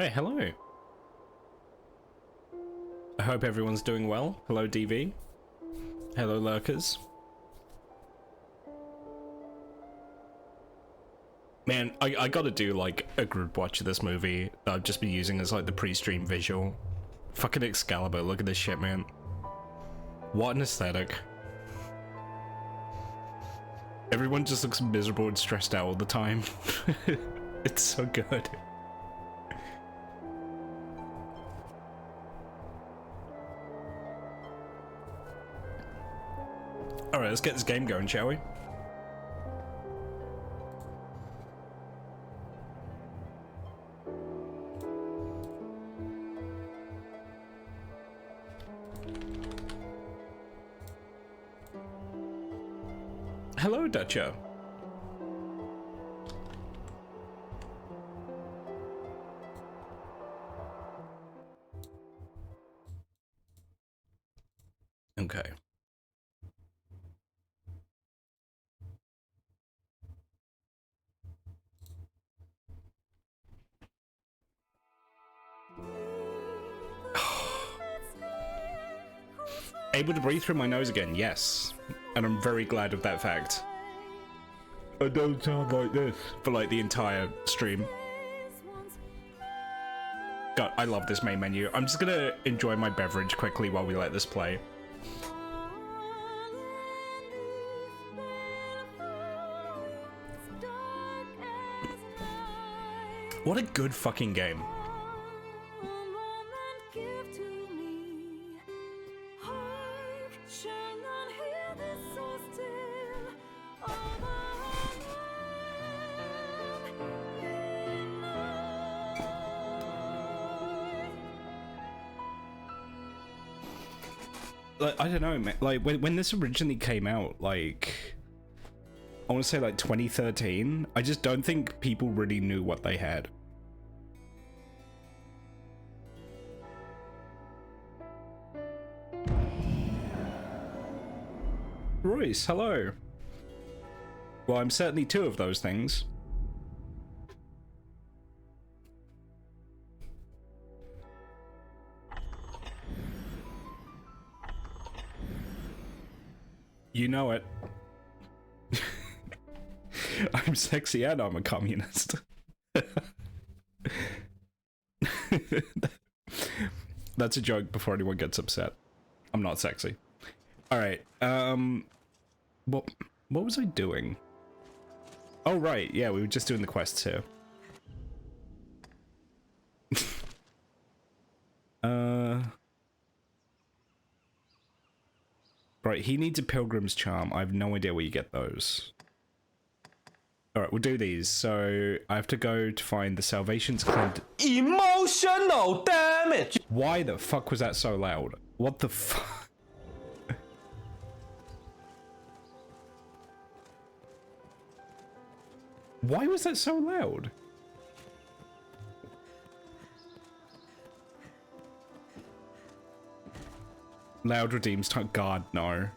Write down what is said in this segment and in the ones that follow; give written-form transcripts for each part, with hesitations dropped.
Alright, hello. I hope everyone's doing well. Hello, DV. Hello, lurkers. Man, I gotta do like a group watch of this movie that I've just been using as like the pre-stream visual. Fucking Excalibur, look at this shit, man. What an aesthetic. Everyone just looks miserable and stressed out all the time. It's so good. Alright, let's get this game going, shall we? Hello, Dutcha. Okay. Able to breathe through my nose again, yes. And I'm very glad of that fact. I don't sound like this for like the entire stream. God, I love this main menu. I'm just gonna enjoy my beverage quickly while we let this play. What a good fucking game. Like, I don't know, man. Like, when this originally came out, like, I want to say like 2013, I just don't think people really knew what they had. Royce, hello. Well, I'm certainly two of those things. You know it. I'm sexy and I'm a communist. That's a joke before anyone gets upset. I'm not sexy. Alright, what was I doing? Oh right, yeah, we were just doing the quests here. Right, he needs a pilgrim's charm. I have no idea where you get those. Alright, we'll do these. So, I have to go to find the Salvation's Claimed... Emotional damage! Why the fuck was that so loud? What the fuck? Why was that so loud? Loud redeems time. God, no.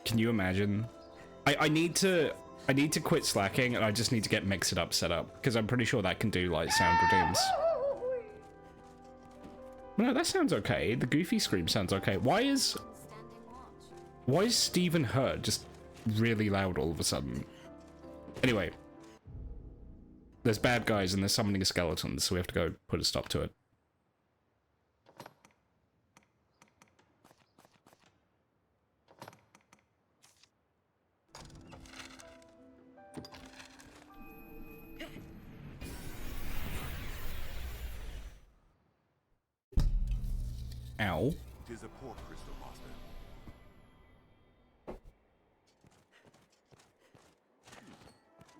Can you imagine? I need to quit slacking and I just need to get Mix It Up set up because I'm pretty sure that can do like sound redeems. No, that sounds okay. The goofy scream sounds okay. Why is Stephen Hurt just really loud all of a sudden? Anyway, there's bad guys and they're summoning skeletons, so we have to go put a stop to it. Ow. It is a port crystal, master.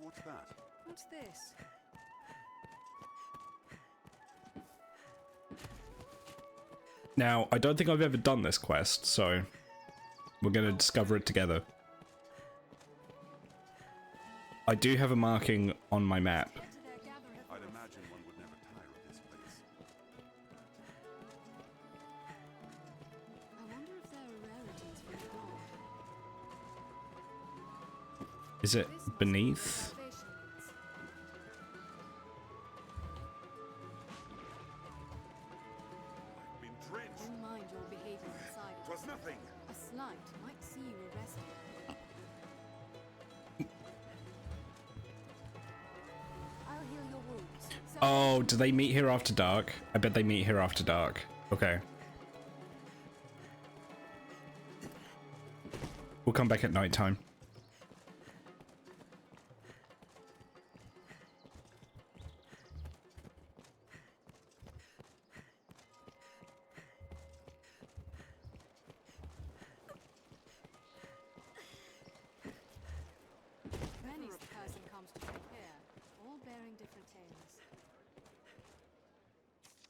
What's that? What's this? Now, I don't think I've ever done this quest, so we're gonna discover it together. I do have a marking on my map. I'd imagine one would never tire of this place. I wonder if there are rarities for the door. Is it beneath? light might see you arrested. I'll heal your wounds. So Oh, do they meet here after dark? I bet they meet here after dark. Okay. We'll come back at nighttime. Many's the person comes to repair, all bearing different tales.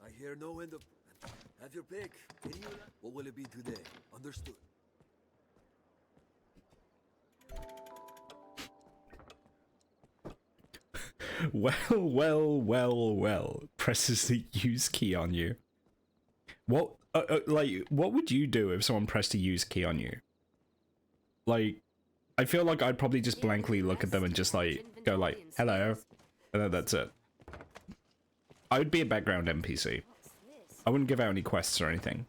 I hear no end of... Have your pick. Can you... What will it be today? Understood. Well. Presses the use key on you. What, like, what would you do if someone pressed a use key on you? Like, I feel like I'd probably just blankly look at them and just, like, go like, hello, and then that's it. I would be a background NPC. I wouldn't give out any quests or anything.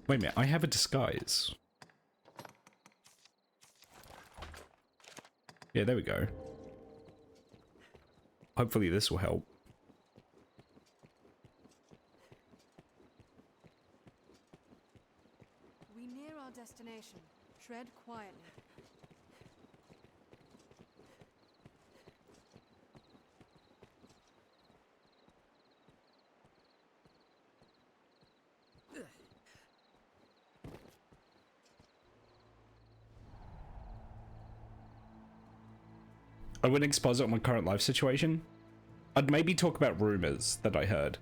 Wait a minute, I have a disguise. Yeah, there we go. Hopefully this will help. We near our destination. Tread quietly. I wouldn't exposit on my current life situation. I'd maybe talk about rumors that I heard.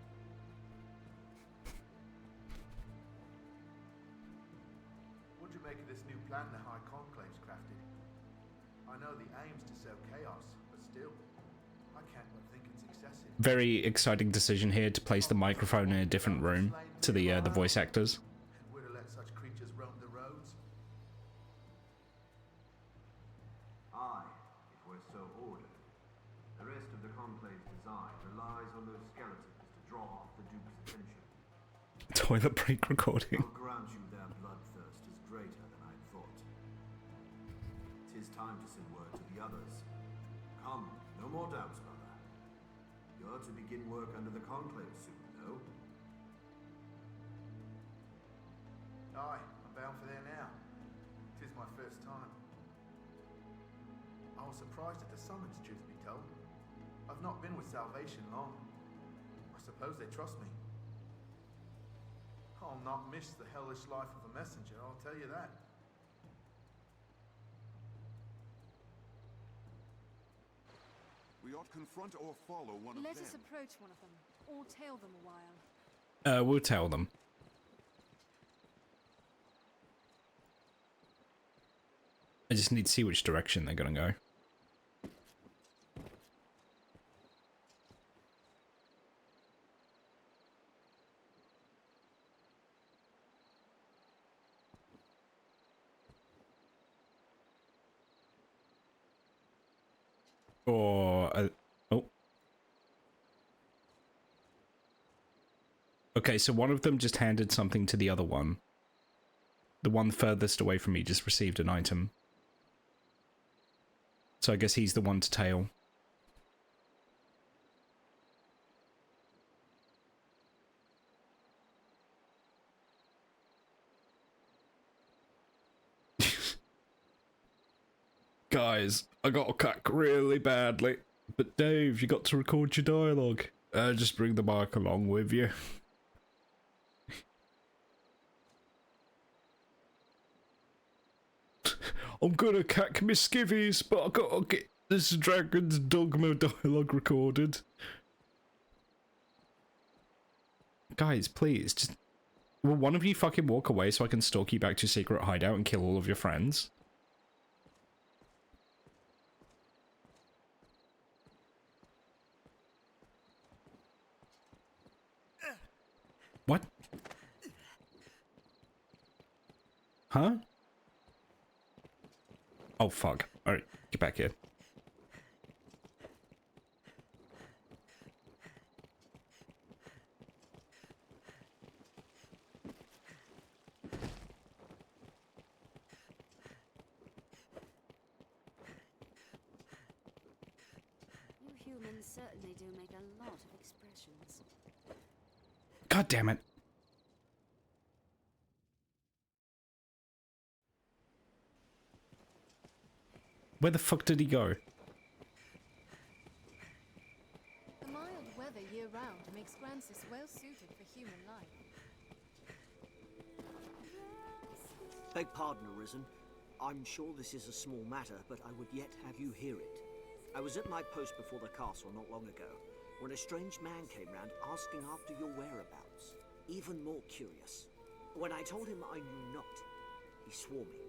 What do you make of this new plan the High Conclave's crafted? I know the aim's to sow chaos, but still, I can't but think it's excessive. Very exciting decision here to place the microphone in a different room to the voice actors. And we're to let such creatures roam the roads? Aye, if we're so ordered. The rest of the Conclave's design relies on those skeletons to draw off the Duke's attention. Toilet break recording. I'll grant you their bloodthirst is greater than I'd thought. 'Tis time to send word to the others. Come, no more doubts, brother. You're to begin work under the Conclave soon, no? Aye, I'm bound for there now. 'Tis my first time. I was surprised at the summons, truth be told. I've not been with Salvation long. I suppose they trust me. I'll not miss the hellish life of a messenger, I'll tell you that. We ought confront or follow one of Let them. us approach one of them, or tail them a while. We'll tell them. I just need to see which direction they're gonna go. Or oh, okay. So one of them just handed something to the other one. The one furthest away from me just received an item. So I guess he's the one to tail. Guys, I got a cack really badly. But Dave, you got to record your dialogue. Just bring the mic along with you. I'm gonna cack my skivvies, but I gotta get this Dragon's Dogma dialogue recorded. Guys, please, just... Will one of you fucking walk away so I can stalk you back to your secret hideout and kill all of your friends? What? Huh? Oh, fuck. Alright, get back here. Humans certainly do make a lot of expressions. God damn it. Where the fuck did he go? The mild weather year-round makes Grancis well suited for human life. Beg pardon, Arisen. I'm sure this is a small matter, but I would yet have you hear it. I was at my post before the castle not long ago, when a strange man came round asking after your whereabouts. Even more curious. When I told him I knew not, he swore me,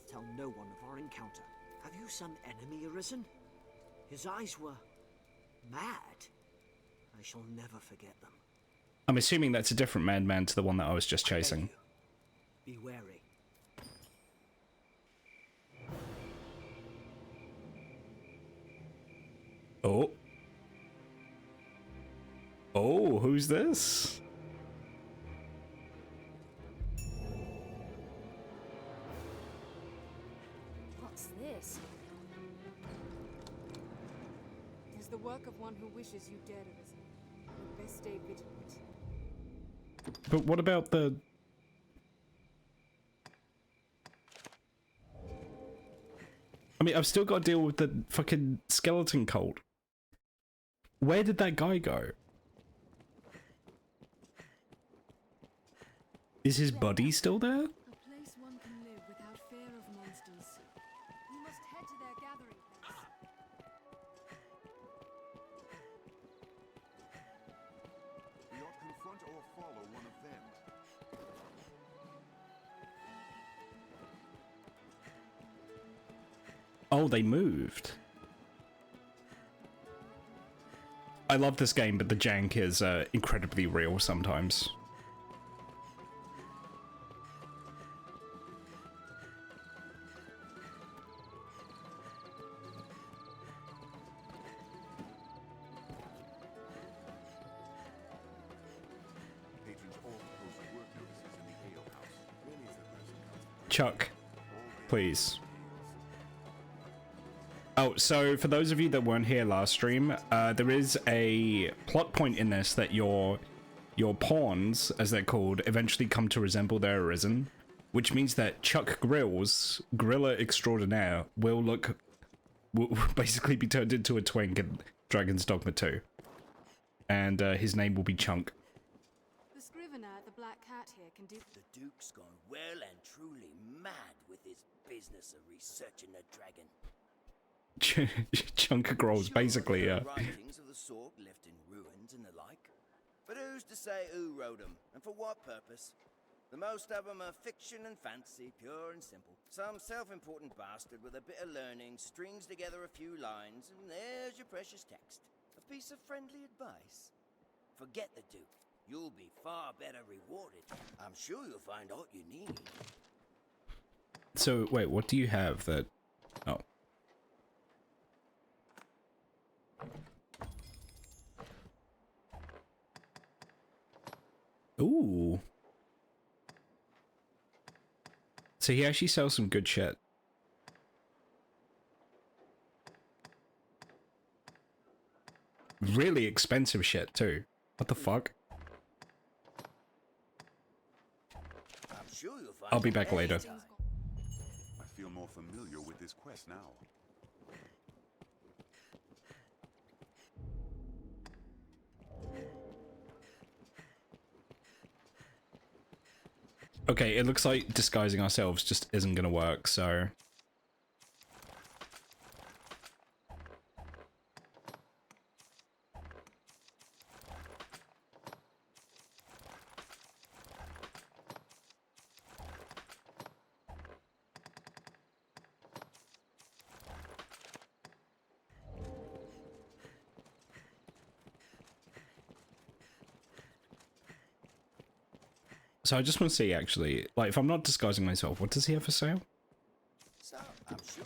tell no one of our encounter. Have you some enemy, Arisen? His eyes were mad. I shall never forget them. I'm assuming that's a different madman to the one that I was just I beg chasing. you, be wary. Oh. Oh, who's this? What's this? It is the work of one who wishes you dead, Arisen. You best stay vigilant. But what about the... I mean, I've still got to deal with the fucking skeleton cult. Where did that guy go? Is his body still there? A place one can live without fear of monsters. We must head to their gathering place. We ought confront or follow one of them. Oh, they moved. I love this game, but the jank is incredibly real sometimes. Patrons all post work notices in the ale house. Many of the residents Chuck, please. Oh, so for those of you that weren't here last stream, there is a plot point in this that your pawns, as they're called, eventually come to resemble their Arisen, which means that Chuck Grills, Griller Extraordinaire, will basically be turned into a twink in Dragon's Dogma 2. And his name will be Chunk. The scrivener at the Black Cat here can do... The Duke's gone well and truly mad with his business of researching the dragon. Chunk Grolls, basically, there yeah. are writings of the sort left in ruins and the like. But who's to say who wrote them, and for what purpose? The most of them are fiction and fancy, pure and simple. Some self-important bastard with a bit of learning strings together a few lines, and there's your precious text. A piece of friendly advice. Forget the Duke. You'll be far better rewarded. I'm sure you'll find all you need. So, wait, what do you have that... Oh. Ooh. So he actually sells some good shit. Really expensive shit, too. What the fuck? I'm sure you'll find I'll be back later. I feel more familiar with this quest now. Okay, it looks like disguising ourselves just isn't gonna work, so... So I just want to see, actually, like, if I'm not disguising myself, what does he have for sale? So, I'm sure.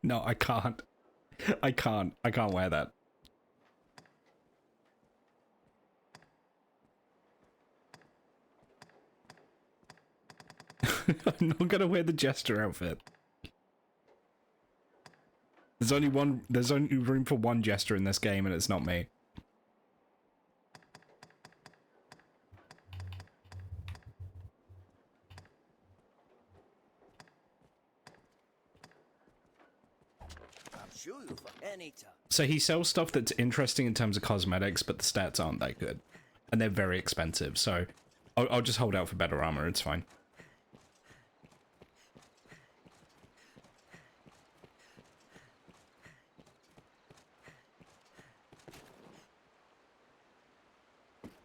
No, I can't. I can't wear that. I'm not gonna wear the jester outfit. There's only room for one jester in this game, and it's not me. I'm sure you'll find anytime. So he sells stuff that's interesting in terms of cosmetics, but the stats aren't that good. And they're very expensive, so I'll just hold out for better armor, it's fine.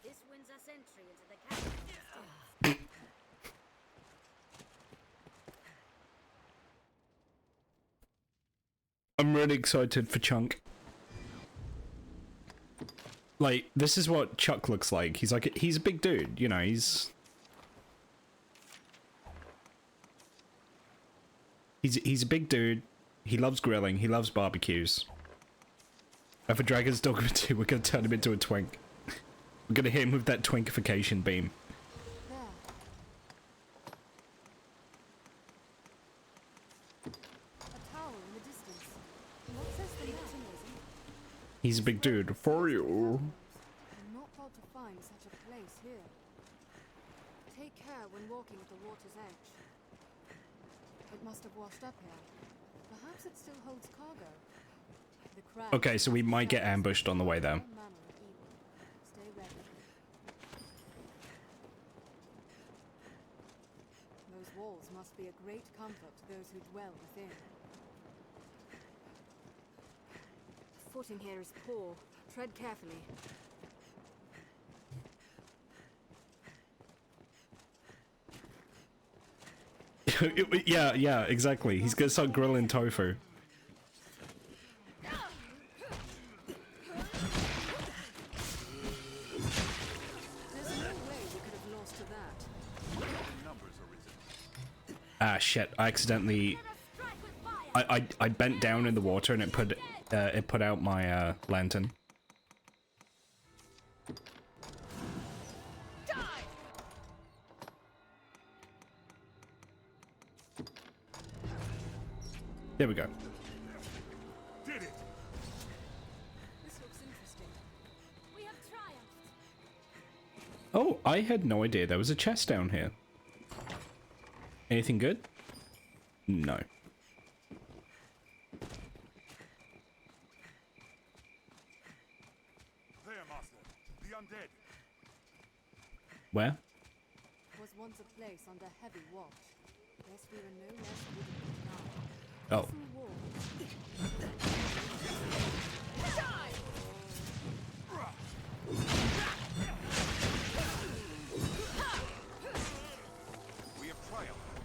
This wins us entry into the capital. I'm really excited for Chunk. Like, this is what Chuck looks like. He's a big dude, you know, he's a big dude. He loves grilling, he loves barbecues. And for Dragon's Dogma 2, we're gonna turn him into a twink. We're gonna hit him with that twinkification beam. There. A tower in the distance. What says the mechanism? He's a big dude. For you. I'm not thought to find such a place here. Take care when walking at the water's edge. It must have washed up here. Perhaps it still holds cargo. The crab. Okay, so we might get ambushed on the way there. All manner of evil. Stay ready. Those walls must be a great comfort to those who dwell within. Footing here is poor. Tread carefully. Yeah, exactly. He's gonna start grilling tofu. There's no way we could have lost to that. Numbers arisen. Ah, shit. I accidentally... I bent down in the water and it put out my lantern. There we go. Did it! This looks interesting. We have triumphed. Oh, I had no idea there was a chest down here. Anything good? No. There, Master. The undead. Where? Was once a place under heavy watch. Guess we were no less vigilant now. Oh. Through walls. We have triumphed.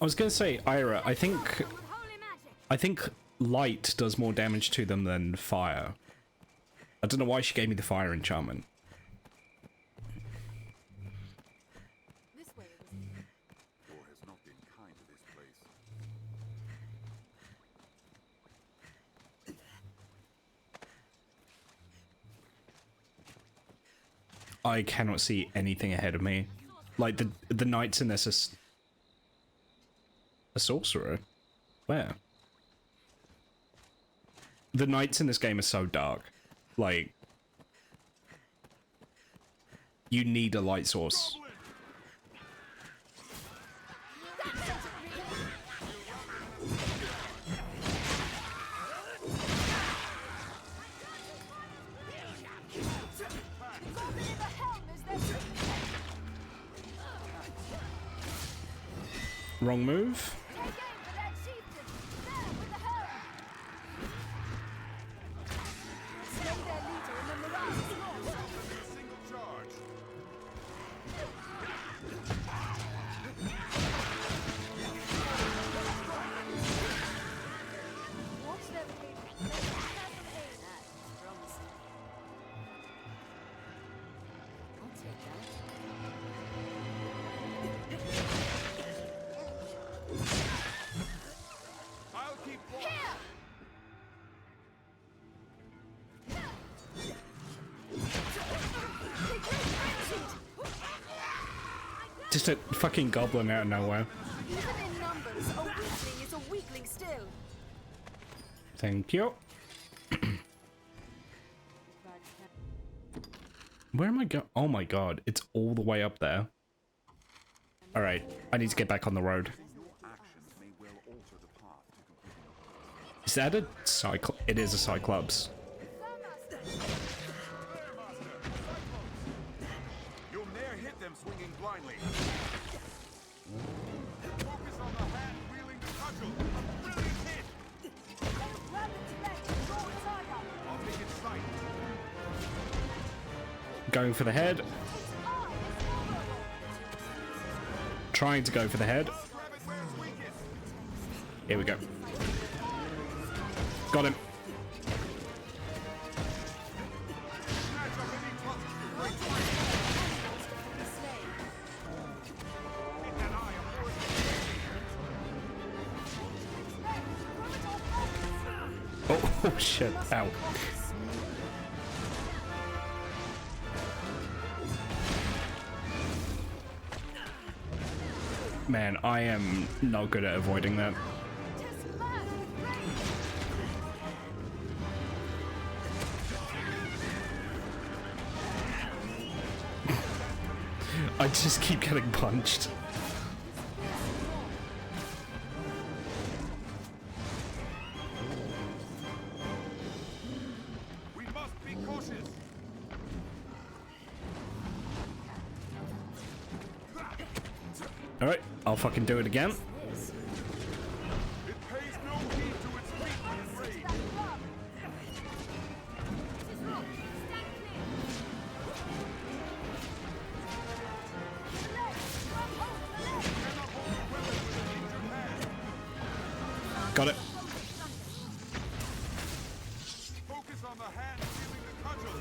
I was gonna say, Ira, I think Holy magic. light does more damage to them than fire. I don't know why she gave me the fire enchantment. This way it was. War has not been kind to this place. I cannot see anything ahead of me. Like, the knights in this are... A sorcerer? Where? The knights in this game are so dark. Like... You need a light source. Wrong move. Take aim for that chieftain. There with the helm. Slay their leader and the mirage is yours. A single charge. Watch their behavior. They have some aim. That is promising. I'll take that. Just a fucking goblin out of nowhere. Even in numbers, a weakling is a weakling still. Thank you. Where am I going? Oh my god, it's all the way up there. Alright, I need to get back on the road. Is that a cycl? It is a Cyclops. You'll ne'er hit them swinging blindly. Focus on the hand-wheeling cudgel. A brilliant hit. I'll take its sight. Going for the head. Trying to go for the head. Here we go. Got him. Oh shit. Ow. Man, I am not good at avoiding that. I just keep getting punched. We must be cautious. Alright, I'll fucking do it again. It pays no heed to its feet when enraged. Got it. Focus on the hand wielding the cudgel.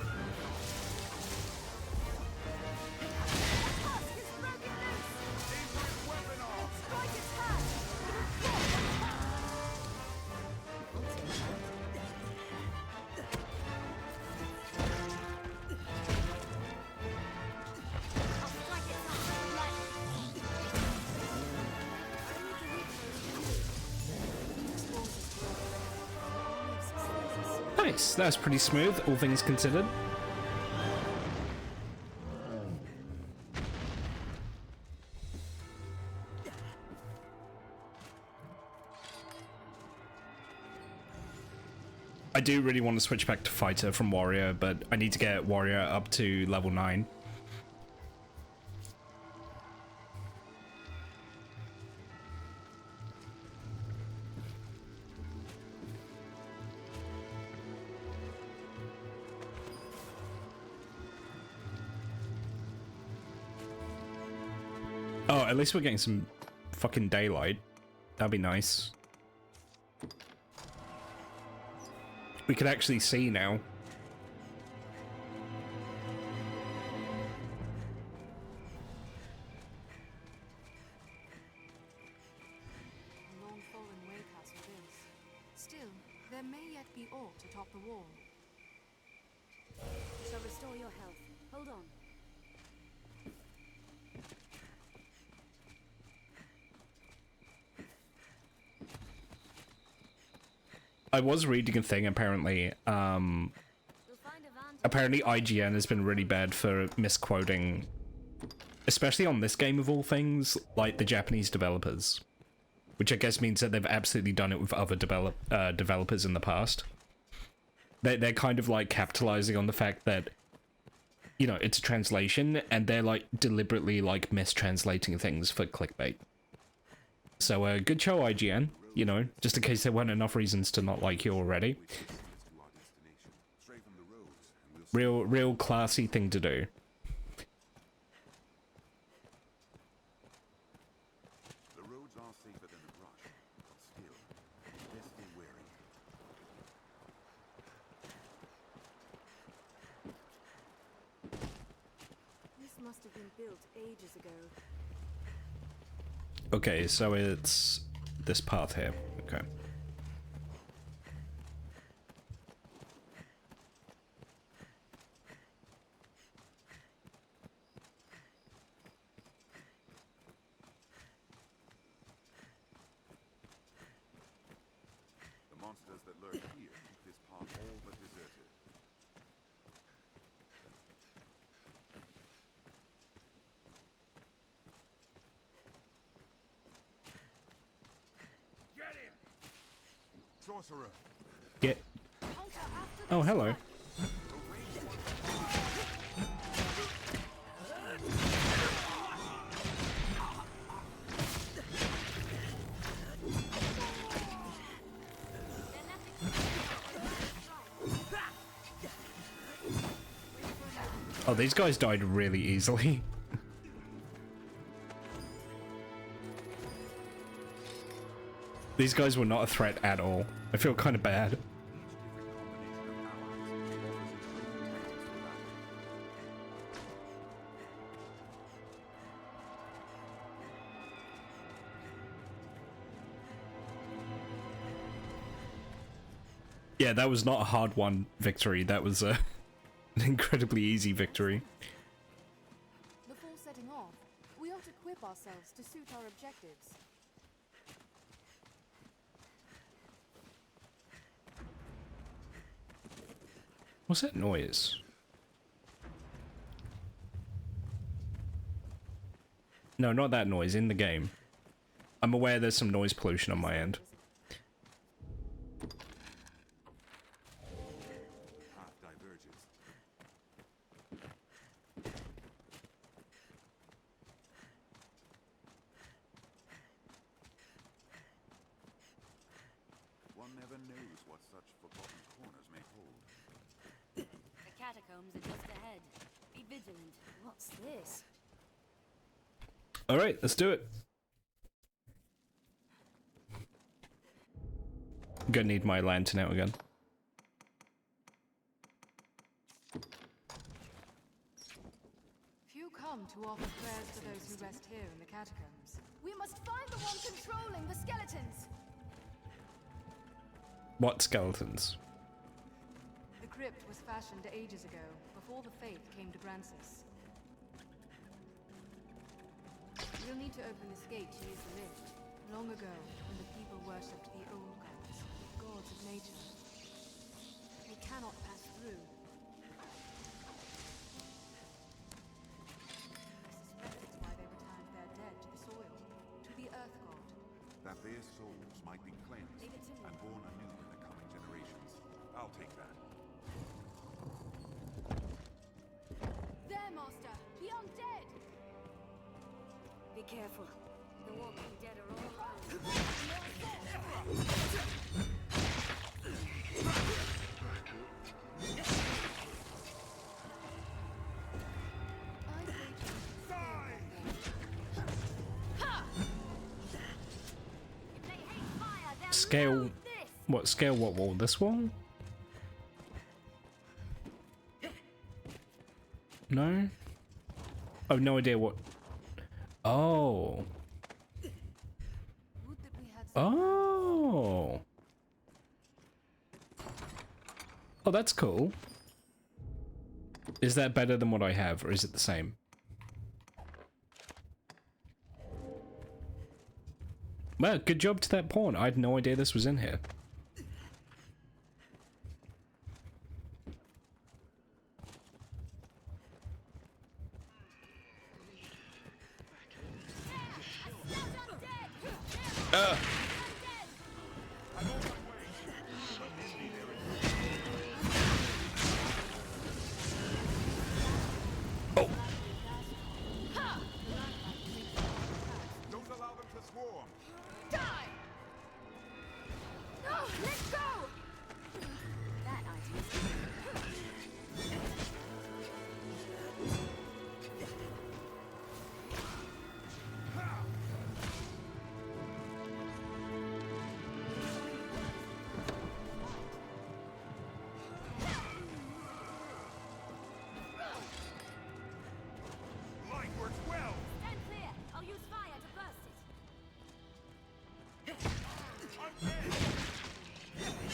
Dangerous weapon off. Nice, that was pretty smooth, all things considered. I do really want to switch back to fighter from warrior, but I need to get warrior up to level 9. Oh, at least we're getting some fucking daylight. That'd be nice. We could actually see now. A long fallen way castle this. Still, there may yet be aught atop the wall. I shall restore your health. Hold on. I was reading a thing apparently. Apparently IGN has been really bad for misquoting, especially on this game of all things, like the Japanese developers, which I guess means that they've absolutely done it with other developers in the past. They're kind of like capitalizing on the fact that, you know, it's a translation and they're like deliberately like mistranslating things for clickbait. So good show, IGN. You know, just in case there weren't enough reasons to not like you already. Real classy thing to do. The roads are safer than the brush, but still, best stay wary. This must have been built ages ago. Okay, so it's this path here. Okay. monsters that lurk here keep this part all but deserted. Get him! Sorcerer! Get. Oh, hello. Oh, these guys died really easily. These guys were not a threat at all. I feel kind of bad. Yeah, that was not a hard won victory. That was an incredibly easy victory. Before setting off, we ought to equip ourselves to suit our objectives. What's that noise? No, not that noise, in the game. I'm aware there's some noise pollution on my end. Path diverges. One never knows what such forgotten corners may hold. The catacombs are just ahead. Be vigilant. What's this? Alright, let's do it. I'm gonna need my lantern out again. Few come to offer prayers to those who rest here in the catacombs. We must find the one controlling the skeletons. What skeletons? The crypt was fashioned ages ago, before the faith came to Grancis. You'll need to open this gate to use the lift. Long ago, when the people worshipped the old gods, the gods of nature, they cannot pass through. I suspect it's why they returned their dead to the soil, to the earth god. That their souls might be cleansed Leave it to me. and born anew in the coming generations. I'll take that. There, Master! The undead! Be careful. The walking dead are all around. Scale... What, scale what wall? This wall? No? I have no idea what... Oh. Would that we had some Oh. Oh, that's cool. Is that better than what I have, or is it the same? Well, good job to that pawn. I had no idea this was in here. Don't allow them to swarm! Die! No, let go! That idea's Light works well! Stand clear. I'll use fire to burst it. I'm dead!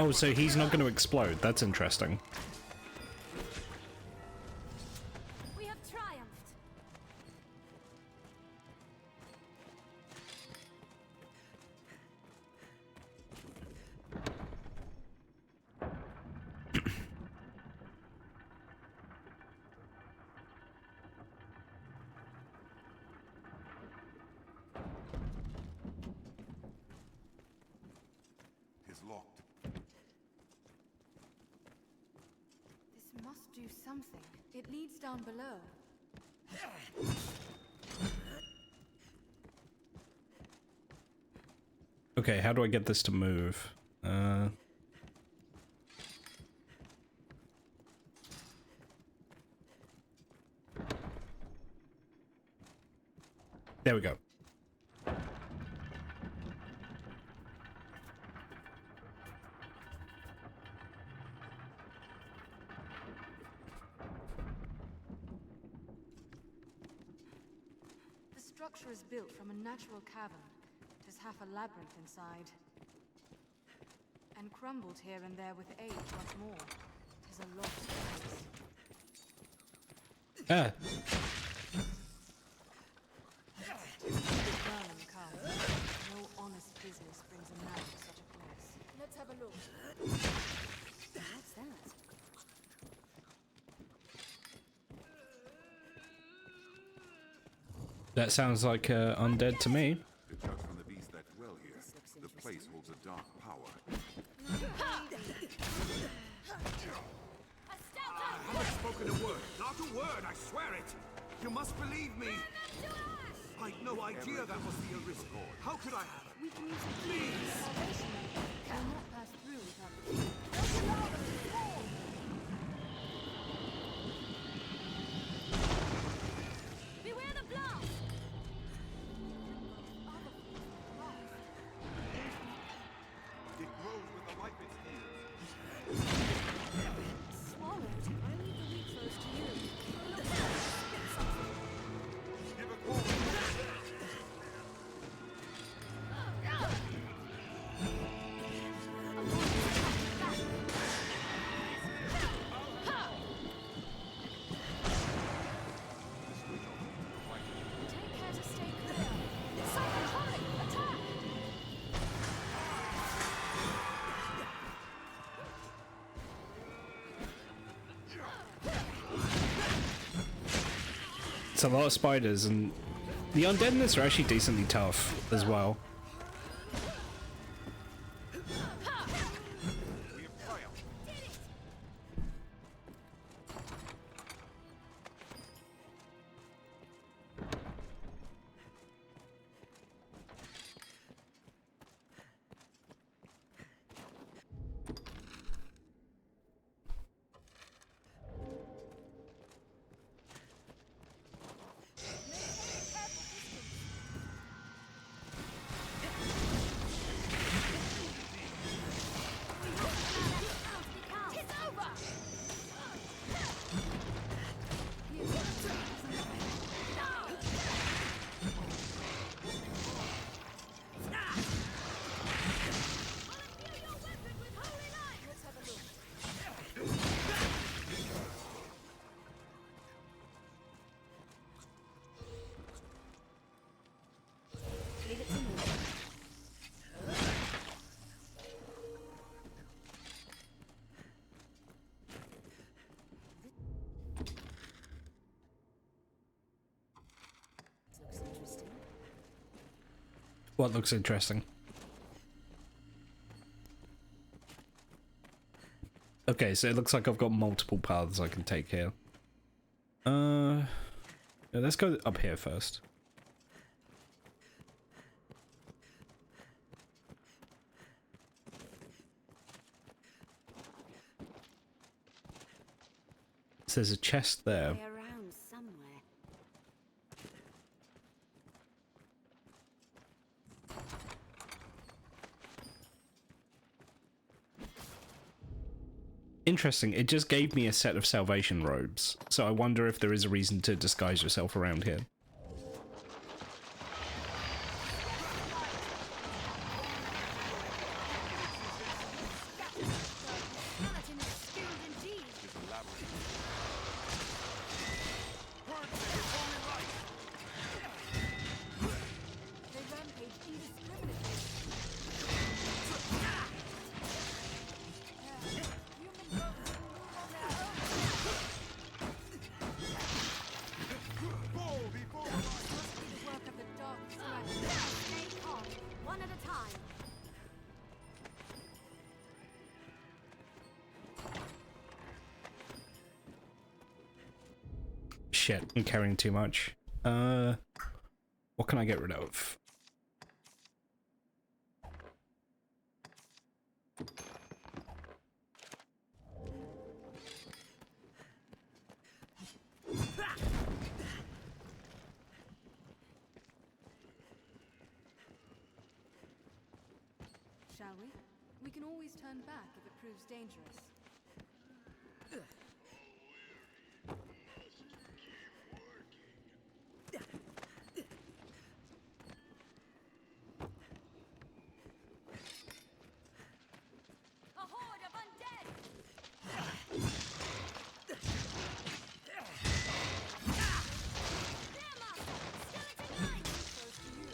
Oh, so he's not going to explode. That's interesting. We have triumphed. It's locked. This must do something. It leads down below. Okay, how do I get this to move? There we go. The structure is built from a natural cavern. Tis half a labyrinth inside. And crumbled here and there with age once more. Tis a lost place. Ah. Burning come. No honest business brings a man to such a place. Let's have a look. What's that? That sounds like undead to me. To judge from the beasts that dwell here, the place holds a dark power. I haven't spoken a word. Not a word, I swear it. You must believe me. I'd no idea that was the Arisen. How could I have? We can use the key for salvation. Cannot pass through without the key. Beware the blast! It grows with the life it steals. Swallowed. I leave the weak foes to you. Give a call. Take care to stay clear. Someone hurry! Attack! It's a lot of spiders, and the undead in this are actually decently tough as well. We have triumphed. It's over! Leave it to me. Looks interesting. What looks interesting? Okay, so it looks like I've got multiple paths I can take here. Yeah, let's go up here first. So there's a chest there. They're around somewhere. Interesting, it just gave me a set of salvation robes, so I wonder if there is a reason to disguise yourself around here. shit, I'm carrying too much. What can I get rid of? Shall we? We can always turn back if it proves dangerous. A horde of undead! There, Master! Skeleton line! Close to you.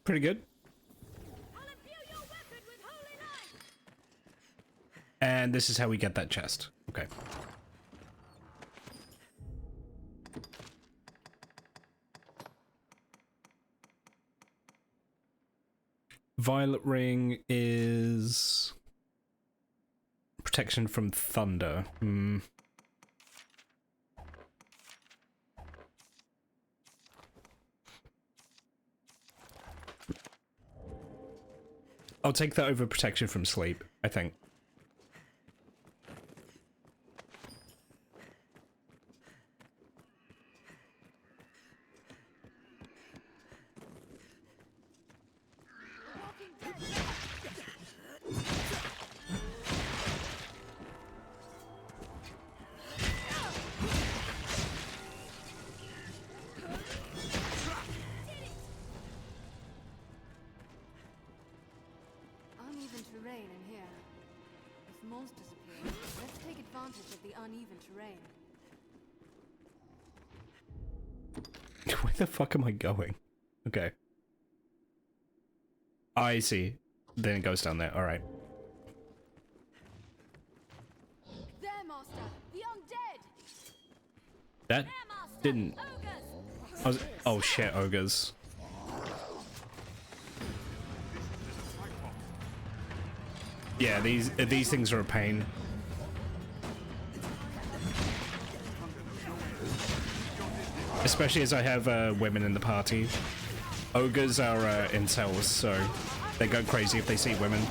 Pretty good. I'll imbue your weapon with holy light! And this is how we get that chest. Okay. Violet ring is protection from thunder. I'll take that over protection from sleep, I think. Uneven terrain in here. If monsters appear, let's take advantage of the uneven terrain. Where the fuck am I going? Okay. I see. Then it goes down there. Alright. There, Master! The undead! That There, Master! didn't... Ogres! Oh shit, ogres. Yeah, these things are a pain. Especially as I have women in the party. Ogres are incels, so they go crazy if they see women.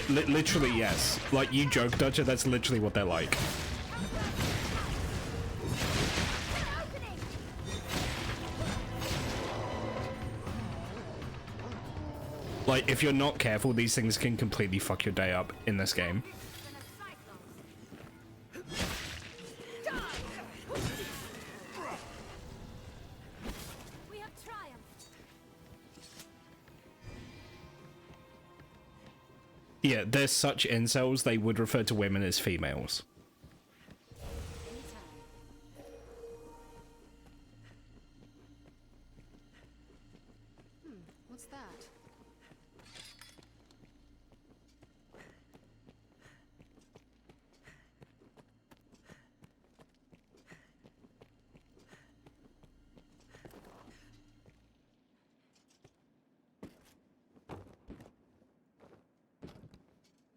Literally, yes. Like, you joke, Dodger, that's literally what they're like. Like, if you're not careful, these things can completely fuck your day up in this game. We have triumphed! Yeah, they're such incels, they would refer to women as females. What's that?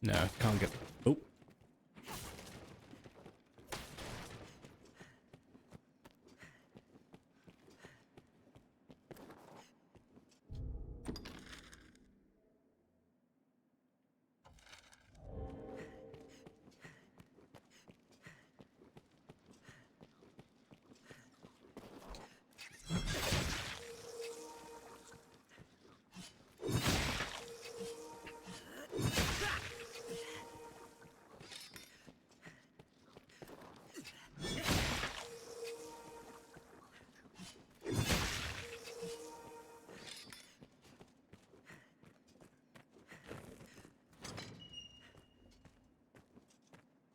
No, can't get... Oh.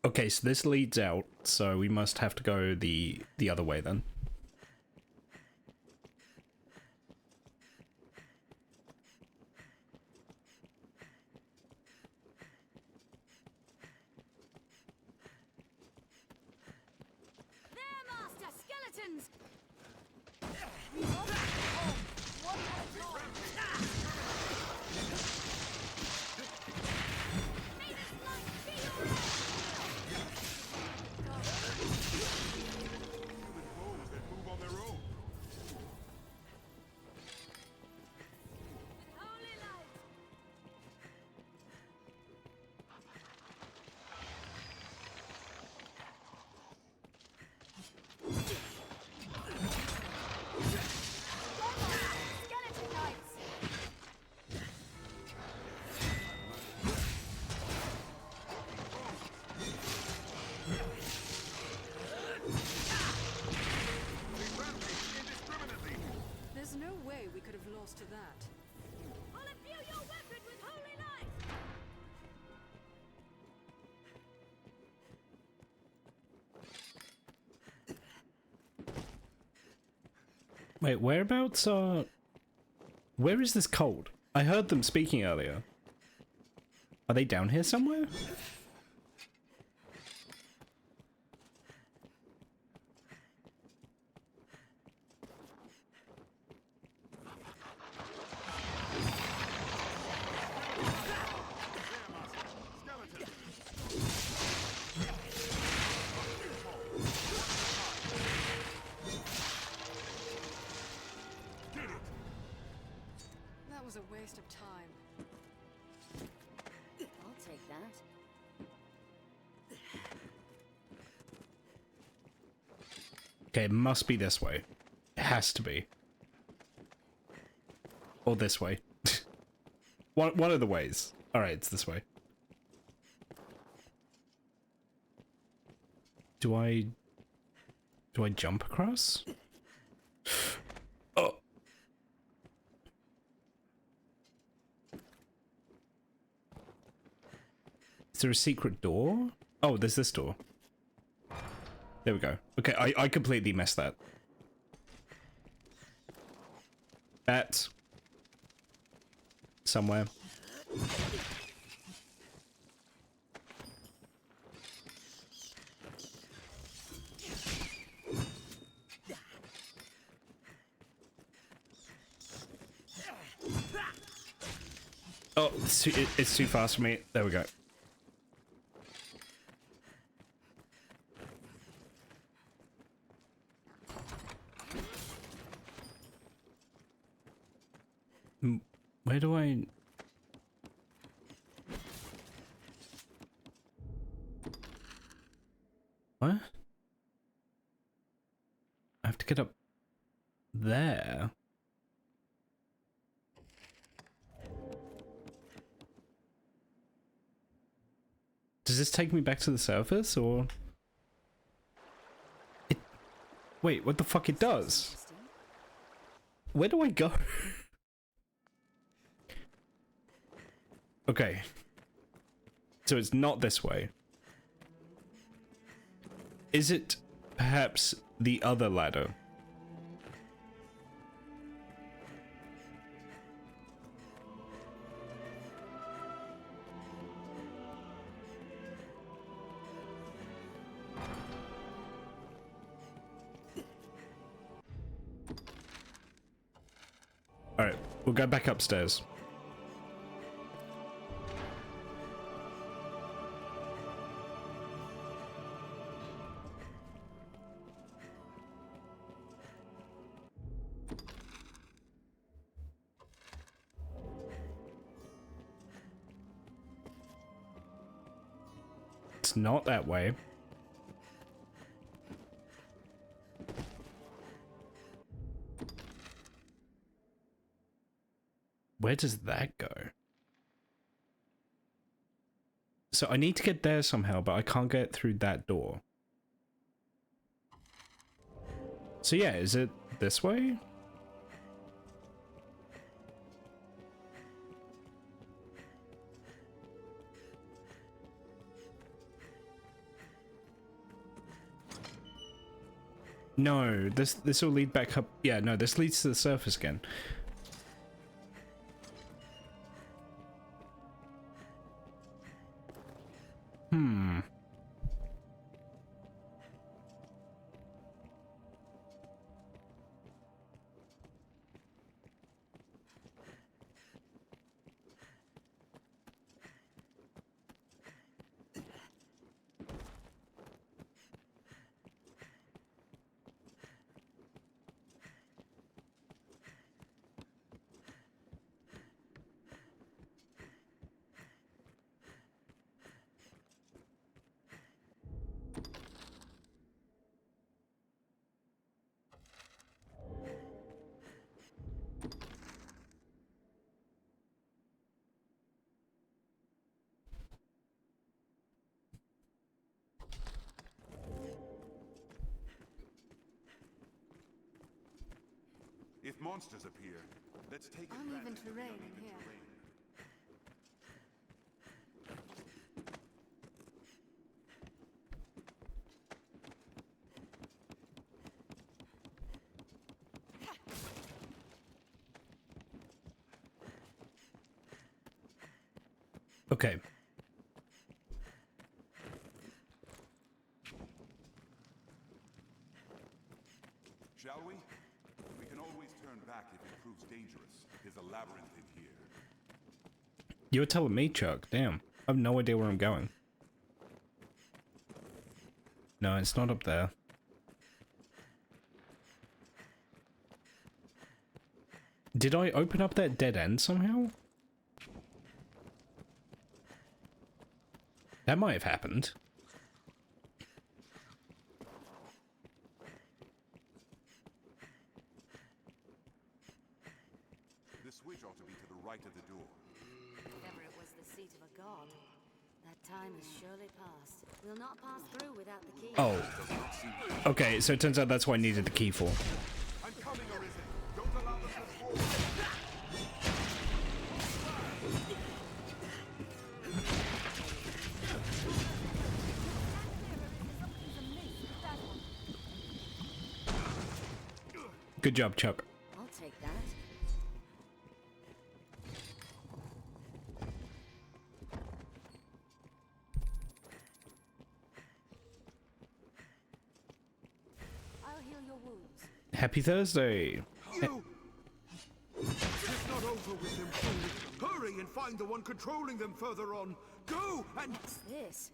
Okay, so this leads out, so we must have to go the other way then. Titans! Human foes that move on their own. Holy light! Skeleton knights! They rampage indiscriminately. There's no way we could have lost to that. I'll imbue your weapon with holy light! Wait, whereabouts are... Where is this cold? I heard them speaking earlier. Are they down here somewhere? That was a waste of time. I'll take that. Okay, it must be this way. It has to be. Or this way. One of the ways. Alright, it's this way. Do I jump across? Oh. Is there a secret door? Oh, there's this door. There we go. Okay, I completely missed that. Bat. Somewhere. Oh, it's too fast for me. There we go. Where do I... What? I have to get up there. Does this take me back to the surface, or... It... Wait, what the fuck it does? Where do I go? Okay. So it's not this way. Is it perhaps the other ladder? Alright, we'll go back upstairs. It's not that way. Where does that go? So I need to get there somehow, but I can't get through that door. So yeah, is it this way? No, this will lead back up. Yeah, no, this leads to the surface again. monsters appear, let's take Uneven advantage of the terrain in uneven here. terrain. Okay. Shall we? We can always turn back if it proves dangerous. There's a labyrinth in here. You're telling me, Chuck. Damn. I have no idea where I'm going. No, it's not up there. Did I open up that dead end somehow? That might have happened. The switch ought to be to the right of the door. If ever it was the seat of a god, that time has surely passed. We'll not pass through without the key. Oh. Okay, so it turns out that's what I needed the key for. I'm coming, Arisen! Don't allow them to fall! Good job, Chuck. I'll take that. I'll heal your wounds. Happy Thursday. You! It's not over with them, fool. Hurry and find the one controlling them further on. Go and... What's this?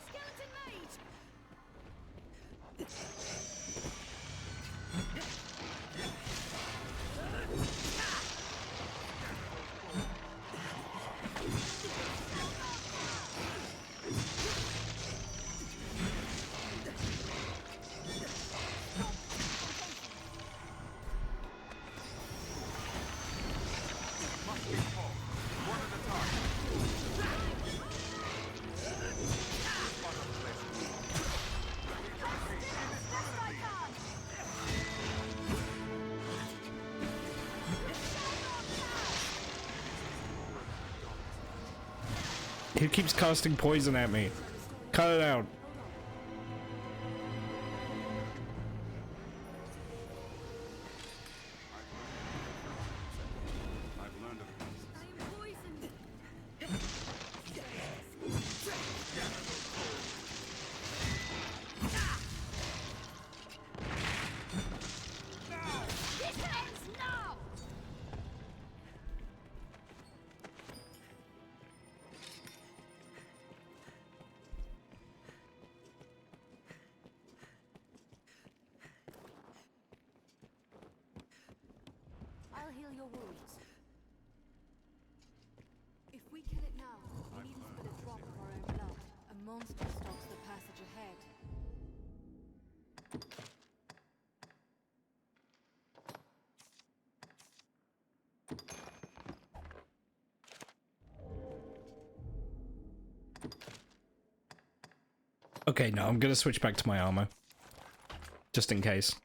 Skeleton mage! Who keeps casting poison at me? Cut it out. I've learned of I am poisoned. This ends now! I'll heal your wounds. If we kill it now, we need to spill a drop of our own blood. A monster stops the passage ahead. Okay, no, I'm gonna switch back to my armor. Just in case.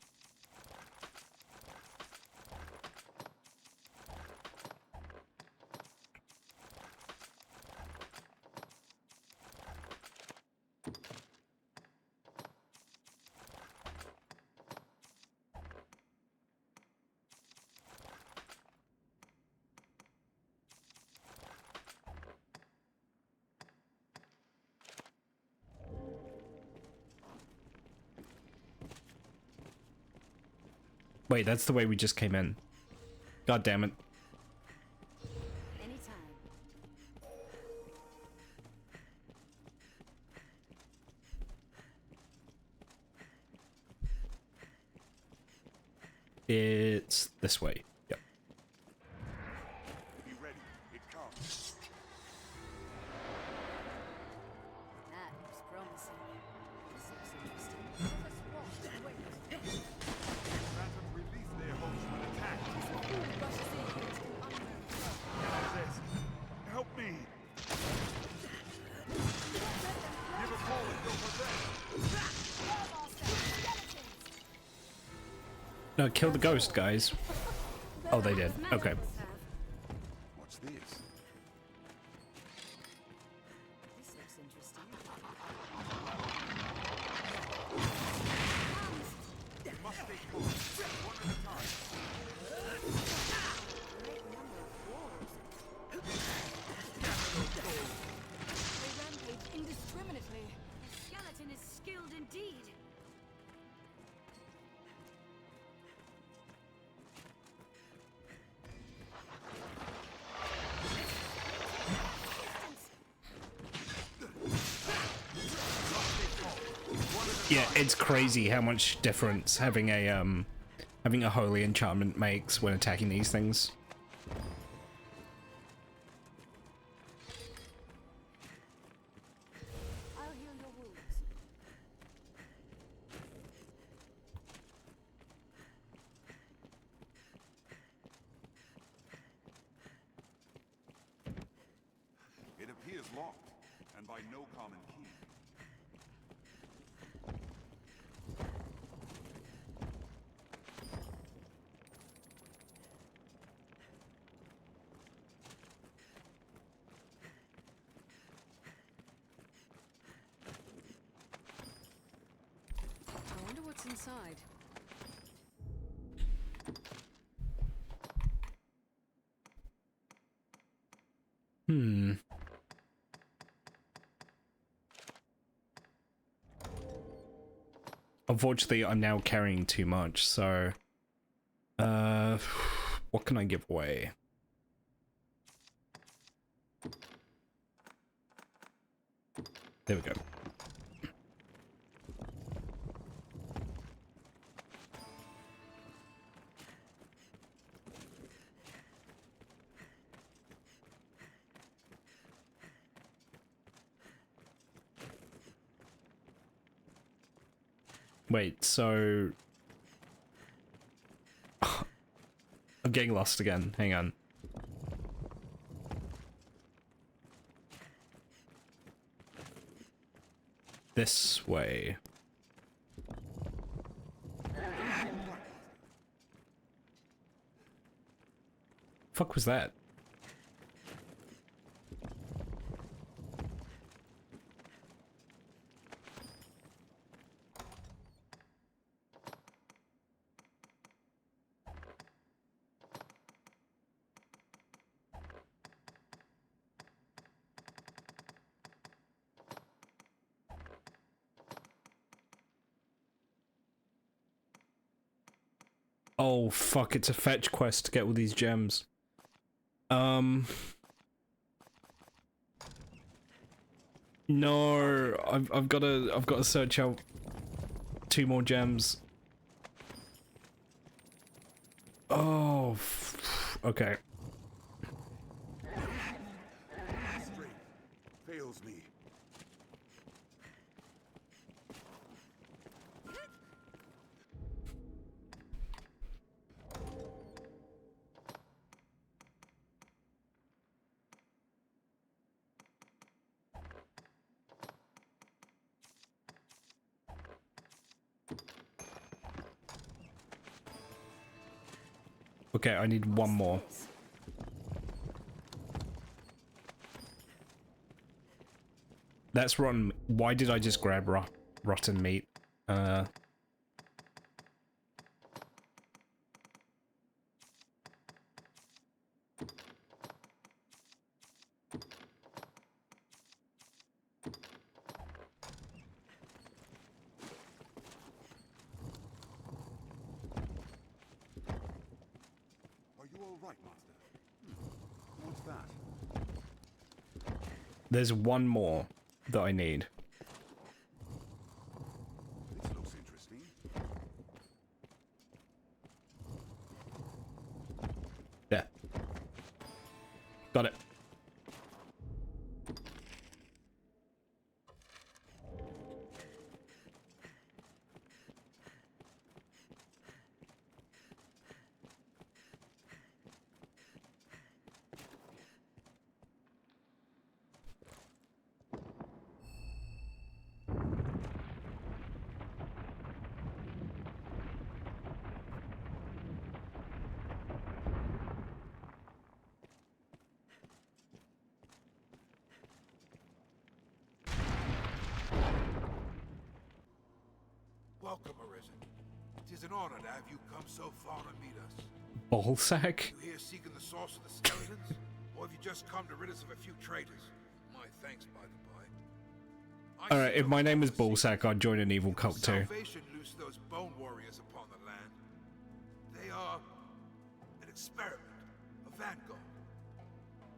Wait, that's the way we just came in. God damn it. Anytime. It's this way. Yep. Be ready. It comes. That looks promising. This looks interesting. Let us watch and wait. Phantoms release their hosts when attacked. Rushes in into an unknown foe. Resist. Help me! Give a call and go for them! No, kill the ghost, guys. Oh, they did. Okay. What's this? This looks interesting. Great number of wolves. They rampage indiscriminately. The skeleton is skilled indeed. Yeah, it's crazy how much difference having a holy enchantment makes when attacking these things. I'll heal your wounds. It appears locked, and by no common key. I wonder what's inside. Hmm. Unfortunately, I'm now carrying too much, so... what can I give away? There we go. Wait, so... I'm getting lost again. Hang on. This way. Fuck was that? Oh fuck, it's a fetch quest to get all these gems. No, I've got to search out 2 more gems. Oh, okay. Strength fails me. Okay, I need one more. That's rotten. Why did I just grab rotten meat? Are you all right, Master? What's that? There's one more that I need. This looks interesting. There. Got it. Welcome, Arisen. It is an honor to have you come so far to meet us. Ballsack? You here seeking the source of the skeletons? Or have you just come to rid us of a few traitors? My thanks, by the by. Alright, if my name was Ballsack, I'd join an evil cult too. Salvation loosed those bone warriors upon the land. They are an experiment, a vanguard.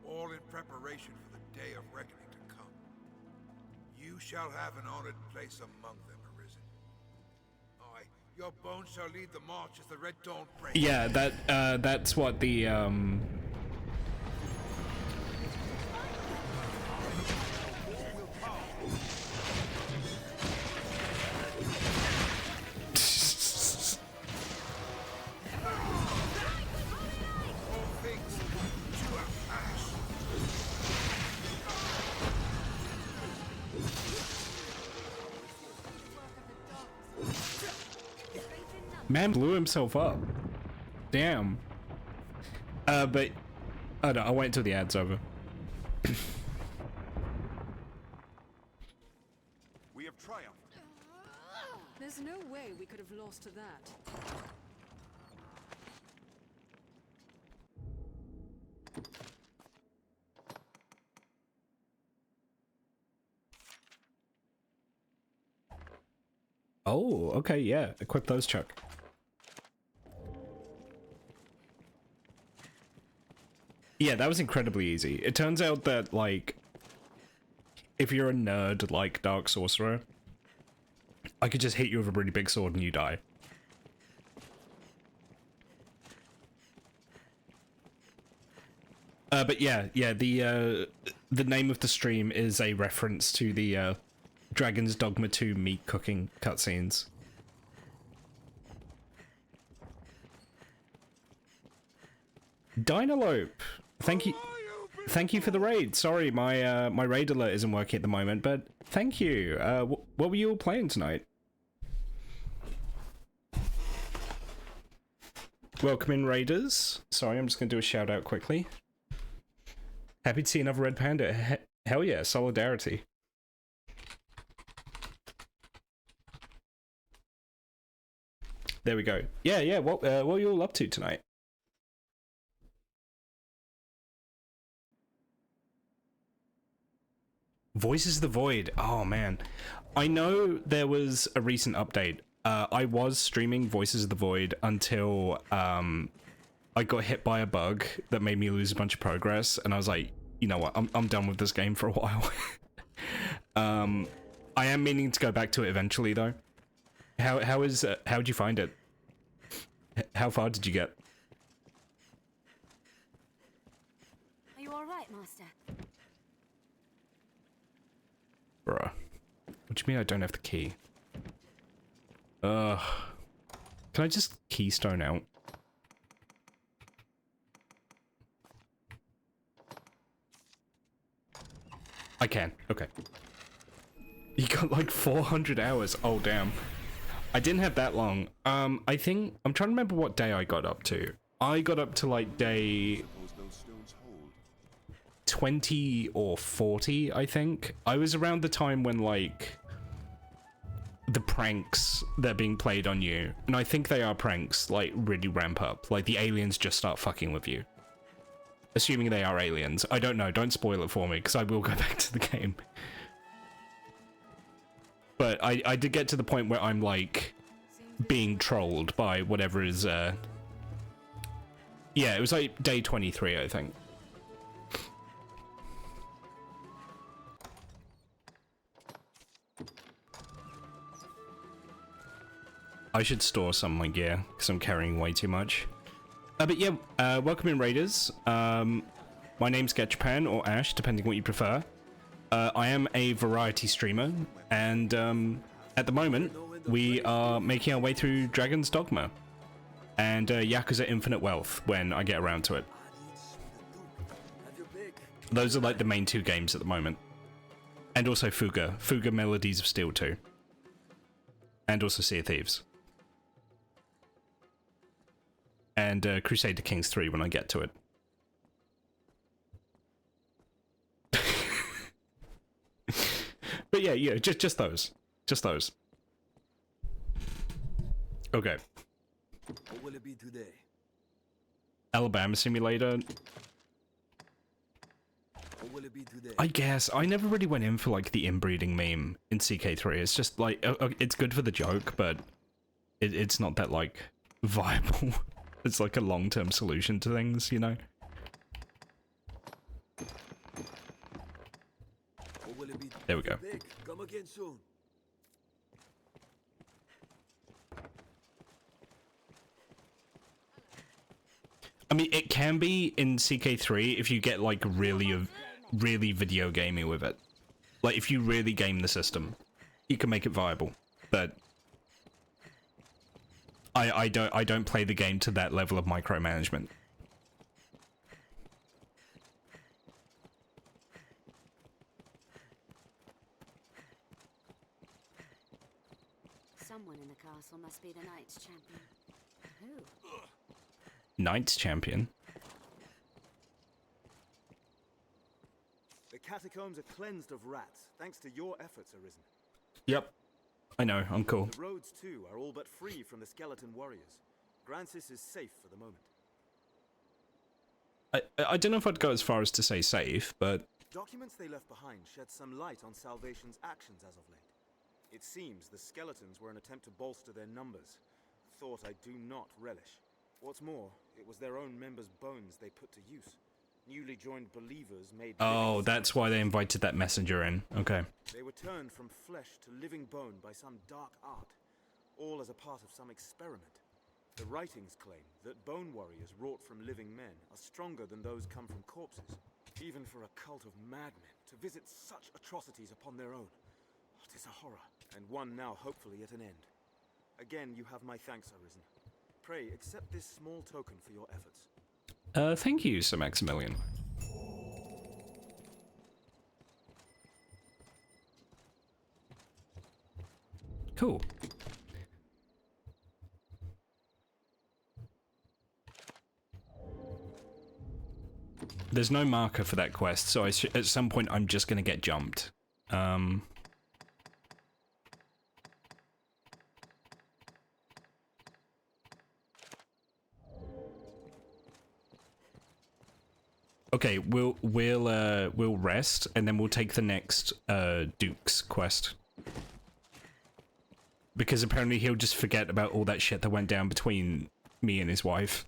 All in preparation for the day of reckoning to come. You shall have an honored place among them, Arisen. Aye, your bones shall lead the march as the Red Dawn breaks. Yeah, that's what the man blew himself up. Damn. But oh no, I'll wait until the ad's over. We have triumphed. There's no way we could have lost to that. Oh, okay, yeah. Equip those, Chuck. Yeah, that was incredibly easy. It turns out that, like, if you're a nerd like Dark Sorcerer, I could just hit you with a really big sword and you die. But yeah, the name of the stream is a reference to the Dragon's Dogma 2 meat cooking cutscenes. Dynalope, thank you for the raid. Sorry, my raid alert isn't working at the moment, but thank you. What were you all playing tonight? Welcome in, raiders. Sorry, I'm just gonna do a shout out quickly. Happy to see another red panda. Hell yeah, solidarity. There we go. Yeah. What are you all up to tonight? Voices of the Void. Oh man, I know there was a recent update. I was streaming Voices of the Void until I got hit by a bug that made me lose a bunch of progress, and I was like, you know what, I'm done with this game for a while. I am meaning to go back to it eventually though. How'd you find it? How far did you get? Are you alright, Master? Bruh. What do you mean I don't have the key? Can I just keystone out? I can. Okay. You got like 400 hours. Oh, damn. I didn't have that long. I think... I'm trying to remember what day I got up to. I got up to like day 20 or 40, I think. I was around the time when like the pranks that are being played on you, and I think they are pranks, like really ramp up. Like the aliens just start fucking with you. Assuming they are aliens. I don't know. Don't spoil it for me, because I will go back to the game. But I did get to the point where I'm like being trolled by whatever is yeah, it was like day 23, I think. I should store some of my gear because I'm carrying way too much. But yeah, welcome in, raiders. My name's Sketchpan or Ash, depending what you prefer. I am a variety streamer, and at the moment we are making our way through Dragon's Dogma and Yakuza Infinite Wealth when I get around to it. Those are like the main two games at the moment. And also Fuga Melodies of Steel 2. And also Sea of Thieves. And Crusader Kings 3 when I get to it. But yeah, just those. Just those. Okay. What will it be today? Alabama Simulator. What will it be today? I guess I never really went in for like the inbreeding meme in CK3. It's just like it's good for the joke, but it's not that like viable. It's like a long-term solution to things, you know. What will it be? There we go. Big. Come again soon. I mean, it can be in CK3 if you get like really video gamey with it. Like if you really game the system, you can make it viable. But I don't play the game to that level of micromanagement. Someone in the castle must be the Knights champion. Who? Knights champion. The catacombs are cleansed of rats, thanks to your efforts, Arisen. Yep. I know, I'm cool. The roads, too, are all but free from the skeleton warriors. Grancis is safe for the moment. I don't know if I'd go as far as to say safe, but... Documents they left behind shed some light on Salvation's actions as of late. It seems the skeletons were an attempt to bolster their numbers. Thought I do not relish. What's more, it was their own members' bones they put to use. Newly joined believers made... Oh, that's why they invited that messenger in. Okay. They were turned from flesh to living bone by some dark art, all as a part of some experiment. The writings claim that bone warriors wrought from living men are stronger than those come from corpses. Even for a cult of madmen to visit such atrocities upon their own. It is a horror, and one now hopefully at an end. Again, you have my thanks, Arisen. Pray, accept this small token for your efforts. Thank you, Sir Maximilian. Cool. There's no marker for that quest, so at some point I'm just gonna get jumped. Okay, we'll rest and then we'll take the next Duke's quest. Because apparently he'll just forget about all that shit that went down between me and his wife.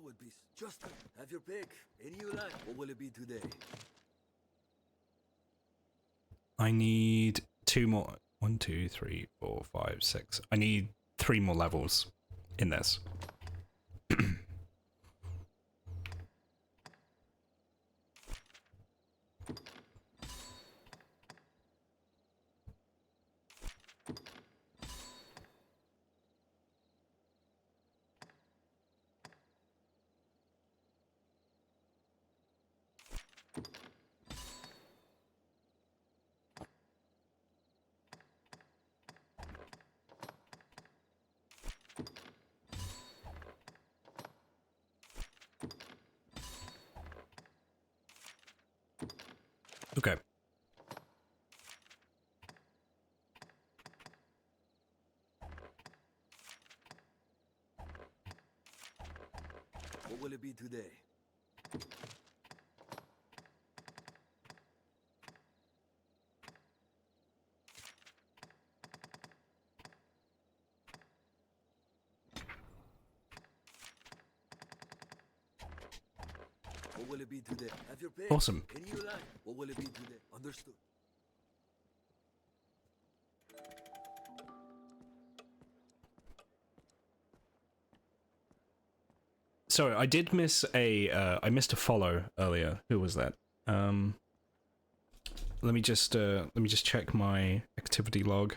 Would be just have your pick. Any you like. What will it be today? I need 2 more. 1, 2, 3, 4, 5, 6. I need 3 more levels in this. Okay. What will it be today? What will it be today? Have your pick. Awesome. Any you like. What will it be today? Understood. Sorry, I did miss a I missed a follow earlier. Who was that? Let me just check my activity log.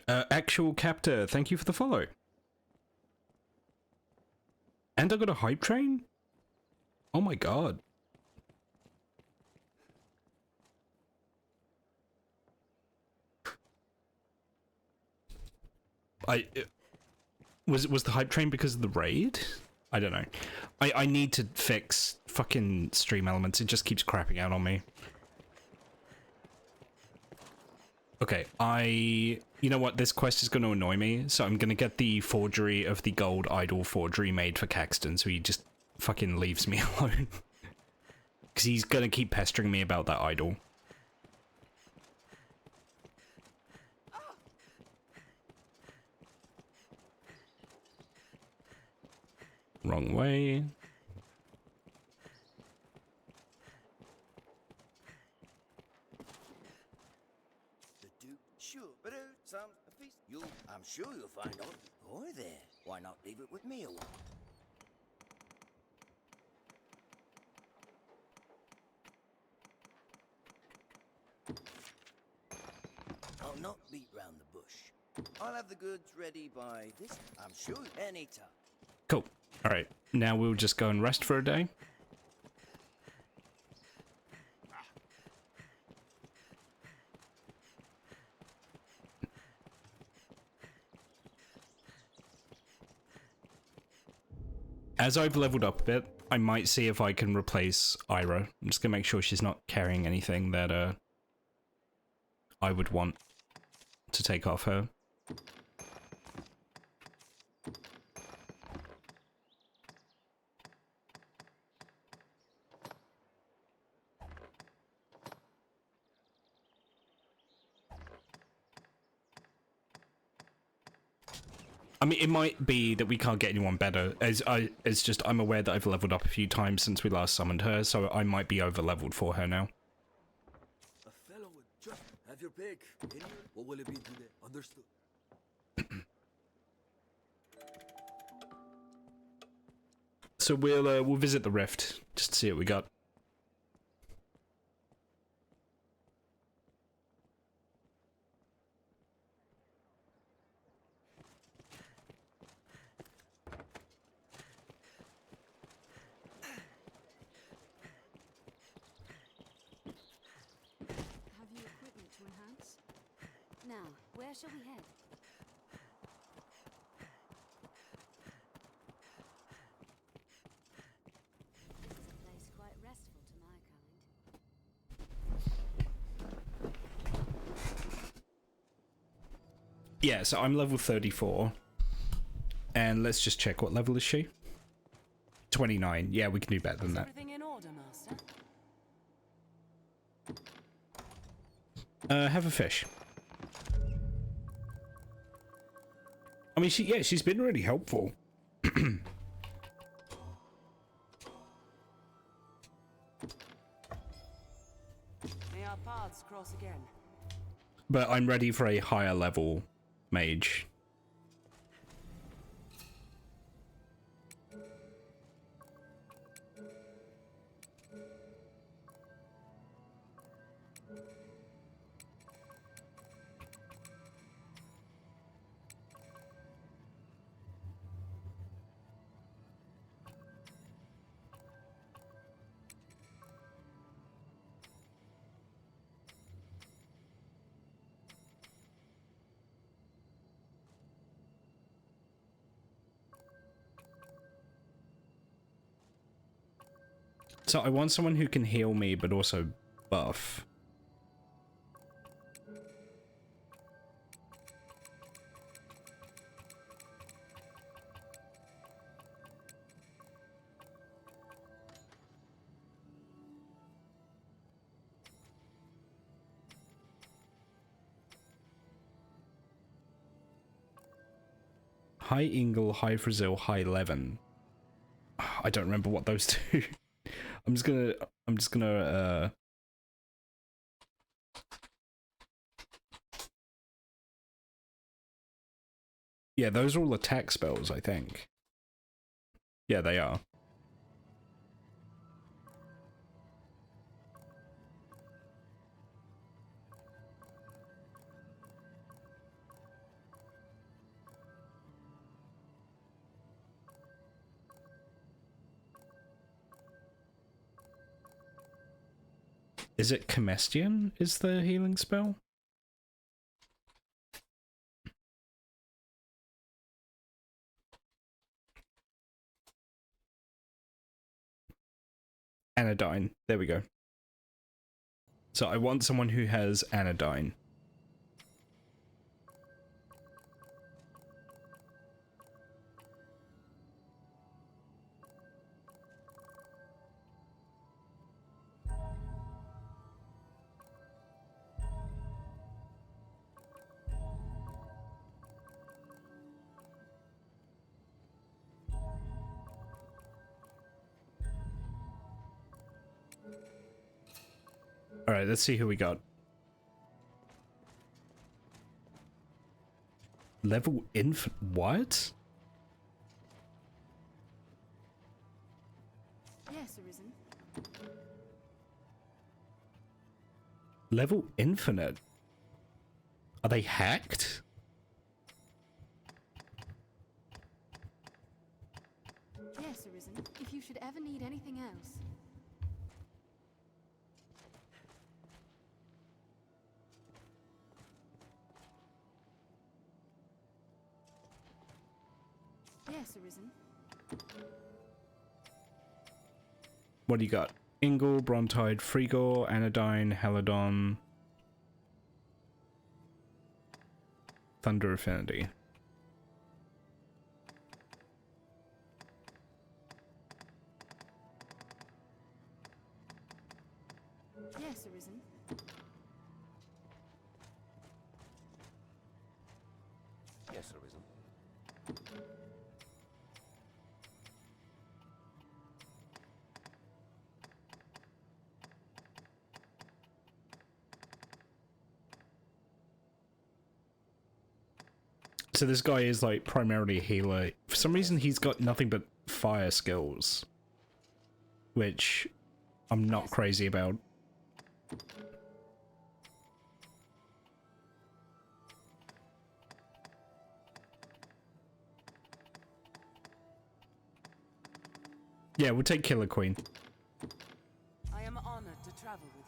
Actual Captor, thank you for the follow. And I got a hype train? Oh my god. Was the hype train because of the raid? I don't know. I need to fix fucking stream elements. It just keeps crapping out on me. Okay, you know what? This quest is going to annoy me, so I'm going to get the forgery of the gold idol forgery made for Caxton, so he just fucking leaves me alone. Because he's going to keep pestering me about that idol. Wrong way. Sure, but some a piece. I'm sure you'll find out. Boy, there. Why not leave it with me a while? I'll not beat round the bush. I'll have the goods ready by this. I'm sure anytime. Cool. All right. Now we'll just go and rest for a day. As I've leveled up a bit, I might see if I can replace Ira. I'm just gonna make sure she's not carrying anything that I would want to take off her. I mean, it might be that we can't get anyone better. It's just I'm aware that I've leveled up a few times since we last summoned her, so I might be over leveled for her now. A fellow would just have your pick. What will it be today? Understood. So we'll visit the rift just to see what we got. Now, where shall we head? It's a place quite restful to my kind. Yeah, so I'm level 34. And let's just check, what level is she? 29. Yeah, we can do better than that. Everything in order, Master? Have a fish. I mean, she's been really helpful. May our paths cross again. But I'm ready for a higher level mage. So I want someone who can heal me, but also buff. High Ingle, High Brazil, High Leven. I don't remember what those do. I'm just gonna yeah, those are all attack spells, I think. Yeah, they are. Is it Comestian is the healing spell? Anodyne. There we go. So I want someone who has Anodyne. Alright, let's see who we got. Level what? Yes, Arisen. Level infinite? Are they hacked? Yes, Arisen. If you should ever need anything else. Yes, Arisen. What do you got? Ingle, Brontide, Frigor, Anodyne, Halidon, Thunder Affinity. Yes, Arisen. Yes, Arisen. So this guy is like primarily a healer. For some reason he's got nothing but fire skills, which I'm not crazy about. Yeah, we'll take Killer Queen. I am honored to travel with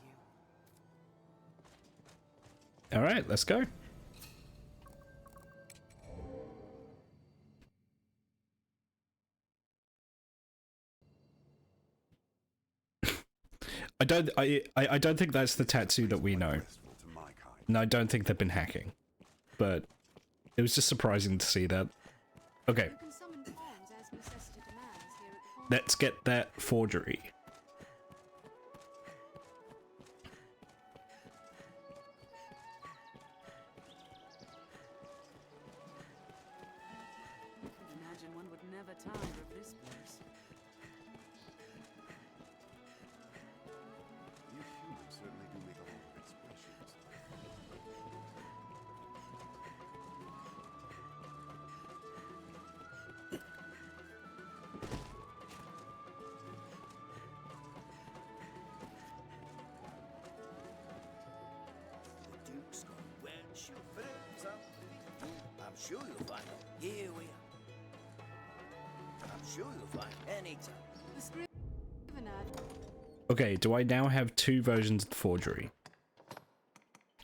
you. Alright, let's go. I don't think that's the tattoo that we know. And I don't think they've been hacking. But it was just surprising to see that. Okay. Let's get that forgery. Imagine one would never tire of this place. You humans certainly do make a lot of expressions. The Duke's gone well, she'll fit it, so I'm sure you'll find it. Here we are. I'm sure you'll find it anytime. The Scrivener. Okay, do I now have two versions of the forgery?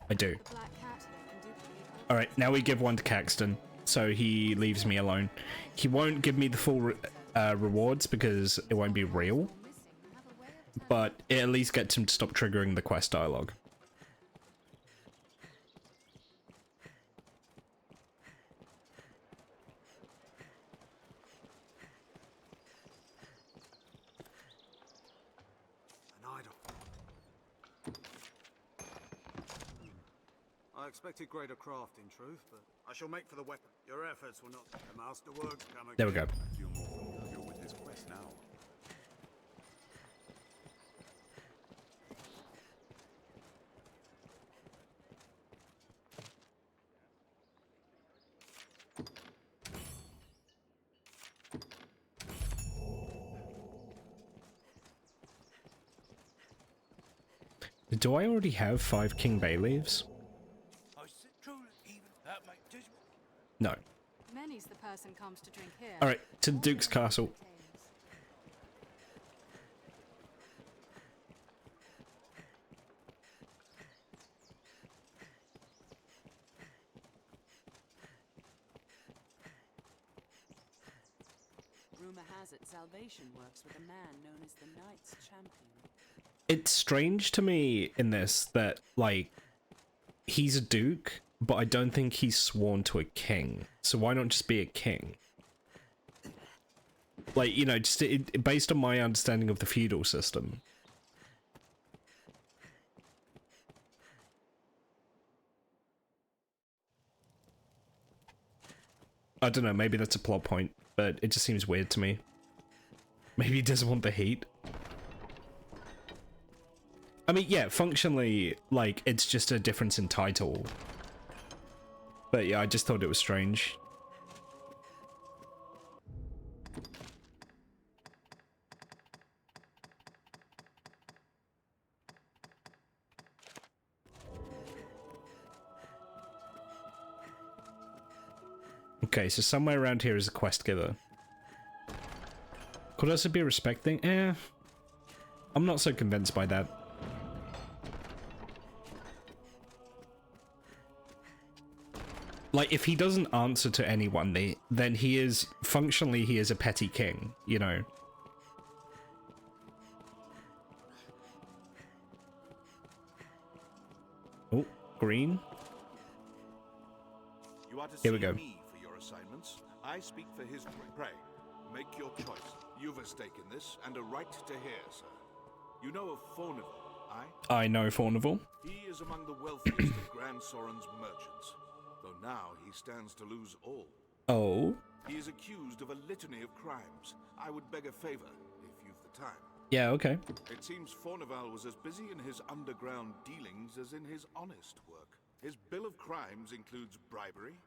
I do. The Black Cat here can duplicate. Alright, now we give one to Caxton, so he leaves me alone. He won't give me the full rewards because it won't be real, but it at least gets him to stop triggering the quest dialogue. I expected greater craft, in truth, but I shall make for the weapon. Your efforts will not. The masterworks come again. There we go. I feel more familiar with this quest now. Do I already have 5 King Bay leaves? No. Many's the person comes to drink here. Alright, to the Duke's castle. Rumor has it salvation works with a man known as the Knight's Champion. It's strange to me in this that, like, he's a duke, but I don't think he's sworn to a king. So why not just be a king? Like, you know, just based on my understanding of the feudal system. I don't know, maybe that's a plot point, but it just seems weird to me. Maybe he doesn't want the heat. I mean, yeah, functionally, like, it's just a difference in title. But yeah, I just thought it was strange. Okay, so somewhere around here is a quest giver. Could also be a respect thing? I'm not so convinced by that. Like, if he doesn't answer to anyone, then he is, functionally, he is a petty king, you know? Oh, green. You are to Here we see go. me for your assignments. I speak for his... Pray, make your choice. You've a stake in this, and a right to hear, sir. You know of Fornival, I know Fornival. He is among the wealthiest of Grand Soren's merchants, though now he stands to lose all. Oh? He is accused of a litany of crimes. I would beg a favor, if you've the time. Yeah, okay. It seems Fornival was as busy in his underground dealings as in his honest work. His bill of crimes includes bribery,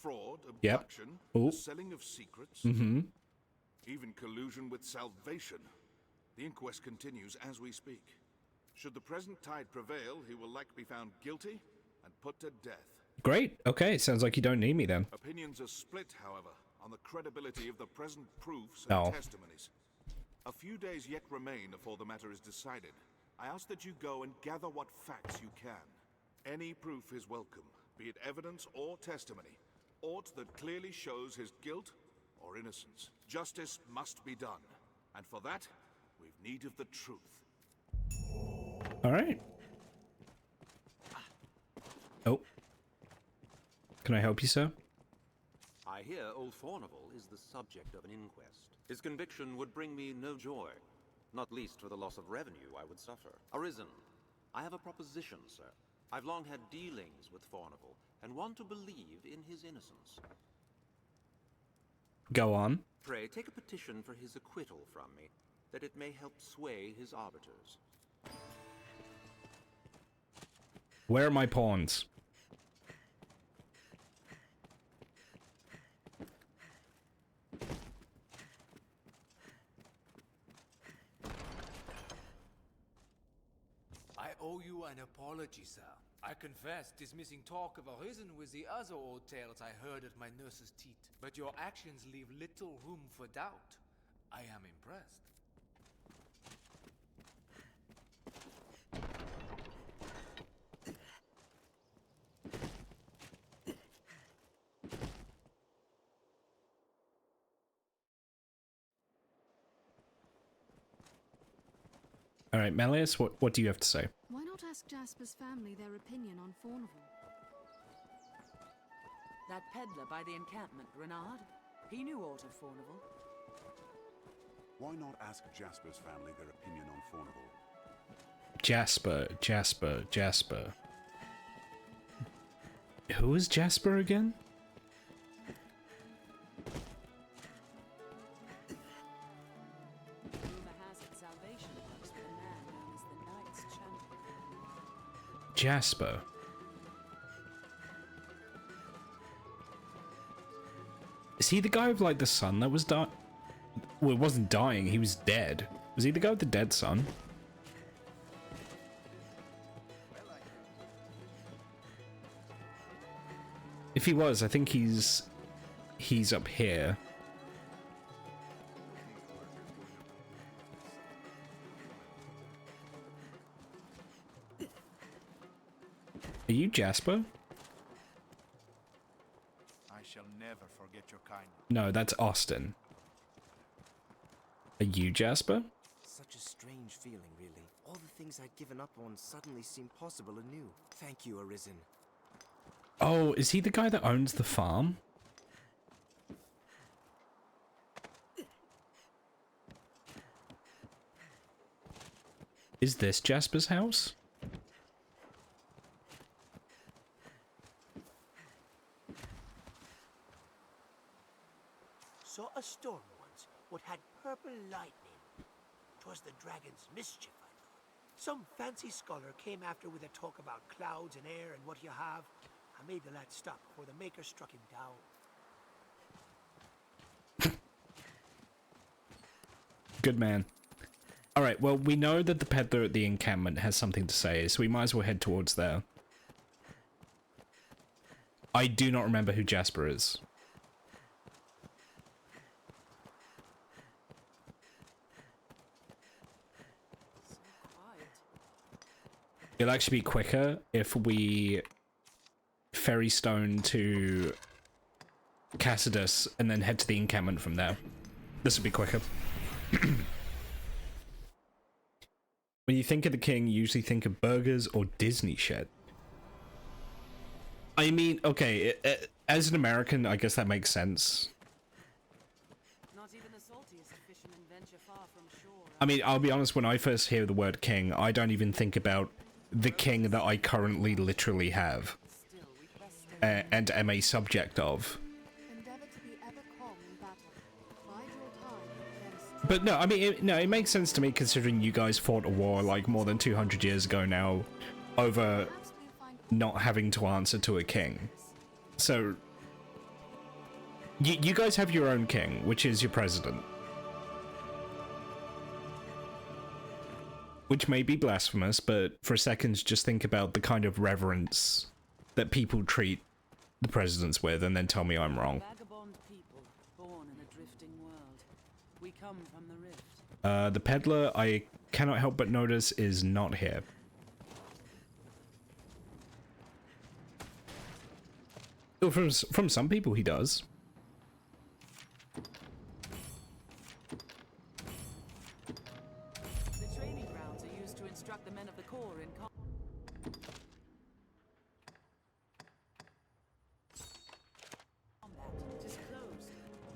fraud, abduction, the selling of secrets, even collusion with salvation. The inquest continues as we speak. Should the present tide prevail, he will likely be found guilty and put to death. Great. Okay, sounds like you don't need me then. Opinions are split, however, on the credibility of the present proofs and testimonies. A few days yet remain before the matter is decided. I ask that you go and gather what facts you can. Any proof is welcome, be it evidence or testimony. Aught that clearly shows his guilt or innocence. Justice must be done, and for that, we've need of the truth. All right. Oh. Can I help you, sir? I hear old Fornival is the subject of an inquest. His conviction would bring me no joy, not least for the loss of revenue I would suffer. Arisen, I have a proposition, sir. I've long had dealings with Fornival, and want to believe in his innocence. Go on. Pray, take a petition for his acquittal from me, that it may help sway his arbiters. Where are my pawns? I owe you an apology, sir. I confess dismissing talk of Arisen with the other old tales I heard at my nurse's teat. But your actions leave little room for doubt. I am impressed. All right, Malleus, what do you have to say? Why not ask Jasper's family their opinion on Fornival? That peddler by the encampment, Renard? He knew aught of Fornival. Why not ask Jasper's family their opinion on Fornival? Jasper. Who is Jasper again? Rumor has it salvation works with a man known as the Knight's Champion. Jasper. Is he the guy with, like, the son that was dying? Well, it wasn't dying, he was dead. Was he the guy with the dead son? If he was, I think he's up here. Are you Jasper? I shall never forget your kindness. No, that's Austin. Are you Jasper? Such a strange feeling, really. All the things I'd given up on suddenly seem possible anew. Thank you, Arisen. Oh, is he the guy that owns the farm? Is this Jasper's house? Saw a storm once, what had purple lightning. 'Twas the dragon's mischief, I thought. Some fancy scholar came after with a talk about clouds and air and what you have. I made the lad stop before the maker struck him down. Good man. Alright, well, we know that the peddler at the encampment has something to say, so we might as well head towards there. I do not remember who Jasper is. It'll actually be quicker if we ferry stone to Cassidus and then head to the encampment from there. This will be quicker. When you think of the king, you usually think of burgers or Disney shit. I mean, okay, as an American, I guess that makes sense. Not even the saltiest fishermen venture far from shore. I mean, I'll be honest, when I first hear the word king, I don't even think about the king that I currently literally have and am a subject of. But no, I mean, it makes sense to me considering you guys fought a war like more than 200 years ago now over not having to answer to a king. So, you guys have your own king, which is your president. Which may be blasphemous, but for a second just think about the kind of reverence that people treat the presidents with and then tell me I'm wrong. Vagabond people, born in a drifting world. We come from the rift. The peddler, I cannot help but notice, is not here. Well, from some people he does. The training grounds are used to instruct the men of the Corps in combat. It is closed.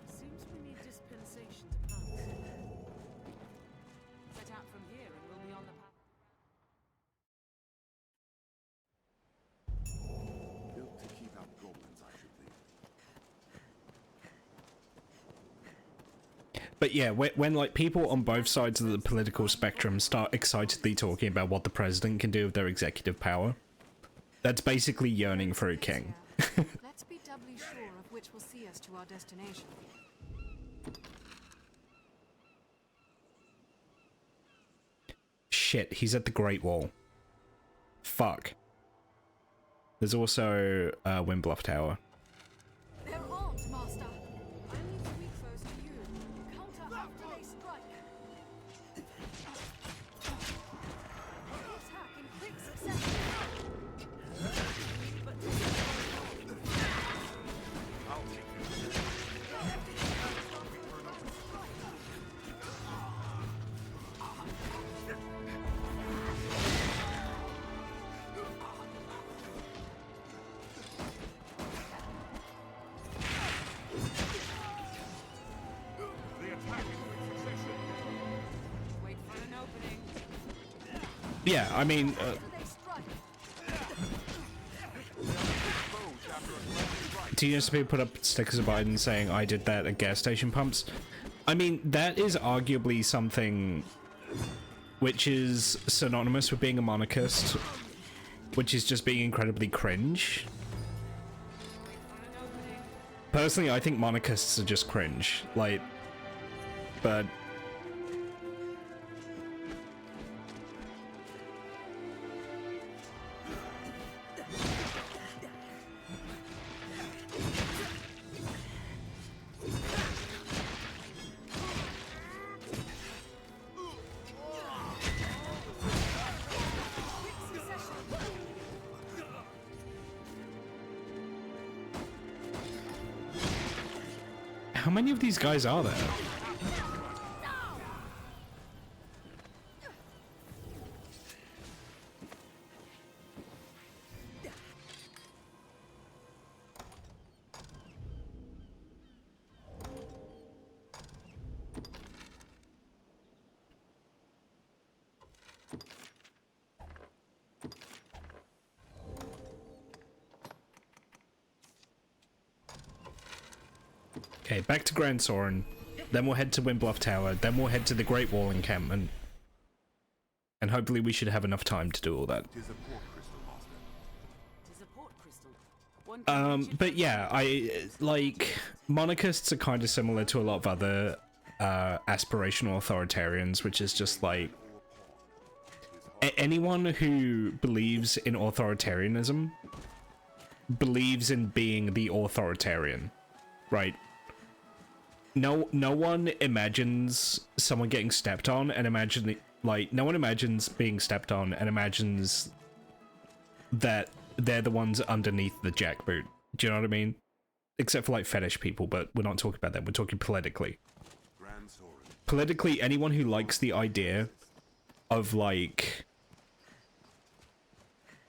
Seems we need dispensation to pass. Set out from here and we'll be on the path. Built to keep out goblins, I should think. But yeah, when like people on both sides of the political spectrum start excitedly talking about what the president can do with their executive power, that's basically yearning for a king. Let's be doubly sure of which will see us to our destination. Shit, he's at the Great Wall. Fuck. There's also Windbluff Tower. They're armed, Master. I need to weak foes to you. Counter after they strike. Attack in quick succession. Yeah, I mean, do you just put up stickers of Biden saying I did that at gas station pumps? I mean, that is arguably something which is synonymous with being a monarchist, which is just being incredibly cringe. Personally, I think monarchists are just cringe, like, but how many of these guys are there? Okay, back to Grand Soren. Then we'll head to Windbluff Tower. Then we'll head to the Great Wall encampment. And hopefully we should have enough time to do all that. But yeah, like, monarchists are kind of similar to a lot of other aspirational authoritarians, which is just like anyone who believes in authoritarianism believes in being the authoritarian, right? No one imagines someone getting stepped on and no one imagines being stepped on and imagines that they're the ones underneath the jackboot. Do you know what I mean? Except for like fetish people, but we're not talking about that. We're talking politically. Politically, anyone who likes the idea of like,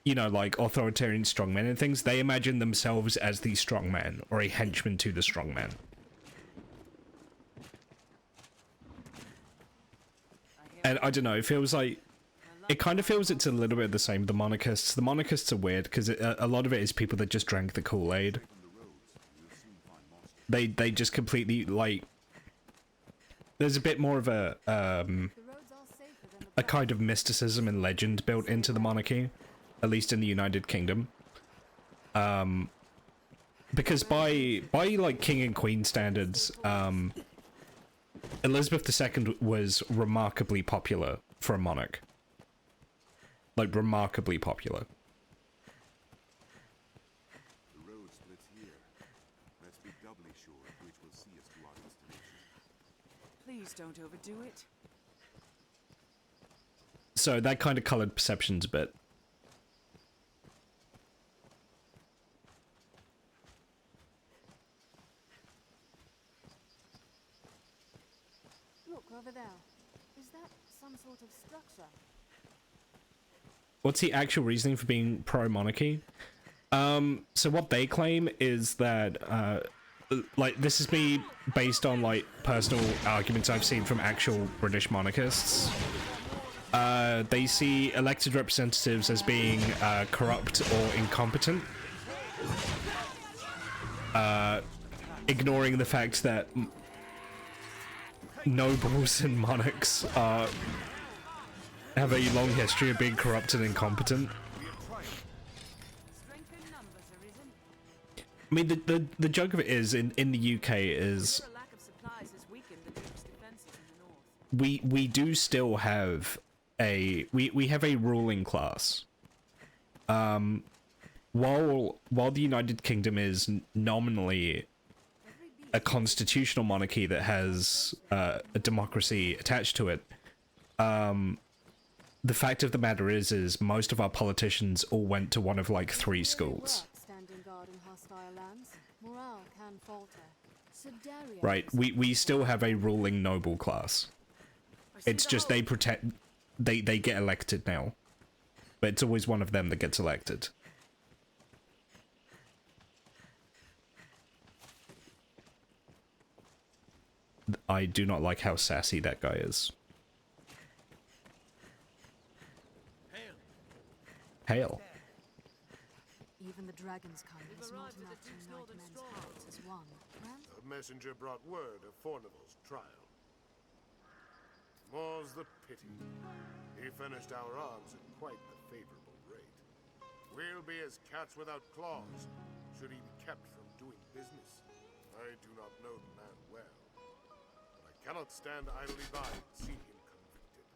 you know, like authoritarian strongmen and things, they imagine themselves as the strongman or a henchman to the strongman. And I don't know, it feels like, it kind of feels it's a little bit the same with the monarchists. The monarchists are weird because a lot of it is people that just drank the Kool-Aid. They just completely, like, there's a bit more of a kind of mysticism and legend built into the monarchy, at least in the United Kingdom. Because by like king and queen standards, Elizabeth II was remarkably popular for a monarch. Like, remarkably popular. The road splits here. Let's be doubly sure which will see us to our destination. Please don't overdo it. So that kind of colored perceptions a bit. Look over there. Is that some sort of structure? What's the actual reasoning for being pro-monarchy? So what they claim is that, like, this is me based on, like, personal arguments I've seen from actual British monarchists. They see elected representatives as being, corrupt or incompetent. Ignoring the fact that nobles and monarchs are... have a long history of being corrupt and incompetent. I mean, the joke of it is, in the UK is... We do still have a... We have a ruling class. While the United Kingdom is nominally a constitutional monarchy that has a democracy attached to it, the fact of the matter is most of our politicians all went to one of like 3 schools. Right, we still have a ruling noble class. It's just they get elected now. But it's always one of them that gets elected. I do not like how sassy that guy is. Hail. Even the dragon's kind is not enough to unite men's hearts as one. A messenger brought word of Fornival's trial. More's the pity. He finished our arms at quite the favorable rate. We'll be as cats without claws, should he be kept from doing business. I do not know the man well, but I cannot stand idly by and see him convicted.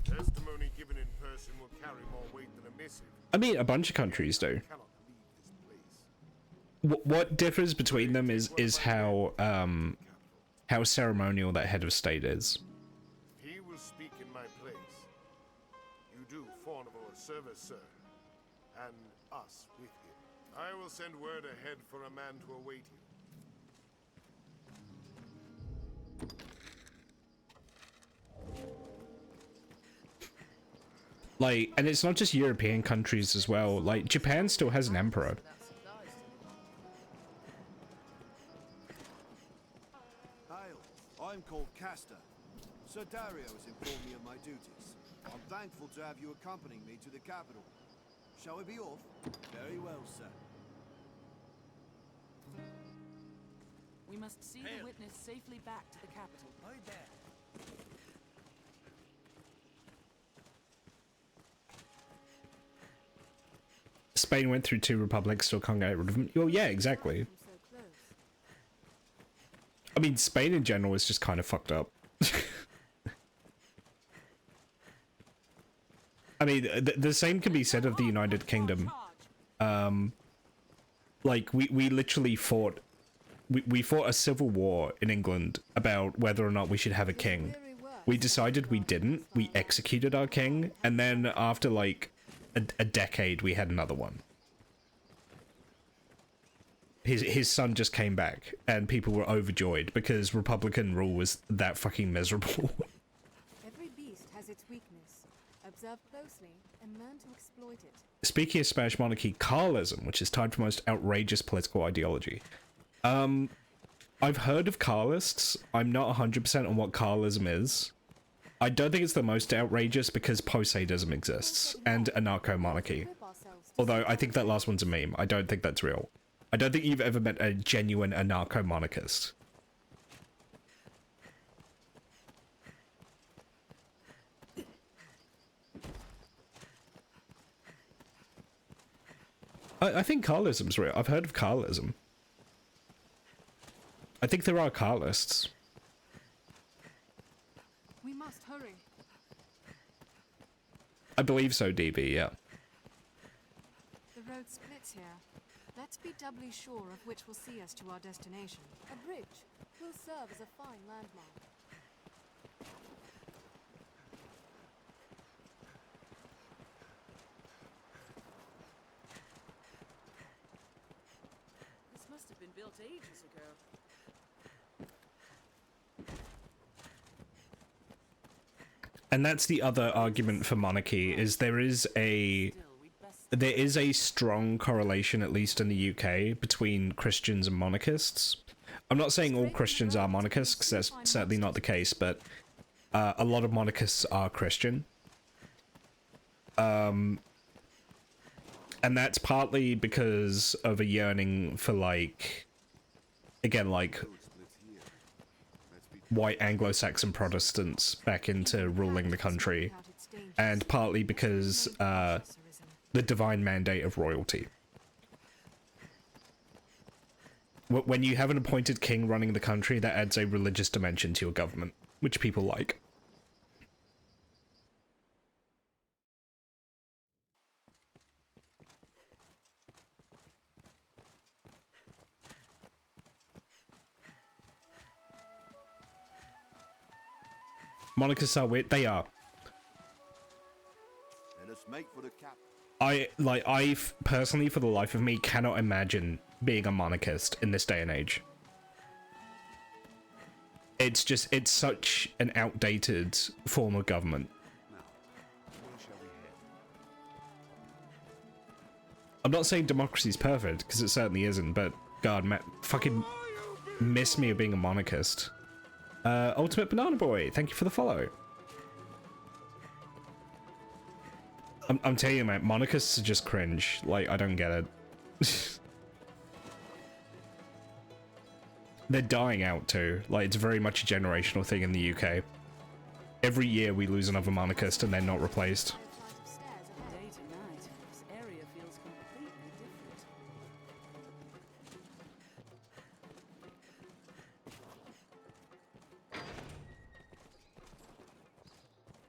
Testimony given in person will carry more weight than a missive. I mean, a bunch of countries do. What differs between them is how ceremonial that head of state is. He will speak in my place. You do Fornival a service, sir, and us with him. I will send word ahead for a man to await you. Like, and it's not just European countries as well. Like, Japan still has an emperor. Hail, I'm called Castor. Sir Dario has informed me of my duties. I'm thankful to have you accompanying me to the capital. Shall we be off? Very well, sir. We must see the witness safely back to the capital. Right there. Spain went through 2 republics, still can't get rid of them. Well, yeah, exactly. I mean, Spain in general is just kind of fucked up. I mean, the same can be said of the United Kingdom. Like, we literally fought... We fought a civil war in England about whether or not we should have a king. We decided we didn't. We executed our king. And then after, like, a decade, we had another one. His son just came back, and people were overjoyed because Republican rule was that fucking miserable. Every beast has its weakness. Observe closely and learn to exploit it. Speaking of Spanish monarchy, Carlism, which is tied for most outrageous political ideology. I've heard of Carlists. I'm not 100% on what Carlism is. I don't think it's the most outrageous because posadism exists, and anarcho-monarchy. Although, I think that last one's a meme. I don't think that's real. I don't think you've ever met a genuine anarcho-monarchist. I think Carlism's real. I've heard of Carlism. I think there are Carlists. We must hurry. I believe so, DB, yeah. The road splits here. Let's be doubly sure of which will see us to our destination. A bridge will serve as a fine landmark. This must have been built ages ago. And that's the other argument for monarchy, is there is a strong correlation, at least in the UK, between Christians and monarchists. I'm not saying all Christians are monarchists, because that's certainly not the case, but a lot of monarchists are Christian. And that's partly because of a yearning for, like, again, like, white Anglo-Saxon Protestants back into ruling the country, and partly because the divine mandate of royalty. When you have an appointed king running the country, that adds a religious dimension to your government, which people like. Monarchists are weird. They are. Let us make for the cap. I personally, for the life of me, cannot imagine being a monarchist in this day and age. It's such an outdated form of government. I'm not saying democracy's perfect, because it certainly isn't, but God, man, fucking miss me of being a monarchist. Ultimate Banana Boy, thank you for the follow. I'm telling you, man, monarchists are just cringe. Like, I don't get it. They're dying out too. Like, it's very much a generational thing in the UK. Every year we lose another monarchist and they're not replaced. Day to night, this area feels completely different.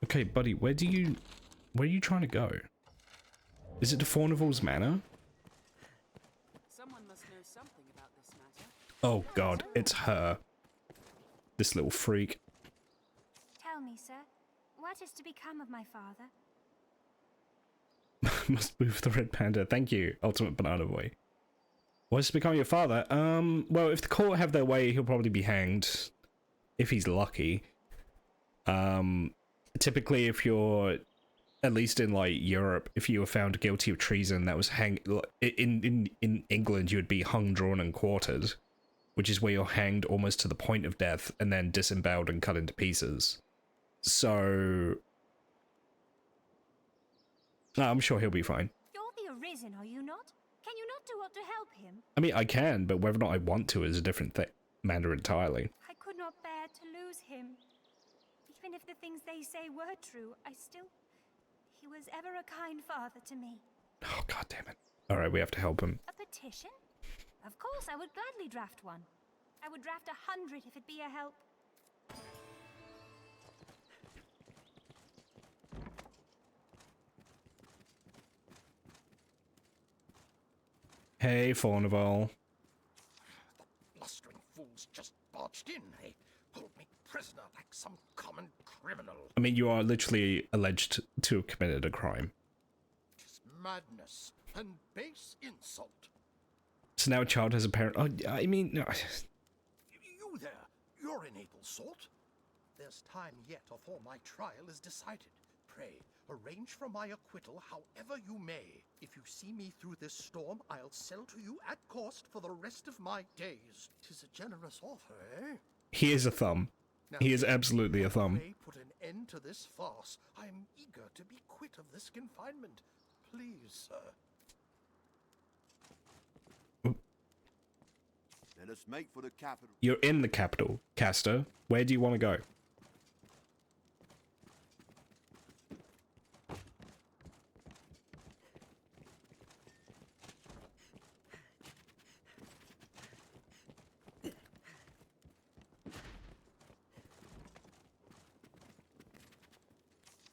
Okay, buddy, where are you trying to go? Is it to Fornival's Manor? Someone must know something about this matter. Oh God, it's her. This little freak. Tell me, sir, what is to become of my father? Must move the red panda. Thank you, Ultimate Banana Boy. What's to become your father? Well, if the court have their way, he'll probably be hanged. If he's lucky. Typically, if you're, at least in like Europe, if you were found guilty of treason, that was in England, you would be hung, drawn, and quartered, which is where you're hanged almost to the point of death and then disemboweled and cut into pieces. So, I'm sure he'll be fine. You're the Arisen, are you not? Can you not do what to help him? I mean, I can, but whether or not I want to is a different thing. matter entirely. I could not bear to lose him. Even if the things they say were true, he was ever a kind father to me. Oh, god damn it. Alright, we have to help him. A petition? Of course, I would gladly draft one. I would draft 100 if it be a help. Hey, Fornival. The blustering fools just barged in. They pulled me prisoner like some common criminal. I mean, you are literally alleged to have committed a crime. Tis madness and base insult. So now a child has a parent. Oh, I mean, no. You there, you're an able sort. There's time yet afore my trial is decided. Pray, arrange for my acquittal however you may. If you see me through this storm, I'll sell to you at cost for the rest of my days. 'Tis a generous offer, eh? He is a thumb. Now, He is absolutely a thumb. pray put an end to this farce. I am eager to be quit of this confinement. Please, sir. Let us make for the capital. You're in the capital, Castor. Where do you want to go?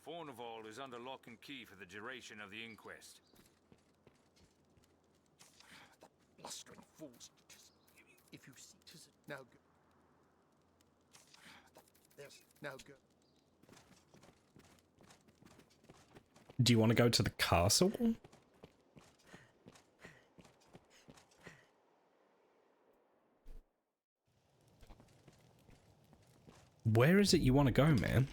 Fornival is under lock and key for the duration of the inquest. The blustering fools. If you see, 'tis now go. There's now go. Do you want to go to the castle? Where is it you want to go, man?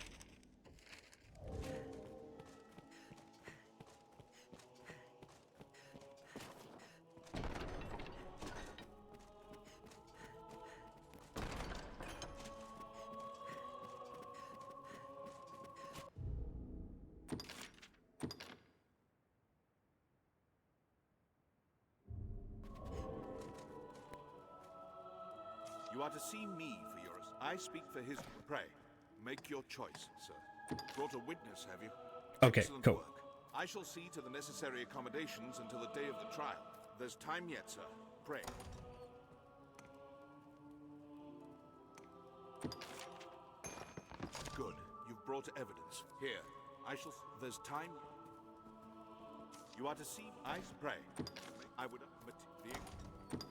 You are to see me for yours. I speak for his... Pray, make your choice, sir. Brought a witness, have you? Okay, Excellent cool. work. I shall see to the necessary accommodations until the day of the trial. There's time yet, sir. Pray. Good. You've brought evidence. Here, I shall... There's time... You are to see... I pray. I would... But being...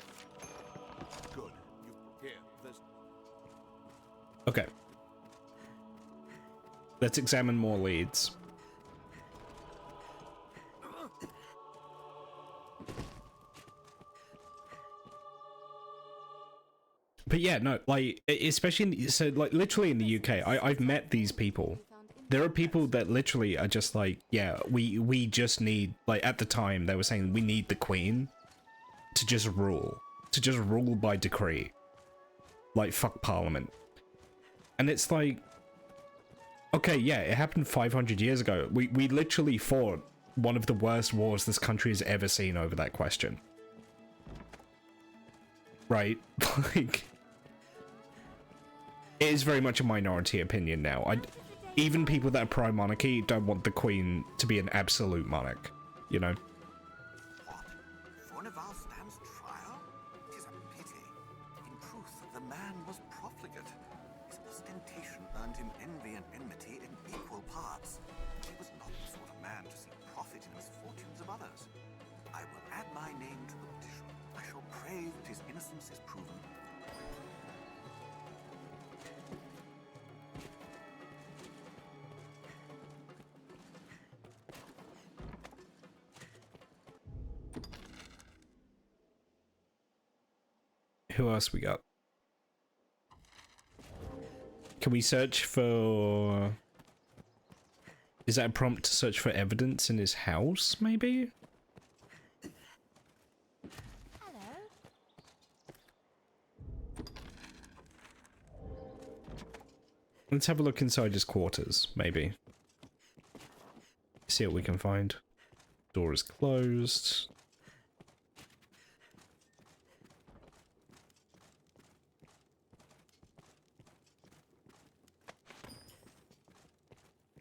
Good. You... Here, there's... Okay. Let's examine more leads. But yeah, no, like, especially in the, so like literally in the UK, I've met these people. There are people that literally are just like, yeah, we just need, like, at the time they were saying we need the Queen to just rule by decree. Like, fuck Parliament. And it's like, okay, yeah, it happened 500 years ago. We literally fought one of the worst wars this country has ever seen over that question. Right? Like, it is very much a minority opinion now. Even people that are pro-monarchy don't want the Queen to be an absolute monarch, you know? Fornival stands trial? 'Tis a pity. In truth, the man was profligate. His ostentation earned him envy and enmity in equal parts. He was not the sort of man to seek profit in the misfortunes of others. I will add my name to the petition. I shall pray that his innocence is proven. Who else we got? Can we search for... Is that a prompt to search for evidence in his house, maybe? Hello. Let's have a look inside his quarters, maybe. See what we can find. Door is closed.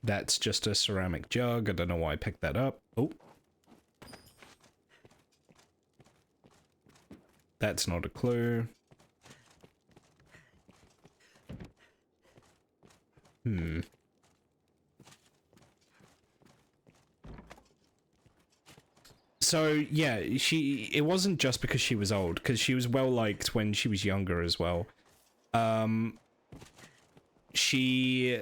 That's just a ceramic jug. I don't know why I picked that up. Oh. That's not a clue. So, yeah, it wasn't just because she was old, because she was well liked when she was younger as well. She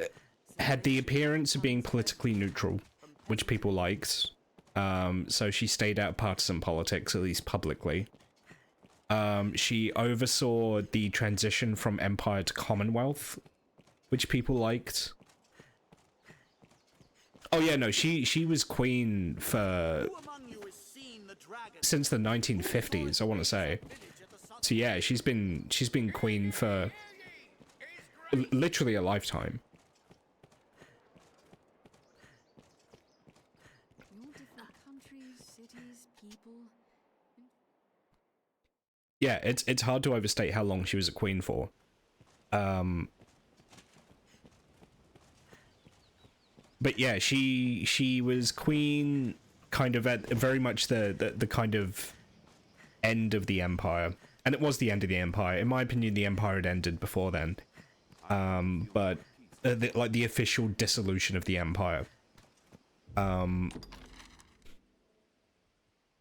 had the appearance of being politically neutral, which people liked. So she stayed out of partisan politics, at least publicly. She oversaw the transition from Empire to Commonwealth, which people liked. Oh yeah, no, she was queen for since the 1950s, I want to say. So yeah, she's been queen for literally a lifetime. All different countries, cities, people. Yeah, it's hard to overstate how long she was a queen for. But yeah, she was queen kind of at very much the kind of end of the Empire. And it was the end of the Empire. In my opinion, the Empire had ended before then. But like the official dissolution of the Empire.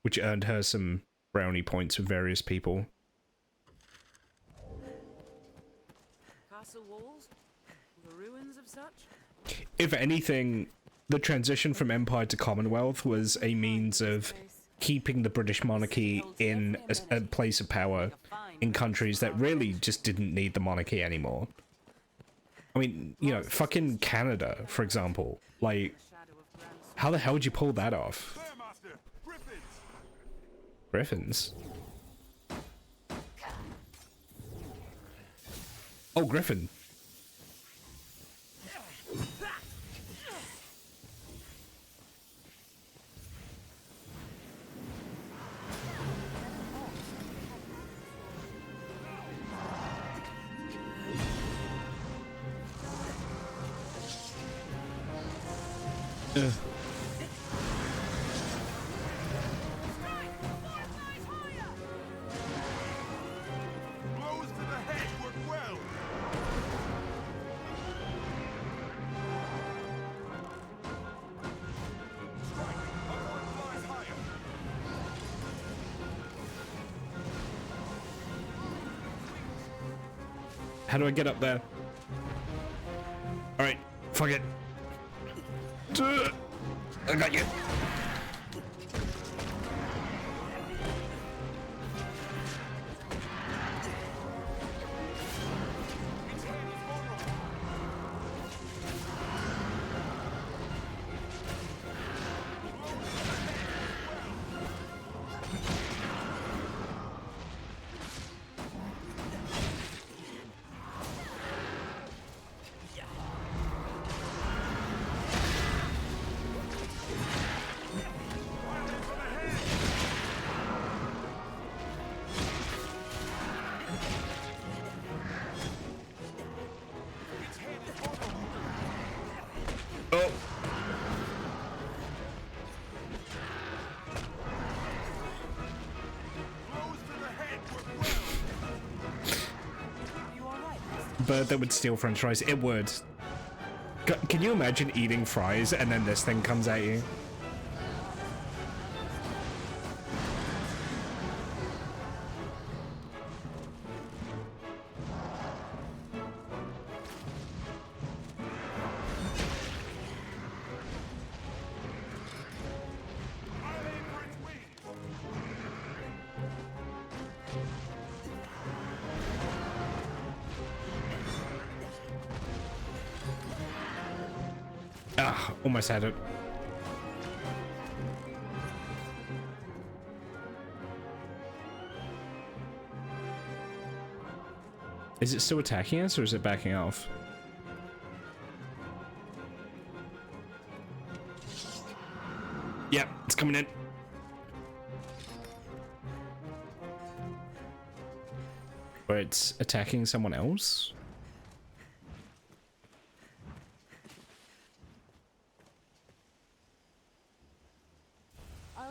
Which earned her some brownie points with various people. Castle walls? The ruins of such? If anything, the transition from Empire to Commonwealth was a means of keeping the British monarchy in a place of power in countries that really just didn't need the monarchy anymore. I mean, you know, fucking Canada, for example. Like, how the hell would you pull that off? Griffins? Oh, Griffin. Ugh. Blows to the head work well. Strike. Upward flies higher. How do I get up there? Alright, fuck it. I got you. Oh. Bird that would steal french fries. It would. Can you imagine eating fries and then this thing comes at you? Ah, almost had it. Is it still attacking us or is it backing off? Yep, it's coming in. Or it's attacking someone else?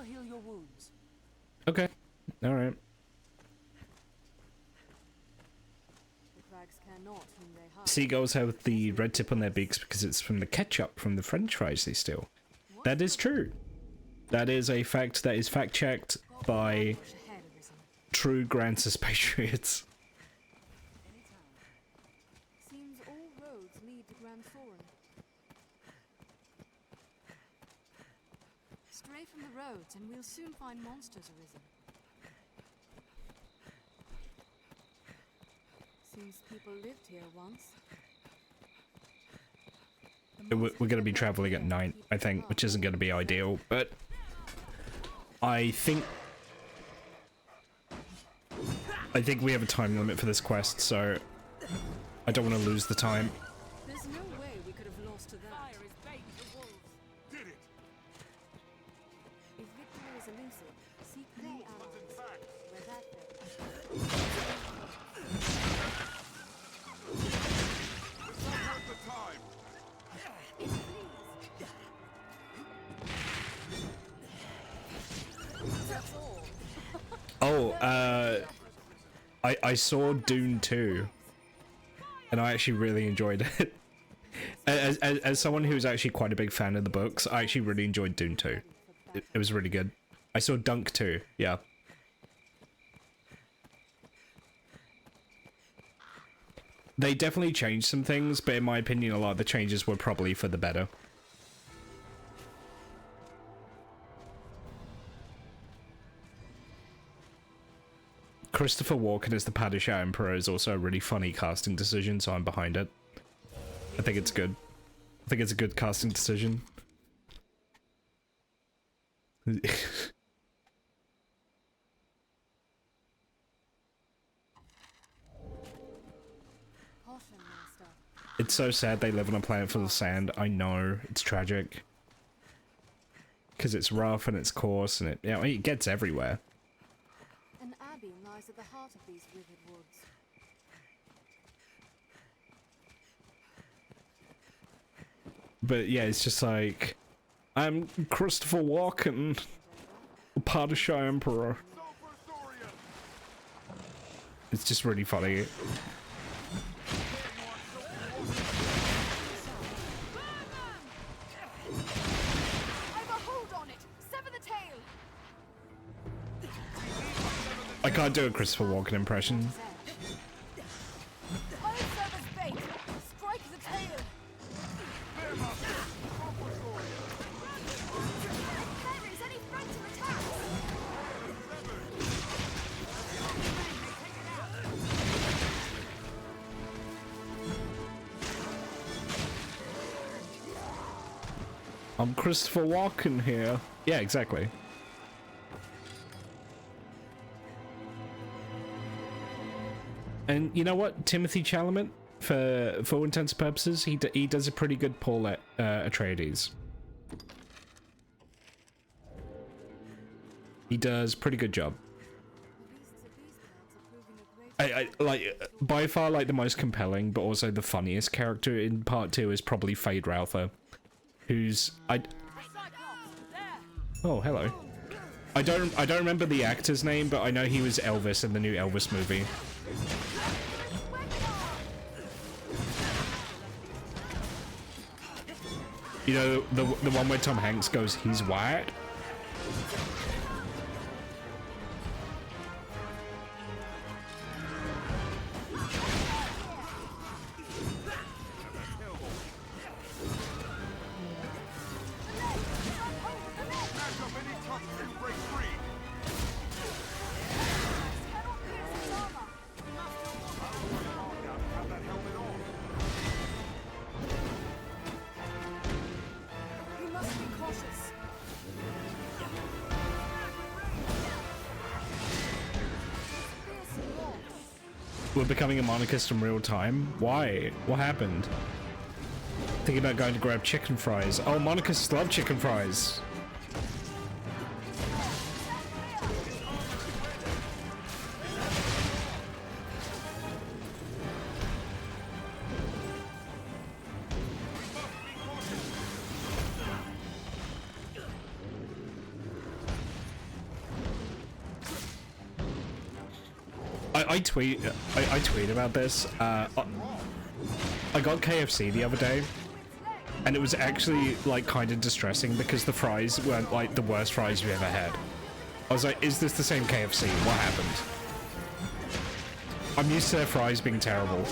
I'll heal your wounds. Okay. All right. The crags cannot whom they hide. Seagulls have the red tip on their beaks because it's from the ketchup from the French fries they steal. That is true. That is a fact that is fact-checked by true Grancis patriots. Seems all roads lead to Grand Thorin. Stray from the roads and we'll soon find monsters arisen. Seems people lived here once. We're going to be traveling at night, I think, which isn't going to be ideal, but I think we have a time limit for this quest, so I don't want to lose the time. There's no way we could have lost to that. Fire is bait for wolves. Did it! If victory is elusive, seek new allies. Where that It's not worth the time. Oh, I saw Dune 2, and I actually really enjoyed it. As someone who's actually quite a big fan of the books, I actually really enjoyed Dune 2. It was really good. I saw Dunk 2, yeah. They definitely changed some things, but in my opinion, a lot of the changes were probably for the better. Christopher Walken as the Padishah Emperor is also a really funny casting decision, so I'm behind it. I think it's good. I think it's a good casting decision. It's so sad they live on a planet full of sand. I know, it's tragic. Because it's rough and it's coarse and it gets everywhere. An abbey lies at the heart of these vivid woods. But yeah, it's just like, I'm Christopher Walken, Padishah Emperor. It's just really funny. I can't do a Christopher Walken impression. I'm Christopher Walken here. Yeah, exactly. And you know what? Timothy Chalamet, for all intents and purposes, he does a pretty good Paul Atreides. He does a pretty good job. I like by far like the most compelling, but also the funniest character in part 2 is probably Fade Ralpher, who's oh, hello. I don't remember the actor's name, but I know he was Elvis in the new Elvis movie. You know, the one where Tom Hanks goes, he's white? We're becoming a monarchist in real time? Why? What happened? Thinking about going to grab chicken fries. Oh, monarchists love chicken fries. I tweet about this. I got KFC the other day, and it was actually like kind of distressing because the fries weren't like the worst fries you've ever had. I was like, is this the same KFC? What happened? I'm used to their fries being terrible.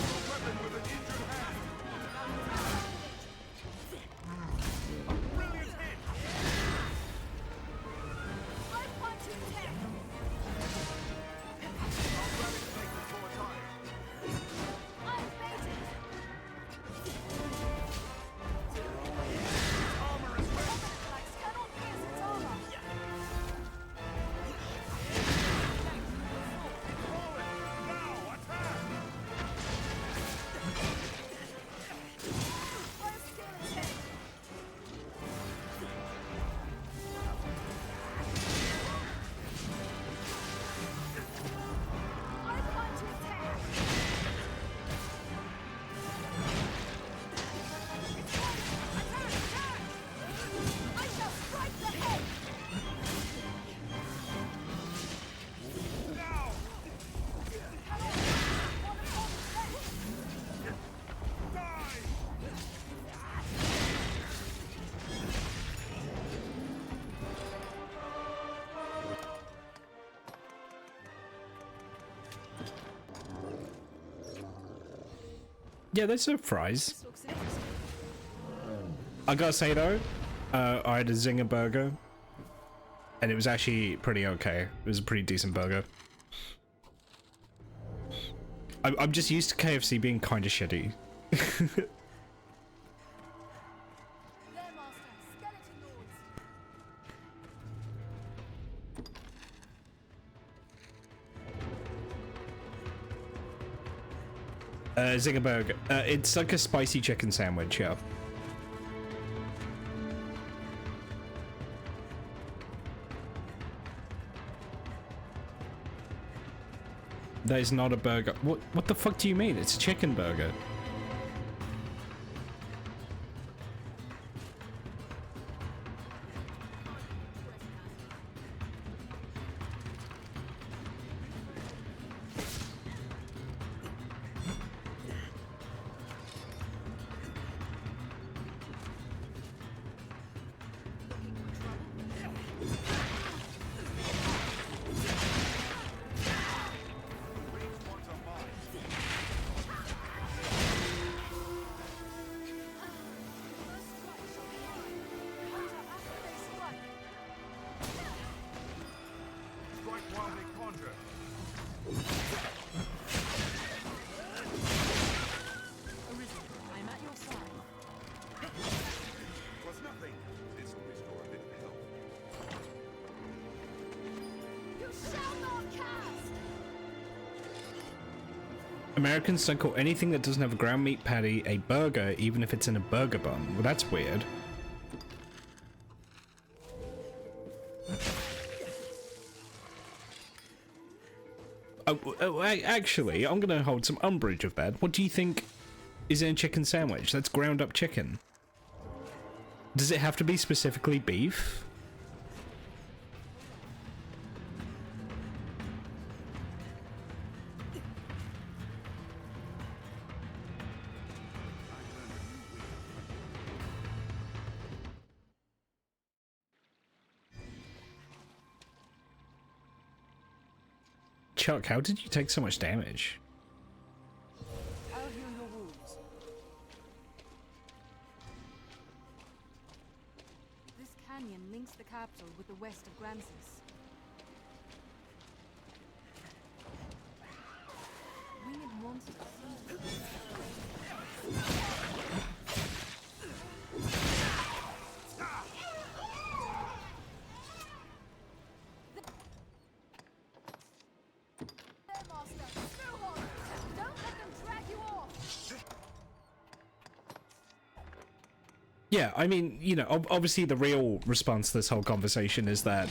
Yeah, they serve fries. I gotta say though, I had a Zinger burger, and it was actually pretty okay. It was a pretty decent burger. I'm just used to KFC being kind of shitty. Zinger burger. It's like a spicy chicken sandwich, yeah. That is not a burger. What the fuck do you mean? It's a chicken burger. Americans don't call anything that doesn't have a ground meat patty a burger, even if it's in a burger bun. Well, that's weird. Actually, I'm gonna hold some umbrage of that. What do you think is in a chicken sandwich? That's ground up chicken. Does it have to be specifically beef? Chuck, how did you take so much damage? I'll heal your wounds. This canyon links the capital with the west of Grancis. Winged monsters. Yeah, I mean, you know, obviously the real response to this whole conversation is that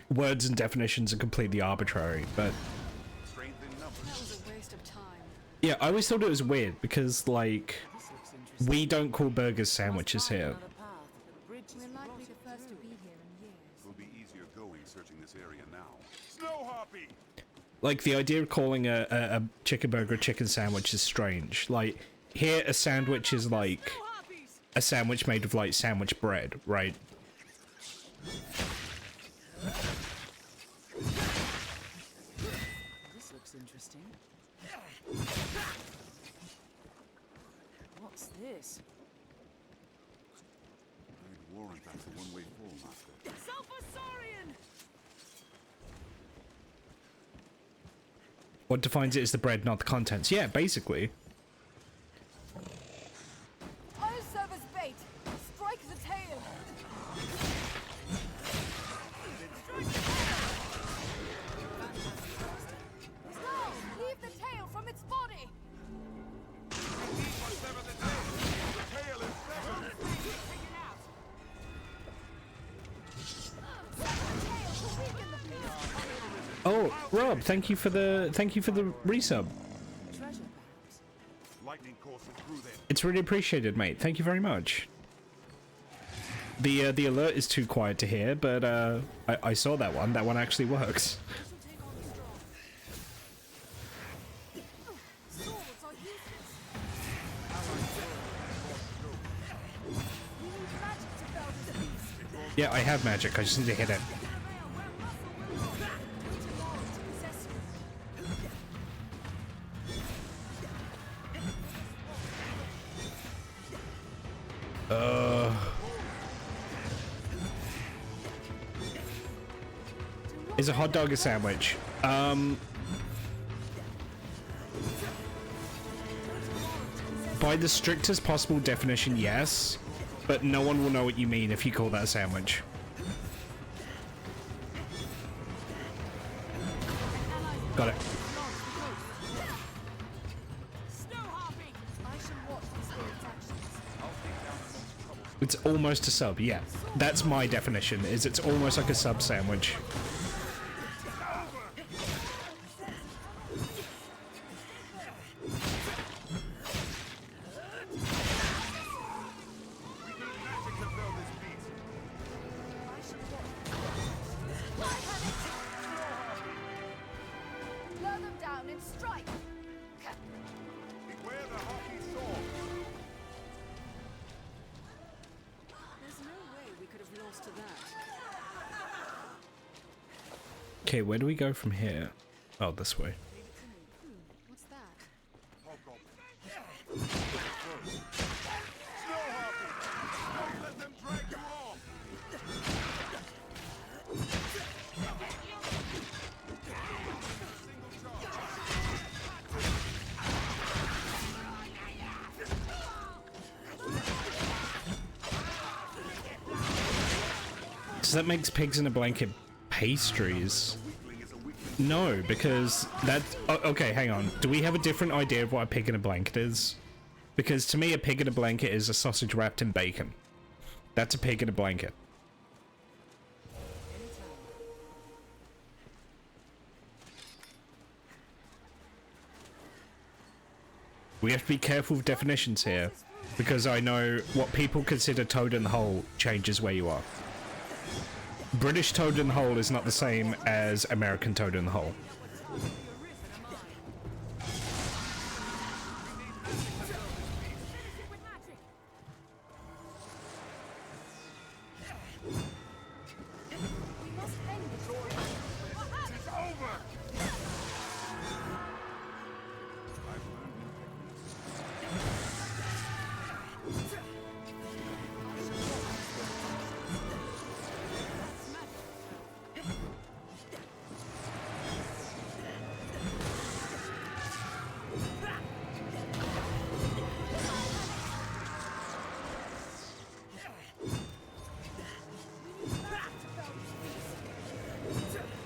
words and definitions are completely arbitrary, but yeah, I always thought it was weird because, like, we don't call burgers sandwiches here. We're likely the first to be here in years. It will be easier going searching this area now. Snow Hoppy! Like, the idea of calling a chicken burger a chicken sandwich is strange. Like, here a sandwich is like a sandwich made of, like, sandwich bread, right? This looks interesting. What's this? I'd warrant that's a one-way fall, Master. Sulfur-Saurian! What defines it is the bread, not the contents. Yeah, basically. I'll serve as bait. Strike the tail. No! Leave the tail from its body. Oh, Rob, thank you for the resub. Lightning courses through them. It's really appreciated, mate. Thank you very much. The alert is too quiet to hear, but I saw that one. That one actually works. Yeah, I have magic. I just need to hit it. Is a hot dog a sandwich? By the strictest possible definition, yes, but no one will know what you mean if you call that a sandwich. Got it. It's almost a sub, yeah. That's my definition, is it's almost like a sub sandwich. Blow them down and strike. Beware the hockey sword. There's no way we could have lost to that. Okay, where do we go from here? Oh, this way. What's that? Let them drag you off. So that makes pigs in a blanket pastries? No, because that's... okay, hang on. Do we have a different idea of what a pig in a blanket is? Because to me, a pig in a blanket is a sausage wrapped in bacon. That's a pig in a blanket. We have to be careful with definitions here, because I know what people consider toad in the hole changes where you are. British toad in the hole is not the same as American toad in the hole.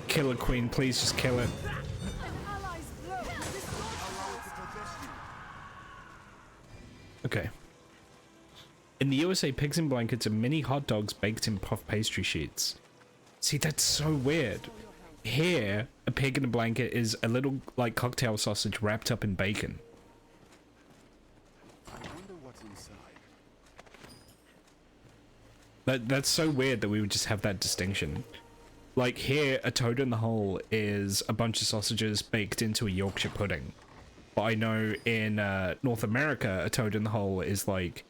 Killer Queen, please just kill it. Okay. In the USA, pigs in blankets are mini hot dogs baked in puff pastry sheets. See, that's so weird. Here, a pig in a blanket is a little, like, cocktail sausage wrapped up in bacon. I wonder what's inside. That's so weird that we would just have that distinction. Like here, a toad in the hole is a bunch of sausages baked into a Yorkshire pudding. But I know in North America, a toad in the hole is like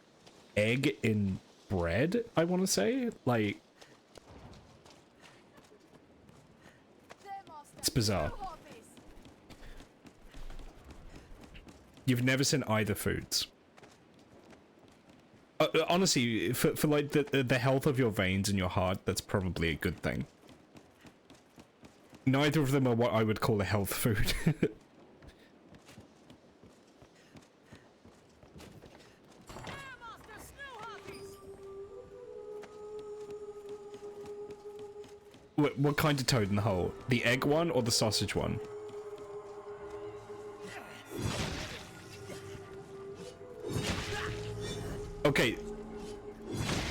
egg in bread, I want to say. Like, it's bizarre. You've never seen either foods. Honestly, for like the health of your veins and your heart, that's probably a good thing. Neither of them are what I would call a health food. What kind of toad in the hole? The egg one or the sausage one? Okay,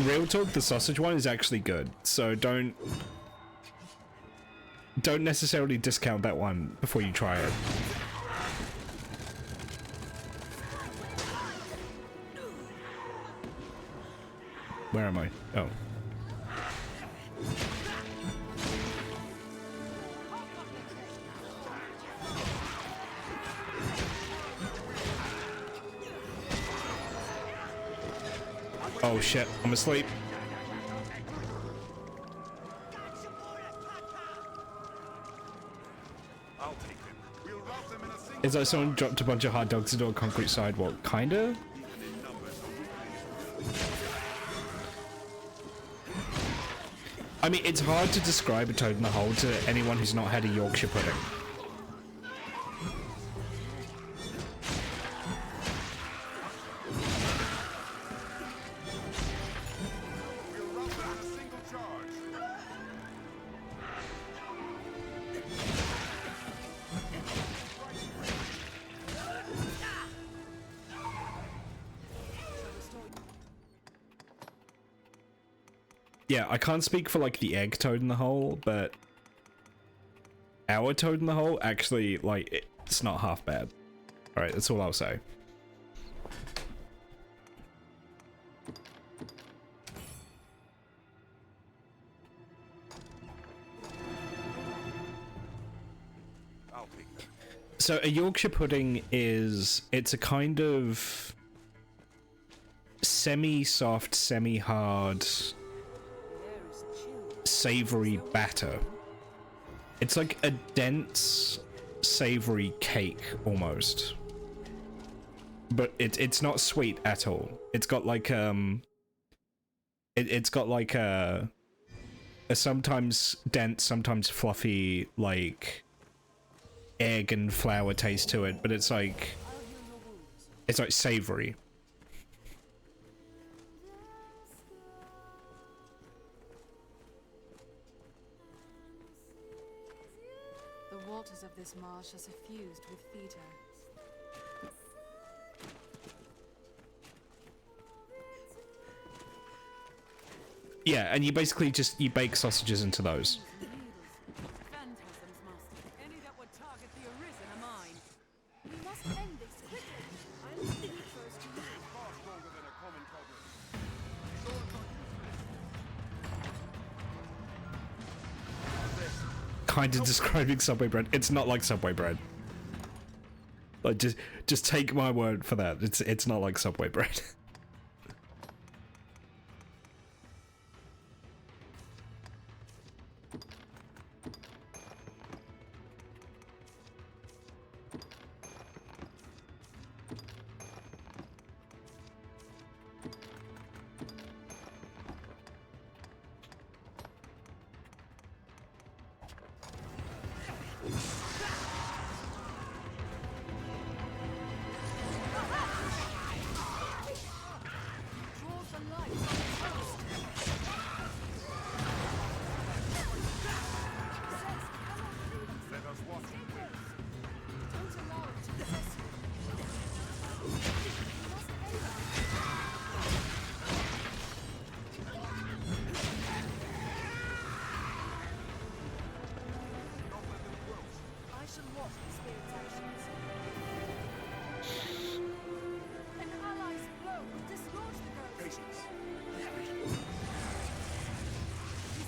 real talk, the sausage one is actually good, so don't necessarily discount that one before you try it. Where am I? Oh. Oh shit, I'm asleep. It's like someone dropped a bunch of hot dogs into a concrete sidewalk. Kinda? I mean, it's hard to describe a toad in the hole to anyone who's not had a Yorkshire pudding. Yeah, I can't speak for like the egg toad in the hole, but our toad in the hole actually, like, it's not half bad. Alright, that's all I'll say. So a Yorkshire pudding is, it's a kind of semi-soft, semi-hard, savory batter. It's like a dense, savory cake almost, but it's not sweet at all. It's got like it's got like a sometimes dense, sometimes fluffy, like egg and flour taste to it, but it's like savory. The waters of this marsh are suffused with theatre. Yeah, and you basically just, you bake sausages into those. Phantasms, Master. Any that would target the Arisen are mine. We must end this quickly. I'm leaving first to you. Far stronger than a common cover. Kind of describing Subway bread. It's not like Subway bread. Like, just take my word for that. It's not like Subway bread.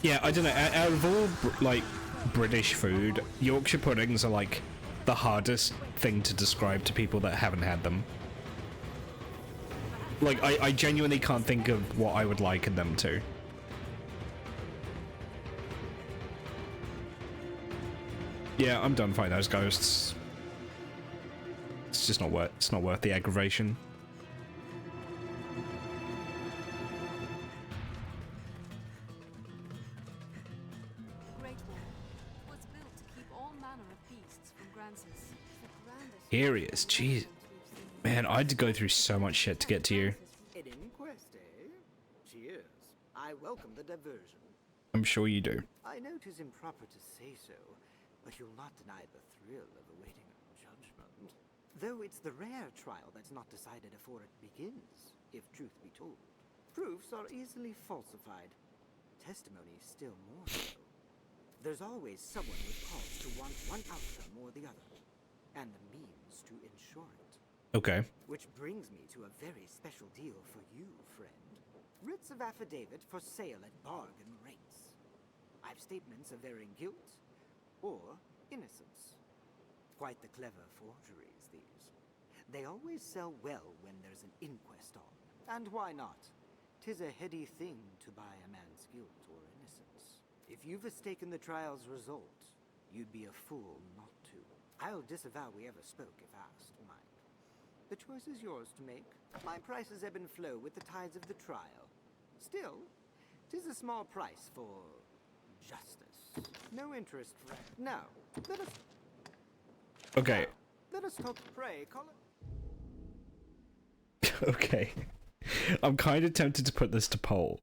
Yeah, I don't know. Out of all like British food, Yorkshire puddings are like the hardest thing to describe to people that haven't had them. Like, I genuinely can't think of what I would liken them to. Yeah, I'm done fighting those ghosts. It's just not worth the aggravation. Here he is, jeez. Man, I had to go through so much shit to get to you. An inquest, eh? Cheers. I welcome the diversion. I'm sure you do. I know 'tis improper to say so, but you'll not deny the thrill of awaiting judgment. Though it's the rare trial that's not decided before it begins, if truth be told. Proofs are easily falsified. Testimony still more so. There's always someone with cause to want one outcome or the other, and the means to ensure it. Okay. Which brings me to a very special deal for you, friend. Writs of affidavit for sale at bargain rates. I've statements of varying guilt or innocence. Quite the clever forgeries, these. They always sell well when there's an inquest on. And why not? 'Tis a heady thing to buy a man's guilt or innocence. If you've mistaken the trial's result, you'd be a fool not to. I'll disavow we ever spoke if asked, mind. The choice is yours to make. My prices ebb and flow with the tides of the trial. Still, 'tis a small price for justice. No interest, friend. Now, let us... Okay. Let us talk, pray, call it... Okay. I'm kind of tempted to put this to poll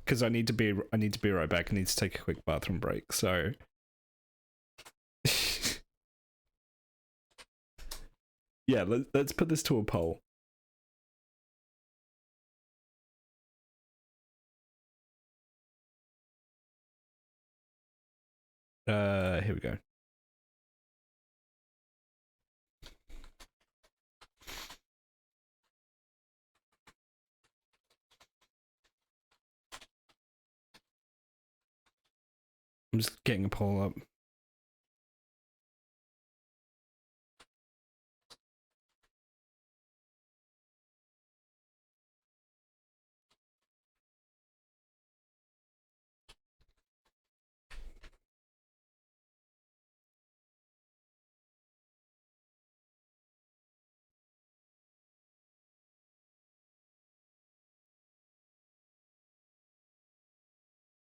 because I need to be right back. I need to take a quick bathroom break. So yeah, let's put this to a poll. Here we go. I'm just getting a poll up.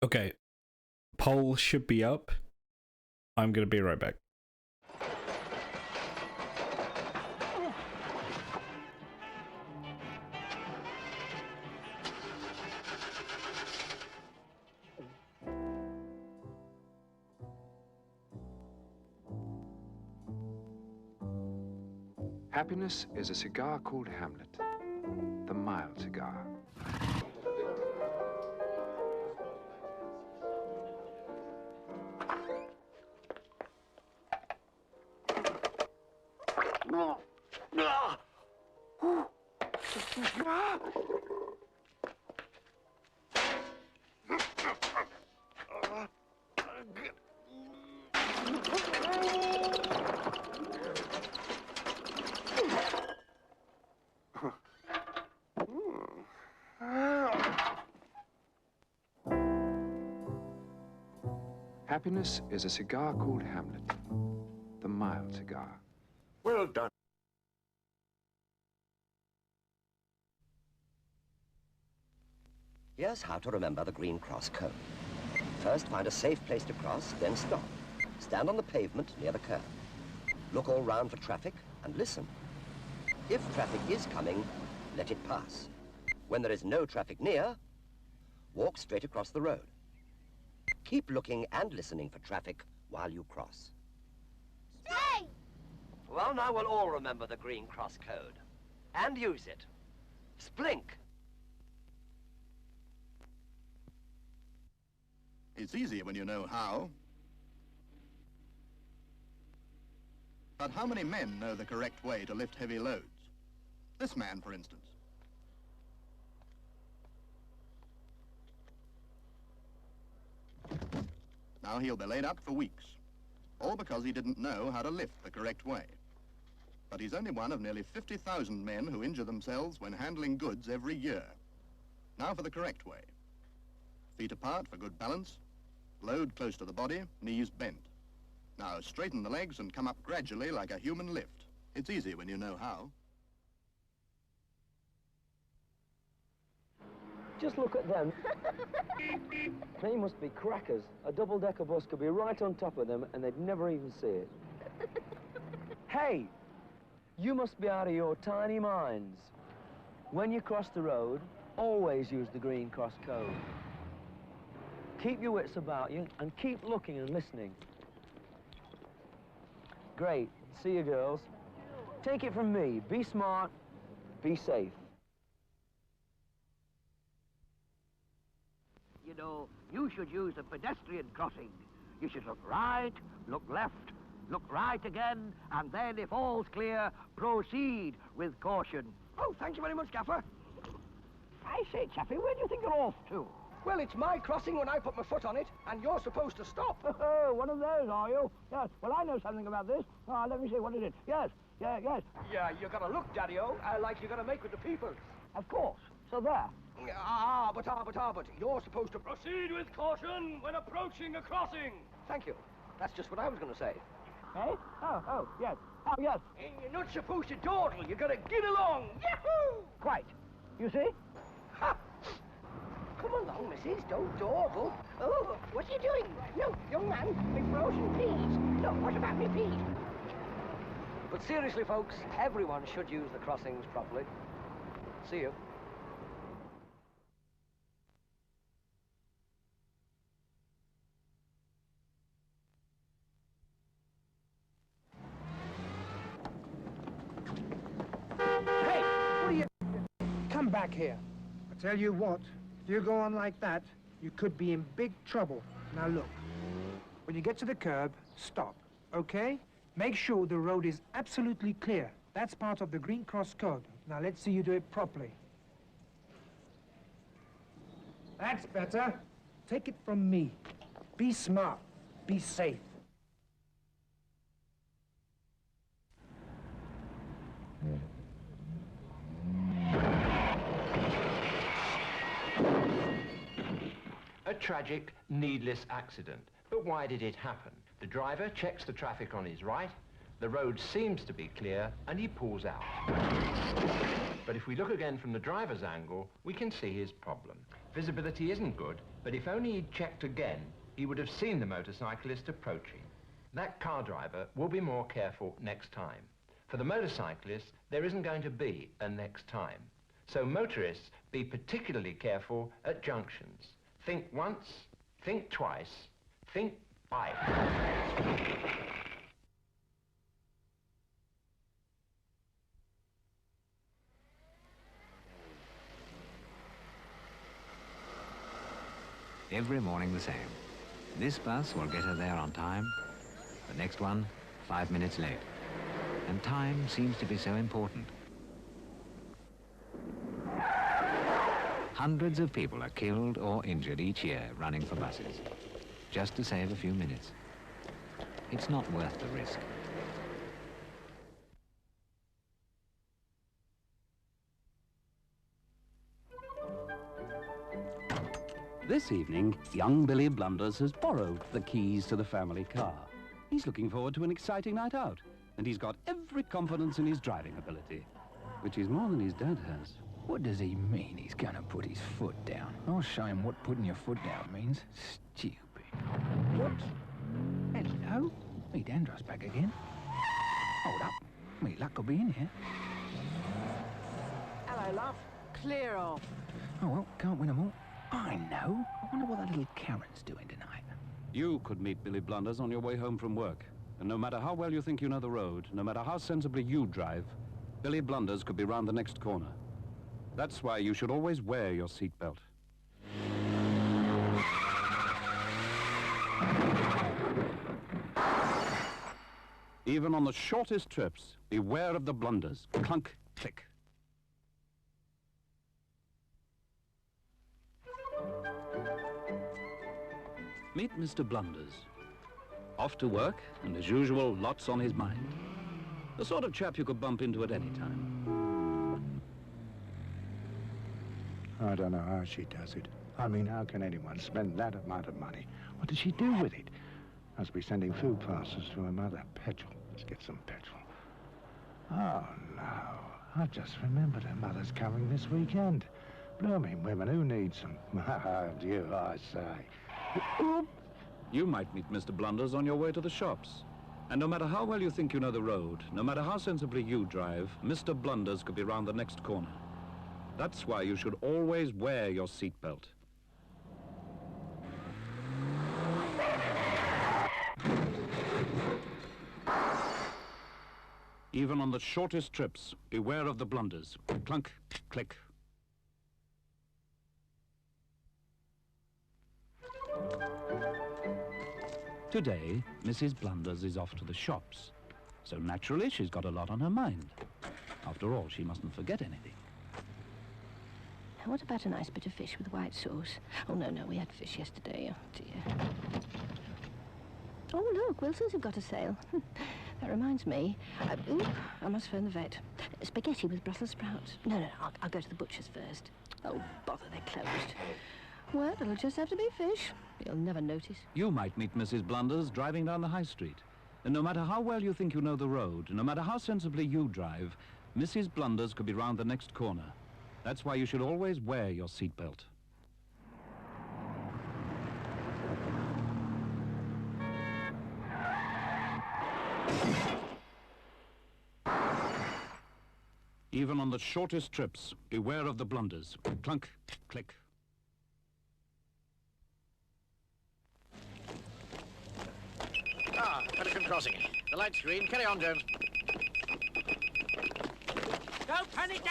Okay. Poll should be up. I'm gonna be right back. Happiness is a cigar called Hamlet, the mild cigar. Happiness is a cigar called Hamlet, the mild cigar. Well done. Here's how to remember the Green Cross code. First, find a safe place to cross, then stop. Stand on the pavement near the curb. Look all round for traffic and listen. If traffic is coming, let it pass. When there is no traffic near, walk straight across the road. Keep looking and listening for traffic while you cross. Stay! Well, now we'll all remember the Green Cross code. And use it. Splink! It's easy when you know how. But how many men know the correct way to lift heavy loads? This man, for instance. Now he'll be laid up for weeks, all because he didn't know how to lift the correct way. But he's only one of nearly 50,000 men who injure themselves when handling goods every year. Now for the correct way. Feet apart for good balance, load close to the body, knees bent. Now straighten the legs and come up gradually like a human lift. It's easy when you know how. Just look at them. They must be crackers. A double-decker bus could be right on top of them and they'd never even see it. Hey, you must be out of your tiny minds. When you cross the road, always use the green cross code. Keep your wits about you and keep looking and listening. Great. See you, girls. Take it from me. Be smart. Be safe. You know, you should use the pedestrian crossing. You should look right, look left, look right again, and then, if all's clear, proceed with caution. Oh, thank you very much, Gaffer. I say, Chappie, where do you think you're off to? Well, it's my crossing when I put my foot on it, and you're supposed to stop. Oh, one of those, are you? Yes. Well, I know something about this. Let me see, what is it? Yes, yes. Yeah, you gotta look, Daddy-O, like you gotta make with the people. Of course. So there. But you're supposed to proceed with caution when approaching a crossing. Thank you. That's just what I was going to say. Eh? Oh, yes. Oh, yes. You're not supposed to dawdle. You gotta get along. Yahoo! Quite. You see? Ha! Come along, missus. Don't dawdle. Oh, what are you doing? No, young man, my frozen peas. No, what about me peas? But seriously, folks, everyone should use the crossings properly. See you. Come back here. I tell you what, if you go on like that, you could be in big trouble. Now look, when you get to the curb, stop, okay? Make sure the road is absolutely clear. That's part of the Green Cross Code. Now let's see you do it properly. That's better. Take it from me. Be smart. Be safe. A tragic, needless accident. But why did it happen? The driver checks the traffic on his right, the road seems to be clear, and he pulls out. But if we look again from the driver's angle, we can see his problem. Visibility isn't good, but if only he'd checked again, he would have seen the motorcyclist approaching. That car driver will be more careful next time. For the motorcyclist, there isn't going to be a next time. So motorists, be particularly careful at junctions. Think once, think twice, think bike. Every morning the same. This bus will get her there on time. The next one, 5 minutes late. And time seems to be so important. Hundreds of people are killed or injured each year running for buses, just to save a few minutes. It's not worth the risk. This evening, young Billy Blunders has borrowed the keys to the family car. He's looking forward to an exciting night out, and he's got every confidence in his driving ability, which is more than his dad has. What does he mean he's gonna put his foot down? I'll show him what putting your foot down means. Stupid. What? Hello? Me Dandruff's back again. Hold up. Me luck will be in here. Hello, love. Clear off. Oh, well, can't win 'em all. I know. I wonder what that little Karen's doing tonight. You could meet Billy Blunders on your way home from work. And no matter how well you think you know the road, no matter how sensibly you drive, Billy Blunders could be round the next corner. That's why you should always wear your seatbelt. Even on the shortest trips, beware of the blunders. Clunk, click. Meet Mr. Blunders. Off to work, and as usual, lots on his mind. The sort of chap you could bump into at any time. I don't know how she does it. I mean, how can anyone spend that amount of money? What does she do with it? Must be sending food parcels to her mother. Petrol. Let's get some petrol. Oh, no. I've just remembered her mother's coming this weekend. Blooming women, who needs them? Oh, dear, I say. You might meet Mr. Blunders on your way to the shops. And no matter how well you think you know the road, no matter how sensibly you drive, Mr. Blunders could be round the next corner. That's why you should always wear your seatbelt. Even on the shortest trips, beware of the blunders. Clunk, click. Today, Mrs. Blunders is off to the shops. So naturally, she's got a lot on her mind. After all, she mustn't forget anything. What about a nice bit of fish with white sauce? Oh, no, we had fish yesterday. Oh, dear. Oh, look, Wilson's have got a sale. That reminds me. I must phone the vet. Spaghetti with Brussels sprouts. No, I'll go to the butcher's first. Oh, bother, they're closed. Well, it'll just have to be fish. You'll never notice. You might meet Mrs. Blunders driving down the high street. And no matter how well you think you know the road, no matter how sensibly you drive, Mrs. Blunders could be round the next corner. That's why you should always wear your seatbelt. Even on the shortest trips, beware of the blunders. Clunk, click. Pelican Crossing. The light's green. Carry on, Jones. Don't panic!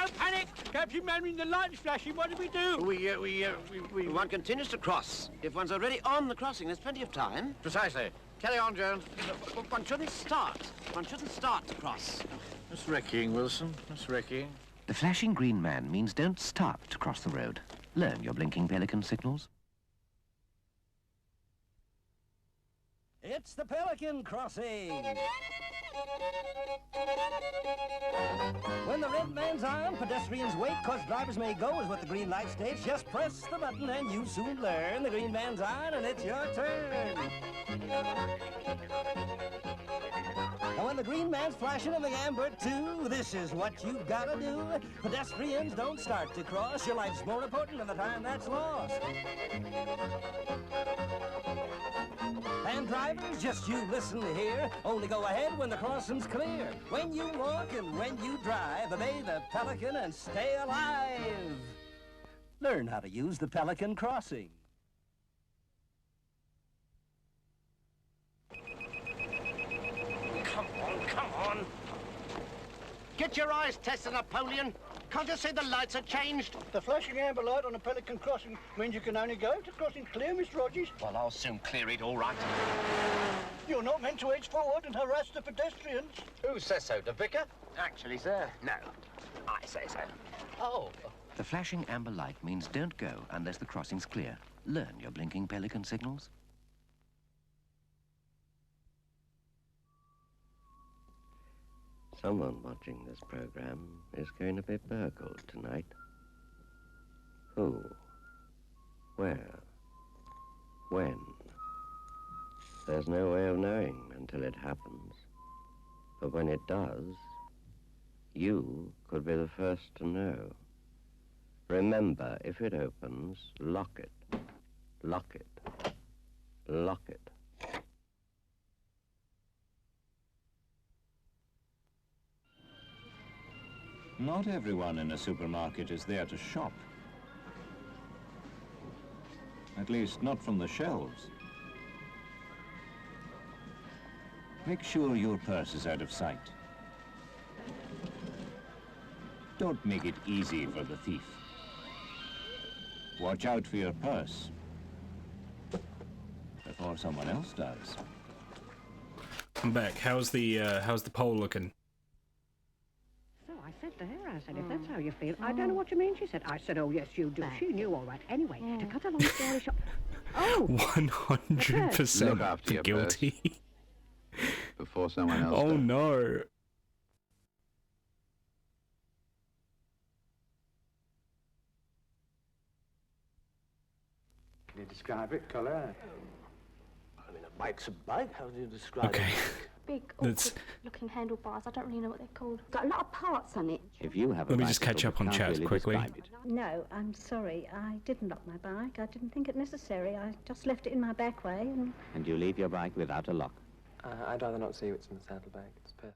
Captain Manning, the light's flashing. What do we do? One continues to cross. If one's already on the crossing, there's plenty of time. Precisely. Carry on, Jones. One shouldn't start. One shouldn't start to cross. That's wrecking, Wilson. That's wrecking. The flashing green man means don't start to cross the road. Learn your blinking pelican signals. It's the Pelican Crossing! When the red man's on, pedestrians wait, 'cause drivers may go, is what the green light states. Just press the button and you soon learn. The green man's on and it's your turn. And when the green man's flashing in the amber too, this is what you've gotta do. Pedestrians don't start to cross. Your life's more important than the time that's lost. And drivers, just you listen here. Only go ahead when the crossing's clear. When you walk and when you drive, obey the Pelican and stay alive. Learn how to use the Pelican Crossing. Come on. Get your eyes tested, Napoleon. Can't you see the lights are changed? The flashing amber light on the Pelican Crossing means you can only go if the crossing's clear, Miss Rogers. Well, I'll soon clear it, all right. You're not meant to edge forward and harass the pedestrians. Who says so, the vicar? Actually, sir, No, I say so. Oh. the flashing amber light means don't go unless the crossing's clear. Learn your blinking pelican signals. Someone watching this program is going to be burgled tonight. Who? Where? When? There's no way of knowing until it happens. But when it does, you could be the first to know. Remember, if it opens, lock it. Lock it. Lock it. Not everyone in a supermarket is there to shop. At least, not from the shelves. Make sure your purse is out of sight. Don't make it easy for the thief. Watch out for your purse before someone else does. I'm back. How's the poll looking? So I said to her, I said, if that's how you feel, I don't know what you mean, she said. I said, oh, yes, you do. She knew all right. Anyway, to cut a long story short... Oh, 100% Look after your guilty. Before someone else Oh does. no. Can you describe it, colour? I mean, a bike's a bike. How do you describe Okay. it? Big, That's- awkward-looking handlebars. I don't really know what they're called. Got a lot of parts on it. If you have a Let me just bicycle catch up but on can't chat really quickly. describe it, No, I'm sorry. I didn't lock my bike. I didn't think it necessary. I just left it in my back way and... and you leave your bike without a lock. I'd rather not see what's in the saddlebag. It's perfect.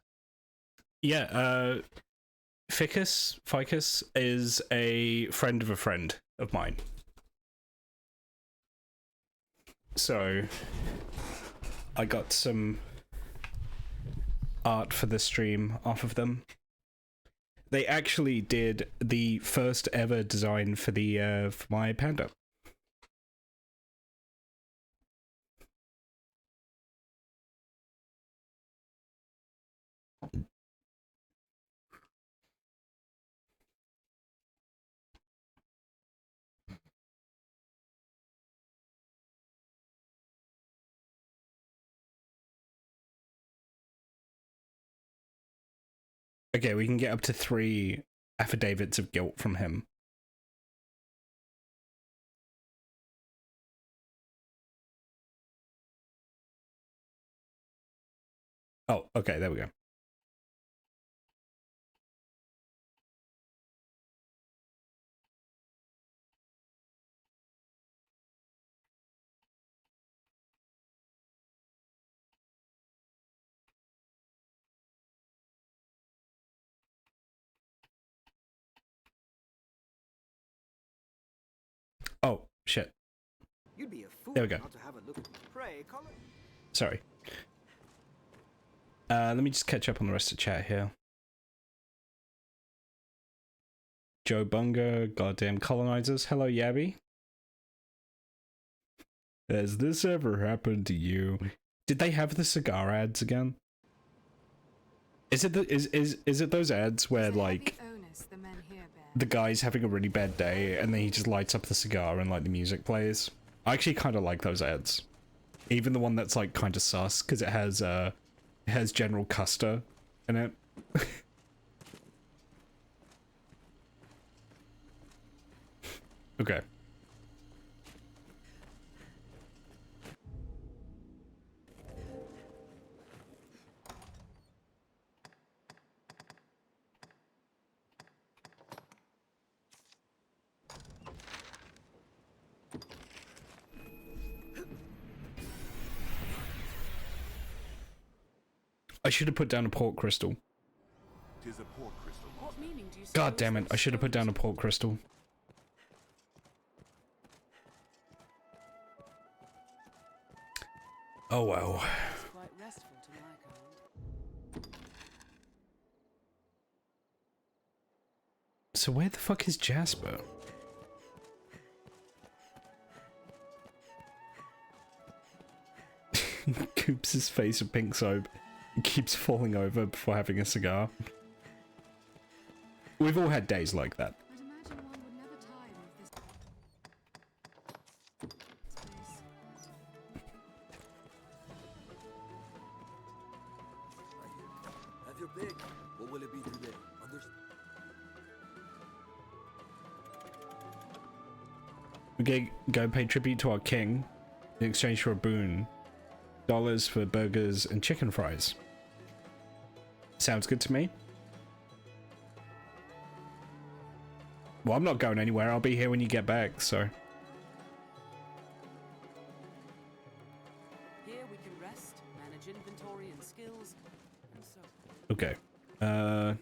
Yeah, Ficus is a friend of mine. So, I got some art for the stream off of them. They actually did the first ever design for the for my panda. Okay, we can get up to 3 affidavits of guilt from him. Oh, okay, there we go. Oh, shit. You'd be a fool There we go. not to have a look at Pray, Colin. Sorry. Let me just catch up on the rest of the chat here. Joe Bunga, goddamn colonizers. Hello, Yabby. Has this ever happened to you? Did they have the cigar ads again? Is it is it those ads where like the guy's having a really bad day and then he just lights up the cigar and like the music plays? I actually kind of like those ads. Even the one that's like kind of sus because it has General Custer in it. Okay. I should have put down a port crystal. Tis a port crystal. What meaning do you God damn it, I should have put down a port crystal. Oh well. It's quite restful to my kind. So where the fuck is Jasper? Coops' face of pink soap. He keeps falling over before having a cigar. We've all had days like that. I'd imagine one would never tire of this place. Have your pick. What will it be today? We go pay tribute to our king in exchange for a boon. $, for burgers and chicken fries. Sounds good to me. Well, I'm not going anywhere. I'll be here when you get back, so. Here we can rest, manage inventory and skills, and so. Okay. A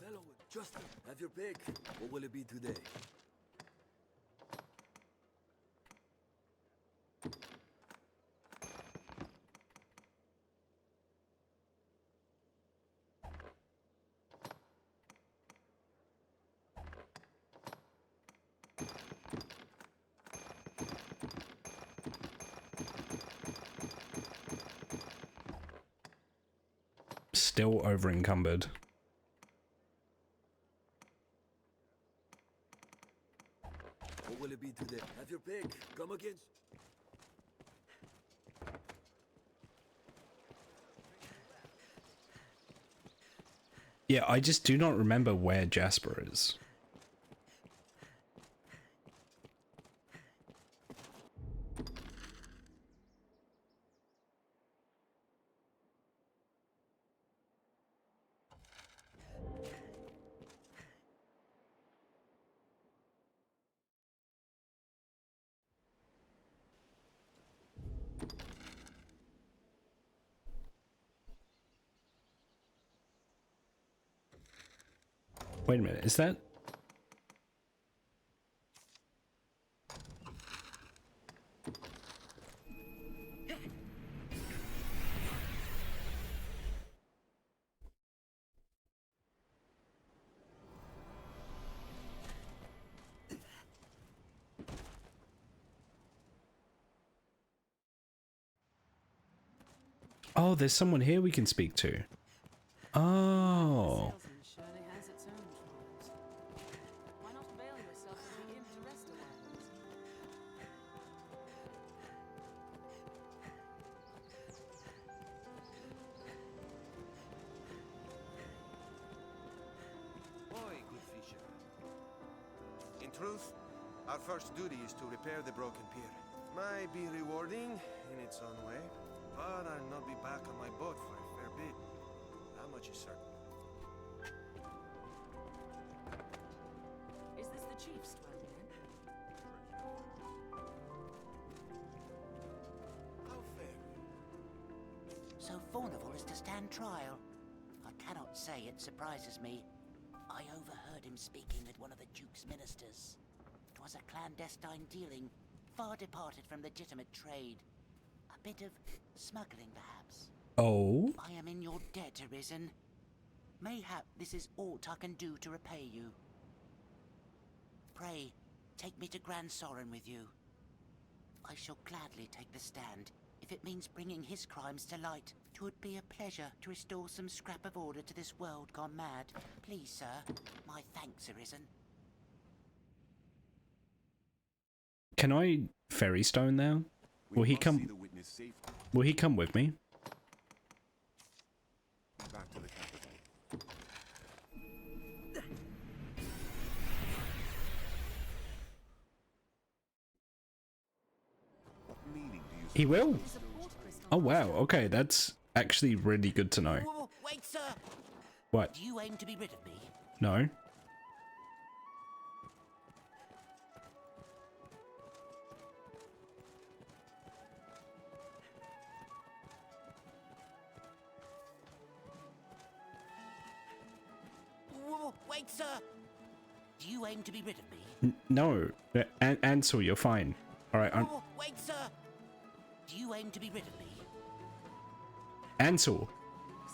fellow with Justin. Have your pick. What will it be today? Still over encumbered. What will it be today? Have your pick. Yeah, I just do not remember where Jasper is. Wait a minute, is that... Oh, there's someone here we can speak to. Oh. In truth, our first duty is to repair the broken pier. Might be rewarding in its own way, but I'll not be back on my boat for a fair bit. That much is certain. Is this the chief's dwelling then? How fair. So Fornival is to stand trial. I cannot say it surprises me. I overheard him speaking with one of the Duke's ministers. 'Twas a clandestine dealing, far departed from legitimate trade. A bit of smuggling, perhaps. Oh? I am in your debt, Arisen. Mayhap this is aught I can do to repay you. Pray, take me to Grand Soren with you. I shall gladly take the stand, if it means bringing his crimes to light. 'Twould be a pleasure to restore some scrap of order to this world gone mad. Please, sir, my thanks, Arisen. Can I ferry stone now? Will he come? Will he come with me? Back to the capital. He will? Oh wow, okay, that's actually really good to know. Whoa, wait, sir! What? Do you aim to be rid of me? No. Whoa, wait, sir! Do you aim to be rid of me? No. Ansel, you're fine. Alright, Whoa, wait, sir! Do you aim to be rid of me? Ansel,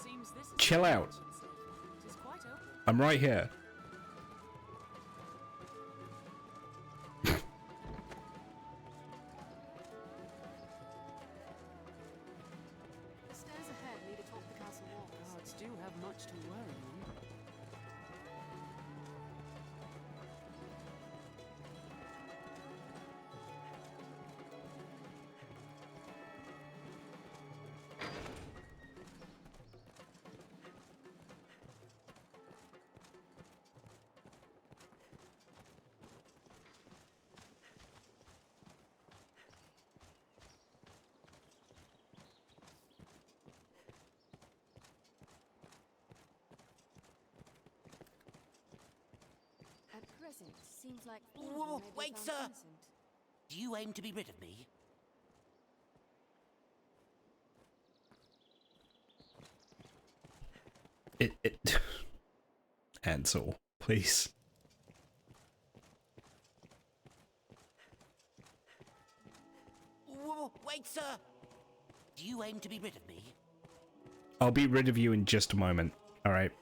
Seems this is chill out. It is quite open. I'm right here. The stairs ahead lead atop the castle walls. Guards do have much to worry them. At present, seems like Whoa, wait, sir! Do you aim to be rid of me? Ansel, please. Whoa, wait, sir! Do you aim to be rid of me? I'll be rid of you in just a moment. Alright.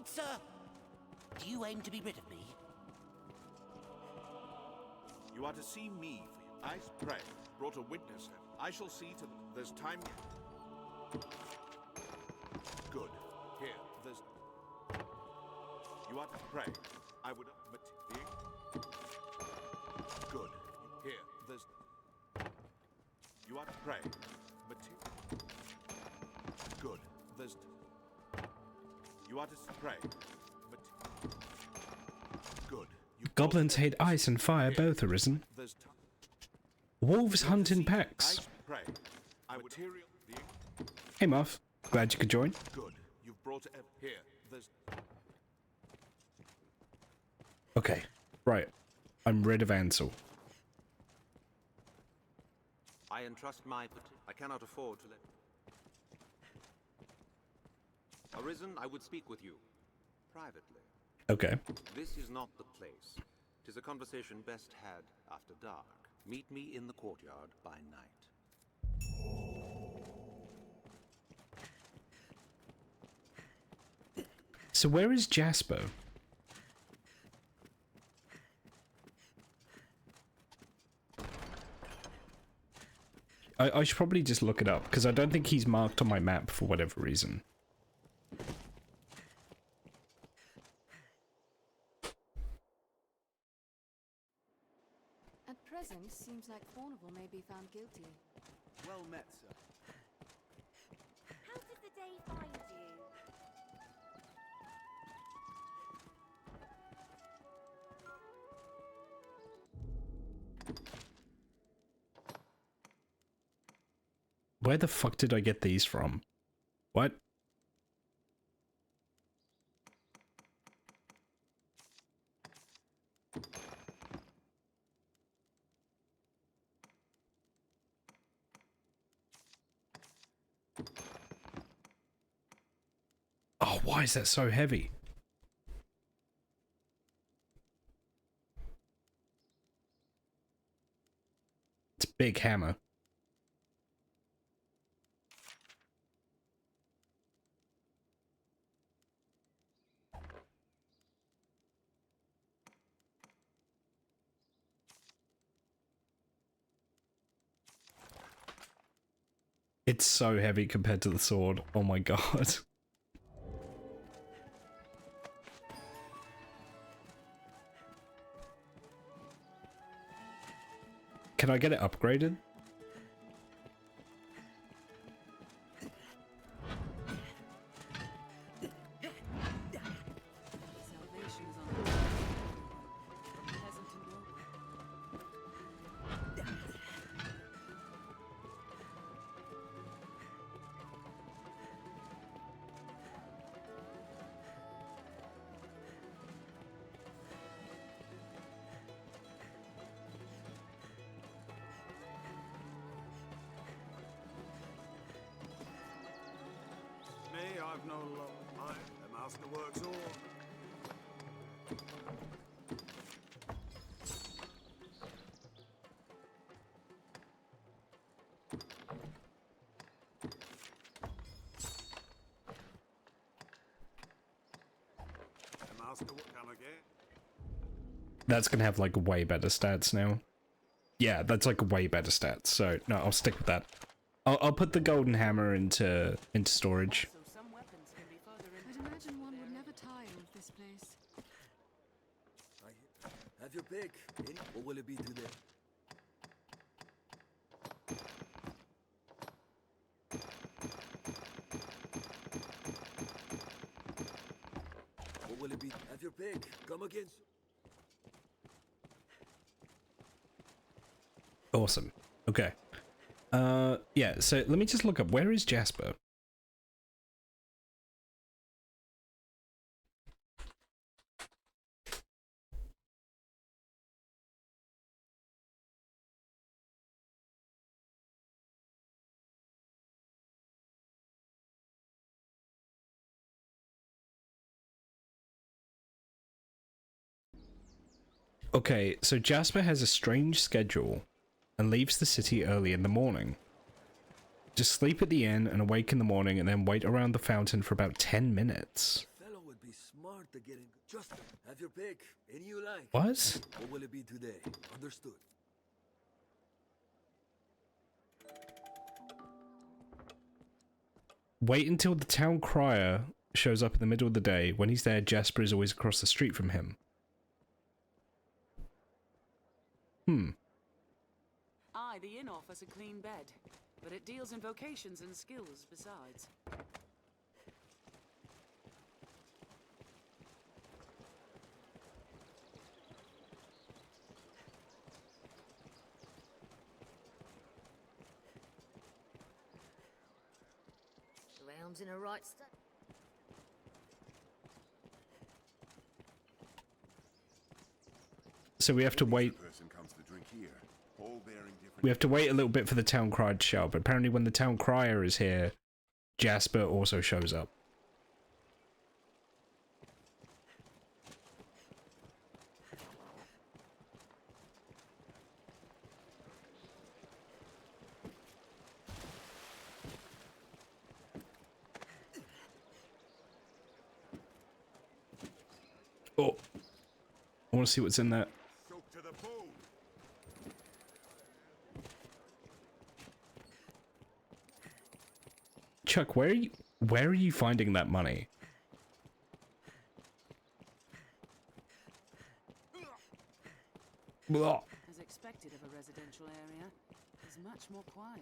Right, sir. Do you aim to be rid of me? You are to see me for your eyes pray. Brought a witness. I shall see to there's time. Good. Here, there's. You are to pray. I would good. Here, there's. You are to pray. Good. There's. You are to pray. Good. Goblins hate ice and fire both, Arisen. Wolves hunt in packs. Hey, Muff. Glad you could join. Good. You've brought here. There's. Okay. Right. I'm rid of Ansel. I entrust my... I cannot afford to let... Arisen, I would speak with you. Privately. Okay. This is not the place. 'Tis a conversation best had after dark. Meet me in the courtyard by night. So where is Jasper? I should probably just look it up, because I don't think he's marked on my map for whatever reason. At present, seems like Thornival may be found guilty. Well met, sir. How did the day find you? Where the fuck did I get these from? What? Oh, why is that so heavy? It's a big hammer. It's so heavy compared to the sword. Oh my god. Can I get it upgraded? I've no long mind. The master works all. The master will come again. That's gonna have like way better stats now. Yeah, that's like way better stats. So no, I'll stick with that. I'll put the golden hammer into storage. I'd imagine one would never tire of this place. Have your pick. What will it be today? What will it be? Have your pick. Come again. Awesome. Okay. Yeah, so let me just look up, where is Jasper? Okay, so Jasper has a strange schedule and leaves the city early in the morning. Just sleep at the inn and awake in the morning and then wait around the fountain for about 10 minutes. Fellow would be look to getting... Just have your pick. Any you like. What? What will it be today? Understood. Wait until the town crier shows up in the middle of the day. When he's there, Jasper is always across the street from him. Aye, the inn offers a clean bed, but it deals in vocations and skills besides. The round's in a right state. So we have to wait. We have to wait a little bit for the town crier to show up. Apparently when the town crier is here, Jasper also shows up. Oh, I want to see what's in there. Chuck, where are you finding that money? Blah. As expected of a residential area, it's much more quiet.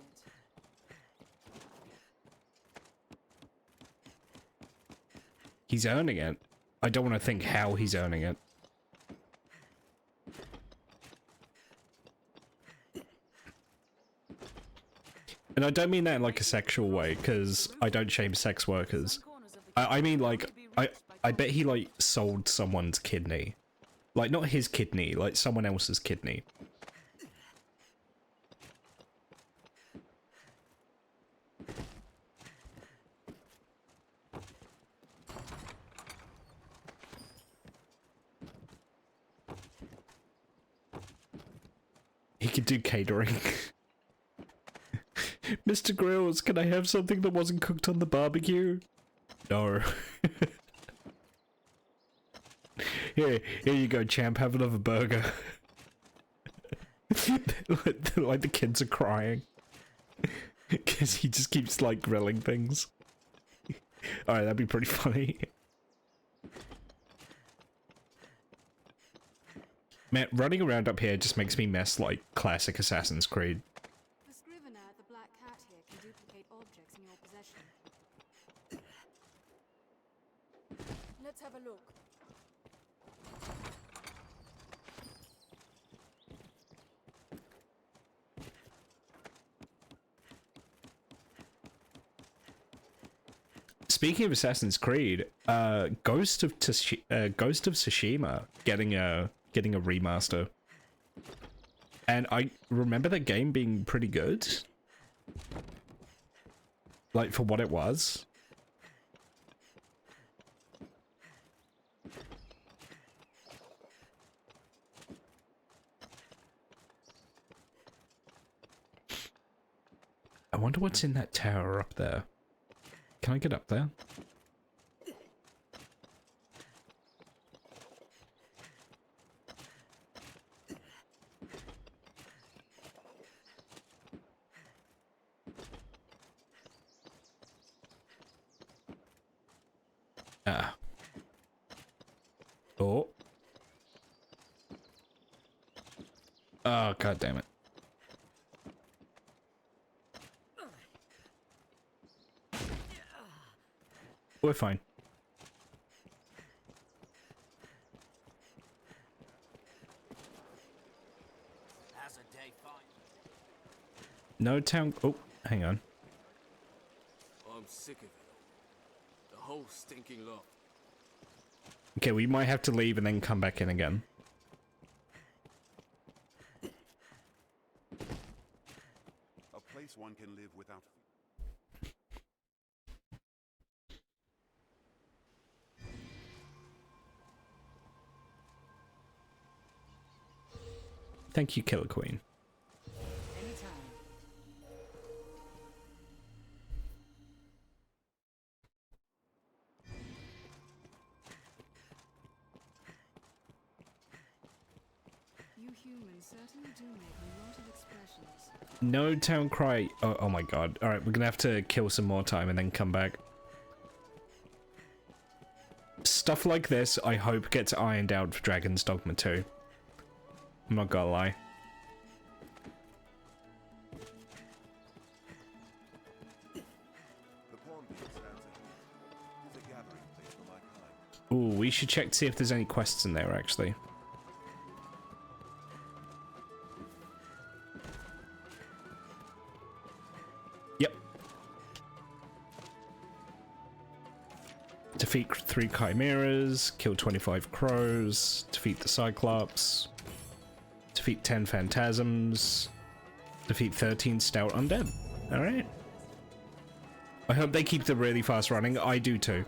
He's earning it. I don't want to think how he's earning it. And I don't mean that in like a sexual way, because I don't shame sex workers. I mean like, I bet he like sold someone's kidney. Like not his kidney, like someone else's kidney. He could do catering. Mr. Grills, can I have something that wasn't cooked on the barbecue? No. Here you go, champ. Have another burger. like the kids are crying. Because he just keeps, like, grilling things. Alright, that'd be pretty funny. Man, running around up here just makes me mess like classic Assassin's Creed. The scrivener at the Black Cat here can duplicate objects in your possession. Let's have a look. Speaking of Assassin's Creed, Ghost of Tsushima getting a remaster, and I remember that game being pretty good, like for what it was. I wonder what's in that tower up there. Can I get up there? Ah. Oh. Oh, god damn it. We're fine. No town. Oh, hang on. I'm sick of it. The whole stinking lot. Okay, we might have to leave and then come back in again. A place one can live without. Thank you, Killer Queen. humans certainly do make a lot of expressions. No town cry. Oh my god. Alright, we're gonna have to kill some more time and then come back. Stuff like this, I hope, gets ironed out for Dragon's Dogma 2. I'm not gonna lie. Ooh, we should check to see if there's any quests in there, actually. Yep. Defeat 3 chimeras, kill 25 crows, defeat the Cyclops, defeat 10 phantasms, defeat 13 stout undead. Alright. I hope they keep the really fast running. I do too.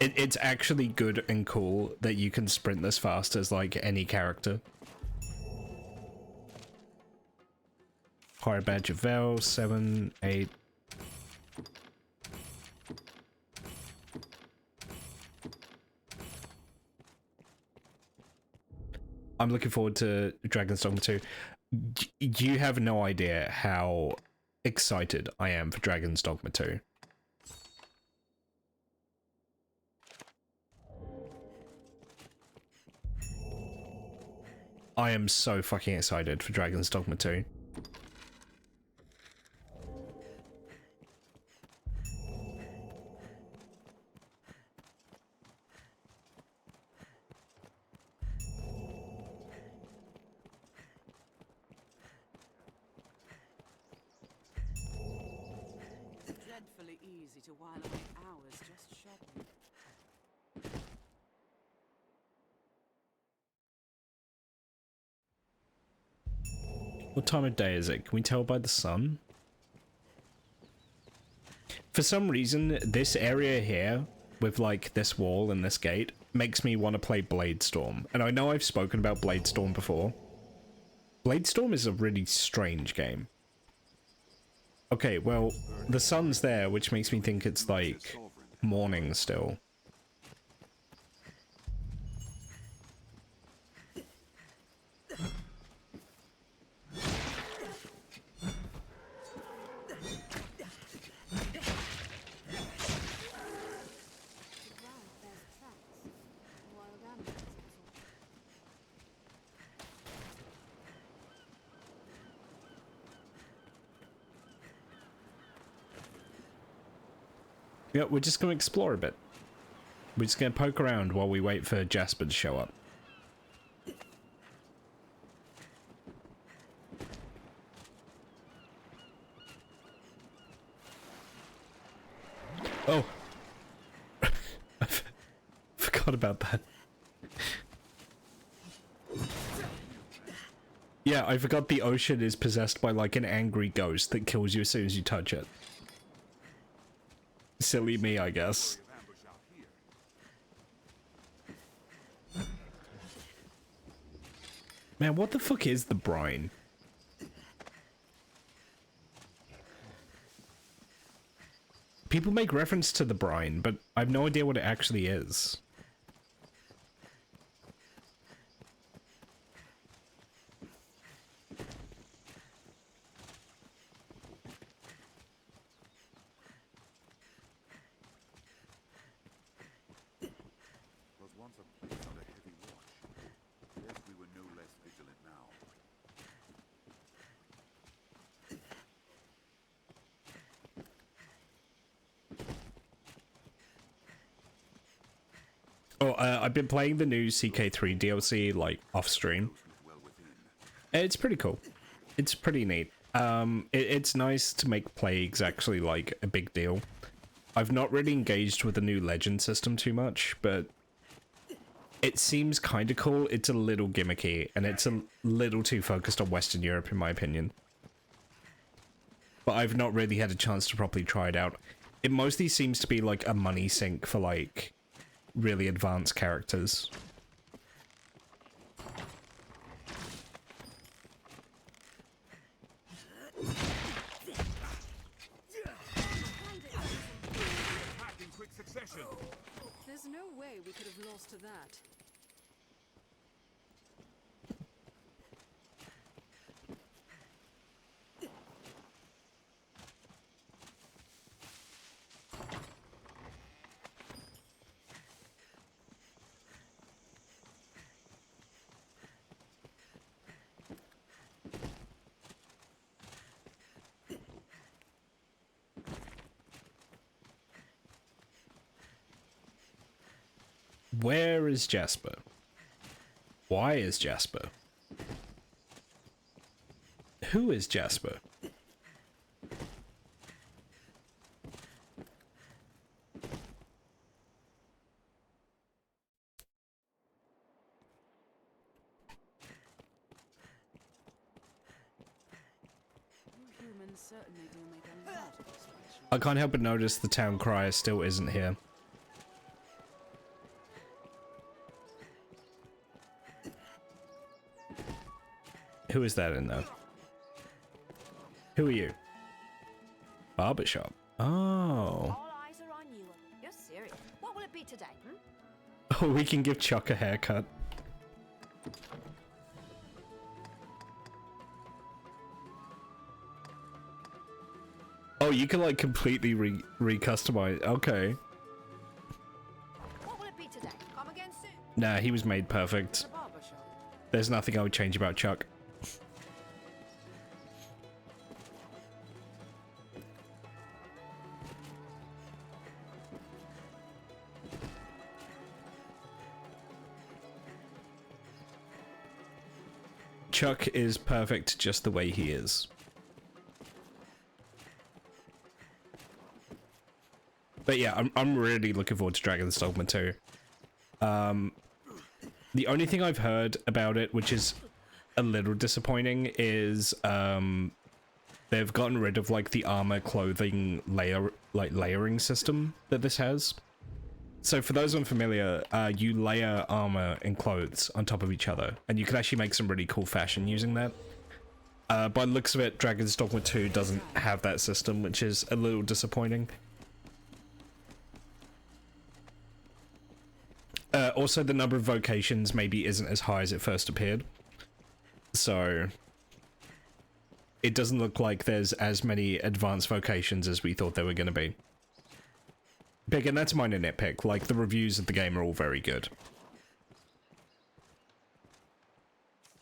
It's actually good and cool that you can sprint this fast as like any character. Pirate Badge of Vel, 7, 8. I'm looking forward to Dragon's Dogma 2. You have no idea how excited I am for Dragon's Dogma 2. I am so fucking excited for Dragon's Dogma 2. Dreadfully easy to while away hours just shopping. What time of day is it? Can we tell by the sun? For some reason, this area here, with like this wall and this gate, makes me want to play Bladestorm. And I know I've spoken about Bladestorm before. Bladestorm is a really strange game. Okay, well, the sun's there, which makes me think it's like morning still. Yeah, we're just going to explore a bit. We're just going to poke around while we wait for Jasper to show up. Oh! I forgot about that. Yeah, I forgot the ocean is possessed by like an angry ghost that kills you as soon as you touch it. Silly me, I guess. Man, what the fuck is the brine? People make reference to the brine, but I have no idea what it actually is. Oh, I've been playing the new CK3 DLC, like, off-stream. It's pretty cool. It's pretty neat. It's nice to make plagues actually, like, a big deal. I've not really engaged with the new legend system too much, but it seems kind of cool. It's a little gimmicky, and it's a little too focused on Western Europe, in my opinion. But I've not really had a chance to properly try it out. It mostly seems to be, like, a money sink for, like, really advanced characters. There's no way we could have lost to that. Where is Jasper? Why is Jasper? Who is Jasper? Humans certainly do make a lot of expression. I can't help but notice the town crier still isn't here. Who is that in there? Who are you? Barbershop. Oh. All eyes are on you. You're serious. What will it be today? Oh, we can give Chuck a haircut. Oh, you can like completely re-customize. Okay. What will it be today? Come again soon. Nah, he was made perfect. There's nothing I would change about Chuck. Chuck is perfect just the way he is. But yeah, I'm really looking forward to Dragon's Dogma 2. The only thing I've heard about it, which is a little disappointing, is they've gotten rid of like the armor clothing layering system that this has. So for those unfamiliar, you layer armor and clothes on top of each other, and you can actually make some really cool fashion using that. By the looks of it, Dragon's Dogma 2 doesn't have that system, which is a little disappointing. Also, the number of vocations maybe isn't as high as it first appeared. So it doesn't look like there's as many advanced vocations as we thought there were going to be. But again, that's minor nitpick. Like, the reviews of the game are all very good.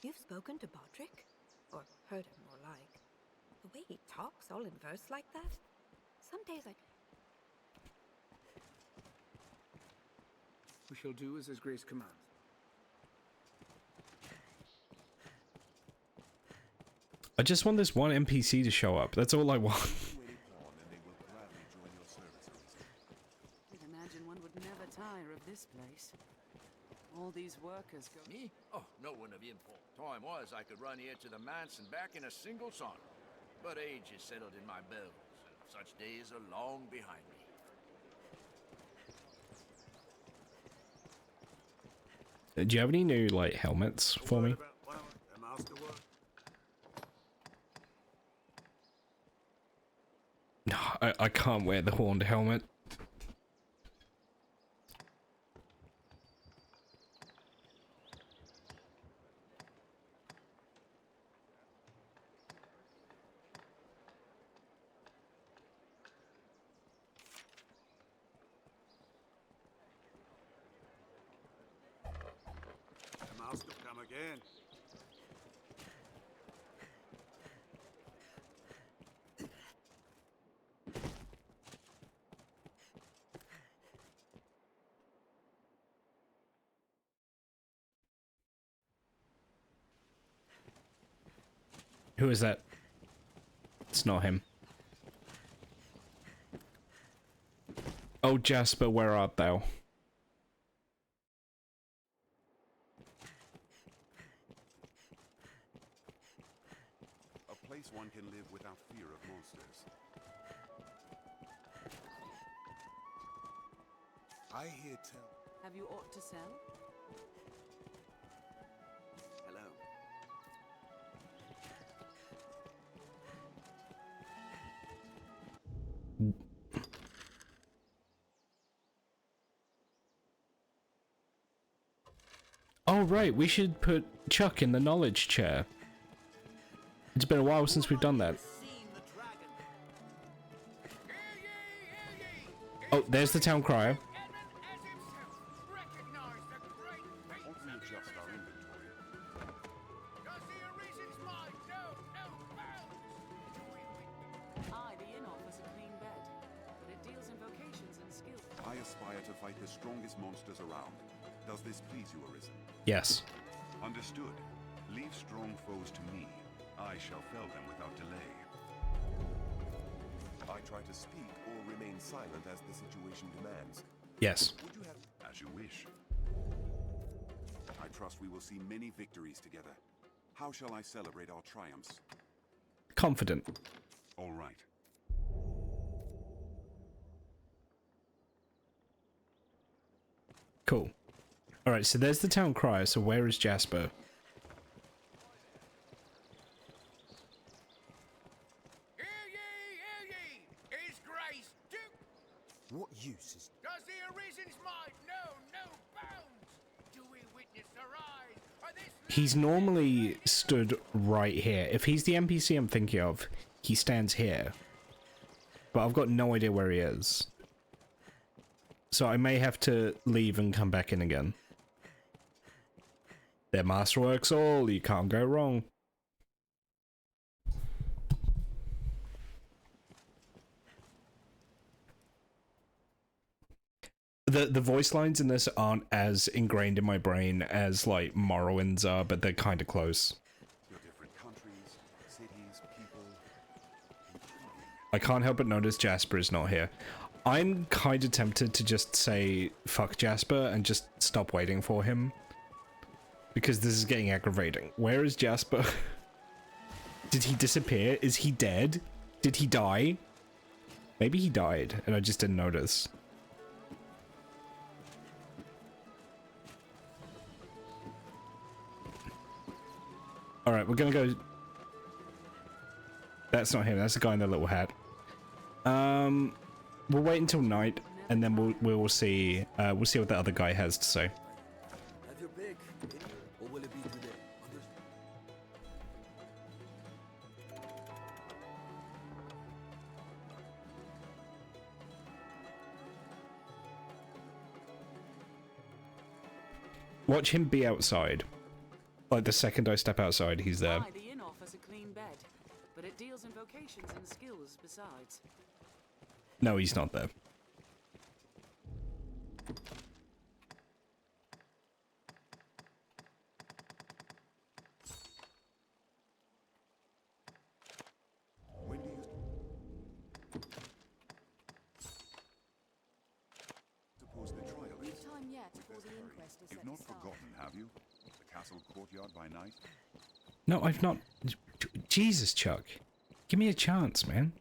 You've spoken to Bodrick? Or heard him, more like. The way he talks all in verse like that? Some days I... We shall do as His Grace commands. I just want this one NPC to show up. That's all I want. I'd imagine one would never tire of this place. All these workers go... Me? Oh, no one of import. Time was I could run here to the manse and back in a single song. But age has settled in my bones, and such days are long behind me. Do you have any new, like, helmets for me? No, I can't wear the horned helmet. Come again. Who is that? It's not him. Oh, Jasper, where art thou? A place one can live without fear of monsters. I hear tell. Have you aught to sell? Hello. Oh, right, we should put Chuck in the knowledge chair. It's been a while since we've done that. Oh, there's the town crier. Won't we adjust our inventory? Aye, the inn offers a clean bed, but it deals in vocations and skills. I aspire to fight the strongest monsters around. Does this please you, Arisen? Yes. Understood. Leave strong foes to me. I shall fell them without delay. I try to speak or remain silent as the situation demands. Yes. Would you have... As you wish. I trust we will see many victories together. How shall I celebrate our triumphs? Confident. All right. Cool. Alright, so there's the town crier, so where is Jasper? What use is... Does the Arisen's might know no bounds? Do we witness the rise of this... He's normally stood right here. If he's the NPC I'm thinking of, he stands here. But I've got no idea where he is. So I may have to leave and come back in again. Their masterworks all, you can't go wrong. The voice lines in this aren't as ingrained in my brain as like Morrowind's are, but they're kind of close. Different countries, cities, people. I can't help but notice Jasper is not here. I'm kind of tempted to just say fuck Jasper and just stop waiting for him. Because this is getting aggravating. Where is Jasper? Did he disappear? Is he dead? Did he die? Maybe he died and I just didn't notice. Alright, we're gonna go... That's not him, that's the guy in the little hat. We'll wait until night, and then we'll see what the other guy has to say. Have your pick, or will it be today? Watch him be outside. Like the second I step outside, he's there. The inn offers a clean bed, but it deals in vocations and skills besides. No, he's not there. When do you... Suppose the trial is... We've time yet before the inquest is You've set not to start. forgotten, have you? The castle courtyard by night? No, I've not... Jesus, Chuck. Give me a chance, man.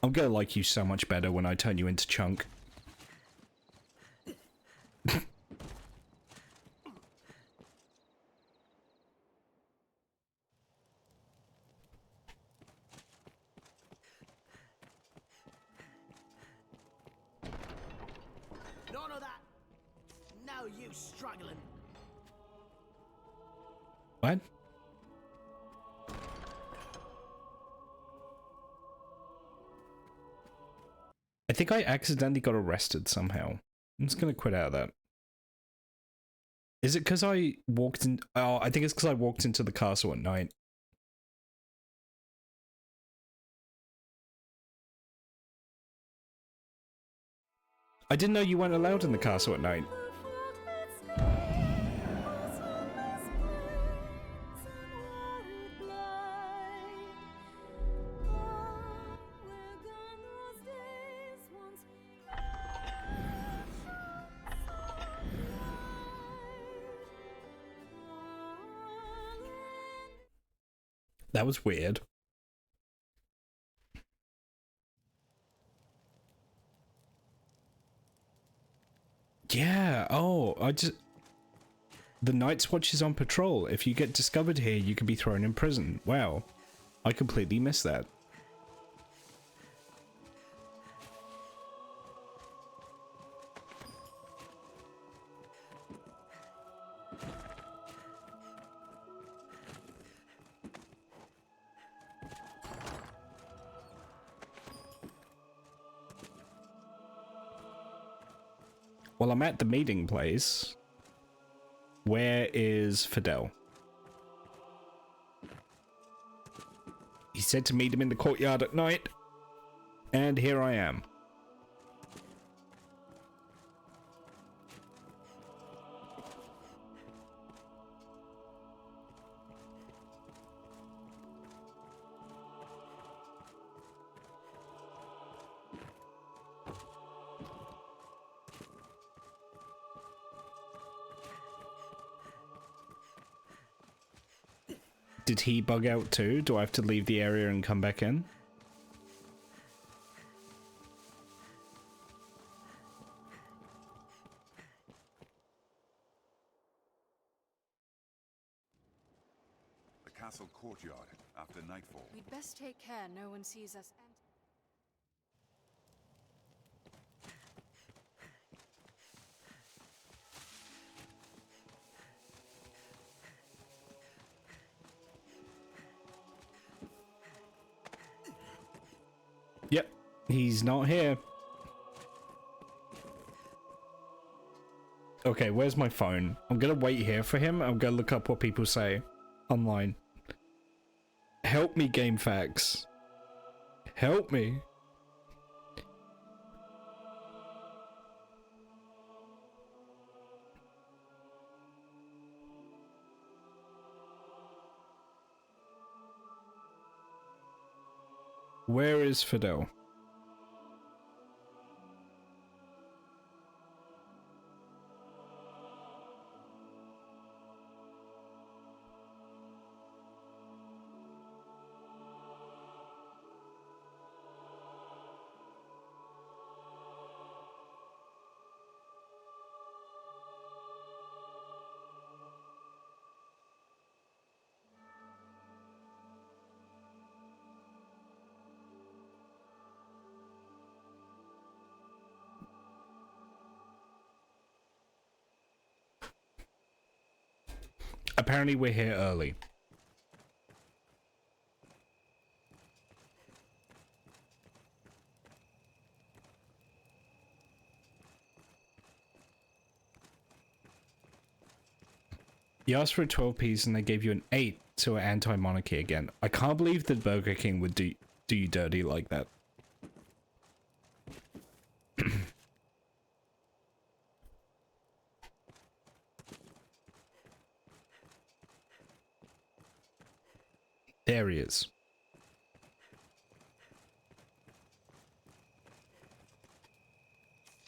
I'm gonna like you so much better when I turn you into Chunk. None of that. No use struggling. What? I think I accidentally got arrested somehow. I'm just gonna quit out of that. Is it because I walked in? Oh, I think it's because I walked into the castle at night. I didn't know you weren't allowed in the castle at night. That was weird. Yeah, oh, the Night's Watch is on patrol. If you get discovered here, you can be thrown in prison. Wow, I completely missed that. Well, I'm at the meeting place. Where is Fidel? said to meet him in the courtyard at night. And here I am. Did he bug out too? Do I have to leave the area and come back in? The castle courtyard after nightfall. We'd best take care no one sees us enter. Yep, he's not here. Okay, where's my phone? I'm gonna wait here for him. I'm gonna look up what people say online. Help me, GameFAQs. Help me. Where is Fidel? Apparently we're here early. You asked for a 12-piece and they gave you an 8, so we're anti-monarchy again. I can't believe that Burger King would do you dirty like that. There he is.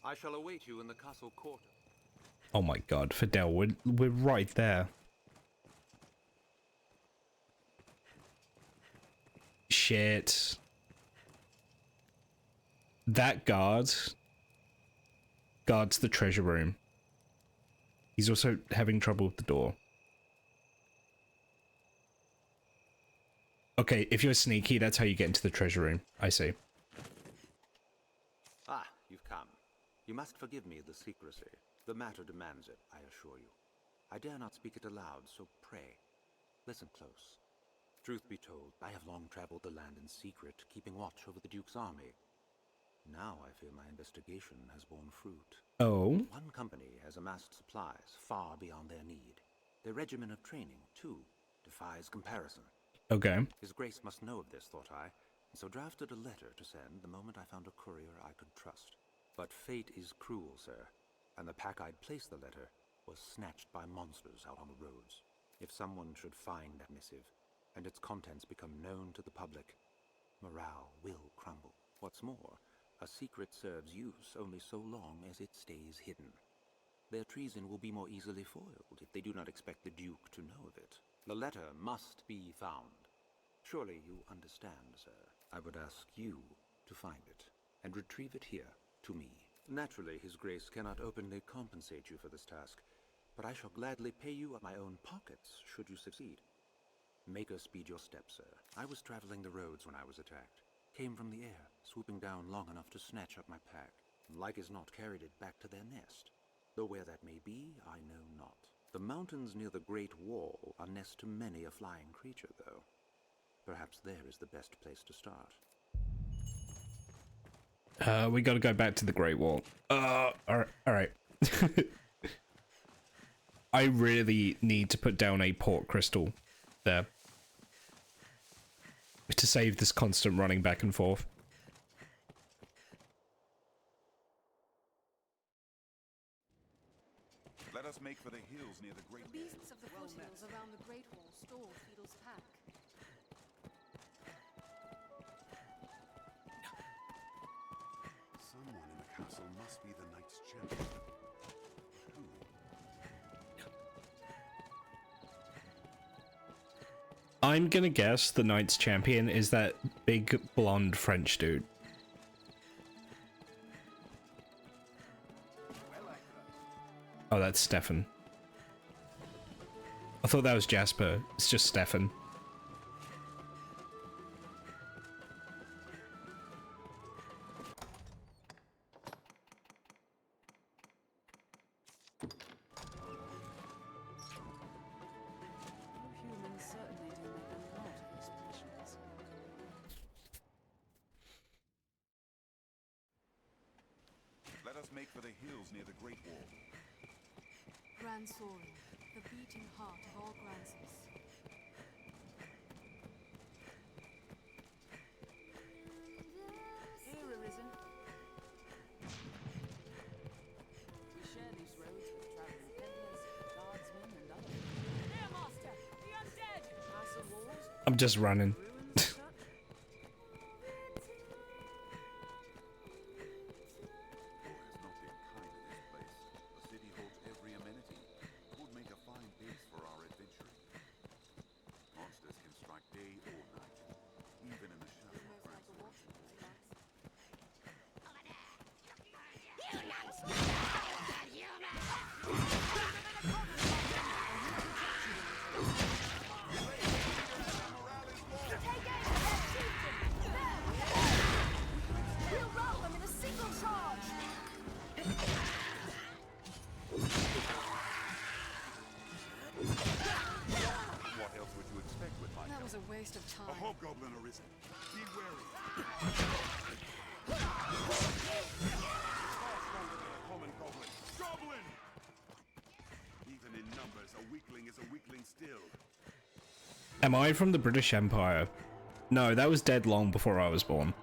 I shall await you in the castle court. Oh my god, Fidel, we're right there. Shit. That guard guards the treasure room. He's also having trouble with the door. Okay, if you're sneaky, that's how you get into the treasure room. I see. Ah, you've come. You must forgive me the secrecy. The matter demands it, I assure you. I dare not speak it aloud, so pray, listen close. Truth be told, I have long traveled the land in secret, keeping watch over the Duke's army. Now I fear my investigation has borne fruit. Oh? One company has amassed supplies far beyond their need. Their regimen of training, too, defies comparison. Okay. His Grace must know of this, thought I, and so drafted a letter to send the moment I found a courier I could trust. But fate is cruel, sir, and the pack I'd placed the letter was snatched by monsters out on the roads. If someone should find that missive, and its contents become known to the public, morale will crumble. What's more, a secret serves use only so long as it stays hidden. Their treason will be more easily foiled if they do not expect the Duke to know of it. The letter must be found. Surely you understand, sir. I would ask you to find it, and retrieve it here, to me. Naturally, His Grace cannot openly compensate you for this task, but I shall gladly pay you out of my own pockets, should you succeed. Make us speed your steps, sir. I was traveling the roads when I was attacked. Came from the air, swooping down long enough to snatch up my pack. Like as not carried it back to their nest. Though where that may be, I know not. The mountains near the Great Wall are nest to many a flying creature, though. Perhaps there is the best place to start. We gotta go back to the Great Wall. Alright. I really need to put down a port crystal there. to save this constant running back and forth. Let us make for the hills near the Great The beasts of the foothills around the Great Wall store Fiedel's pack. Someone in the castle must be the Knights Champion. I'm gonna guess the Knights Champion is that big blonde French dude. Oh, that's Stefan. I thought that was Jasper. It's just Stefan. Humans certainly do make a lot of expressions. Let us make for the hills near the Great Wall. Grand Soaring, the beating heart of all Granses. Here, Arisen. We share these roads with traveling peddlers, guardsmen, and others. Here, Master! The undead! Castle walls. I'm just running. Hobgoblin arisen. Be wary. Common goblin. Goblin! Even in numbers, a weakling is a weakling still. Am I from the British Empire? No, that was dead long before I was born.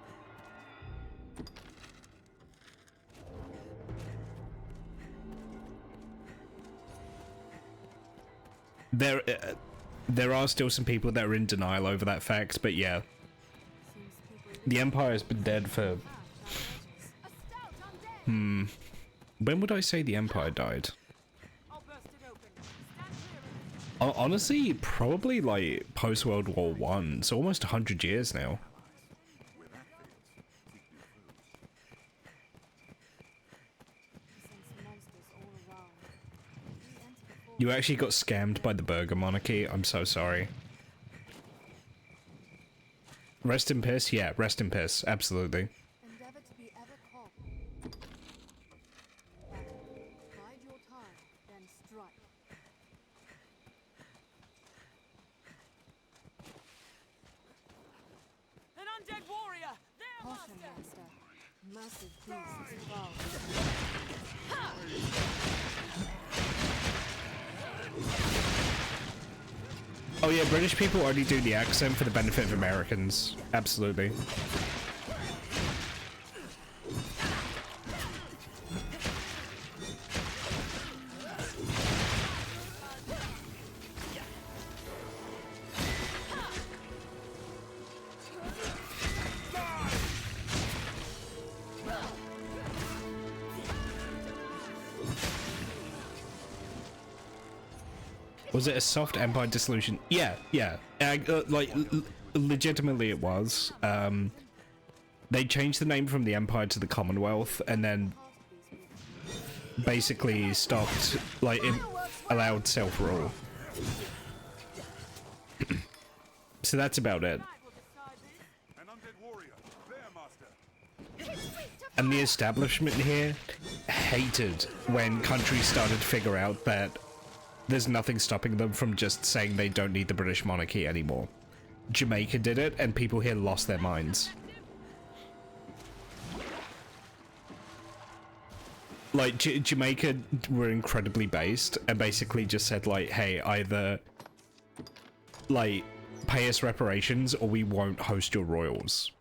There are still some people that are in denial over that fact, but yeah. The Empire's been dead for... When would I say the Empire died? Honestly, probably like post-World War I, so almost 100 years now. You actually got scammed by the Burger Monarchy. I'm so sorry. Rest in piss? Yeah, rest in piss. Absolutely. Endeavor to be ever calm. Bide your time, then strike. An undead warrior! There, Caution, Master! Massive beasts involved. Oh yeah, British people only do the accent for the benefit of Americans. Absolutely. Was it a soft Empire dissolution? Yeah. Legitimately it was. They changed the name from the Empire to the Commonwealth, and then basically stopped, like, it allowed self-rule. So that's about it. And the establishment here hated when countries started to figure out that there's nothing stopping them from just saying they don't need the British monarchy anymore. Jamaica did it, and people here lost their minds. Like, Jamaica were incredibly based, and basically just said, like, hey, either, like, pay us reparations or we won't host your royals.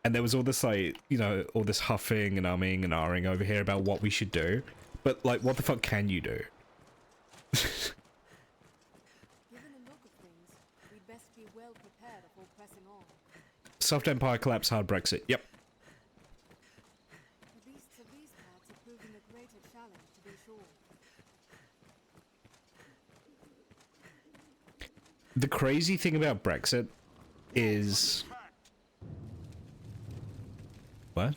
And there was all this, like, you know, all this huffing and umming and ahhing over here about what we should do. But, like, what the fuck can you do? Given the look of things, we'd best be well prepared before pressing on. Soft empire collapse, hard Brexit. Yep. The beasts of these parts are proving a greater challenge, to be sure. The crazy thing about Brexit is... What?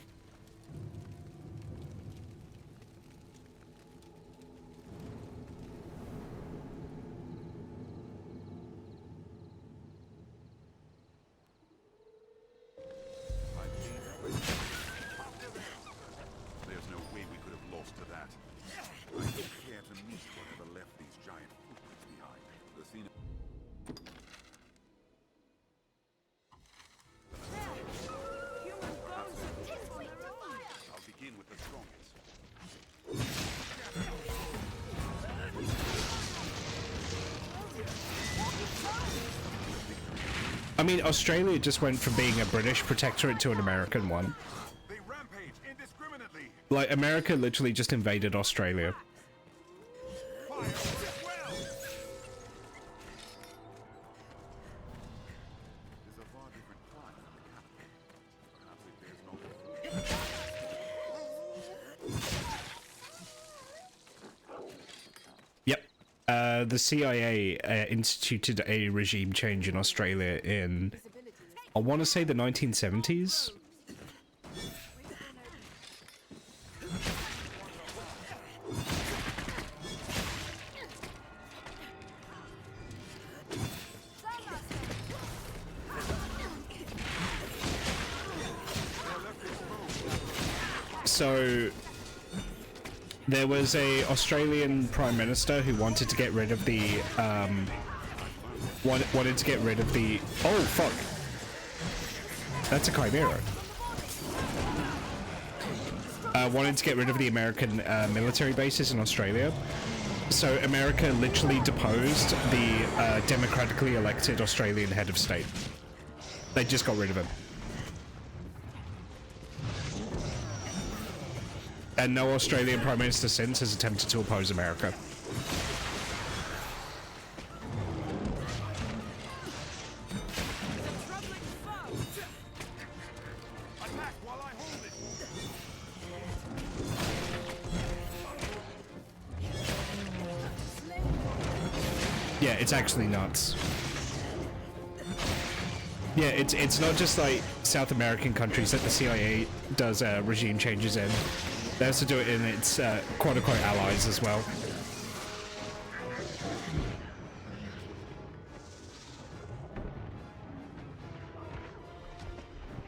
There's no way we could have lost to that. I don't care to meet whatever left these giant footprints behind. The scene. I'll begin with the strongest. I mean, Australia just went from being a British protectorate to an American one. They rampage indiscriminately. Like, America literally just invaded Australia. Yep. The CIA instituted a regime change in Australia in, I want to say, the 1970s. So there was a Australian Prime Minister who wanted to get rid of the wanted to get rid of the oh fuck, that's a chimera. Wanted to get rid of the American military bases in Australia. So America literally deposed the democratically elected Australian head of state. They just got rid of him. And no Australian Prime Minister since has attempted to oppose America. Yeah, it's actually nuts. Yeah, it's not just like South American countries that the CIA does regime changes in. They also do it in its quote-unquote allies as well.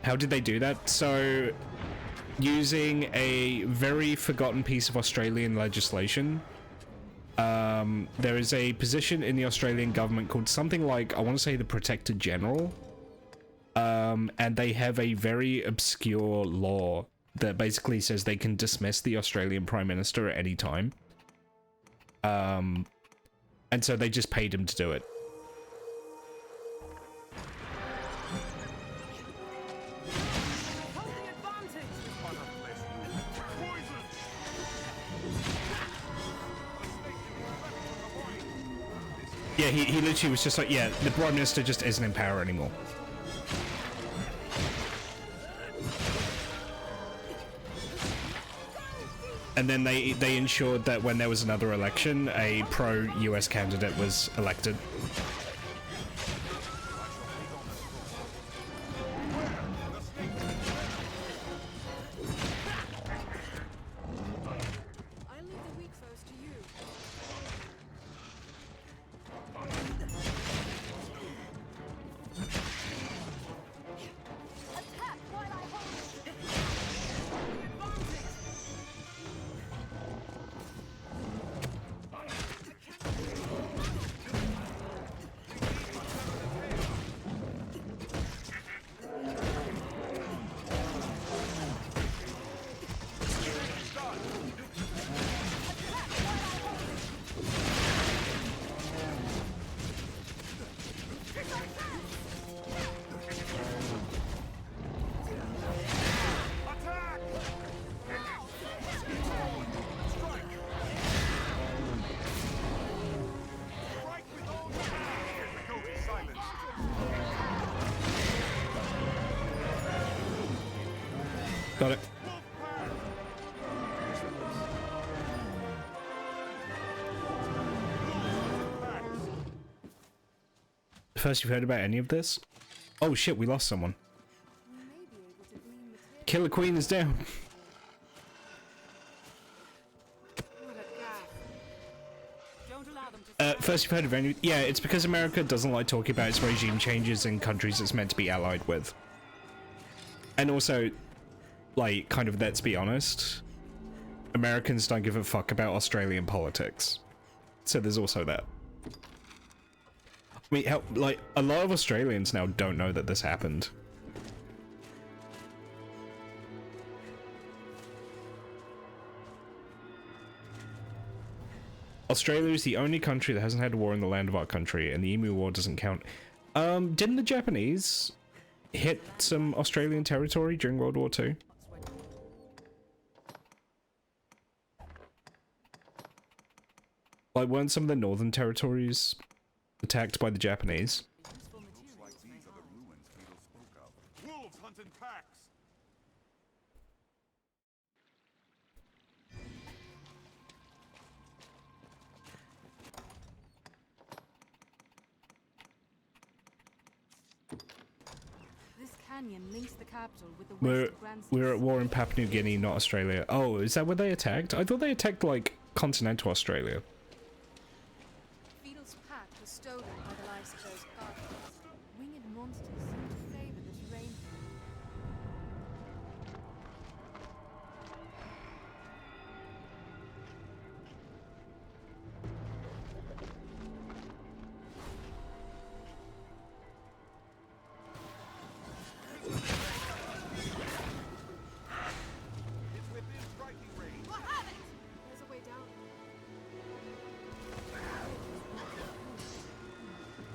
How did they do that? So, using a very forgotten piece of Australian legislation, there is a position in the Australian government called something like, I want to say the Protector General, and they have a very obscure law that basically says they can dismiss the Australian Prime Minister at any time. And so they just paid him to do it. Yeah, he literally was just like, yeah, the Prime Minister just isn't in power anymore. And then they ensured that when there was another election, a pro-US candidate was elected. Got it. First you've heard about any of this? Oh shit, we lost someone. Killer Queen is down. First you've heard of any... Yeah, it's because America doesn't like talking about its regime changes in countries it's meant to be allied with. And also, like, kind of, let's be honest, Americans don't give a fuck about Australian politics. So there's also that. I mean, like, a lot of Australians now don't know that this happened. Australia is the only country that hasn't had a war in the land of our country, and the Emu War doesn't count. Didn't the Japanese hit some Australian territory during World War II? Like, weren't some of the northern territories attacked by the Japanese? Wolves hunt in packs. This canyon links the capital with the We're at war in Papua New Guinea, not Australia. Oh, is that where they attacked? I thought they attacked, like, continental Australia. Fidel's pack was stolen by the lives of those guardians. Winged monsters seem to favor this rain. There's a way down.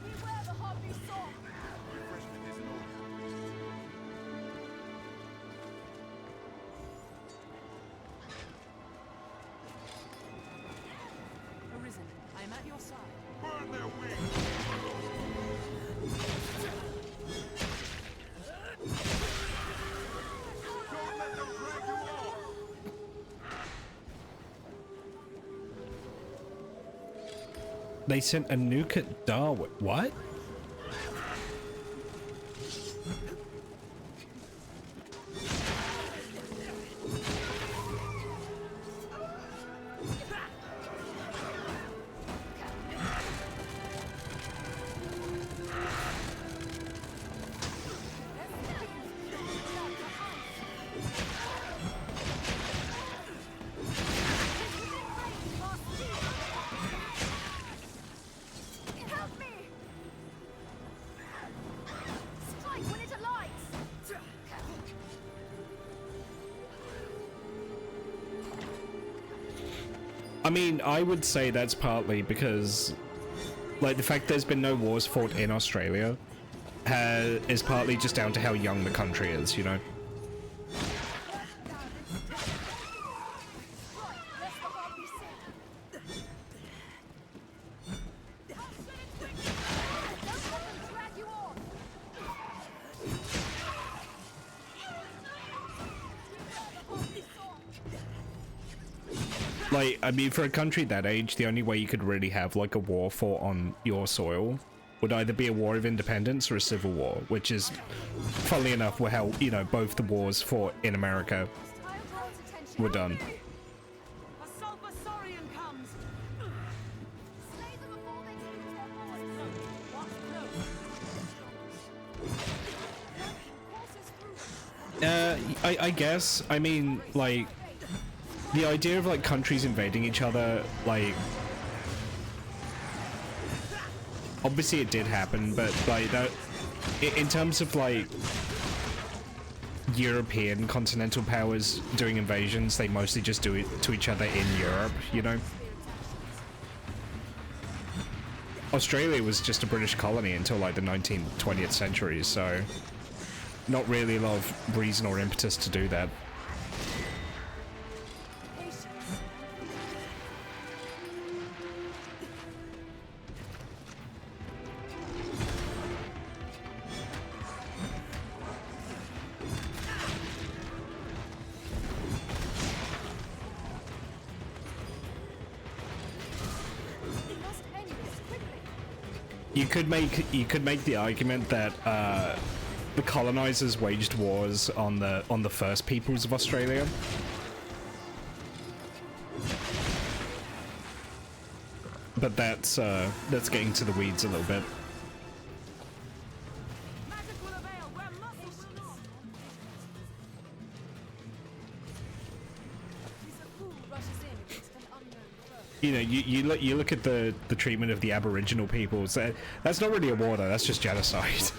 Beware the harpy sword! Arisen, I am at your side. Burn their wings. Don't let them drag you off. They sent a nuke at Darwin. What? Help me! Strike when it alights! I mean, I would say that's partly because, like, the fact there's been no wars fought in Australia is partly just down to how young the country is, you know? Like, I mean, for a country that age, the only way you could really have, like, a war fought on your soil would either be a war of independence or a civil war, which is, funnily enough, how, you know, both the wars fought in America were done. A sulfur saurian comes! Slay them before they can use their powers. Watch close. I guess, I mean, like, the idea of, like, countries invading each other, like, obviously it did happen, but, like, that, in terms of, like, European continental powers doing invasions, they mostly just do it to each other in Europe, you know? Australia was just a British colony until, like, the 19th, 20th century, so not really a lot of reason or impetus to do that. You could make the argument that the colonizers waged wars on the first peoples of Australia. But that's getting to the weeds a little bit. You know, you look at the treatment of the Aboriginal peoples. That's not really a war, though. That's just genocide.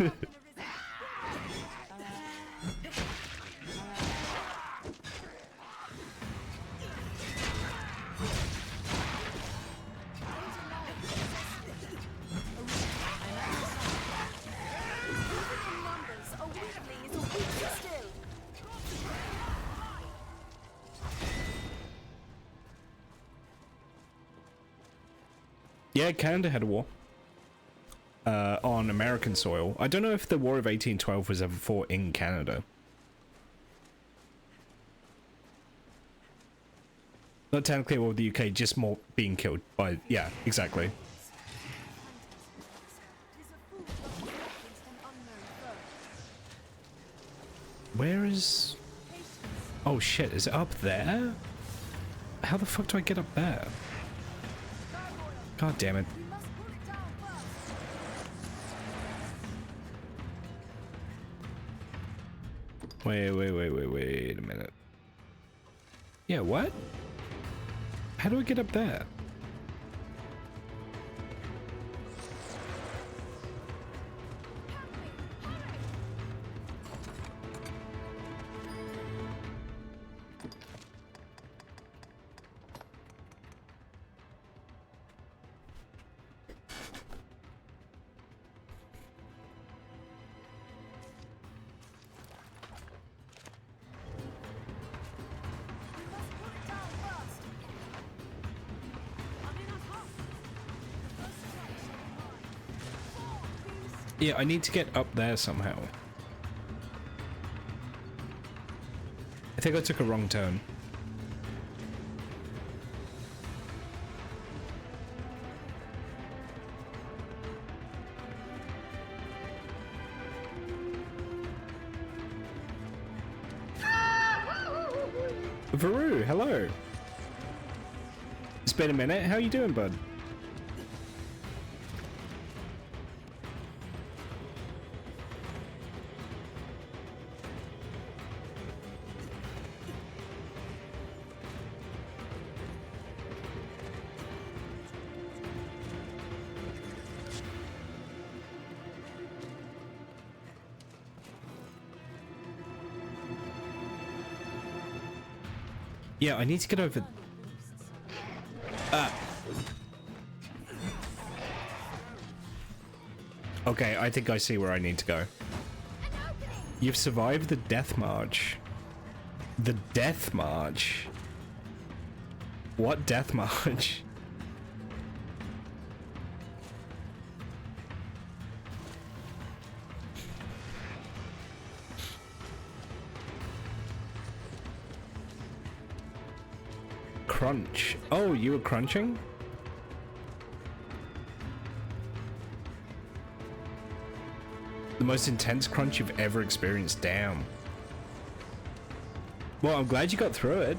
Yeah, Canada had a war on American soil. I don't know if the War of 1812 was ever fought in Canada. Not technically a war with the UK, just more being killed by... Yeah, exactly. Where is... Oh shit, is it up there? How the fuck do I get up there? God damn it. Wait a minute. Yeah, what? How do I get up there? Yeah, I need to get up there somehow. I think I took a wrong turn. Varu, hello. It's been a minute. How you doing, bud? Yeah, I need to get over... Okay, I think I see where I need to go. You've survived the death march. The death march? What death march? Crunch. Oh, you were crunching? The most intense crunch you've ever experienced. Damn. Well, I'm glad you got through it.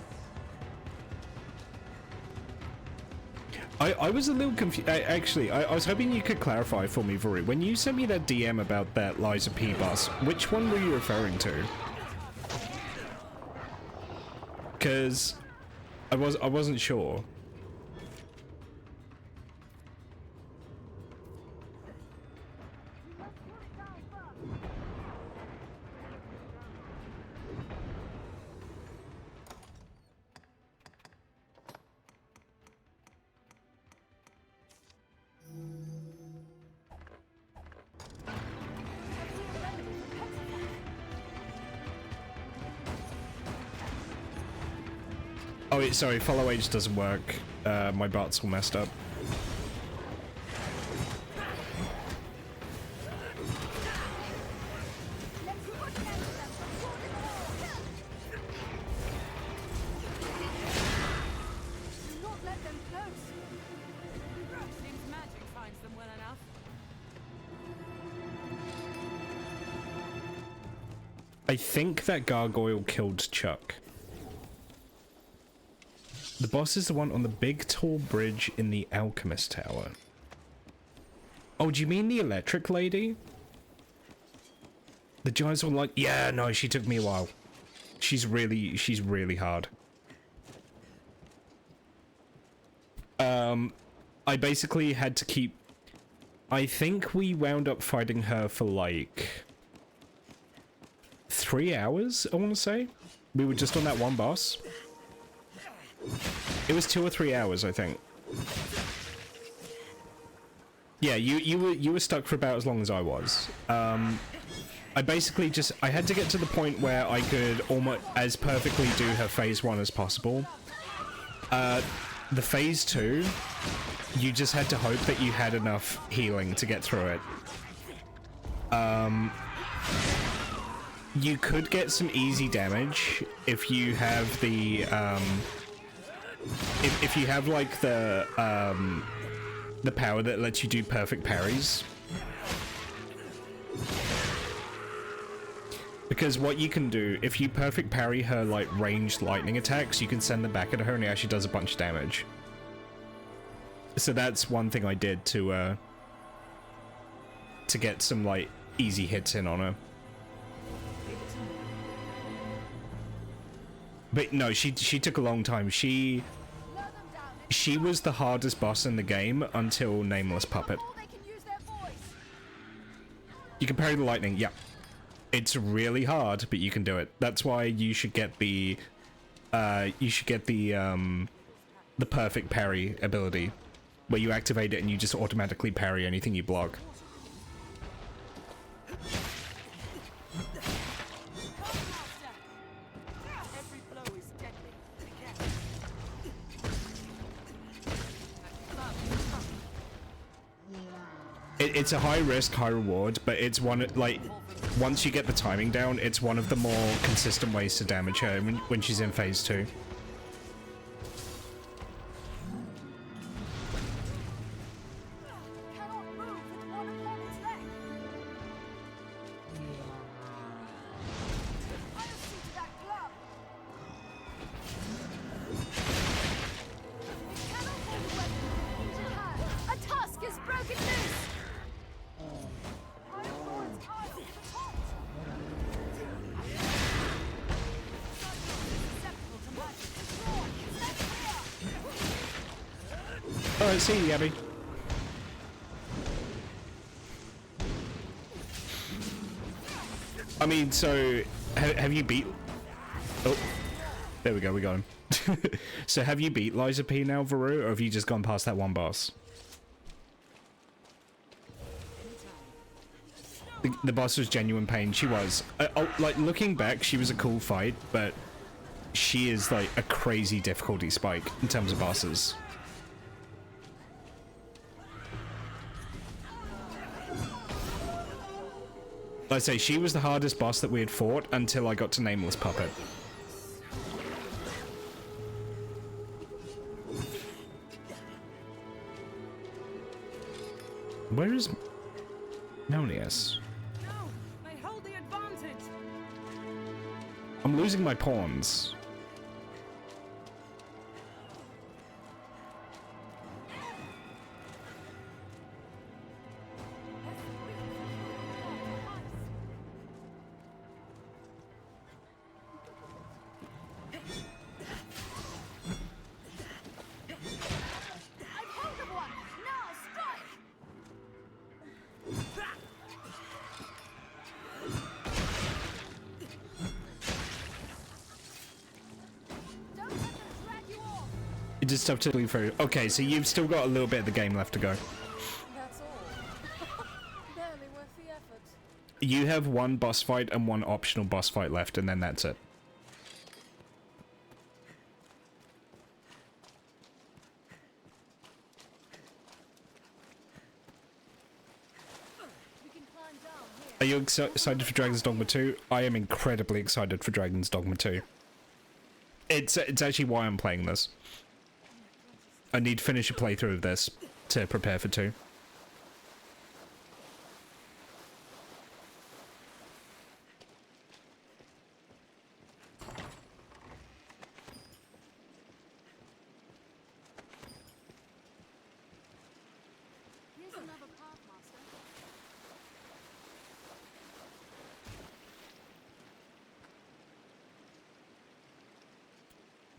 I was a little confused. Actually, I was hoping you could clarify for me, Varu. When you sent me that DM about that Liza P bus, which one were you referring to? Because I wasn't sure. Oh, wait, sorry, follow H doesn't work. My bot's all messed up. I think that gargoyle killed Chuck. The boss is the one on the big tall bridge in the Alchemist Tower. Oh, do you mean the electric lady? The giants were like, yeah, no, she took me a while. She's really hard. I basically had to keep... I think we wound up fighting her for like 3 hours, I want to say. We were just on that one boss. It was 2 or 3 hours, I think. Yeah, you were stuck for about as long as I was. I basically I had to get to the point where I could almost as perfectly do her phase 1 as possible. The phase 2, you just had to hope that you had enough healing to get through it. You could get some easy damage if you have the if you have like the power that lets you do perfect parries. Because what you can do, if you perfect parry her like ranged lightning attacks, you can send them back at her and it actually does a bunch of damage. So that's one thing I did to get some like easy hits in on her. But no, she took a long time. She was the hardest boss in the game until Nameless Puppet. You can parry the lightning, yeah. It's really hard, but you can do it. That's why you should get the perfect parry ability, where you activate it and you just automatically parry anything you block. It's a high risk, high reward, but it's one, like, once you get the timing down, it's one of the more consistent ways to damage her when she's in phase 2. A tusk is broken loose! Alright, see you, Abby. I mean, so, have you beat... Oh, there we go, we got him. So have you beat Liza P now, Varu, or have you just gone past that one boss? The boss was genuine pain, she was. Like, looking back, she was a cool fight, but she is, like, a crazy difficulty spike in terms of bosses. Like I say, she was the hardest boss that we had fought until I got to Nameless Puppet. Where is Melnius? They hold the advantage. I'm losing my pawns. It just tough to bleed through. Okay, so you've still got a little bit of the game left to go. That's all. Barely worth the effort. You have one boss fight and one optional boss fight left, and then that's it. We can climb down here. Are you excited for Dragon's Dogma 2? I am incredibly excited for Dragon's Dogma 2. It's actually why I'm playing this. I need to finish a playthrough of this to prepare for 2.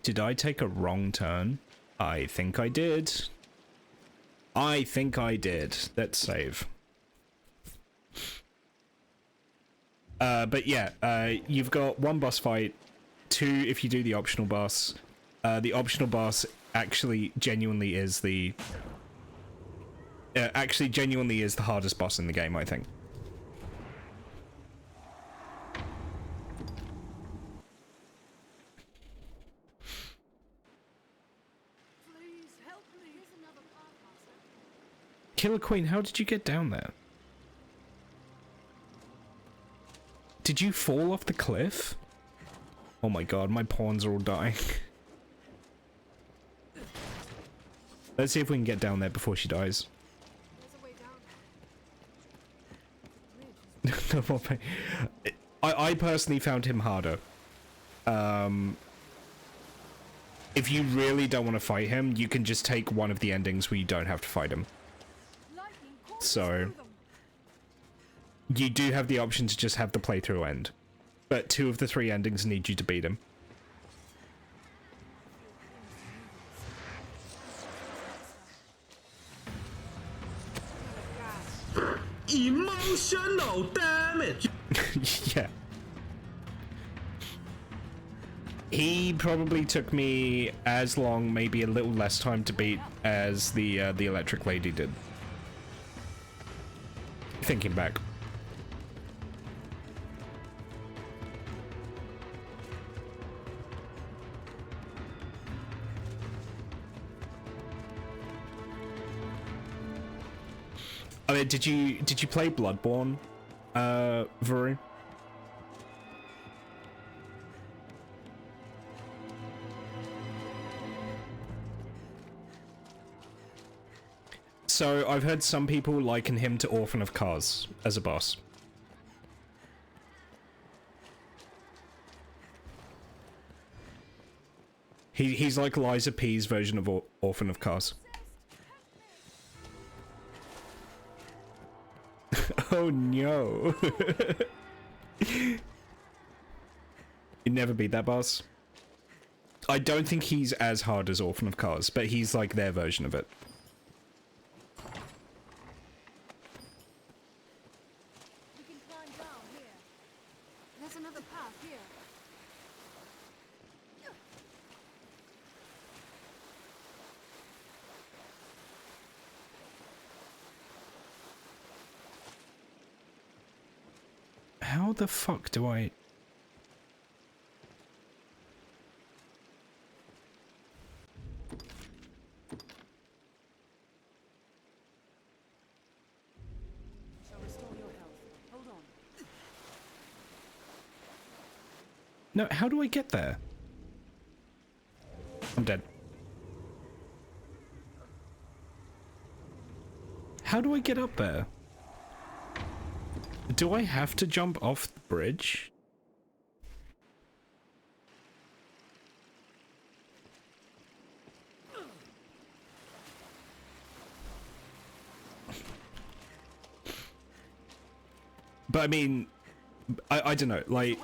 Did I take a wrong turn? I think I did. I think I did. Let's save. But yeah, you've got 1 boss fight, 2 if you do the optional boss. The optional boss actually genuinely is the hardest boss in the game, I think. Killer Queen, how did you get down there? Did you fall off the cliff? Oh my god, my pawns are all dying. Let's see if we can get down there before she dies. I personally found him harder. If you really don't want to fight him, you can just take one of the endings where you don't have to fight him. So you do have the option to just have the playthrough end, but 2 of the 3 endings need you to beat him. Emotional damage. Yeah. He probably took me as long, maybe a little less time to beat as the electric lady did. Thinking back. I mean, did you play Bloodborne, Vuru? So I've heard some people liken him to Orphan of Kars as a boss. He's like Liza P's version of Orphan of Kars. Oh no. You never beat that boss? I don't think he's as hard as Orphan of Kars, but he's like their version of it. We can climb down here. There's another path here. How the fuck do I... Shall restore your health. Hold on. No, how do I get there? I'm dead. How do I get up there? Do I have to jump off the bridge? But I mean, I don't know, like,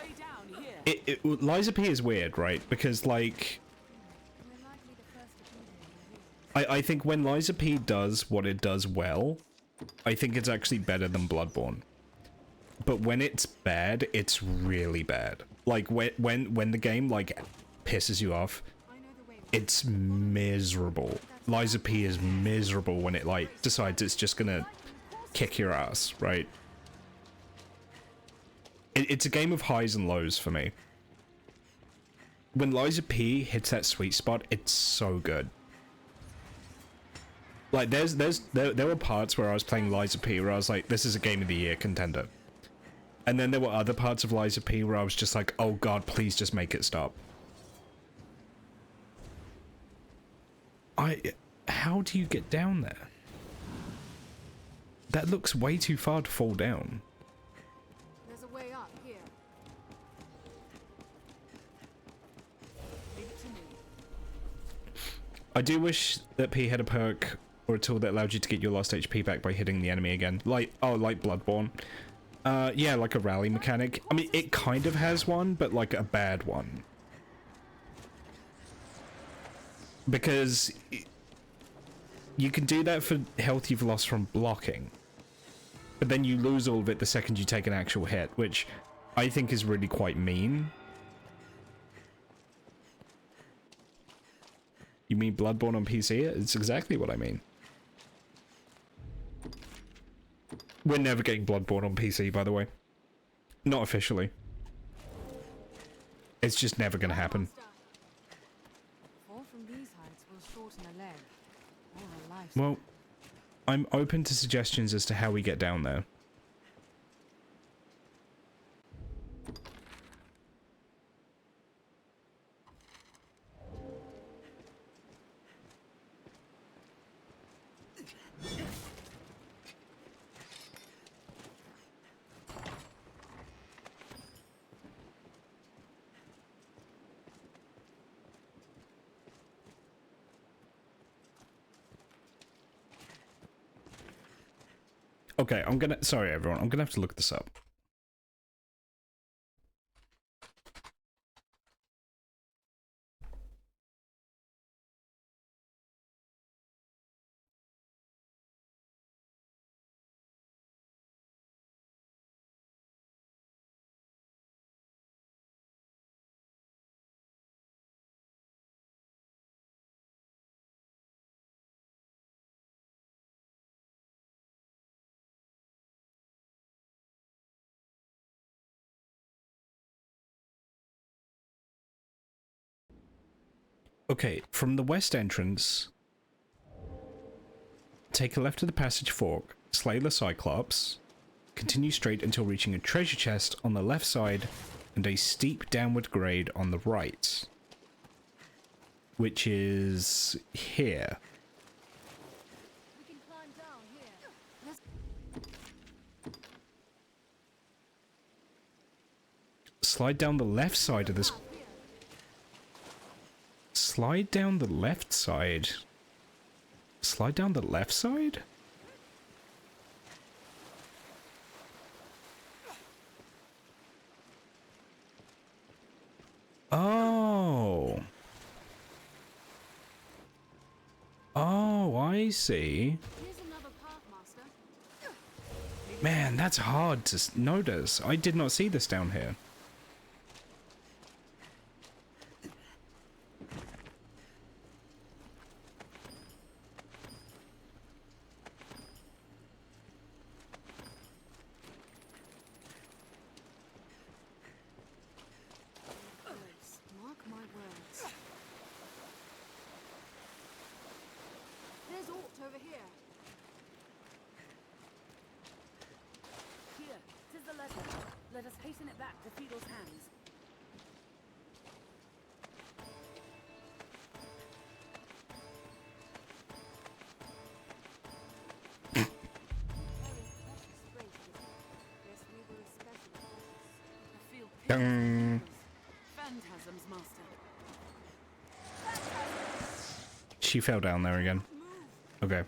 Liza P is weird, right? Because, like, I think when Liza P does what it does well, I think it's actually better than Bloodborne. But when it's bad, it's really bad. Like, when the game, like, pisses you off, it's miserable. Liza P is miserable when it, like, decides it's just gonna kick your ass, right? It's a game of highs and lows for me. When Liza P hits that sweet spot, it's so good. Like, there were parts where I was playing Liza P where I was like, this is a Game of the Year contender. And then there were other parts of Liza P where I was just like, oh god, please just make it stop. How do you get down there? That looks way too far to fall down. There's a way up here. Leave it to me. I do wish that P had a perk or a tool that allowed you to get your lost HP back by hitting the enemy again. Like Bloodborne. Yeah, like a rally mechanic. I mean, it kind of has one, but like a bad one. Because you can do that for health you've lost from blocking, but then you lose all of it the second you take an actual hit, which I think is really quite mean. You mean Bloodborne on PC? It's exactly what I mean. We're never getting Bloodborne on PC, by the way. Not officially. It's just never gonna happen. Fall from these heights will shorten a leg or a life. Well, I'm open to suggestions as to how we get down there. Okay, sorry everyone, I'm gonna have to look this up. Okay, from the west entrance, take a left to the passage fork, slay the Cyclops, continue straight until reaching a treasure chest on the left side and a steep downward grade on the right, which is here. We can climb down here. Slide down the left side of this. Slide down the left side. Slide down the left side? Oh. Oh, I see. Man, that's hard to notice. I did not see this down here. Mark my words. There's Alt over here. Here, 'tis the letter. Let us hasten it back to Fiedel's hands. Dun. Phantasms, Master. She fell down there again. Okay.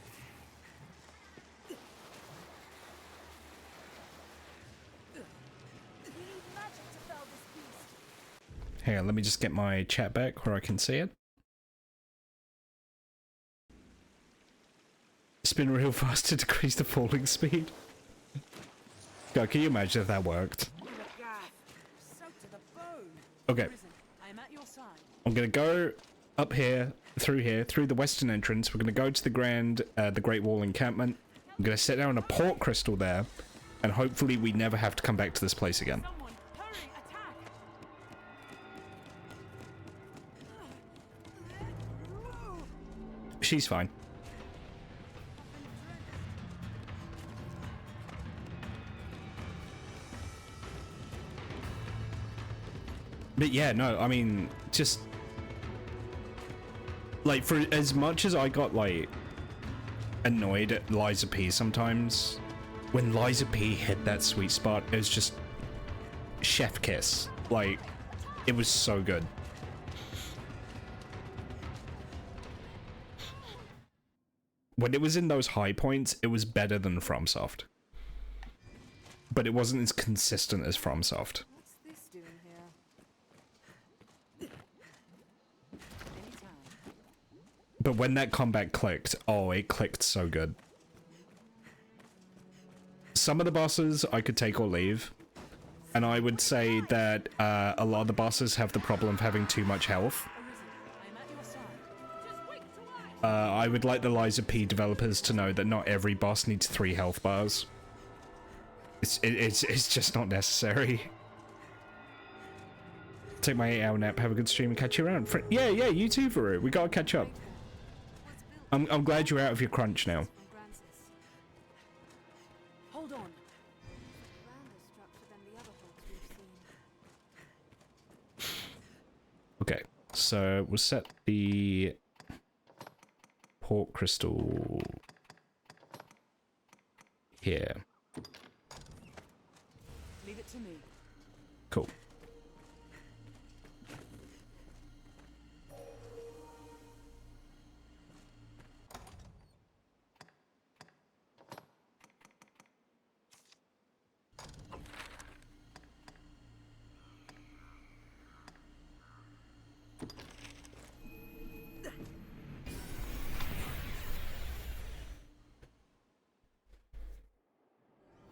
Hang on, let me just get my chat back where I can see it. Spin real fast to decrease the falling speed. God, can you imagine if that worked? Okay. I am at your side. I'm gonna go up here, through the western entrance. We're gonna go to the Great Wall encampment. I'm gonna set down a port crystal there, and hopefully we never have to come back to this place again. She's fine. But yeah, no, I mean, just like, for as much as I got like annoyed at Liza P sometimes, when Liza P hit that sweet spot, it was just chef kiss. Like, it was so good. When it was in those high points, it was better than FromSoft. But it wasn't as consistent as FromSoft. What's this doing here? But when that combat clicked, oh, it clicked so good. Some of the bosses I could take or leave. And I would say that a lot of the bosses have the problem of having too much health. I would like the Liza P developers to know that not every boss needs 3 health bars. It's just not necessary. Take my 8-hour nap, have a good stream, and catch you around. Yeah, you too, Varu. We gotta catch up. I'm glad you're out of your crunch now. Hold on. Okay, so we'll set the port crystal here. Leave it to me. Cool.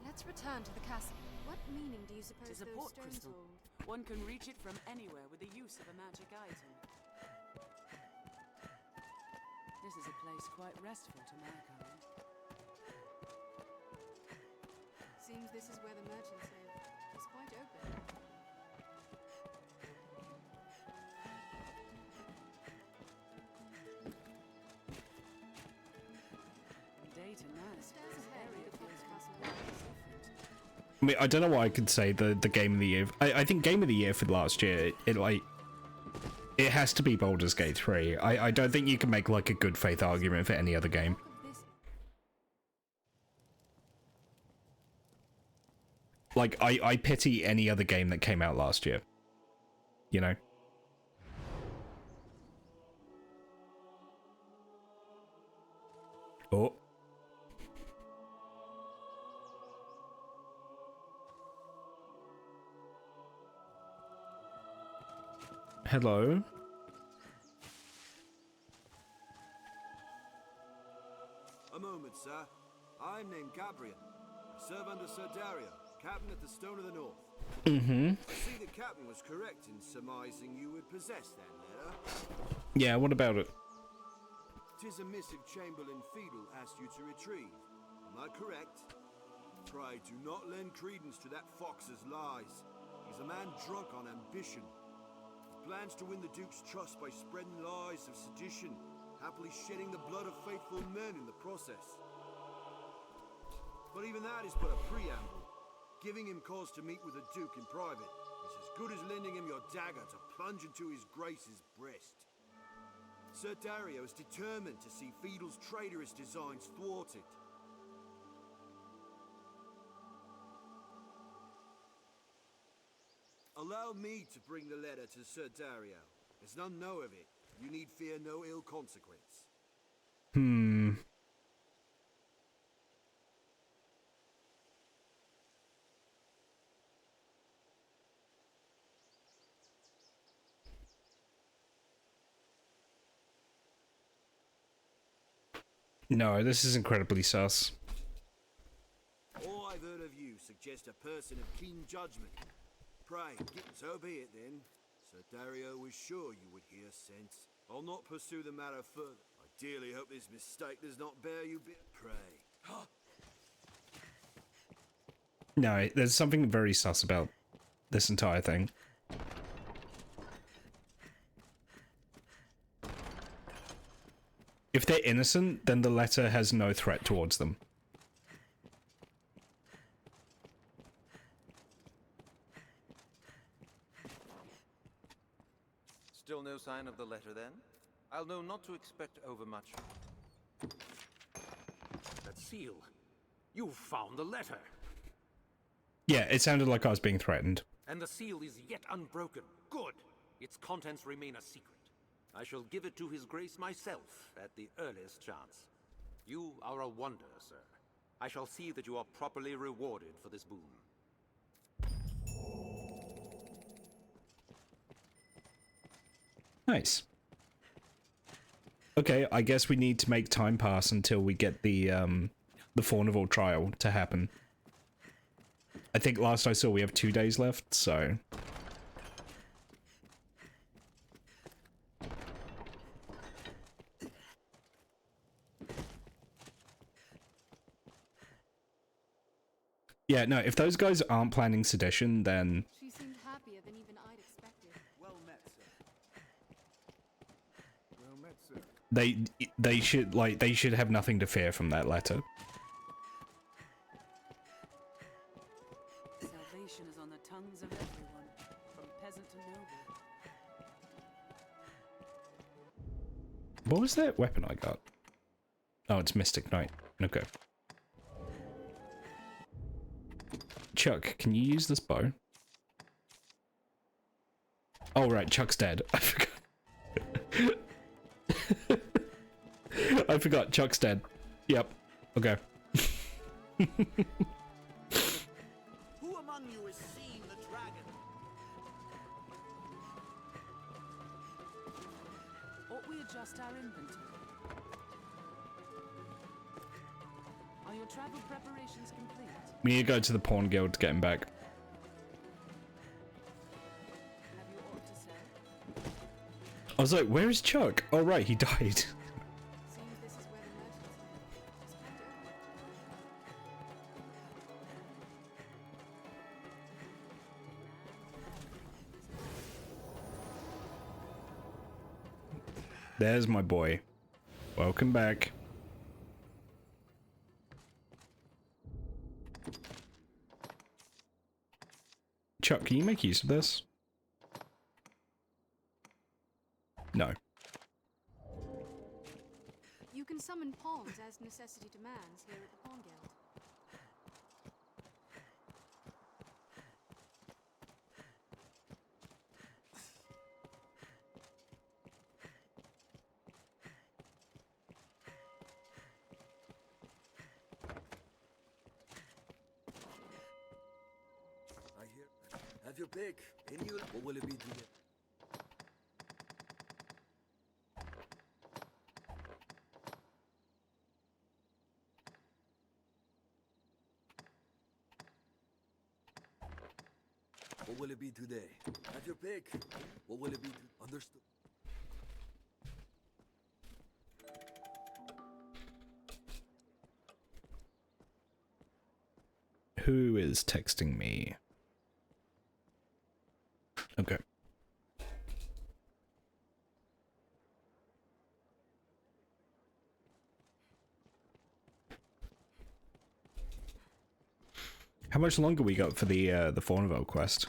Let's return to the castle. What meaning do you suppose Tis a those port stones crystal. hold? One can reach it from anywhere with the use of a magic item. This is a place quite restful to my kind. Seems this is where the merchants live. It's quite open. From day to night, this area feels castle. I mean, I don't know what I could say the game of the year. I think game of the year for last year, it has to be Baldur's Gate 3. I don't think you can make like a good faith argument for any other game. Like, I pity any other game that came out last year. You know? Oh. Hello? A moment, sir. I'm named Gabriel. I serve under Sir Dario, Captain at the Stone of the North. Mm-hmm. I see the Captain was correct in surmising you would possess that letter. Yeah, what about it? 'Tis a missive Chamberlain Fiedel asked you to retrieve. Am I correct? Pray do not lend credence to that fox's lies. He's a man drunk on ambition. He plans to win the Duke's trust by spreading lies of sedition, happily shedding the blood of faithful men in the process. But even that is but a preamble. Giving him cause to meet with the Duke in private is as good as lending him your dagger to plunge into his grace's breast. Sir Dario is determined to see Fiedel's traitorous designs thwarted. Allow me to bring the letter to Sir Dario. As none know of it, you need fear no ill consequence. Hmm. No, this is incredibly sus. All I've heard of you suggests a person of keen judgment. Pray, so be it then. Sir Dario was sure you would hear sense. I'll not pursue the matter further. I dearly hope this mistake does not bear you pray. No, there's something very sus about this entire thing. If they're innocent, then the letter has no threat towards them. Still no sign of the letter, then? I'll know not to expect overmuch. That seal. You found the letter. Yeah, it sounded like I was being threatened. And the seal is yet unbroken. Good. Its contents remain a secret. I shall give it to His Grace myself at the earliest chance. You are a wonder, sir. I shall see that you are properly rewarded for this boon. Nice. Okay, I guess we need to make time pass until we get the Fawneville trial to happen. I think last I saw we have 2 days left, so... Yeah, no, if those guys aren't planning sedition, then... She seemed happier than even I'd expected. Well met, sir. Well met, sir. They should have nothing to fear from that letter. Salvation is on the tongues of everyone, from peasant to noble. What was that weapon I got? Oh, it's Mystic Knight. Okay. Chuck, can you use this bow? Oh, right, Chuck's dead. I forgot. I forgot, Chuck's dead. Yep. Okay. Who among you has seen the dragon? Ought we adjust our inventory? Are your travel preparations complete? We need to go to the Pawn Guild to get him back. Have you aught to say? I was like, where is Chuck? Oh, right, he died. Seems this is where the merchants are. There's my boy. Welcome back. Chuck, can you make use of this? No. You can summon pawns as necessity demands here at the Pawn Guild. I hear. Have your pick. In you. What will it be today? What will it be today? Have your pick. What will it be? Understood. Who is texting me? Okay. How much longer we got for the Fawneville quest?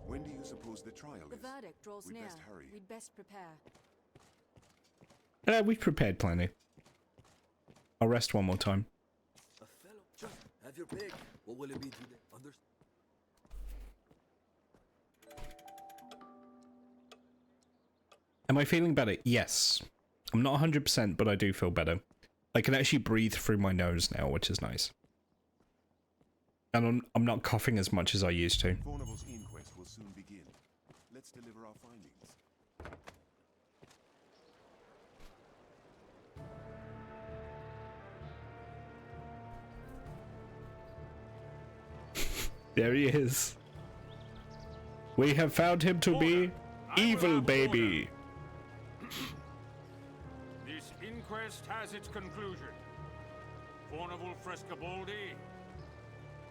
When do you suppose the trial The is? verdict draws We'd near. best hurry. We'd best prepare. We've prepared plenty. I'll rest one more time. A fellow. Just have your pick. What will it be today? Understood. Am I feeling better? Yes. I'm not 100%, but I do feel better. I can actually breathe through my nose now, which is nice. And I'm not coughing as much as I used to. Fawneville's inquest will soon begin. Let's deliver our findings. There he is. We have found him to be evil, baby. This inquest has its conclusion. Fawneville Frescobaldi,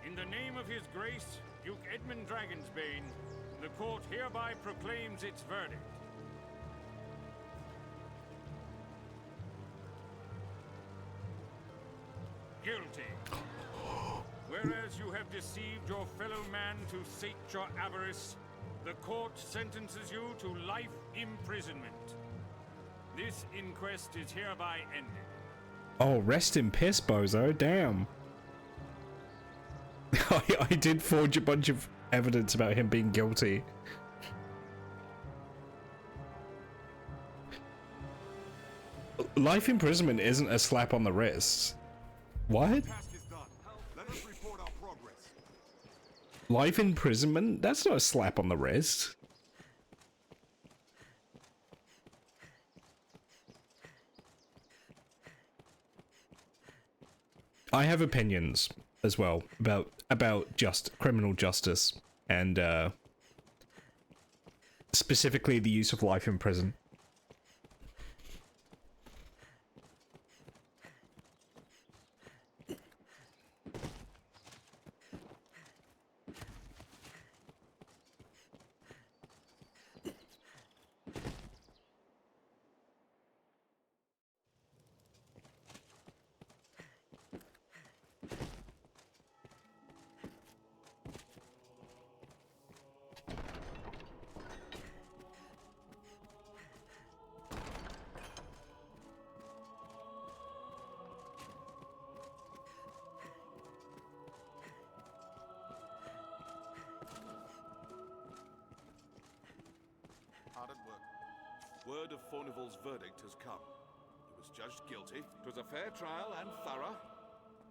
in the name of His Grace, Duke Edmund Dragonsbane, the court hereby proclaims its verdict. Guilty. Whereas you have deceived your fellow man to sate your avarice, the court sentences you to life imprisonment. This inquest is hereby ended. Oh, rest in piss, bozo. Damn. I did forge a bunch of evidence about him being guilty. Life imprisonment isn't a slap on the wrist. What? Life imprisonment? That's not a slap on the wrist. I have opinions as well about just criminal justice and specifically the use of life in prison. Hard at work. Word of Fornival's verdict has come. He was judged guilty. It was a fair trial and thorough.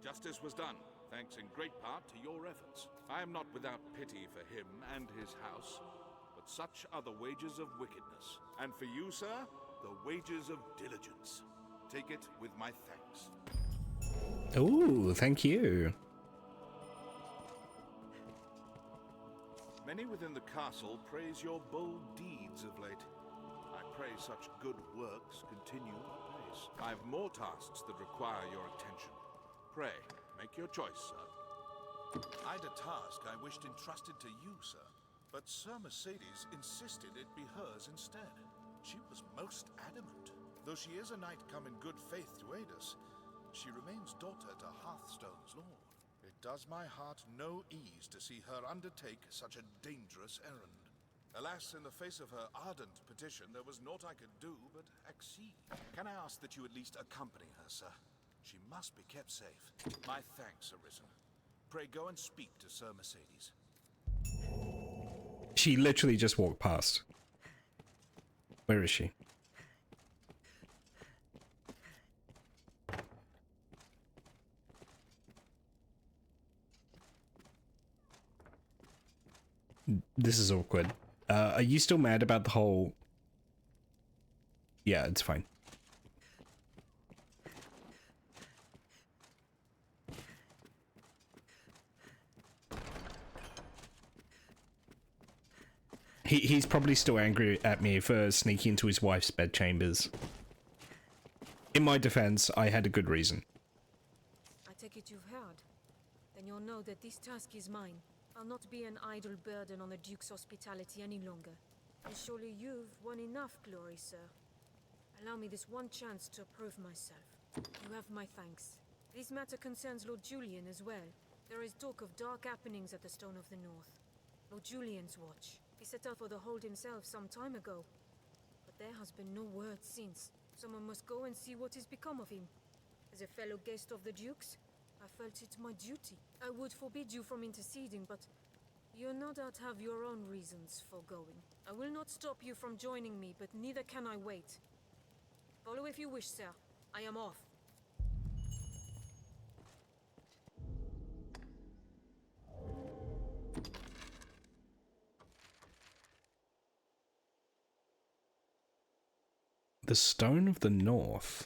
Justice was done, thanks in great part to your efforts. I am not without pity for him and his house, but such are the wages of wickedness. And for you, sir, the wages of diligence. Take it with my thanks. Ooh, thank you. Many within the castle praise your bold deeds of late. I pray such good works continue apace. I have more tasks that require your attention. Pray, make your choice, sir. I'd a task I wished entrusted to you, sir, but Sir Mercedes insisted it be hers instead. She was most adamant. Though she is a knight come in good faith to aid us, she remains daughter to Hearthstone's lord. It does my heart no ease to see her undertake such a dangerous errand. Alas, in the face of her ardent petition, there was naught I could do but accede. Can I ask that you at least accompany her, sir? She must be kept safe. My thanks, Arisen. Pray go and speak to Sir Mercedes. She literally just walked past. Where is she? This is awkward. Are you still mad about the whole... Yeah, it's fine. He's probably still angry at me for sneaking into his wife's bedchambers. In my defense, I had a good reason. I take it you've heard. Then you'll know that this task is mine. I'll not be an idle burden on the Duke's hospitality any longer. And surely you've won enough glory, sir. Allow me this one chance to prove myself. You have my thanks. This matter concerns Lord Julian as well. There is talk of dark happenings at the Stone of the North. Lord Julian's watch. He set out for the hold himself some time ago. But there has been no word since. Someone must go and see what has become of him. As a fellow guest of the Duke's, I felt it my duty. I would forbid you from interceding, but you no doubt have your own reasons for going. I will not stop you from joining me, but neither can I wait. Follow if you wish, sir. I am off. The Stone of the North.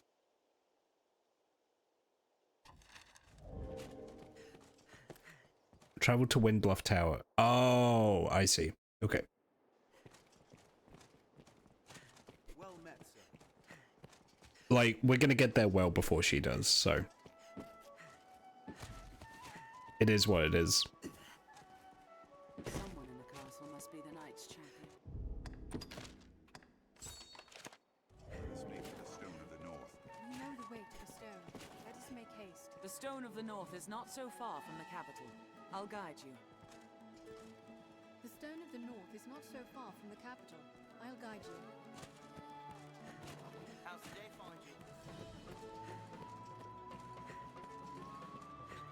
Travel to Windbluff Tower. Oh, I see. Okay. Well met, sir. Like, we're gonna get there well before she does, so. It is what it is. Someone in the castle must be the Knight's champion. This may be the Stone of the North. We know the way to the stone. Let us make haste. The Stone of the North is not so far from the capital. I'll guide you. The Stone of the North is not so far from the capital. I'll guide you. How's the day find you?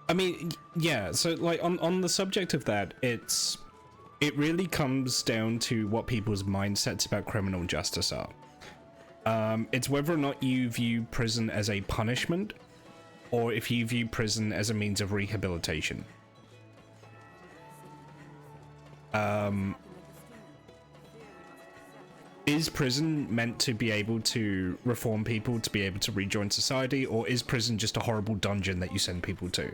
I mean, yeah, so like on the subject of that, it really comes down to what people's mindsets about criminal justice are. It's whether or not you view prison as a punishment, or if you view prison as a means of rehabilitation. is prison meant to be able to reform people to be able to rejoin society, or is prison just a horrible dungeon that you send people to?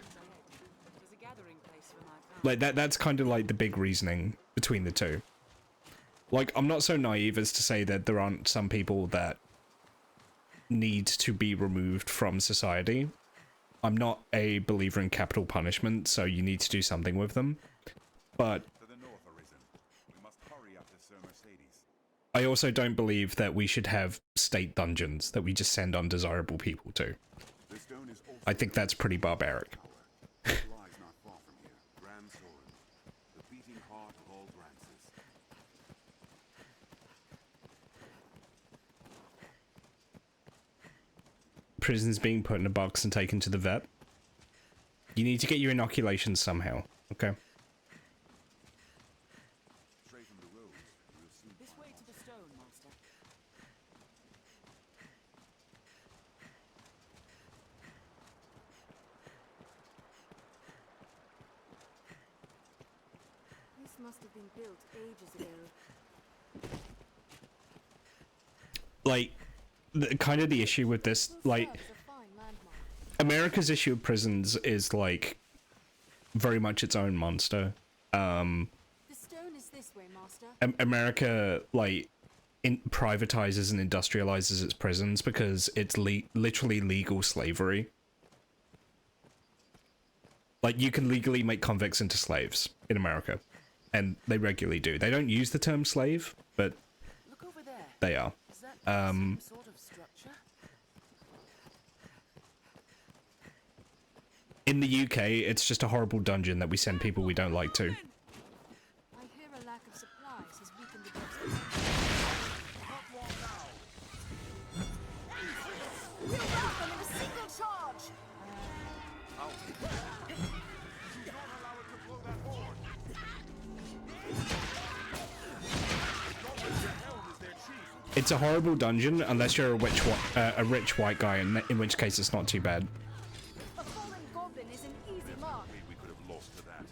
Like that's kind of like the big reasoning between the two. Like, I'm not so naive as to say that there aren't some people that need to be removed from society. I'm not a believer in capital punishment, so you need to do something with them. But To the north, ARISEN. We must hurry up to Sir Mercedes. I also don't believe that we should have state dungeons that we just send undesirable people to. The stone is also I think that's pretty barbaric. It lies not far from here. Gran Soren, the beating heart of all Grances. Prisoners being put in a box and taken to the vet. You need to get your inoculations somehow, okay? Straight from the road, we'll soon This way to the stone, Master. This must have been built ages ago. Like, kind of the issue with this, like, America's issue of prisons is, like, very much its own monster. The stone is this way, Master. America, like, privatizes and industrializes its prisons because it's literally legal slavery. Like, you can legally make convicts into slaves in America, and they regularly do. They don't use the term slave, but Look over there. they are. Is that some sort of structure? In the UK, it's just a horrible dungeon that we send people we don't like to. I hear a lack of supplies has weakened the We'll rout them in a single charge! It's a horrible dungeon unless you're a rich white guy, in which case it's not too bad. A fallen goblin is an easy mark. We could have lost to that.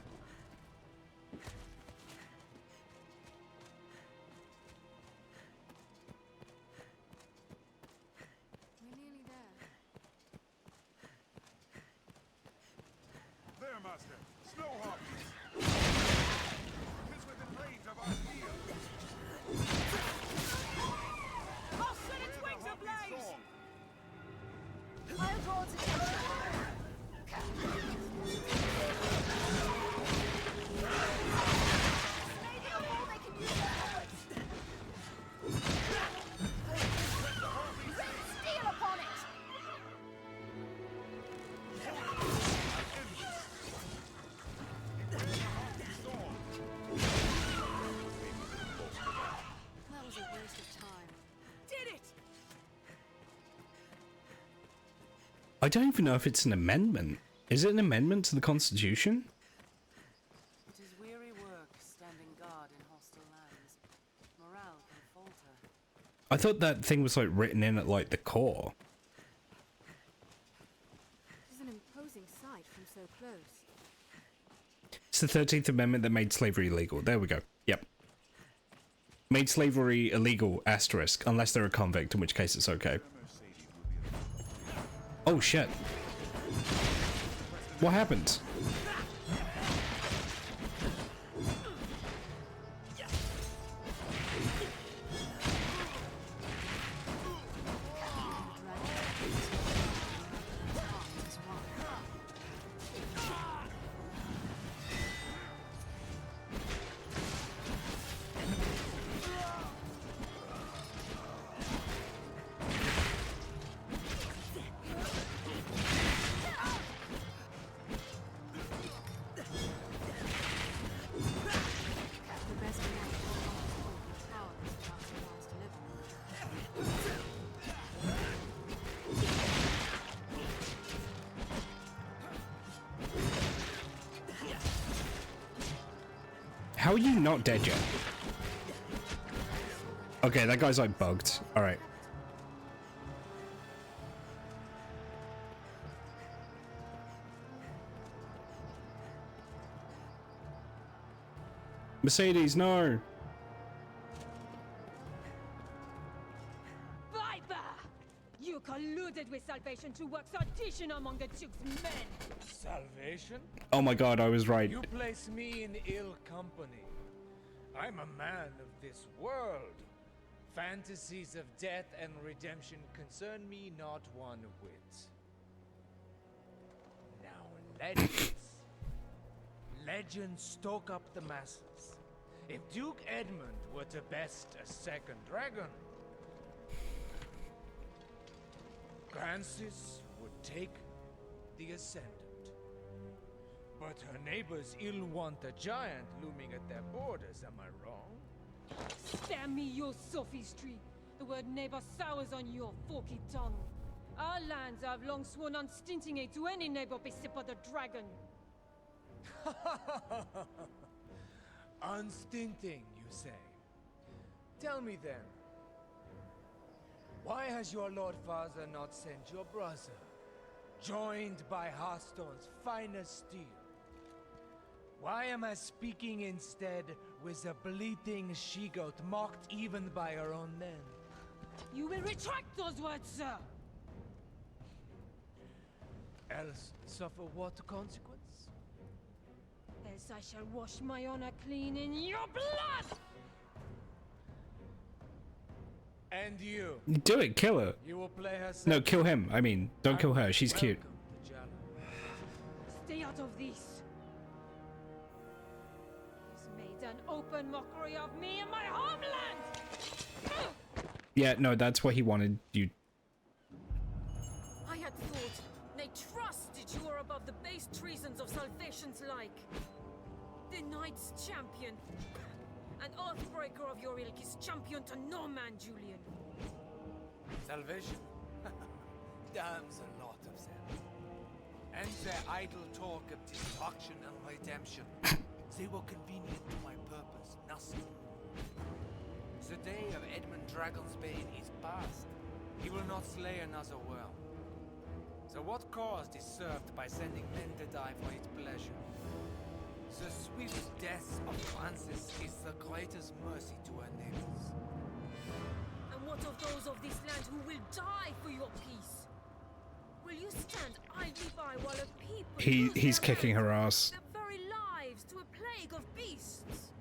We're nearly there. There, Master. Snow hawks. Tis within range of our spear. I'll set its wings ablaze! I'll draw its attention. Maybe before they can use their bullets. Red steel upon it! That was a waste of time. Did it! I don't even know if it's an amendment. Is it an amendment to the Constitution? It is weary work standing guard in hostile lands. Morale can falter. I thought that thing was, like, written in at, like, the core. This is an imposing sight from so close. It's the 13th Amendment that made slavery illegal. There we go. Yep. Made slavery illegal, asterisk, unless they're a convict, in which case it's okay. Oh shit. What happened? The best way to power is without supplies to live on. How are you not dead yet? Okay, that guy's like bugged. Alright. Mercedes, no! You colluded with Salvation to work sedition among the Duke's men. Salvation? Oh my god, I was right. You place me in ill company. I'm a man of this world. Fantasies of death and redemption concern me not one whit. Now, legends. Legends stoke up the masses. If Duke Edmund were to best a second dragon, Francis would take the ascendant. But her neighbors ill want a giant looming at their borders, am I wrong? Spare me your sophistry. The word neighbor sours on your forky tongue. Our lands have long sworn unstinting aid to any neighbor beset by the dragon. Unstinting, you say? Tell me then, why has your Lord Father not sent your brother, joined by Hearthstone's finest steel? Why am I speaking instead with a bleating she-goat mocked even by her own men? You will retract those words, sir! Else suffer what consequence? Else I shall wash my honor clean in your blood! And you? Do it, kill her. You will play her. No, kill him. I mean, don't kill her. She's cute. Stay out of this. He's made an open mockery of me and my homeland! Yeah, no, that's what he wanted you. I had thought, nay trusted you were above the base treasons of Salvation's like. The Knight's champion. An Earthbreaker of your ilk is champion to no man, Julian. Salvation? Damns a lot of them. And their idle talk of destruction and redemption. They were convenient to my purpose, nothing. The day of Edmund Dragonsbane is past. He will not slay another worm. So what cause is served by sending men to die for his pleasure? The swift death of Francis is the greatest mercy to her neighbors. And what of those of this land who will die for your peace? Will you stand idly by while a people He's kicking her ass. their very lives to a plague of beasts?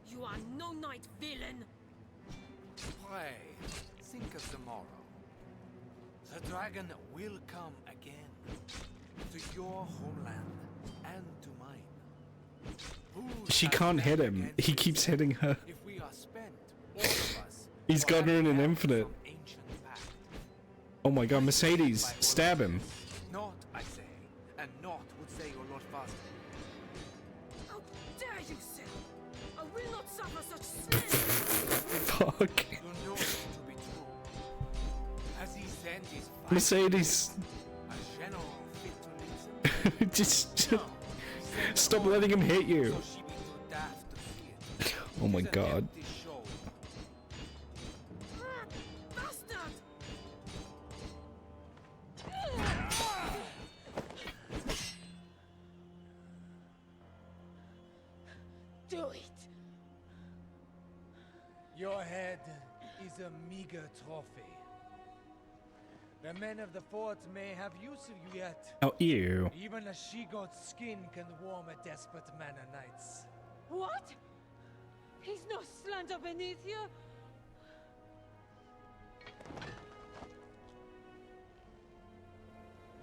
You are no knight, villain! Pray, think of the morrow. The dragon will come again. To your homeland and to mine. She can't hit him. He keeps hitting her. If we are spent, all of us, He's got her in an infinite. Oh my god, Mercedes, stab him. Not, I say, and not would say your Lord Father. How dare you, sir! I will not suffer such slander! Fuck. You know it to be true. As he sent his Mercedes. a general fit to listen. Just stop letting him hit you. So she be too daft to see it. Oh my god. Empty show. Bastard! Do it! Your head is a meager trophy. The men of the fort may have use of you yet. Oh, ew. Even a she-goat's skin can warm a desperate man of nights. What? He's no slander beneath you?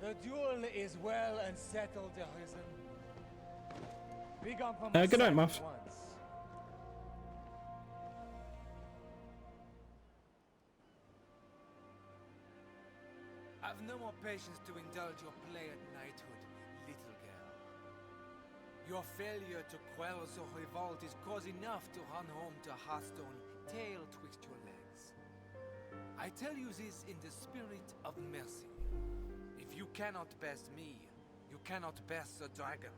The duel is well and settled, Arisen. Be gone from Good night, sight Muff. once. I've no more patience to indulge your play at knighthood, little girl. Your failure to quell the revolt is cause enough to run home to Hearthstone, tail twixt your legs. I tell you this in the spirit of mercy. If you cannot best me, you cannot best the dragon.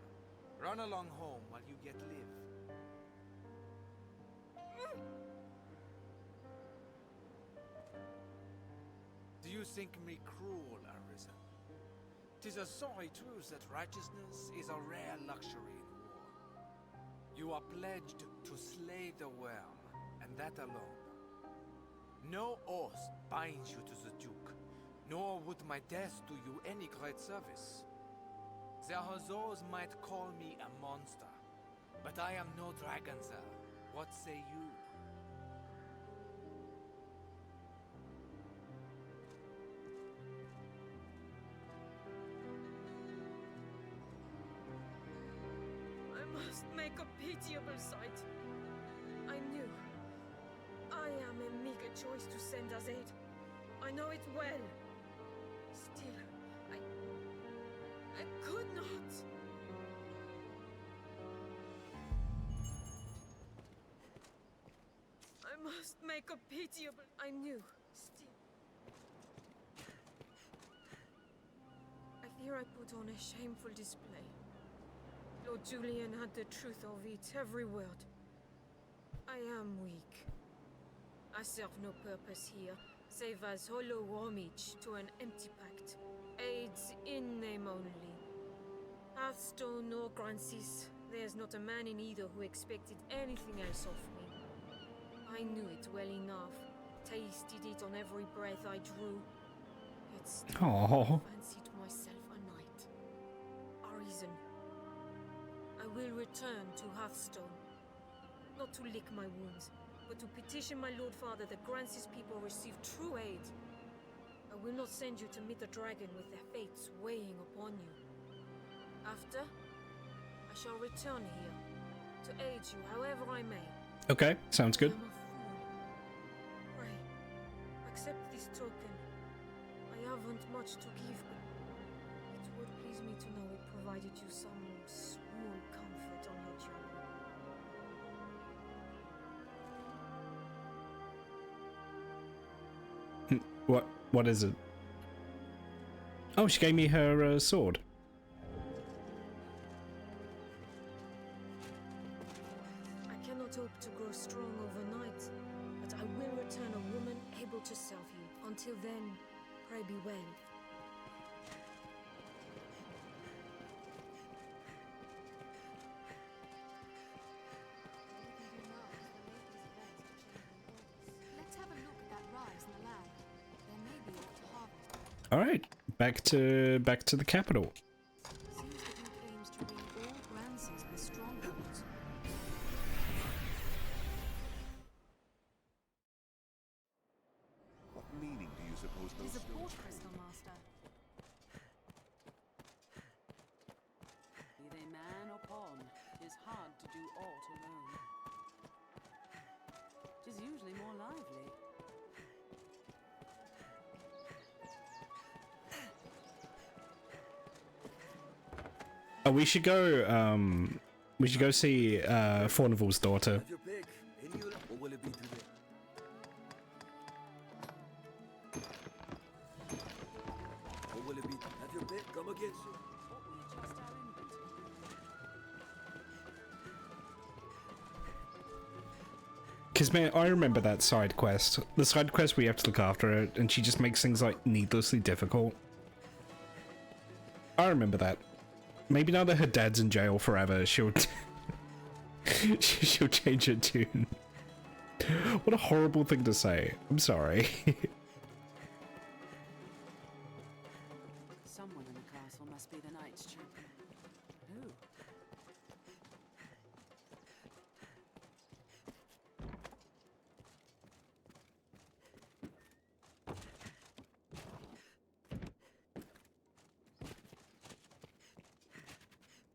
Run along home while you yet live. Do you think me cruel, Arisen? 'Tis a sorry truth that righteousness is a rare luxury in war. You are pledged to slay the worm, and that alone. No oath binds you to the Duke, nor would my death do you any great service. There are those might call me a monster, but I am no dragon, sir. What say you? I must make a pitiable sight. I knew. I am a meager choice to send as aid. I know it well. Still, I could not. I must make a pitiable. I knew. Still. I fear I put on a shameful display. Lord Julian had the truth of it, every word. I am weak. I serve no purpose here, save as hollow homage to an empty pact. Aids in name only. Hearthstone or Grancis, there's not a man in either who expected anything else of me. I knew it well enough, tasted it on every breath I drew, yet still fancied myself a knight. Arisen. I will return to Hearthstone, not to lick my wounds, but to petition my Lord Father that Grancis people receive true aid. I will not send you to meet the dragon with their fates weighing upon you. After, I shall return here, to aid you however I may. Okay, sounds good. I'm a fool. Pray, accept this token. I haven't much to give, but it would please me to know it provided you some small comfort on your journey. What is it? Oh, she gave me her sword. I cannot hope to grow strong overnight, but I will return a woman able to serve you. Until then, pray be well. Let's have a look at that rise in the land. There may be enough to harvest. All right, back to the capital. Seems the Duke aims to bring all Grancis as strongholds. What meaning do you suppose It those is a port stones crystal, Master. Be they man or pawn, 'tis hard to do aught alone. 'Tis usually more lively. Oh, we should go see Fornival's daughter. Your pick. Annual, or will it be today? Or will it be? Have your pick. Come again. What we adjust our inventory? Because, man, I remember that side quest. The side quest where you have to look after her, and she just makes things, like, needlessly difficult. I remember that. Maybe now that her dad's in jail forever, she'll... she'll change her tune. What a horrible thing to say. I'm sorry. Someone in the castle must be the knight's champion. Who?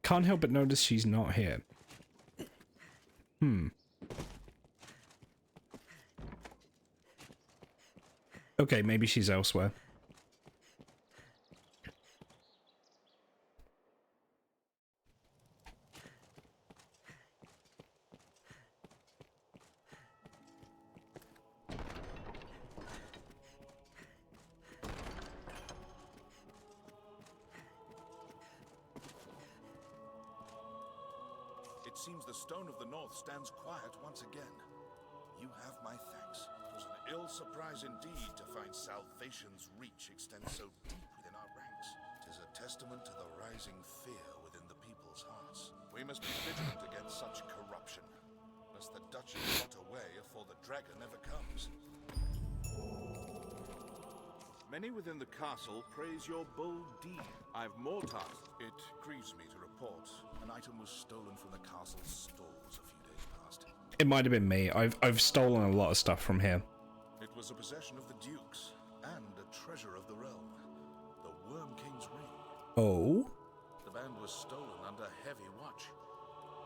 Can't help but notice she's not here. Okay, maybe she's elsewhere. It seems the Stone of the North stands quiet once again. You have my thanks. It was an ill surprise indeed to find salvation's reach extend so deep within our ranks. 'Tis a testament to the rising fear within the people's hearts. We must be vigilant against such corruption, lest the Duchy rot away afore the dragon ever comes. Many within the castle praise your bold deed. I've more tasks. It grieves me to report an item was stolen from the castle's stalls a few days past. It might have been me. I've stolen a lot of stuff from here. It was a possession of the Duke's and a treasure of the realm, the Worm King's ring. Oh? The band was stolen under heavy watch.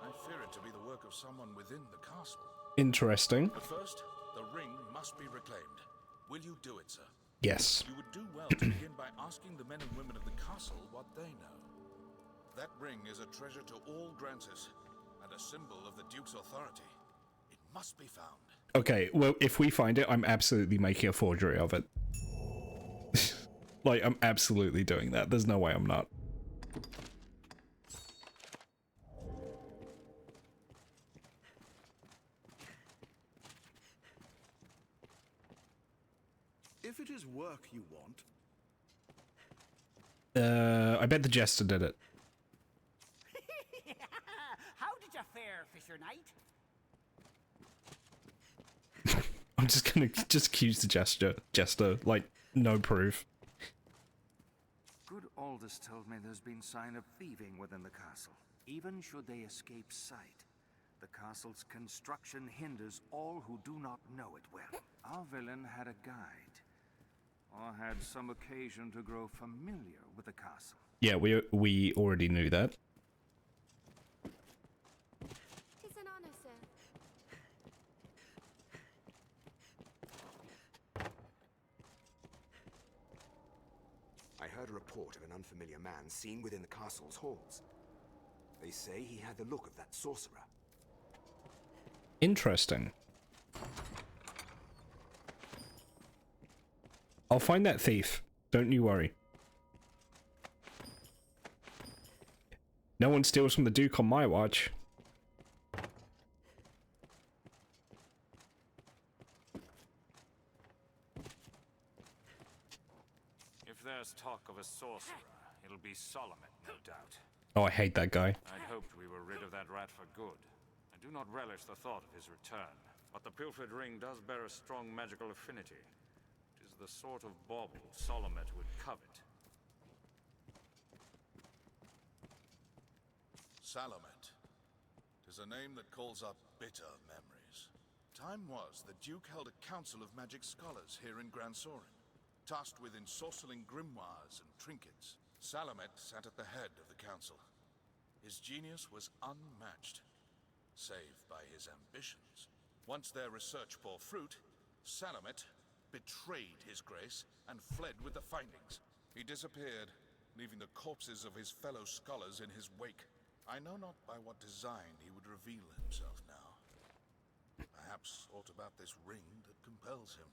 I fear it to be the work of someone within the castle. Interesting. But first, the ring must be reclaimed. Will you do it, sir? Yes. You would do well to begin by asking the men and women of the castle what they know. That ring is a treasure to all Grancis, and a symbol of the Duke's authority. It must be found. Okay, well, if we find it, I'm absolutely making a forgery of it. Like, I'm absolutely doing that. There's no way I'm not. If it is work you want... I bet the jester did it. How did you fare, Fisher Knight? I'm just gonna accuse the jester, like, no proof. Good Aldous told me there's been sign of thieving within the castle, even should they escape sight. The castle's construction hinders all who do not know it well. Our villain had a guide, or had some occasion to grow familiar with the castle. Yeah, we already knew that. It's an honor, sir. I heard a report of an unfamiliar man seen within the castle's halls. They say he had the look of that sorcerer. Interesting. I'll find that thief. Don't you worry. No one steals from the Duke on my watch. If there's talk of a sorcerer, it'll be Solomon, no doubt. Oh, I hate that guy. I'd hoped we were rid of that rat for good. I do not relish the thought of his return, but the pilfered ring does bear a strong magical affinity. It is the sort of bauble Solomon would covet. Salamet. 'Tis a name that calls up bitter memories. Time was the Duke held a council of magic scholars here in Gran Soren, tasked with ensorceling grimoires and trinkets. Salamet sat at the head of the council. His genius was unmatched, save by his ambitions. Once their research bore fruit, Salamet betrayed his grace and fled with the findings. He disappeared, leaving the corpses of his fellow scholars in his wake. I know not by what design he would reveal himself now. Perhaps aught about this ring that compels him.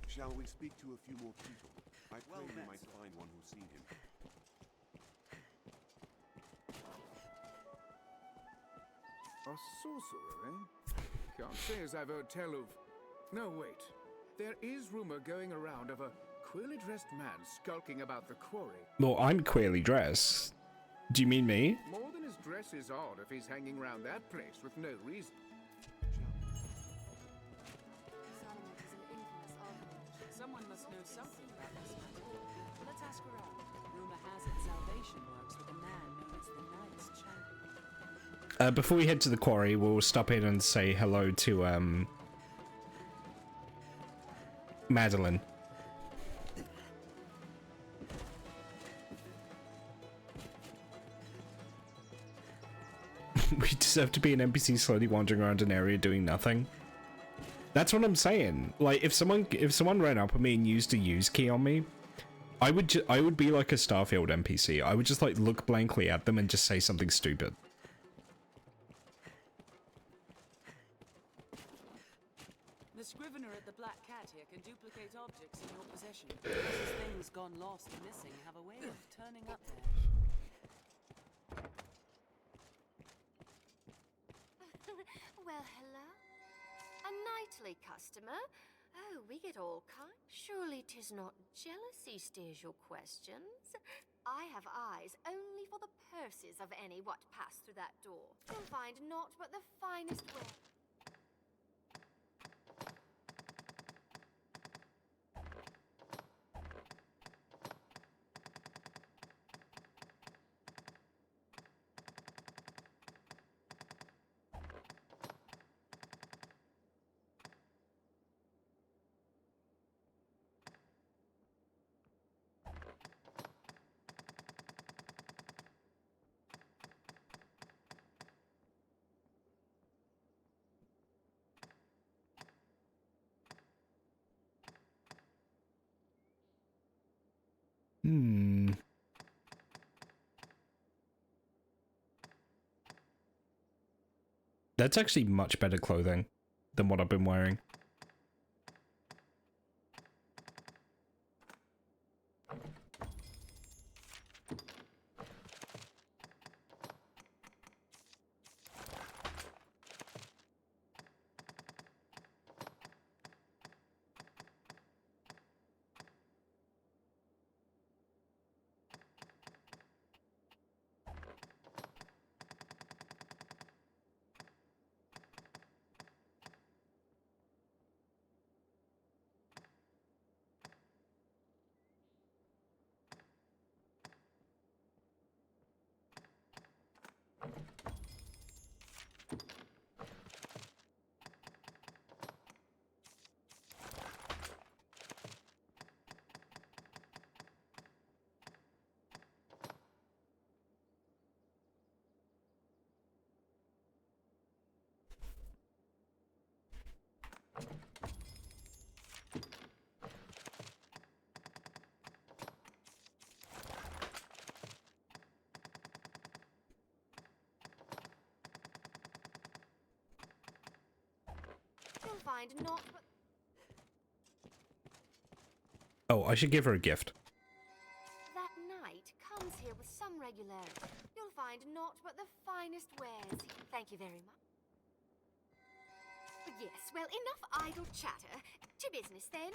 Shall we speak to a few more people? I pray we might find one who's seen him. A sorcerer, eh? Can't say as I've heard tell of... No, wait. There is rumor going around of a queerly dressed man skulking about the quarry. Well, I'm queerly dressed. Do you mean me? More than his dress is odd if he's hanging around that place with no reason. Someone must know something about this matter. Let's ask around. Rumor has it Salvation works with a man known as the Knight's Champion. Before we head to the quarry, we'll stop in and say hello to, Madeline. We deserve to be an NPC slowly wandering around an area doing nothing. That's what I'm saying. Like, if someone ran up on me and used a use key on me, I would be like a Starfield NPC. I would just like look blankly at them and just say something stupid. The scrivener at the Black Cat here can duplicate objects in your possession. Precious things gone lost or missing have a way of turning up there. Well, hello. knightly customer? Oh, we get all kinds. Surely 'tis not jealousy steers your questions. I have eyes only for the purses of any what pass through that door. You'll find naught but the finest wear. That's actually much better clothing than what I've been wearing. You'll find naught but... Oh, I should give her a gift. That knight comes here with some regularity. You'll find naught but the finest wares. Thank you very much. Yes, well, enough idle chatter. To business, then.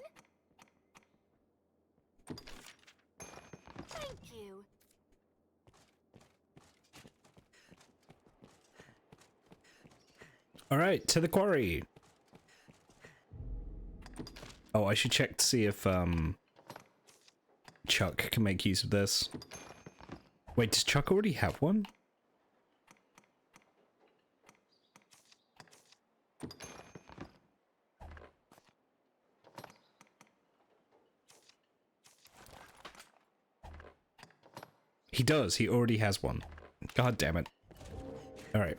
Thank you. All right, to the quarry. Oh, I should check to see if Chuck can make use of this. Wait, does Chuck already have one? He does. He already has one. God damn it. All right.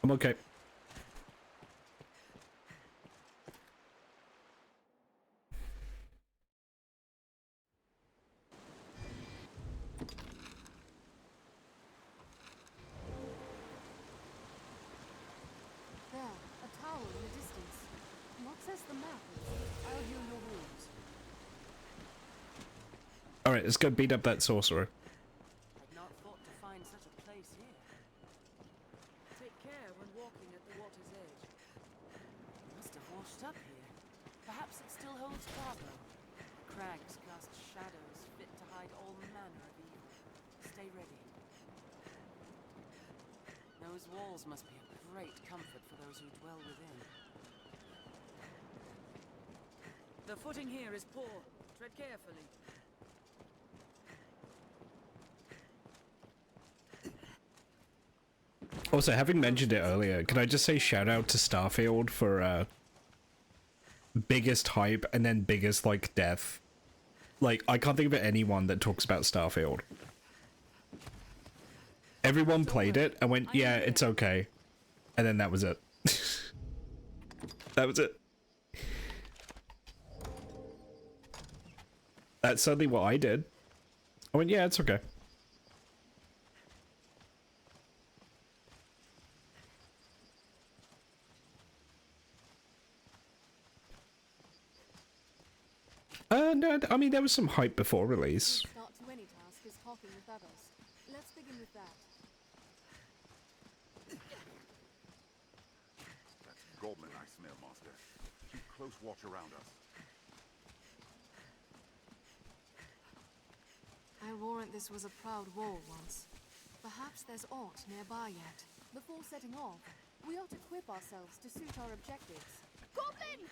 I'm okay. There, a tower in the distance. What says the map? I'll heal your wounds. All right, let's go beat up that sorcerer. I'd not thought to find such a place here. Take care when walking at the water's edge. Must have washed up here. Perhaps it still holds cargo. The crags cast shadows fit to hide all manner of evil. Stay ready. Those walls must be a great comfort for those who dwell within. The footing here is poor. Tread carefully. Also, having mentioned it earlier, can I just say shout out to Starfield for biggest hype and then biggest like death. Like, I can't think of anyone that talks about Starfield. Everyone played it and went, yeah, it's okay. And then that was it. That was it. That's certainly what I did. I went, yeah, it's okay. No, I mean, there was some hype before release. Start to any task is talking with others. Let's begin with that. That's goblin I smell, Master. Keep close watch around us. I warrant this was a proud wall once. Perhaps there's aught nearby yet. Before setting off, we ought to equip ourselves to suit our objectives. Goblin!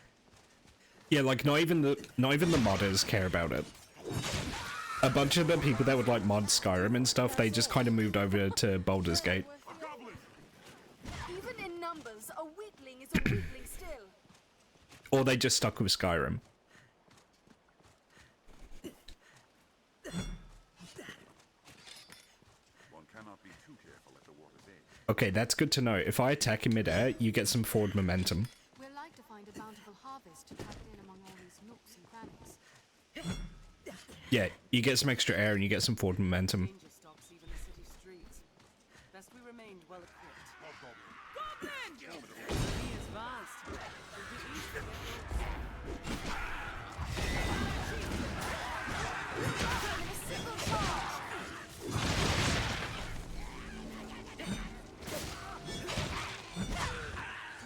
Yeah, like not even the modders care about it. A bunch of the people that would like mod Skyrim and stuff, they just kind of moved over to Baldur's Gate. Even in numbers, a weakling is a weakling still. Or they just stuck with Skyrim. One cannot be too careful at the water's edge. Okay, that's good to know. If I attack in midair, you get some forward momentum. We'll like to find a bountiful harvest to tuck it in among all these nooks and crannies. Yeah, you get some extra air and you get some forward momentum. Danger stalks even the city streets. Best we remained well equipped. Goblin! The city is vast. It would be easy to get lost.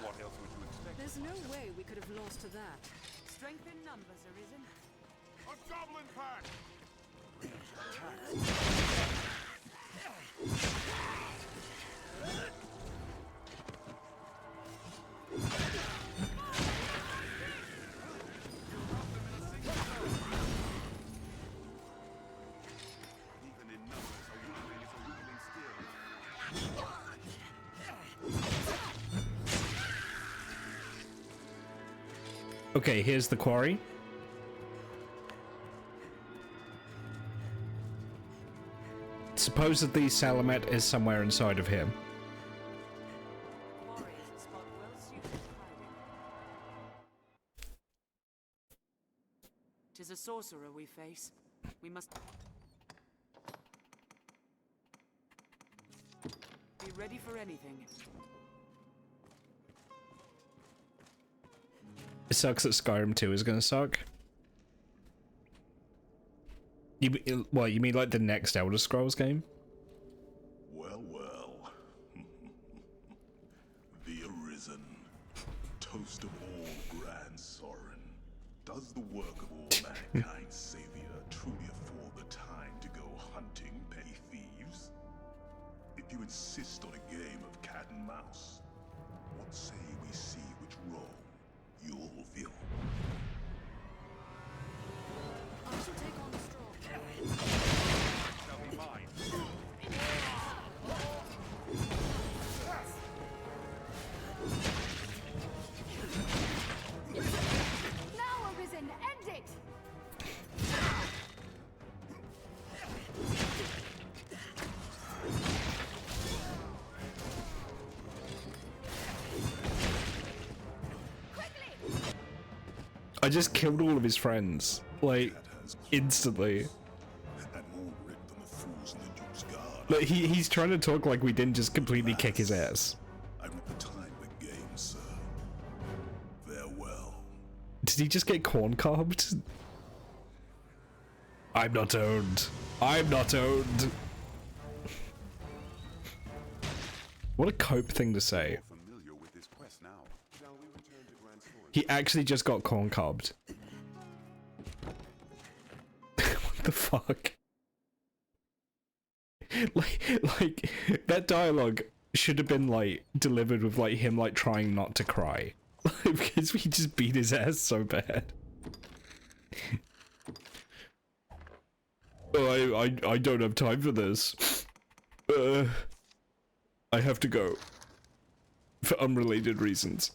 What else would you expect? There's no way we could have lost to that. Strength in numbers, Arisen. A goblin pack! Even in numbers, a weakling is a weakling still. Okay, here's the quarry. Supposedly Salamet is somewhere inside of him. Quarry is a spot well suited to hiding. 'Tis a sorcerer we face. We must be ready for anything. It sucks that Skyrim 2 is gonna suck. What, you mean like the next Elder Scrolls game? Well, well. The Arisen, toast of all grand Sorin. Does the work of all mankind's savior truly afford the time to go hunting petty thieves? If you insist on a game of cat and mouse, what say we see which role you'll fill? I shall take on the straw. Shall be mine. Now, Arisen, end it! I just killed all of his friends, like, instantly. Like, he's trying to talk like we didn't just completely kick his ass. I read the time of the game, sir. Farewell. Did he just get corn cobbed? I'm not owned. I'm not owned. What a cope thing to say. Familiar with this quest now. Shall we return to Grand Sorin? He actually just got corn cobbed. What the fuck? Like that dialogue should have been like delivered with like him like trying not to cry. Because we just beat his ass so bad. Oh, I don't have time for this. I have to go. For unrelated reasons.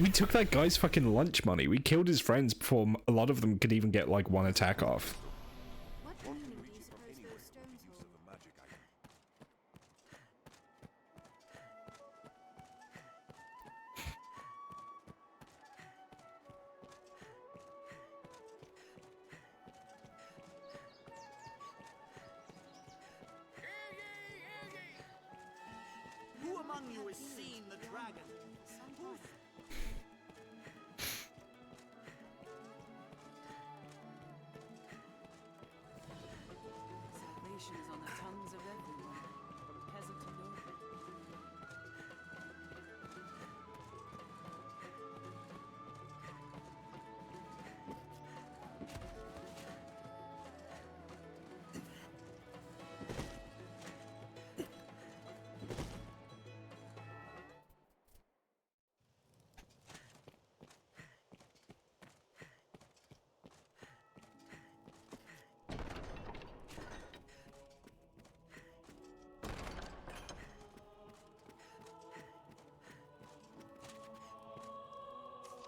We took that guy's fucking lunch money. We killed his friends before a lot of them could even get like one attack off. What meaning do you suppose those stones hold? Who among you has seen the dragon?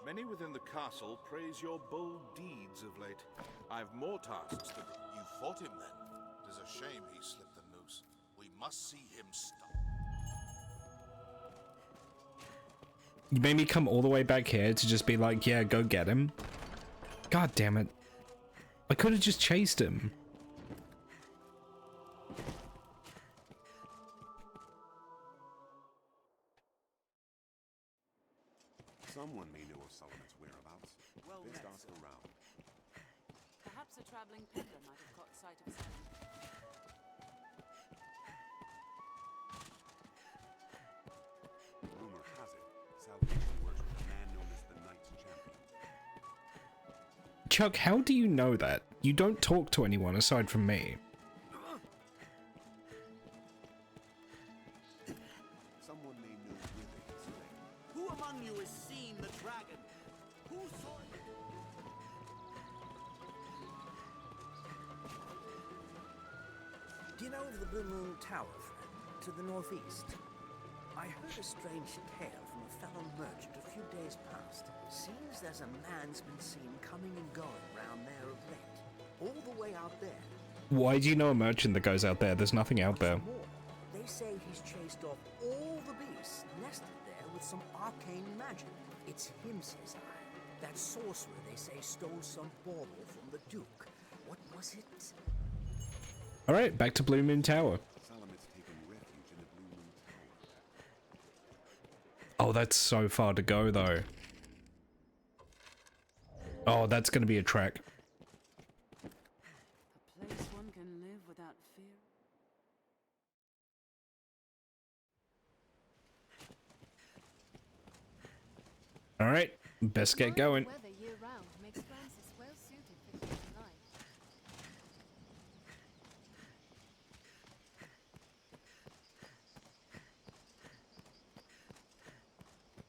Many within the castle praise your bold deeds of late. I've more tasks to... You fought him then? It is a shame he slipped the noose. We must see him stop. You made me come all the way back here to just be like, yeah, go get him. God damn it. I could have just chased him. Someone may know of Solomon's whereabouts. Well Best met, ask sir. around. Perhaps a traveling peddler might have caught sight of Salem. Rumor has it, Salvation works with a man known as the Knights Champion. Chuck, how do you know that? You don't talk to anyone aside from me. Someone may know where they can slay. Who among you has seen the dragon? Who saw it? Do you know of the Blue Moon Tower, friend, to the northeast? I heard a strange tale from a fellow merchant a few days past. Seems there's a man's been seen coming and going round there of late. All the way out there. Why do you know a merchant that goes out there? There's nothing out there. More. They say he's chased off all the beasts nested there with some arcane magic. It's him, says I. That sorcerer, they say, stole some bauble from the Duke. What was it? Alright, back to Blue Moon Tower. Salomon's taken refuge in the Blue Moon Tower. Oh, that's so far to go, though. Oh, that's gonna be a trek. A place one can live without fear. Alright, best get going. Weather year-round makes Francis well suited for human life.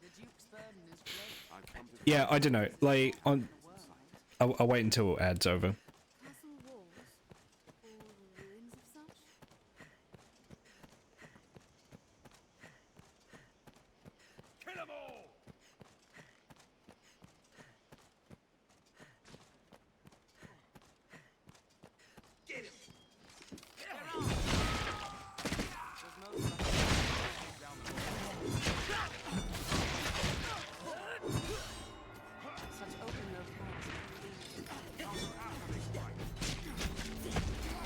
The Duke's burden is great. Yeah, I don't know. Like, I'll wait until ad's over. Castle walls, or ruins of such? Kill 'em all! Get him! Such open locales.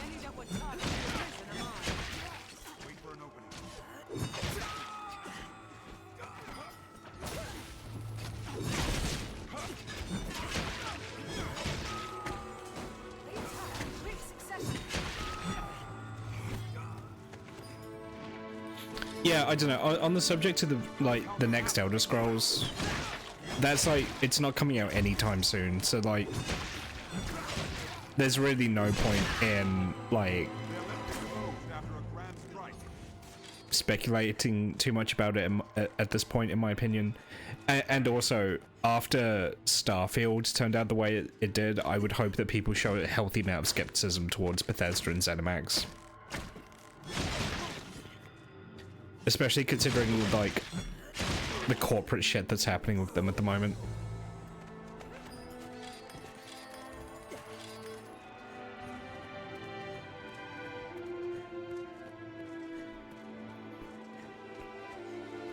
Any that would touch the prison of mine. Wait for an opening. Quick succession. Yeah, I don't know. On the subject of the next Elder Scrolls, that's like, it's not coming out anytime soon. So like, there's really no point in like speculating too much about it at this point, in my opinion. And also, after Starfield turned out the way it did, I would hope that people show a healthy amount of skepticism towards Bethesda and ZeniMax. Especially considering, like, the corporate shit that's happening with them at the moment.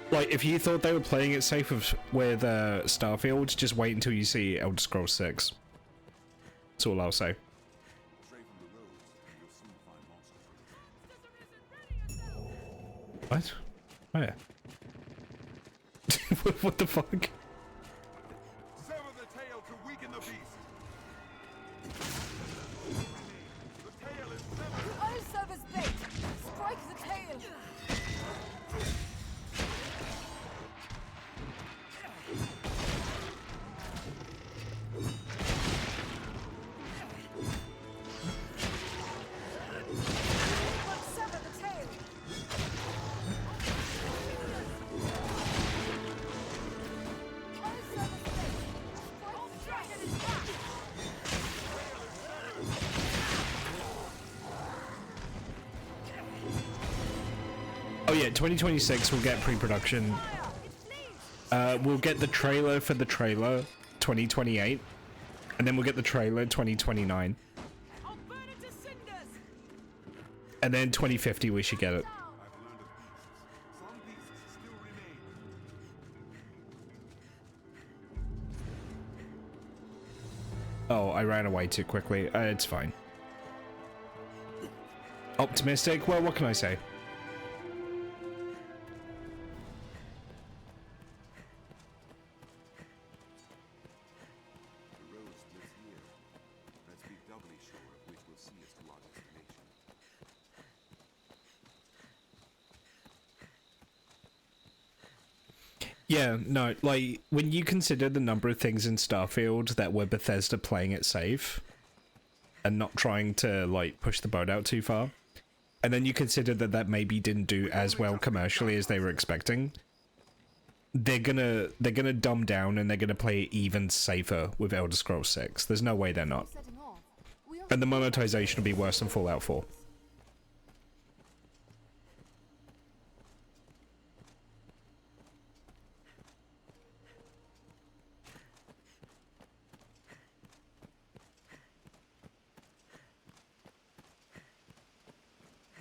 Like, if you thought they were playing it safe with Starfield, just wait until you see Elder Scrolls 6. That's all I'll say. What? Where? What the fuck? Sever the tail to weaken the beast. The tail is severed. I'll serve as bait. Strike the tail. Let's sever the tail. Oh yeah, 2026 we'll get pre-production. We'll get the trailer for the trailer 2028, and then we'll get the trailer 2029. And then 2050 we should get it. Oh, I ran away too quickly. It's fine. Optimistic? Well, what can I say? The road splits here. Let's be doubly sure of which will see us to our destination. Yeah, no, like, when you consider the number of things in Starfield that were Bethesda playing it safe and not trying to, like, push the boat out too far, and then you consider that that maybe didn't do as well commercially as they were expecting, they're gonna dumb down and they're gonna play it even safer with Elder Scrolls 6. There's no way they're not. And the monetization will be worse than Fallout 4.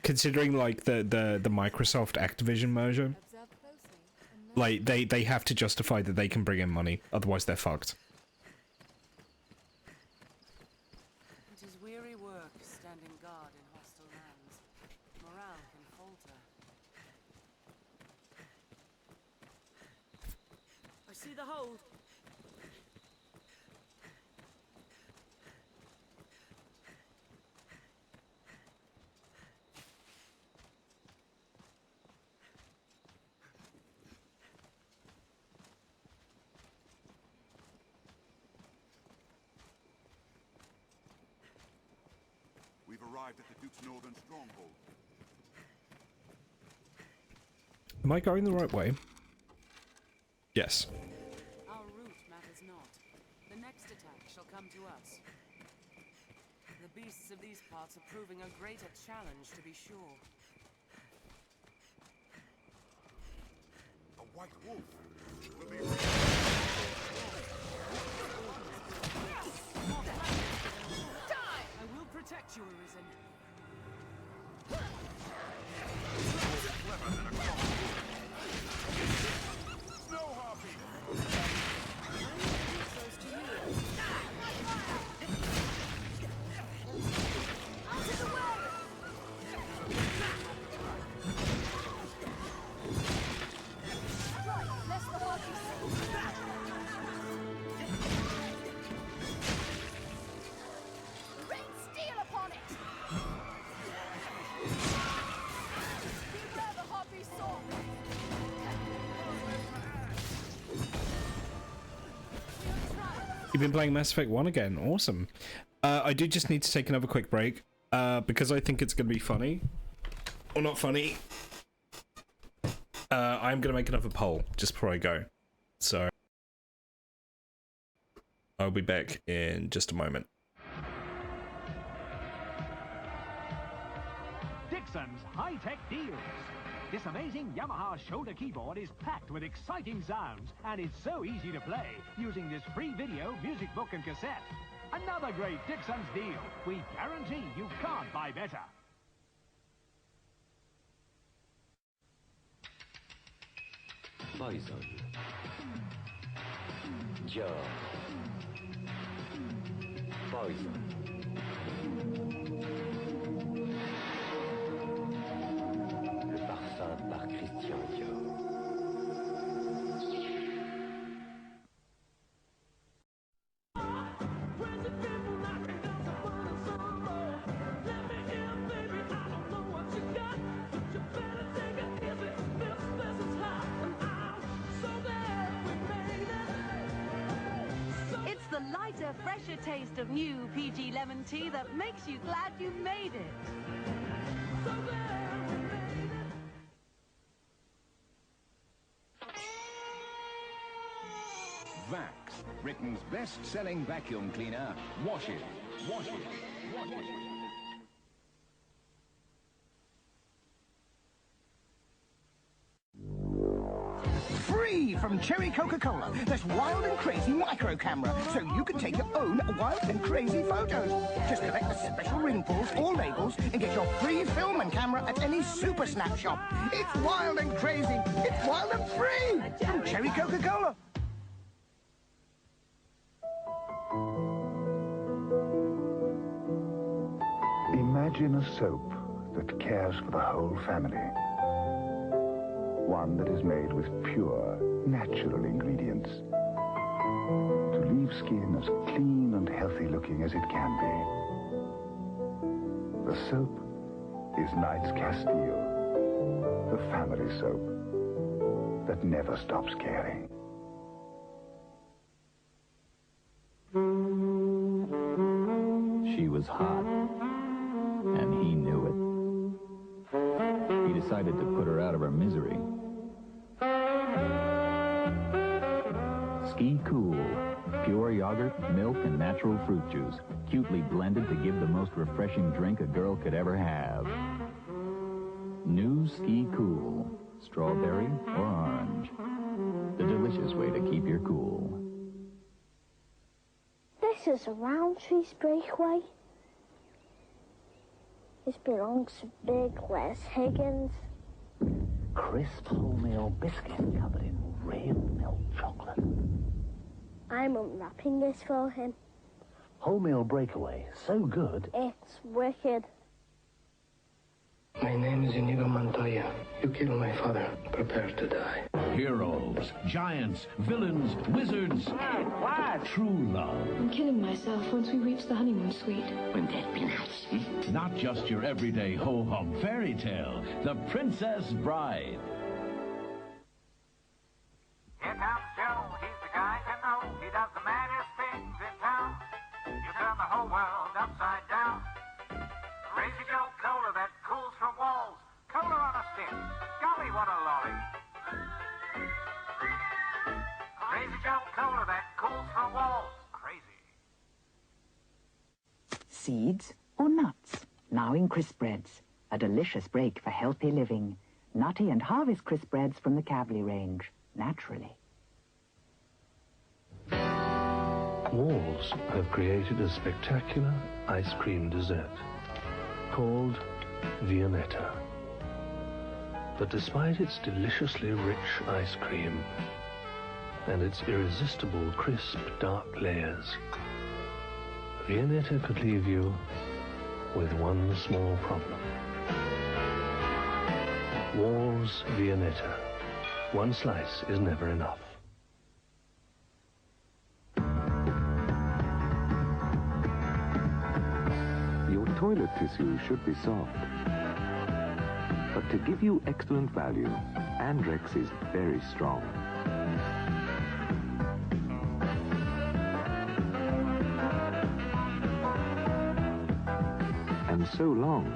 Considering like the Microsoft Activision merger, like they have to justify that they can bring in money, otherwise they're fucked. It is weary work standing guard in hostile lands. Morale can falter. I see the hold. We've arrived at the Duke's northern stronghold. Am I going the right way? Yes. Our route matters not. The next attack shall come to us. The beasts of these parts are proving a greater challenge, to be sure. A white wolf will be... I will protect you, Arisen. Clever than a clock. Snow harpy! You've been playing Mass Effect 1 again. Awesome. I do just need to take another quick break because I think it's going to be funny. Or not funny. I'm going to make another poll just before I go. So I'll be back in just a moment. Dixon's high-tech deals. This amazing Yamaha shoulder keyboard is packed with exciting sounds, and it's so easy to play using this free video, music book, and cassette. Another great Dixon's deal. We guarantee you can't buy better. Poison. Dior. Poison. Le parfum par Christian Dior. It's the lighter, fresher taste of new PG lemon tea that makes you glad you made it. Vax, Britain's best-selling vacuum cleaner, washes, washes, washes. Free from from Cherry Coca-Cola. This wild and crazy micro camera, so you can take your own wild and crazy photos. Just collect the special ring pulls or labels and get your free film and camera at any Super Snap shop. It's wild and crazy. It's wild and free from Cherry Coca-Cola. Imagine a soap that cares for the whole family. One that is made with pure, natural ingredients. To leave skin as clean and healthy looking as it can be. The soap is Knight's Castile. The family soap that never stops caring. She was hot, and he knew it. He decided to put her out of her misery. Ski Cool. Pure yogurt, milk, and natural fruit juice. Cutely blended to give the most refreshing drink a girl could ever have. New Ski Cool. Strawberry or orange. The delicious way to keep your cool. This is a Roundtree's Breakaway. This belongs to Big Les Higgins. Crisp wholemeal biscuit covered in real milk chocolate. I'm unwrapping this for him. Wholemeal Breakaway, so good. It's wicked. My name is Inigo Montoya. You killed my father. Prepare to die. Heroes, giants, villains, wizards. What? True love. I'm killing myself once we reach the honeymoon suite. Wouldn't that be nice? Not just your everyday ho-hum fairy tale. The Princess Bride. Here comes Joe. He's the guy to know. He does the maddest things in town. You turn the whole world upside down. Crazy Joe Cola that cools from walls. Cola on a stick. Golly, what a lolly. Crazy Joe Cola that cools from walls. Crazy. Seeds or nuts? Now in crisp breads. A delicious break for healthy living. Nutty and harvest crisp breads from the Cavalry range. Naturally. Walls have created a spectacular ice cream dessert called Viennetta. But despite its deliciously rich ice cream and its irresistible crisp dark layers, Viennetta could leave you with one small problem. Walls Viennetta. One slice is never enough. Your toilet tissue should be soft. But to give you excellent value, Andrex is very strong. And so long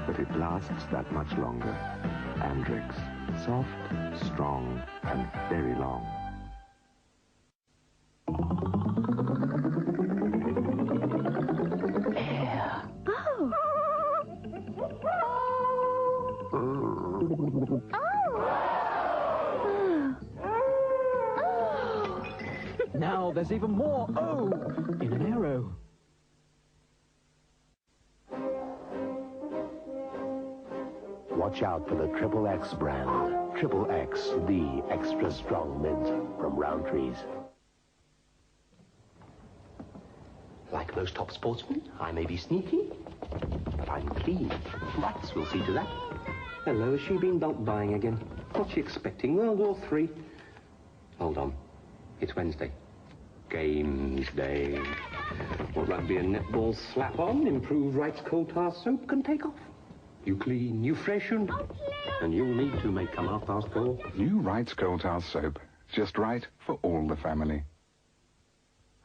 that it lasts that much longer. Andrex. Soft, strong, and very long. Air. Oh! Now there's even more O in an arrow. Watch out for the Triple X brand. Triple X, the extra strong mint from Roundtree's. Like most top sportsmen, I may be sneaky, but I'm clean. Rats will see to that. Hello, has she been bulk buying again? What's she expecting? World War III? Hold on. It's Wednesday. Games day. What rugby and netball slap on, improved Wright's coal tar soap can take off. You clean, you freshen, and you'll need to make come 4:30. New Wright's Coal Tar Soap. Just right for all the family.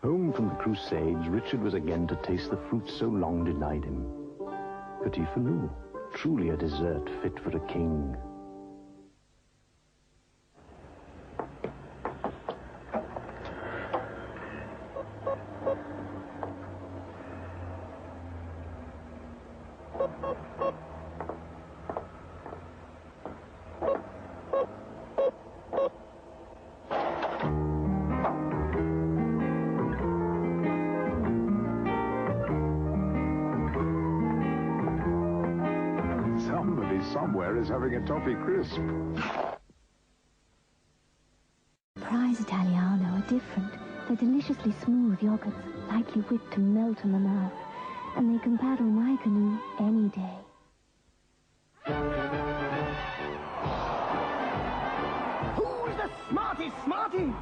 Home from the Crusades, Richard was again to taste the fruit so long denied him. Petit Filou, truly a dessert fit for a king. somewhere is having a toffee crisp. Prize Italiano are different. They're deliciously smooth yogurts, lightly whipped to melt in the mouth, and they can paddle my canoe any day. Who's the smartest smarty?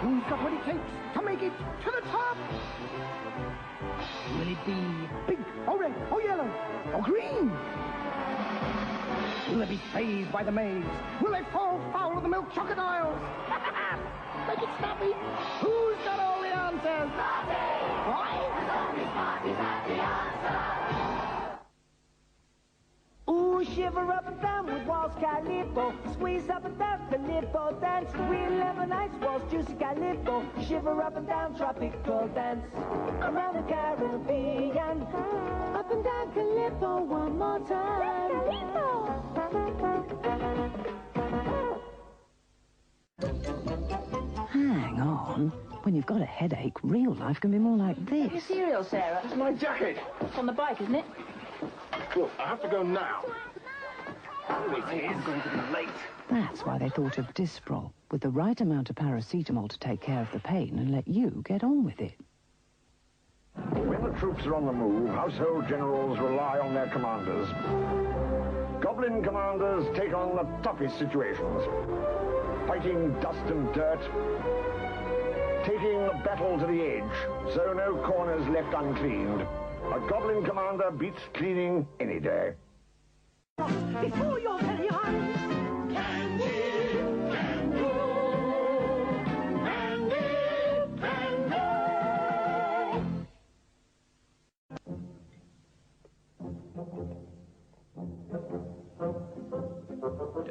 Who's got what it takes to make it to the top? Will it be pink, or red, or yellow, or green? Will they be saved by the maids? Will they fall foul of the milk chocolate aisles? Make it snappy. Who's got all the answers? Smarty! Why? Only Smarty's got the answer. Ooh, shiver up and down with Waltz Calippo. Squeeze up and down Calippo dance. Real lemon ice waltz, juicy Calippo. Shiver up and down tropical dance. Around the Caribbean. Up and down Calippo one more time. Hang on. When you've got a headache, real life can be more like this. Your cereal, Sarah. It's my jacket. It's on the bike, isn't it? Look, I have to go now. I'm going to be late. That's why they thought of Disprol, with the right amount of paracetamol to take care of the pain and let you get on with it. When the troops are on the move, household generals rely on their commanders. Goblin commanders take on the toughest situations. Fighting dust and dirt. Taking the battle to the edge, so no corners left uncleaned. A Goblin commander beats cleaning any day. Before your very eyes. Candy, can go. Candy, can go.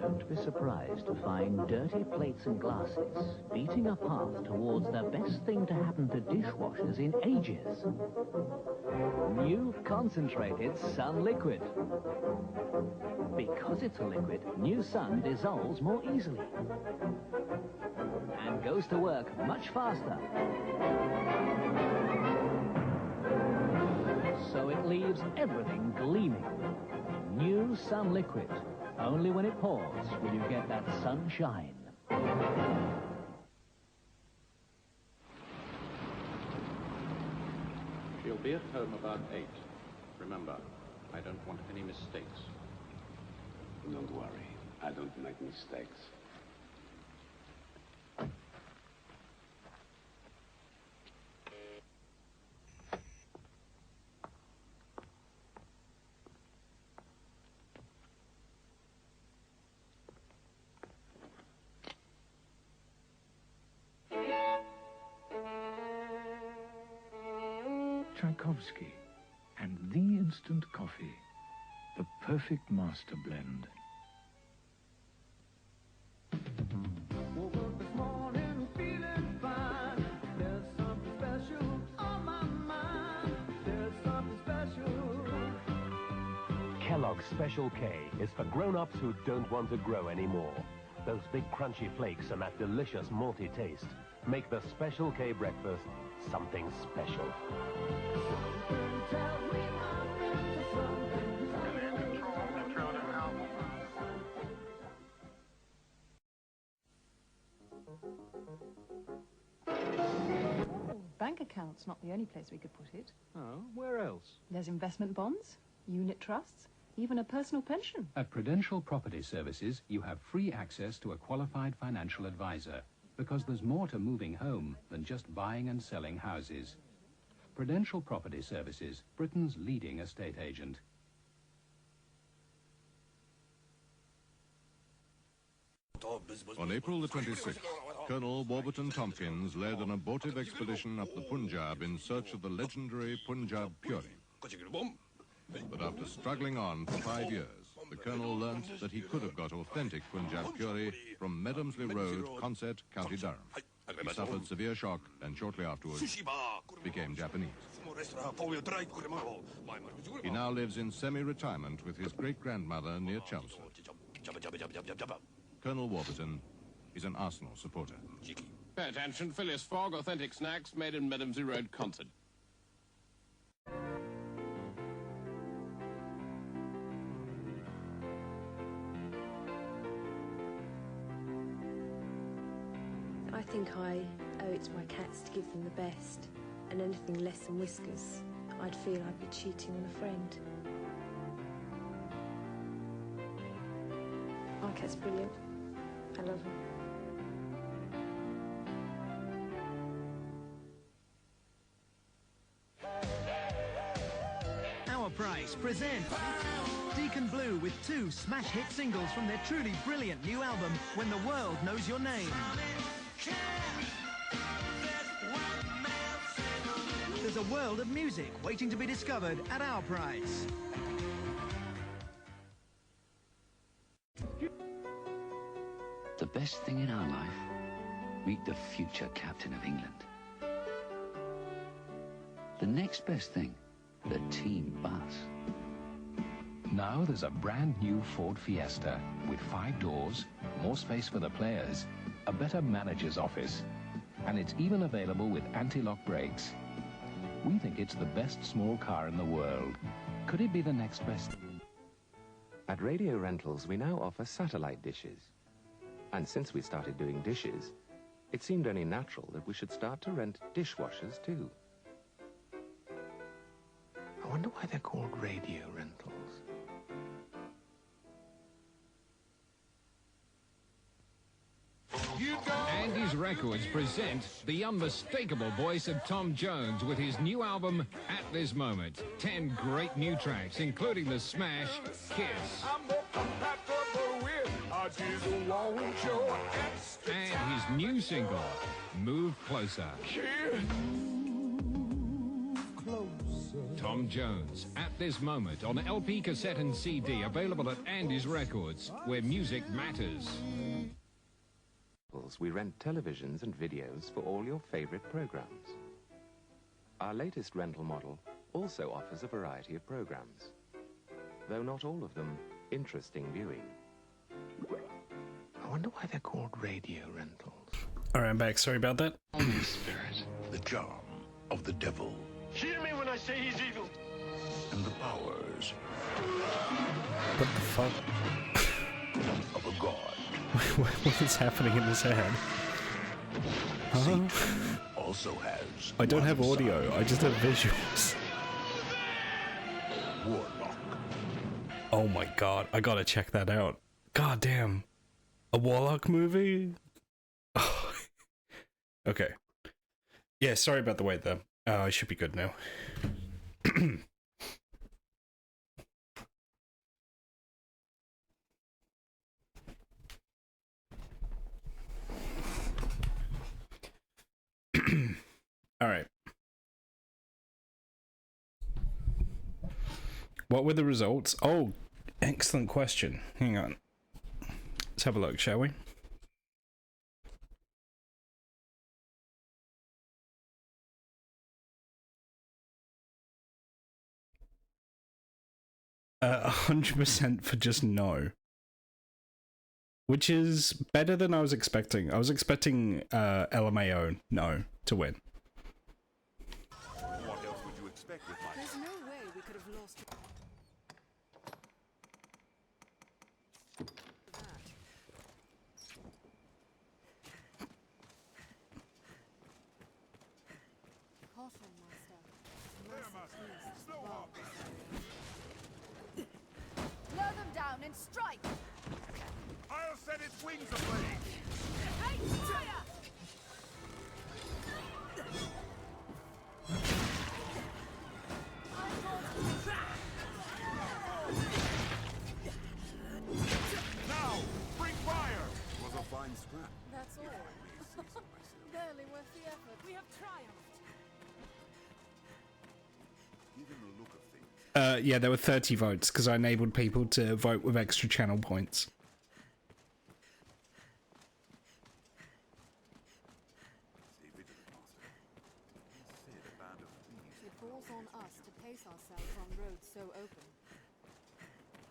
Don't be surprised to find dirty plates and glasses beating a path towards the best thing to happen to dishwashers in ages. New concentrated Sun Liquid. Because it's a liquid, New Sun dissolves more easily and goes to work much faster. So it leaves everything gleaming. New Sun Liquid. Only when it pours will you get that sunshine. She'll be at home about 8. Remember, I don't want any mistakes. Don't worry. I don't make mistakes. Tchaikovsky and the instant coffee, the perfect master blend. Woke up this morning feeling fine. There's something special on my mind. There's something special. Kellogg's Special K is for grown-ups who don't want to grow anymore. Those big crunchy flakes and that delicious malty taste make the Special K breakfast something special. Bank account's not the only place we could put it. Oh, where else? There's investment bonds, unit trusts, even a personal pension. At Prudential Property Services, you have free access to a qualified financial advisor, because there's more to moving home than just buying and selling houses. Prudential Property Services, Britain's leading estate agent. On April the 26th, Colonel Warburton Tompkins led an abortive expedition up the Punjab in search of the legendary Punjab Puri. But after struggling on for 5 years, the Colonel learnt that he could have got authentic Punjab Puri from Medhamsley Road, Consett, County Durham. He suffered severe shock and shortly afterwards became Japanese. He now lives in semi-retirement with his great-grandmother near Chelmsford. Colonel Warburton is an Arsenal supporter. Pay attention, Phileas Fogg, authentic snacks made in Medhamsley Road, Consett. think I owe it to my cats to give them the best, and anything less than whiskers, I'd feel I'd be cheating on a friend. My cat's brilliant. I love him. Our Price presents Deacon Blue with 2 smash hit singles from their truly brilliant new album, When the World Knows Your Name. There's a world of music waiting to be discovered at Our Price. The best thing in our life, meet the future captain of England. The next best thing, the team bus. Now there's a brand new Ford Fiesta with 5 doors, more space for the players, a better manager's office, and it's even available with anti-lock brakes. We think it's the best small car in the world. Could it be the next best? At Radio Rentals, we now offer satellite dishes. And since we started doing dishes, it seemed only natural that we should start to rent dishwashers too. I wonder why they're called Radio Rentals. Andy's Records present the unmistakable voice of Tom Jones with his new album, At This Moment. 10 great new tracks, including the smash, Kiss. And his new single, Move Closer. Tom Jones, At This Moment, on LP, cassette and CD, available at Andy's Records, where music matters. We rent televisions and videos for all your favorite programs. Our latest rental model also offers a variety of programs, though not all of them interesting viewing. I wonder why they're called Radio Rentals. Alright, I'm back. Sorry about that. Holy Spirit, the charm of the devil. Hear me when I say he's evil. And the powers What the fuck? of a god. What is happening in his head? Huh? Also has I don't have audio, I just have visuals. Warlock. Oh my god, I gotta check that out. God damn. A Warlock movie? Oh. Okay. Yeah, sorry about the wait there. I should be good now. All right. What were the results? Oh, excellent question. Hang on. Let's have a look, shall we? Uh, 100% for just no. Which is better than I was expecting. I was expecting LMAO no to win. What else would you expect with my... There's no way we could have lost that. Caution, Master. Blow them down and strike! I'll set its wings ablaze! Hey, fire! Now, bring fire! It was a fine scrap. That's all. Barely worth the effort. We have triumphed. Given the look of things, Yeah, there were 30 votes because I enabled people to vote with extra channel points. It falls on us to pace ourselves on roads so open.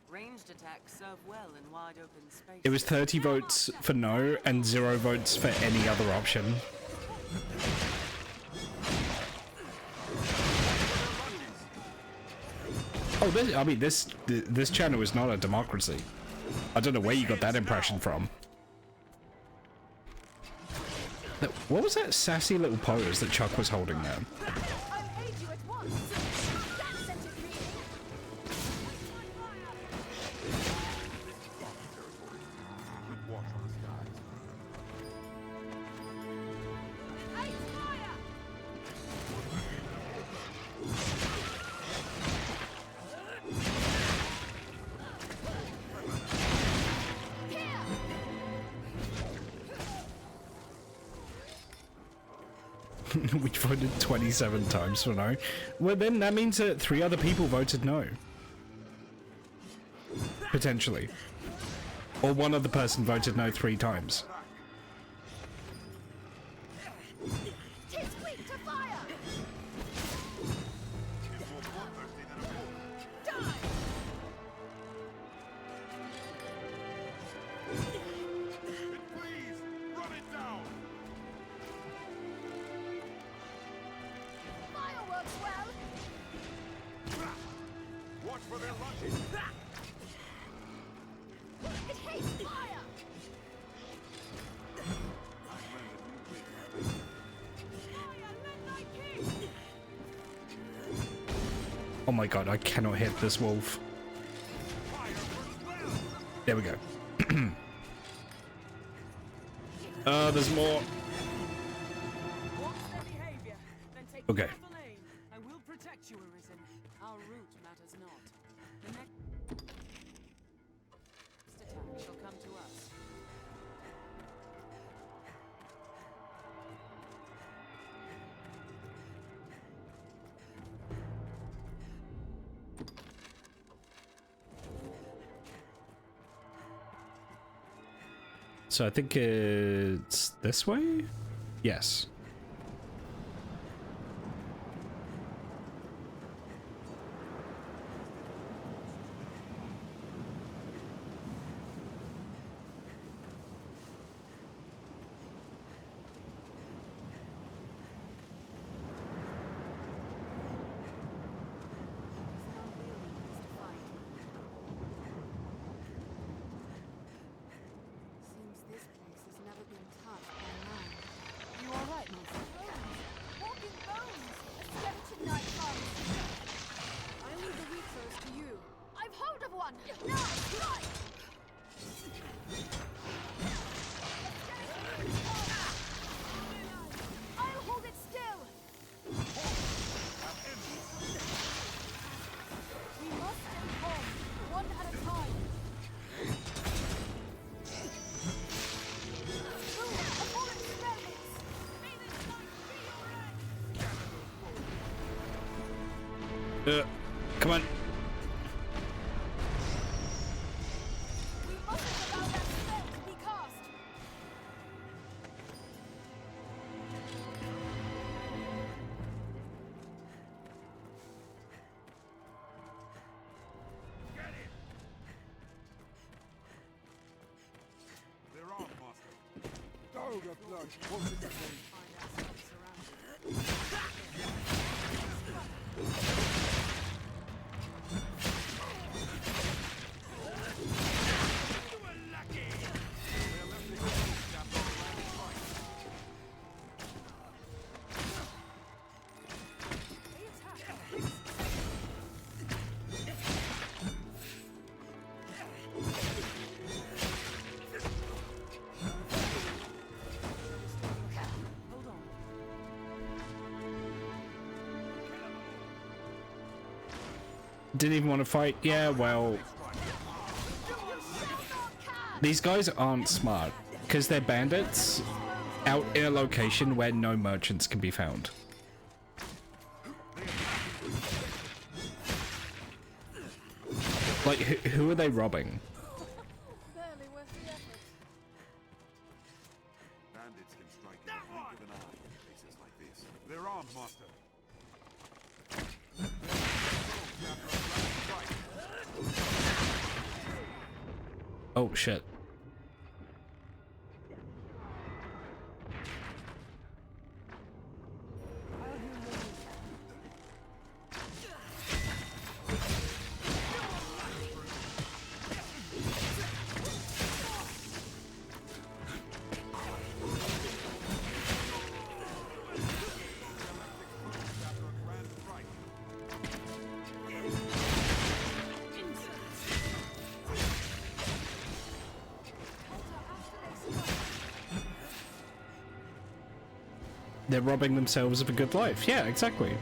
Ranged attacks serve well in wide open space. It was 30 votes for no and 0 votes for any other option. Oh, this channel is not a democracy. I don't know where you got that impression from. What was that sassy little pose that Chuck was holding there? I'll aid you at once. That sent it reading. We voted 27 times for no. Well, then that means that 3 other people voted no. Potentially. Or one other person voted no 3 times. Tis quick to fire. Die. Please, run it down. Fireworks well. Watch for their lunges. It hates fire. Oh my god, I cannot hit this wolf. There we go. There's more. Okay. I will protect you, Arisen. Our route matters not. The next attack shall come to us. So I think it's this way? Yes. Seems this place has never been touched by man. You are right, Master. Walking bones! A skeleton knight comes! I leave the weak foes to you. I've hold of one! Now, strike! I'll hold it still! We must stay home, one at a time. Come on. They're on, Master. Doga blood. What's it Didn't even want to fight. Yeah, well, these guys aren't smart because they're bandits out in a location where no merchants can be found. Like, who are they robbing? Barely worth the effort. Bandits can strike in the blink of an eye in places like this. They're armed, Master. Oh shit. They're robbing themselves of a good life. Yeah, exactly.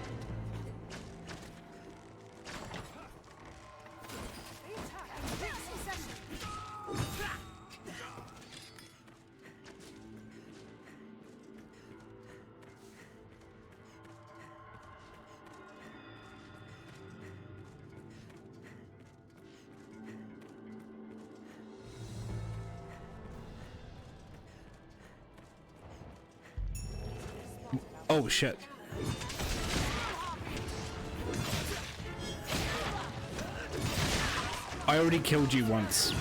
Oh shit. I already killed you once.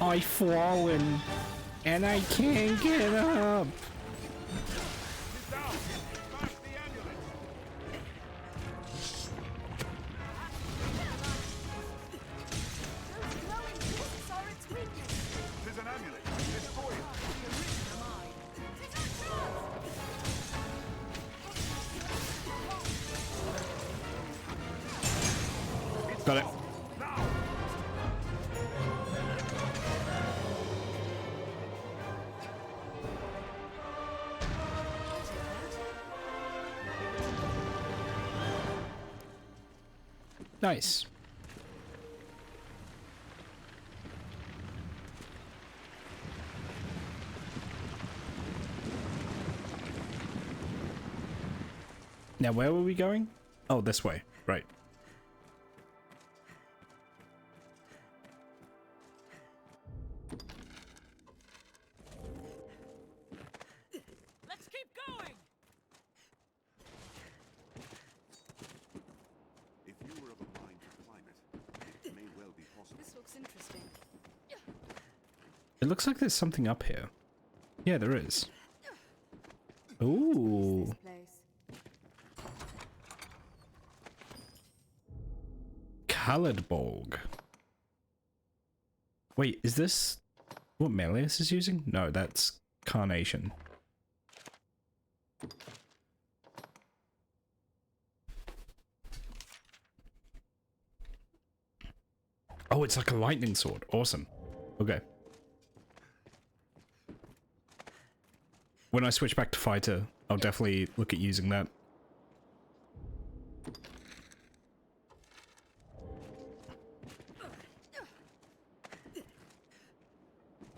I've fallen and I can't get up. Got it. Nice. Now, where were we going? Oh, this way. Right. Let's keep going. If you were of a mind to climb it, it may well be possible. This looks interesting. It looks like there's something up here. Yeah, there is. Ooh. Khalidbolg. Wait, is this what Melius is using? No, that's Carnation. Oh, it's like a lightning sword. Awesome. Okay. When I switch back to fighter, I'll definitely look at using that.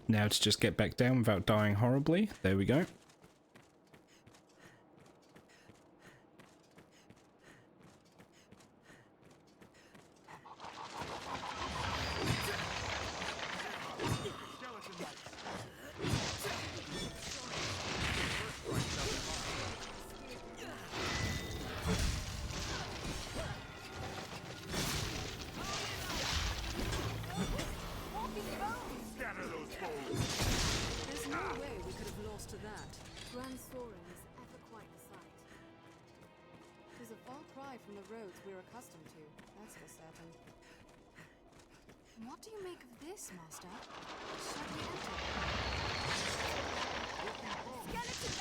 Now to just get back down without dying horribly. There we go. to that. Grand soaring is ever quite the sight. It is a far cry from the roads we're accustomed to, that's for certain. What do you make of this, Master? Shall we enter? Skeleton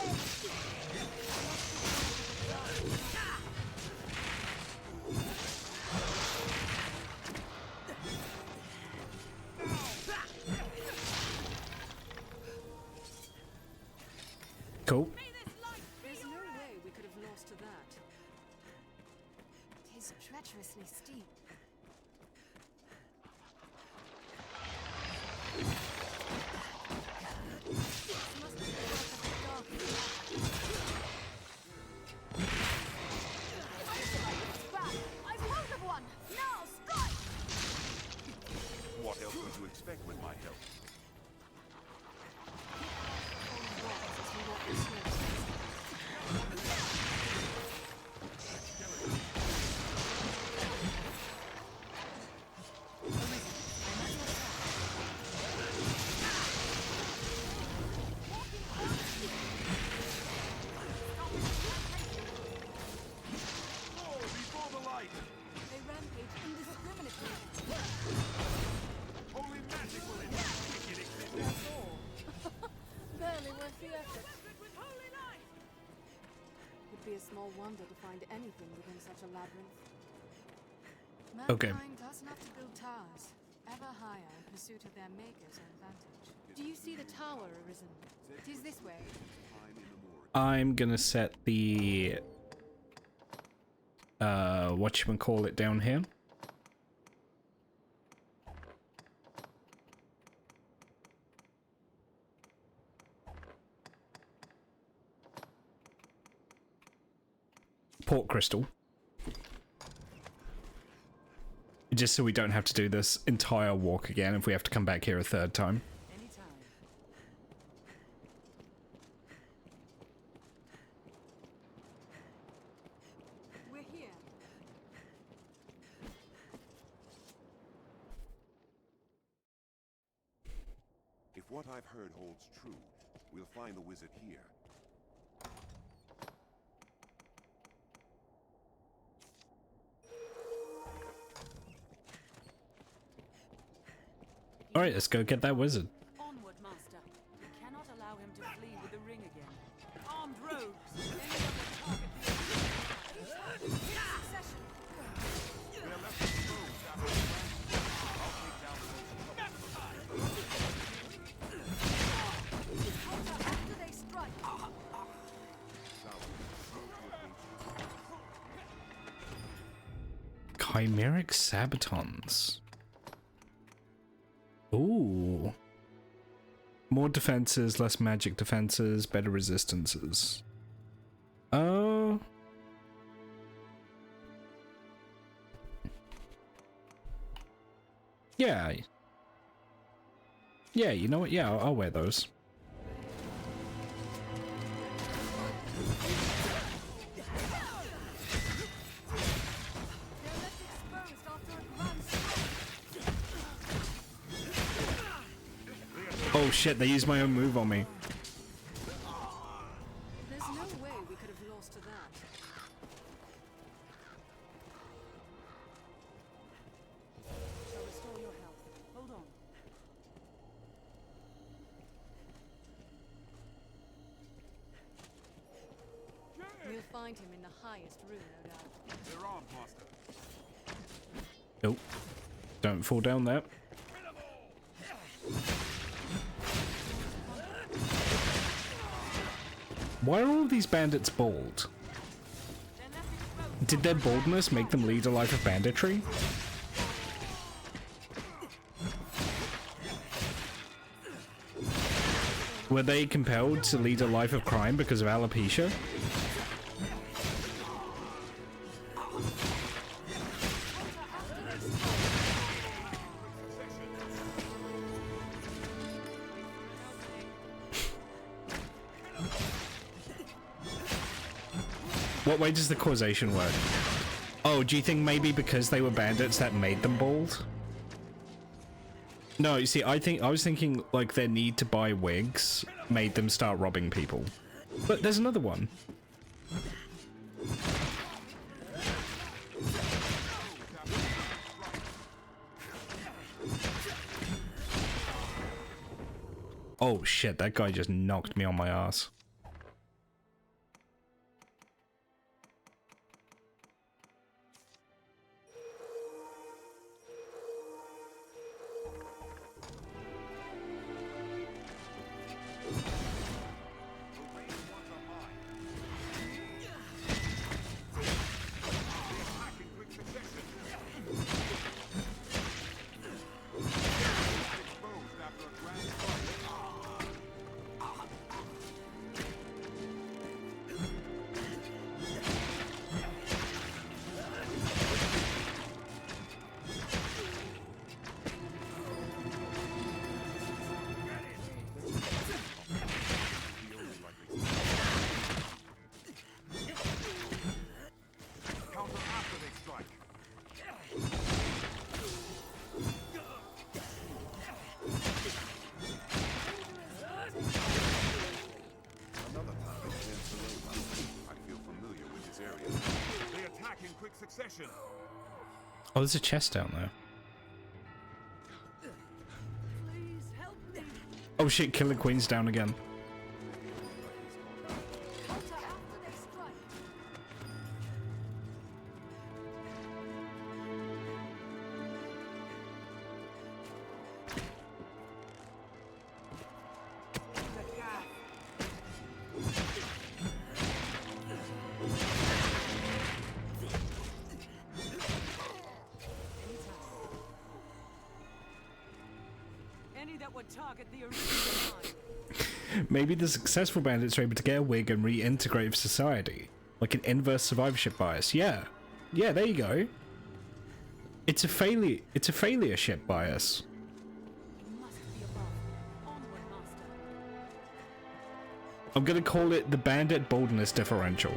Cool. There's no way we could have lost to that. It is treacherously steep. I've hold of one! Now, strike! What else would you expect with my help? They rampage indiscriminately. Only magic will end this wicked existence. That's all. Barely worth the effort. Would be a small wonder to find anything within such a labyrinth. Okay. Mankind doesn't have to build towers, ever higher in pursuit of their maker's advantage. Do you see the tower, Arisen? It is this way. I'm gonna set the whatchamacallit down here. Port crystal. Just so we don't have to do this entire walk again if we have to come back here a third time. We're here. If what I've heard holds true, we'll find the wizard here. Alright, let's go get that wizard. Onward, Master. We cannot allow him to flee with the ring again. Armed rogues! Any other target succession! They're left exposed after the grand. I'll take down the most After they strike! Chimeric Sabatons. Ooh. More defenses, less magic defenses, better resistances. Yeah. Yeah, you know what? Yeah, I'll wear those. Oh shit, they used my own move on me. There's no way we could have lost to that. Shall restore your health. Hold on. We'll find him in the highest room, no doubt. They're armed, Master. Nope. Don't fall down there. Why are all of these bandits bald? Did their baldness make them lead a life of banditry? Were they compelled to lead a life of crime because of alopecia? What way does the causation work? Oh, do you think maybe because they were bandits that made them bald? No, you see, I was thinking like their need to buy wigs made them start robbing people. But there's another one. Oh shit, that guy just knocked me on my ass. Oh, there's a chest down there. Oh shit, Killer Queen's down again. Maybe the successful bandits are able to get a wig and reintegrate with society. Like an inverse survivorship bias. Yeah. Yeah, there you go. It's a failureship bias. I'm gonna call it the bandit boldness differential.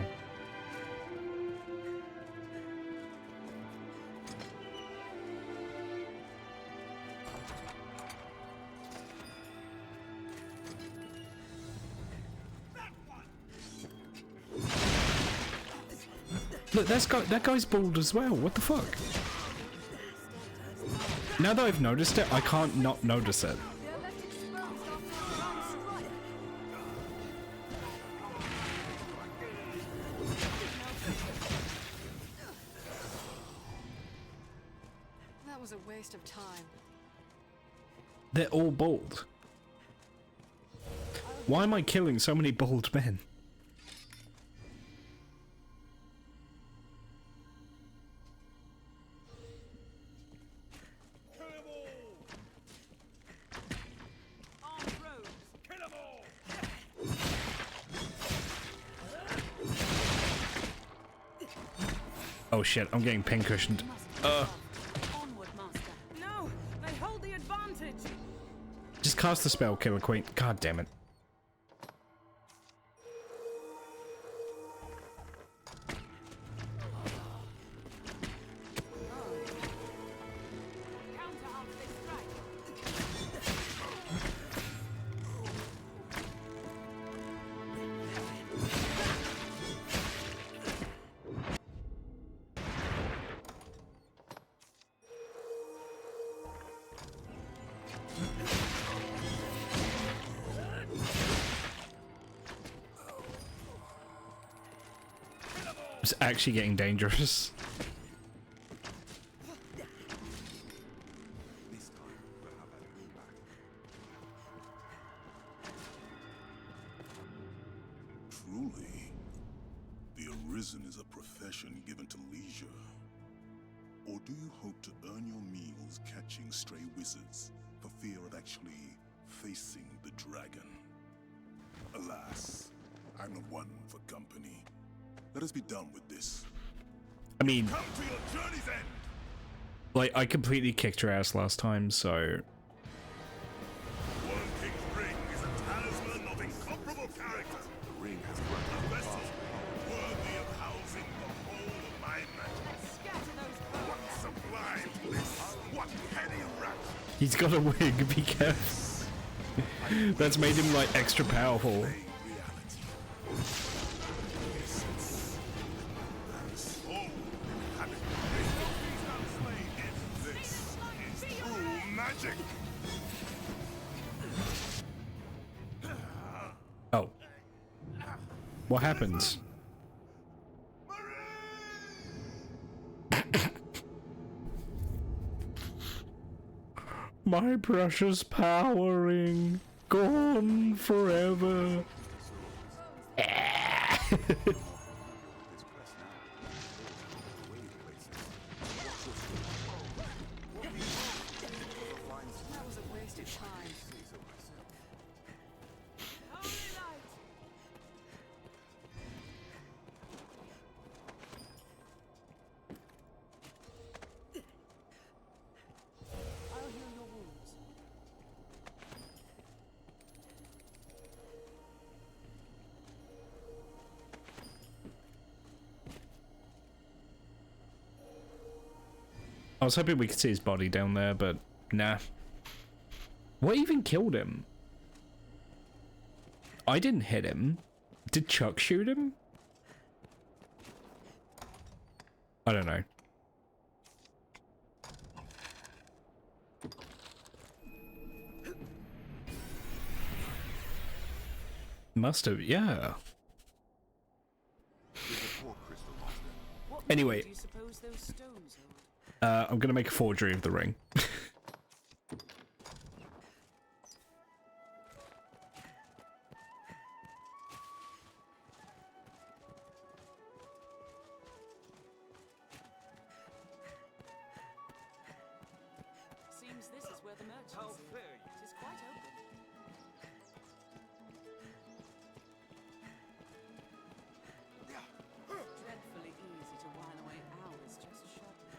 Look, that guy's bald as well. What the fuck? Now that I've noticed it, I can't not notice it. That was a waste of time. They're all bald. Why am I killing so many bald men? Oh shit, I'm getting pincushioned. Onward, Master. No, they hold the advantage. Just cast the spell, Killer Queen. God damn it. It's actually getting dangerous. Truly, the Arisen is a profession given to leisure. Or do you hope to earn your meals catching stray wizards for fear of actually facing the dragon? Alas, I'm not one for company. Let us be done with this. I mean, Come to your journey's end! like, I completely kicked your ass last time, so... One King's ring is a talisman of incomparable character. The ring has a vessel worthy of housing the whole of my magic. What sublime bliss! What heady rapture! He's got a wig, be careful. That's made him like extra powerful. Oh. What happens? My precious powering, gone forever. That was a waste of time. I'll heal your wounds. I was hoping we could see his body down there, but nah. What even killed him? I didn't hit him. Did Chuck shoot him? I don't know. Must have, yeah. Anyway, Do you suppose those stones hold? I'm gonna make a forgery of the ring. Seems this is where the merchants. How fair you. It is quite open. Dreadfully easy to while away hours just shopping.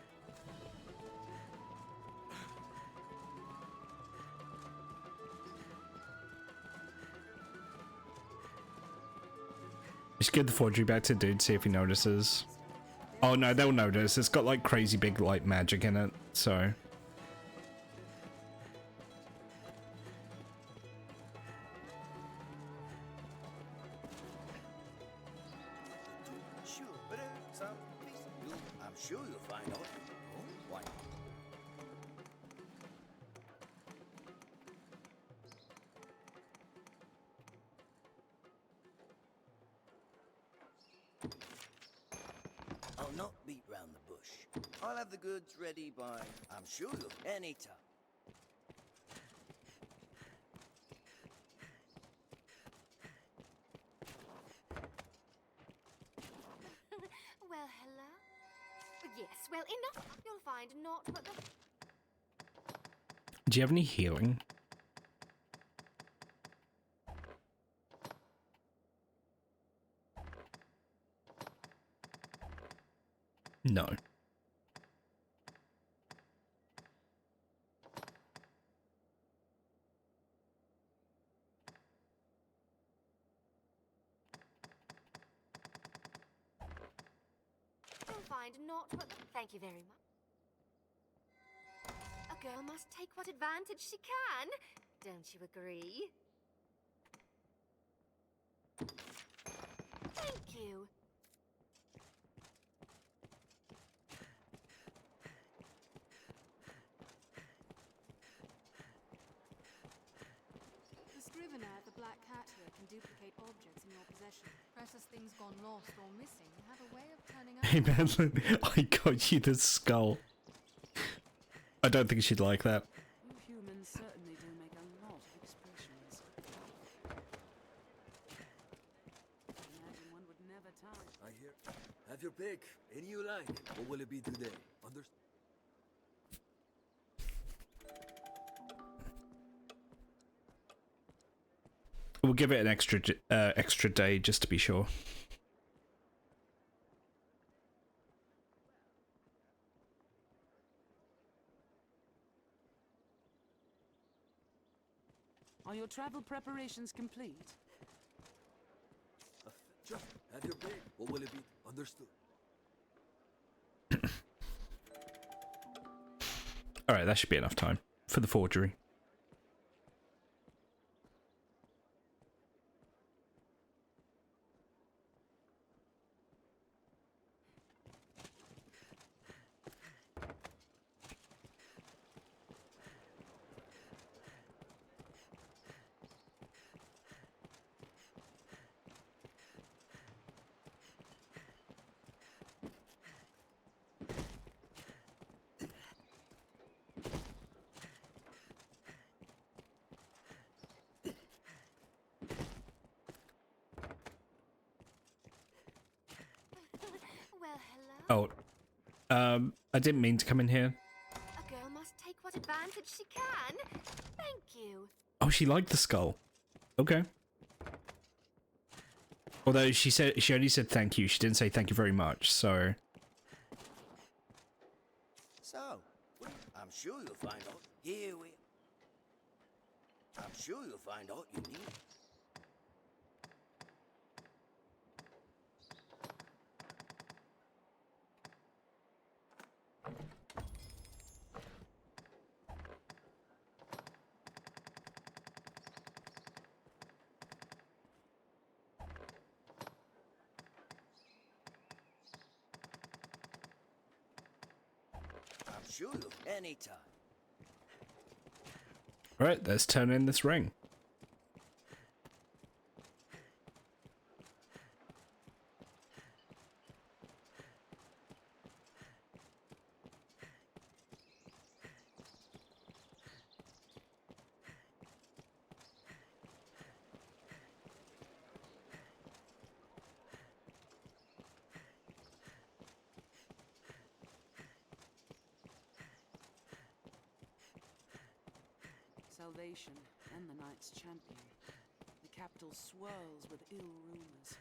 Just give the forgery back to dude, see if he notices. Oh no, they'll notice. It's got like crazy big light magic in it, so. Sure, but sounds decent. I'm sure you'll find out. Oh, why? I'll not beat round the bush. I'll have the goods ready by, I'm sure you'll, any time. Well, hello? Yes, well, enough. You'll find naught but the... Do you have any healing? No. You'll find naught but the... Thank you very much. A girl must take what advantage she can. Don't you agree? Thank you. The scrivener at the Black Cat here can duplicate objects in your possession. Precious things gone lost or missing have a way of turning up. Hey Madeline, I got you the skull. I don't think she'd like that. You humans certainly do make a lot of expressions. I imagine one would never tire. I hear. Have your pick. Any you like. What will it be today? Understand? We'll give it an extra day just to be sure. Are your travel preparations complete? Just have your pick. What will it be? Understood. Alright, that should be enough time. for the forgery. Well, hello. Oh, I didn't mean to come in here. A girl must take what advantage she can. Thank you. Oh, she liked the skull. Okay. Although she only said thank you. She didn't say thank you very much. So. So, I'm sure you'll find out. Here we. I'm sure you'll find out you need. I'm sure you'll anytime. Right, let's turn in this ring. Salvation and the Knight's champion. The capital swirls with ill rumors.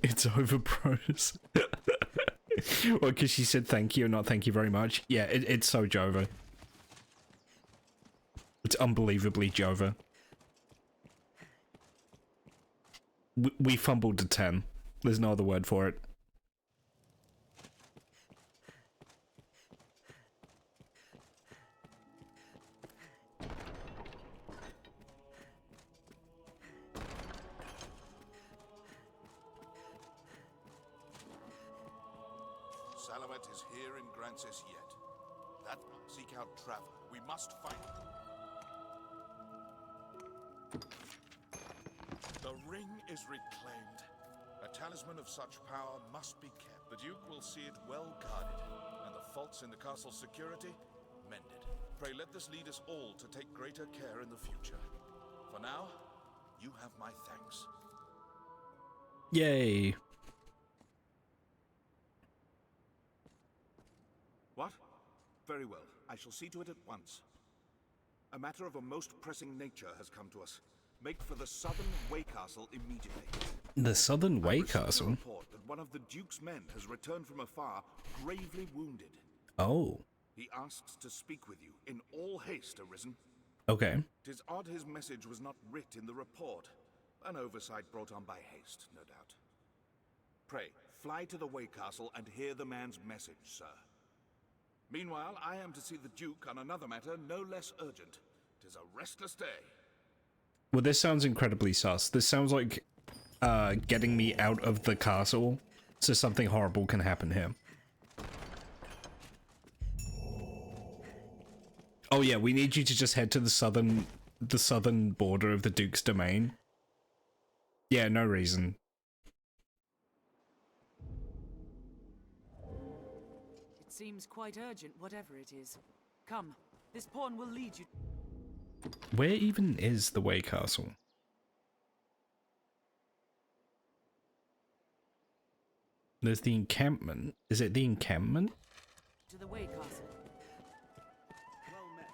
It's over, bros. Well, because she said thank you, not thank you very much. Yeah, it's so Jova. It's unbelievably Jova. We fumbled to 10. There's no other word for it. Salamet is here in Grancis yet. That seek out Traveler. We must find him. The ring is reclaimed. A talisman of such power must be kept. The Duke will see it well guarded, and the faults in the castle's security mended. Pray let this lead us all to take greater care in the future. For now, you have my thanks. Yay. What? Very well. I shall see to it at once. A matter of a most pressing nature has come to us. Make for the southern Way Castle immediately. The southern Way I received a Castle? report that one of the Duke's men has returned from afar, gravely wounded. Oh. He asks to speak with you in all haste, Arisen. Okay. 'Tis odd his message was not writ in the report. An oversight brought on by haste, no doubt. Pray, fly to the Way Castle and hear the man's message, sir. Meanwhile, I am to see the Duke on another matter no less urgent. 'Tis a restless day. Well, this sounds incredibly sus. This sounds like getting me out of the castle so something horrible can happen here. Oh yeah, we need you to just head to the southern border of the Duke's domain. Yeah, no reason. It seems quite urgent, whatever it is. Come, this pawn will lead you. Where even is the Way Castle? There's the encampment. Is it the encampment? To the Way Castle. Well met,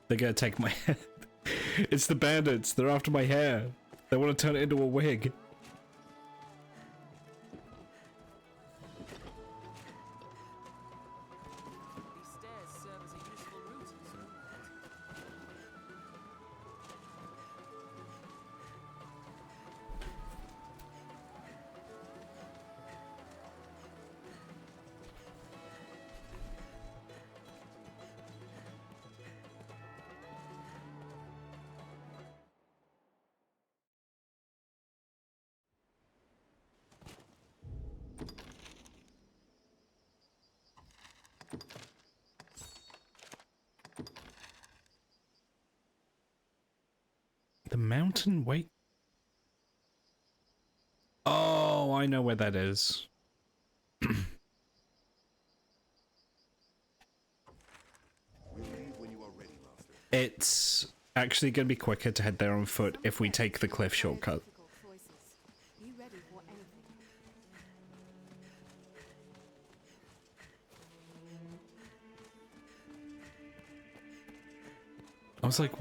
They're gonna take my head. It's the bandits. They're after my hair. They want to turn it into a wig. These stairs serve as a useful The mountain wait. Oh, I know where that is. It's actually going to be quicker to head there on foot if we take the cliff shortcut. Be ready for anything. I was like,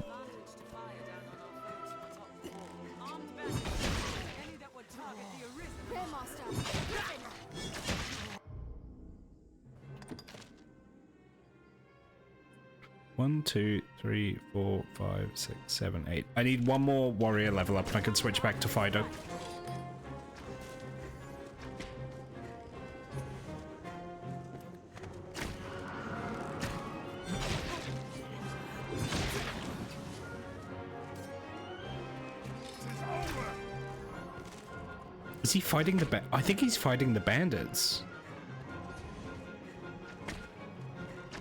one, 2, 3, 4, 5, 6, 7, 8. I need one more warrior level up and I can switch back to Fido. Is he fighting the I think he's fighting the bandits.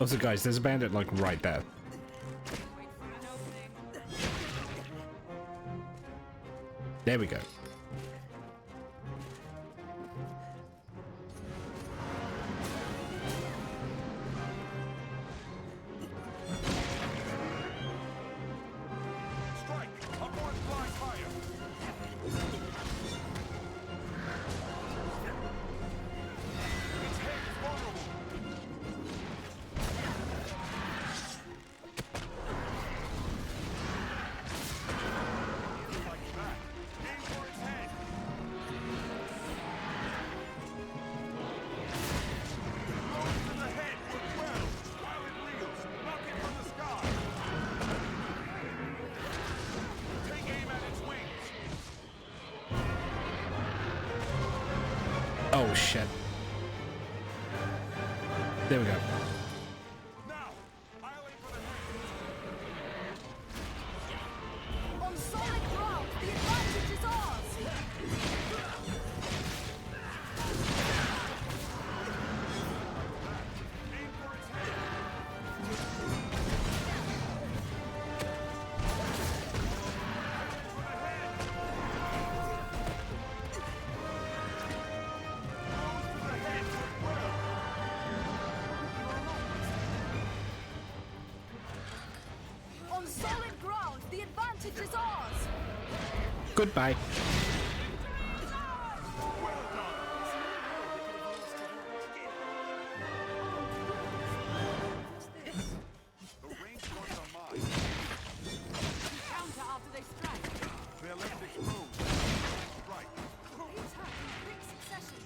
Also, guys, there's a bandit, like, right there. There we go. Oh shit. There we go. On solid ground, the advantage is ours. On solid ground, the advantage is ours. Goodbye. Counter after they strike. They're left exposed. Right. Attack in quick succession.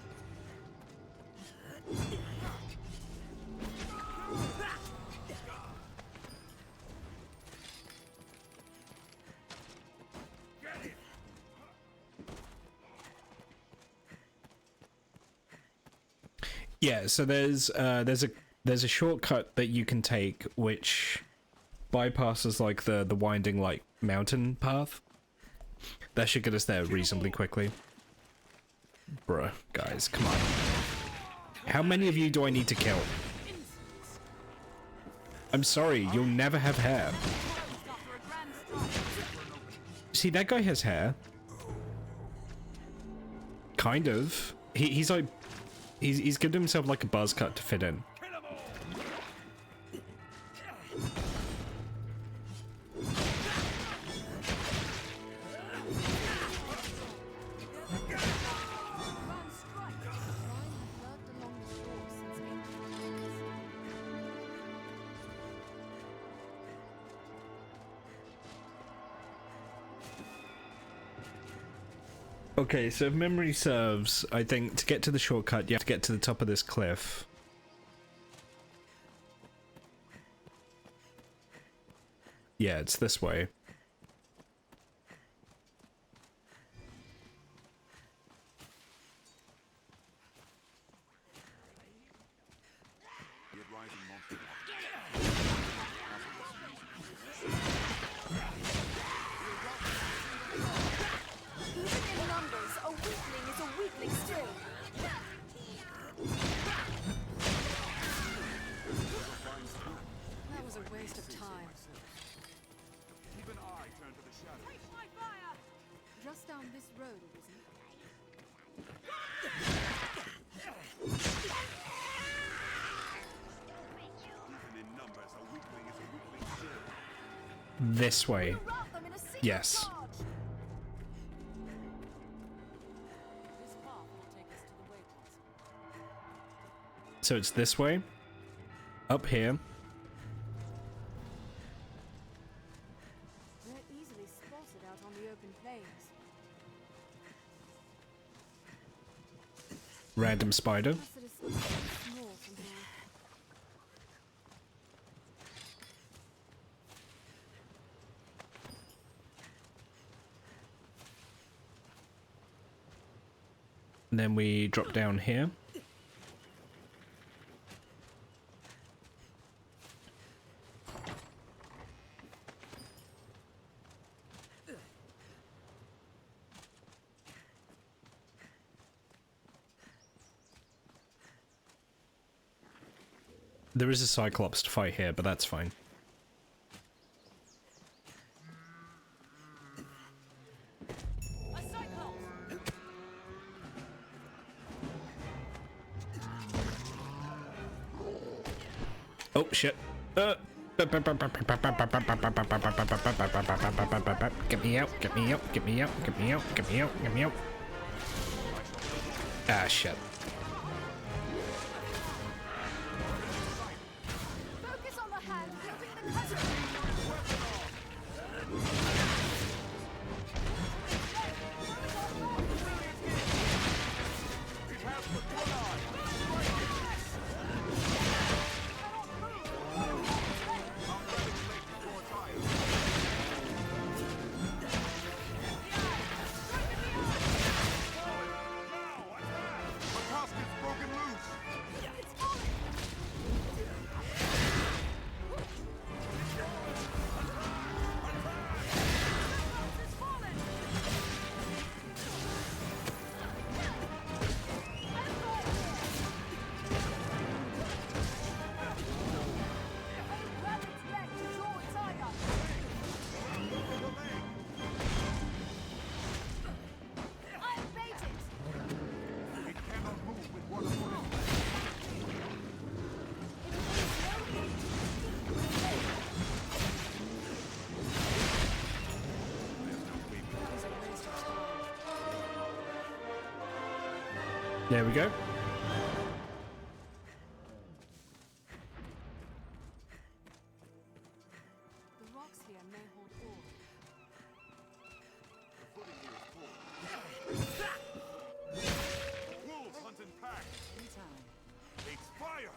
Yeah, so there's a shortcut that you can take which bypasses like the winding like mountain path. That should get us there reasonably quickly. Bruh, guys, come on. How many of you do I need to kill? I'm sorry, you'll never have hair. See, that guy has hair. Kind of. He's like... He's given himself like a buzz cut to fit in. Okay, so if memory serves, I think to get to the shortcut, you have to get to the top of this cliff. Yeah, it's this way. Even in numbers, a weakling is a weakling still. That was a waste of time. Even this road, Arisen. This way. Yes. So it's this way. Up here. They're easily spotted out on the open plains. Random spider. Unless it is small from here. And then we drop down here. There is a Cyclops to fight here, but that's fine. Oh shit. Get me out, get me out, get me out, get me out, get me out, get me out. Ah shit. Focus on the hand, lifting the cutting. There we go. The rocks here may hold ore. Wolves hunt in packs. Takes fire.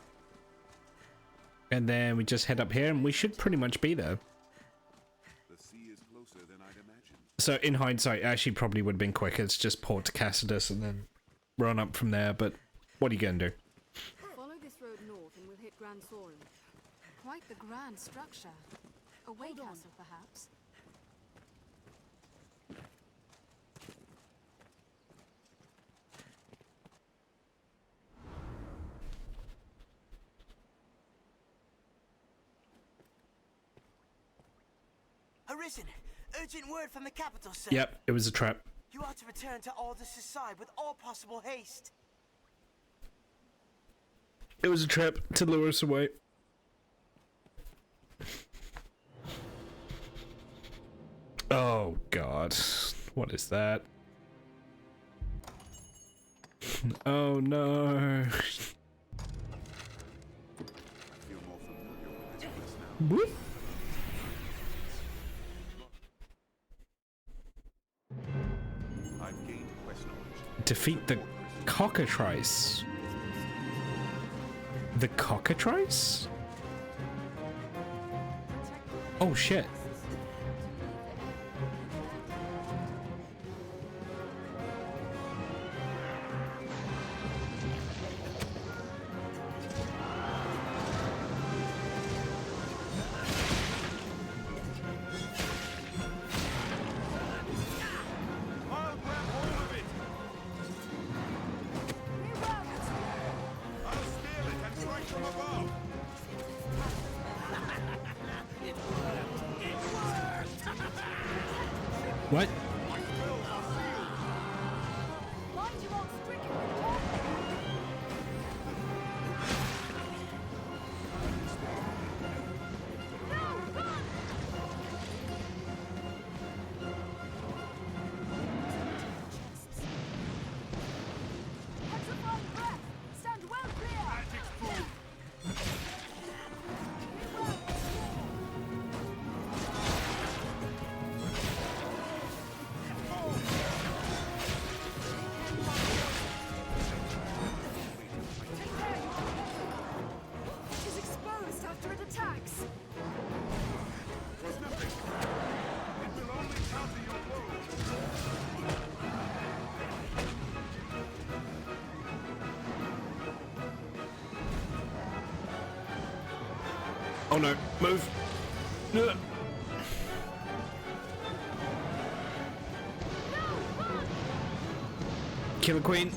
And then we just head up here and we should pretty much be there. The sea is closer than I'd imagined. So in hindsight, actually probably would have been quicker. It's just port to Cassidus and then run up from there, but what are you going to do? Follow this road north and we'll hit Grand Sorum. Quite the grand structure. A way castle, perhaps. Arisen, urgent word from the capital, sir. Yep, it was a trap. You are to return to Aldous' side with all possible haste. It was a trap to lure us away. Oh god. What is that? Oh no. Whoop. Defeat the cockatrice. The cockatrice? Oh shit. What? no, move. No. Killer Queen.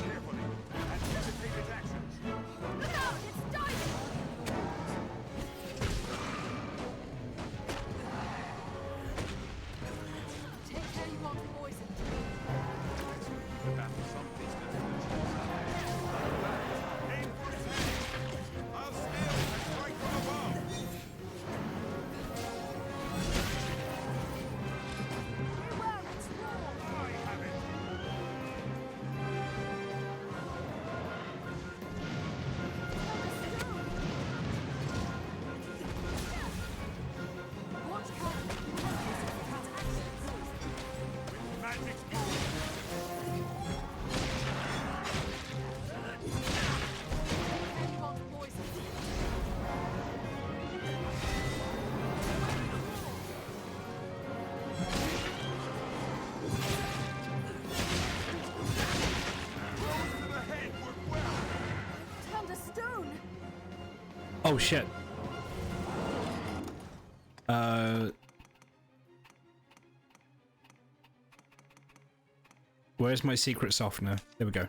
Oh shit. Where's my secret softener? There we go.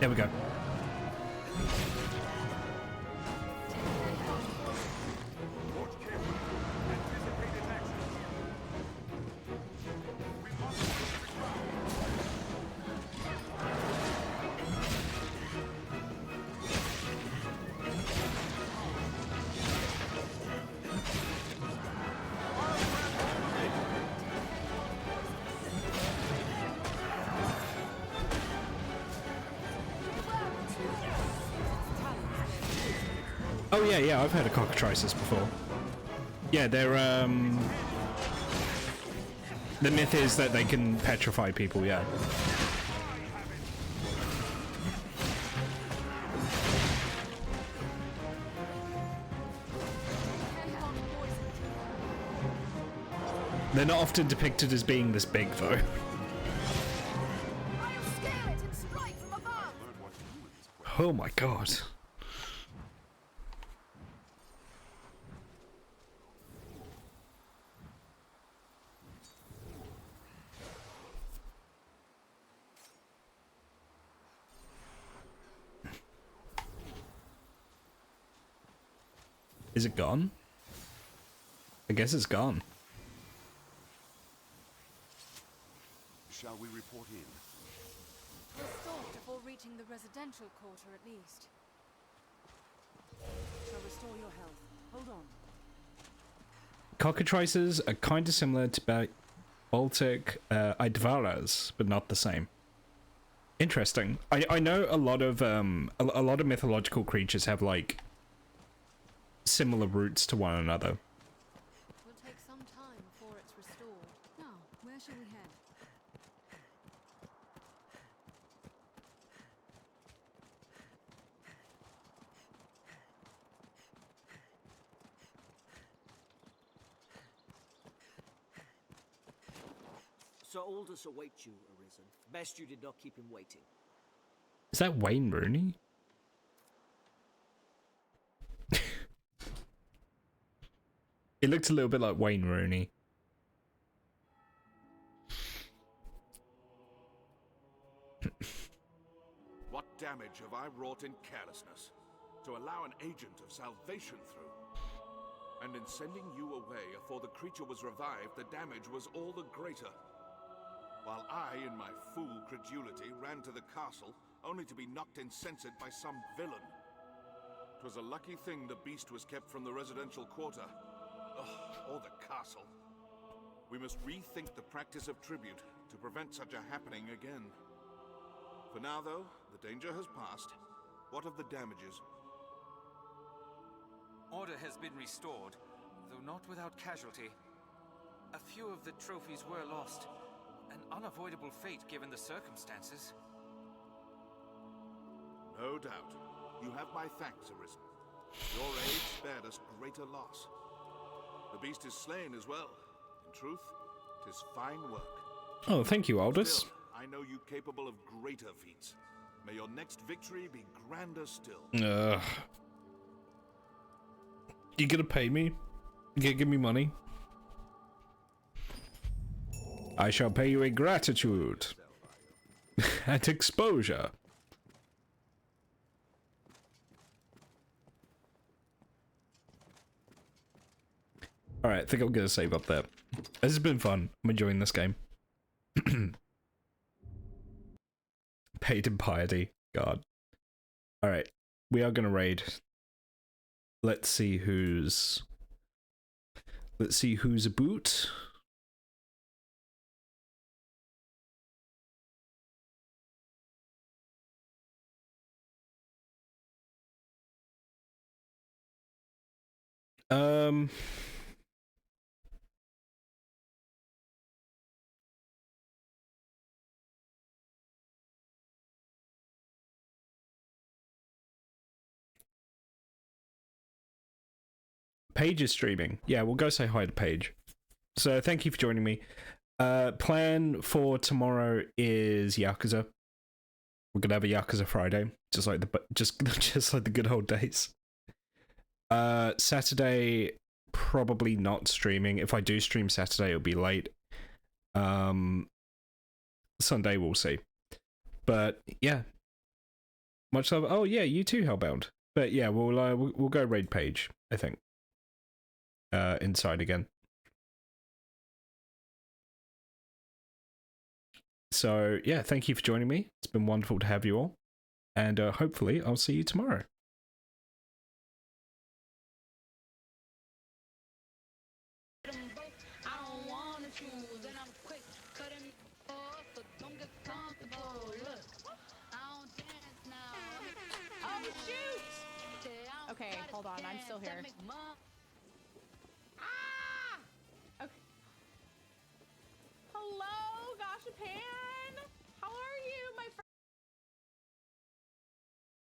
There we go. Oh yeah, yeah, I've heard of cockatrices before. Yeah, they're the myth is that they can petrify people, yeah. They're not often depicted as being this big though. Oh my god. Is it gone? I guess it's gone. Shall we report in? We'll stop before reaching the residential quarter at least. Shall restore your health. Hold on. Cockatrices are kind of similar to Baltic Idvaras, but not the same. Interesting. I know a lot of mythological creatures have like similar roots to one another. Will take some time before it's restored. Now, where shall we head? Sir Aldous awaits you, Arisen. Best you did not keep him waiting. Is that Wayne Rooney? It looks a little bit like Wayne Rooney. What damage have I wrought in carelessness to allow an agent of salvation through? And in sending you away afore the creature was revived, the damage was all the greater. While I, in my fool credulity, ran to the castle, only to be knocked insensate by some villain. 'Twas a lucky thing the beast was kept from the residential quarter. Or the castle. We must rethink the practice of tribute to prevent such a happening again. For now, though, the danger has passed. What of the damages? Order has been restored, though not without casualty. A few of the trophies were lost. An unavoidable fate given the circumstances. No doubt. You have my thanks, Arisen. Your aid spared us greater loss. The beast is slain as well. In truth, 'tis fine work. Oh, thank you, Aldous. Still, I know you capable of greater feats. May your next victory be grander still. You gonna pay me? You gonna give me money? I shall pay you in gratitude and exposure. Alright, I think I'm gonna save up there. This has been fun. I'm enjoying this game. Paid in piety. God. Alright, we are gonna raid. Let's see who's a boot. Paige is streaming. Yeah, we'll go say hi to Paige. So thank you for joining me. Plan for tomorrow is Yakuza. We're gonna have a Yakuza Friday, just like the good old days. Saturday, probably not streaming. If I do stream Saturday, it'll be late. Sunday we'll see. But yeah, much love. Oh yeah, you too, Hellbound. But yeah, we'll go raid Paige, I think. Inside again. So yeah, thank you for joining me. It's been wonderful to have you all, and hopefully I'll see you tomorrow. Okay, hold on, I'm still here.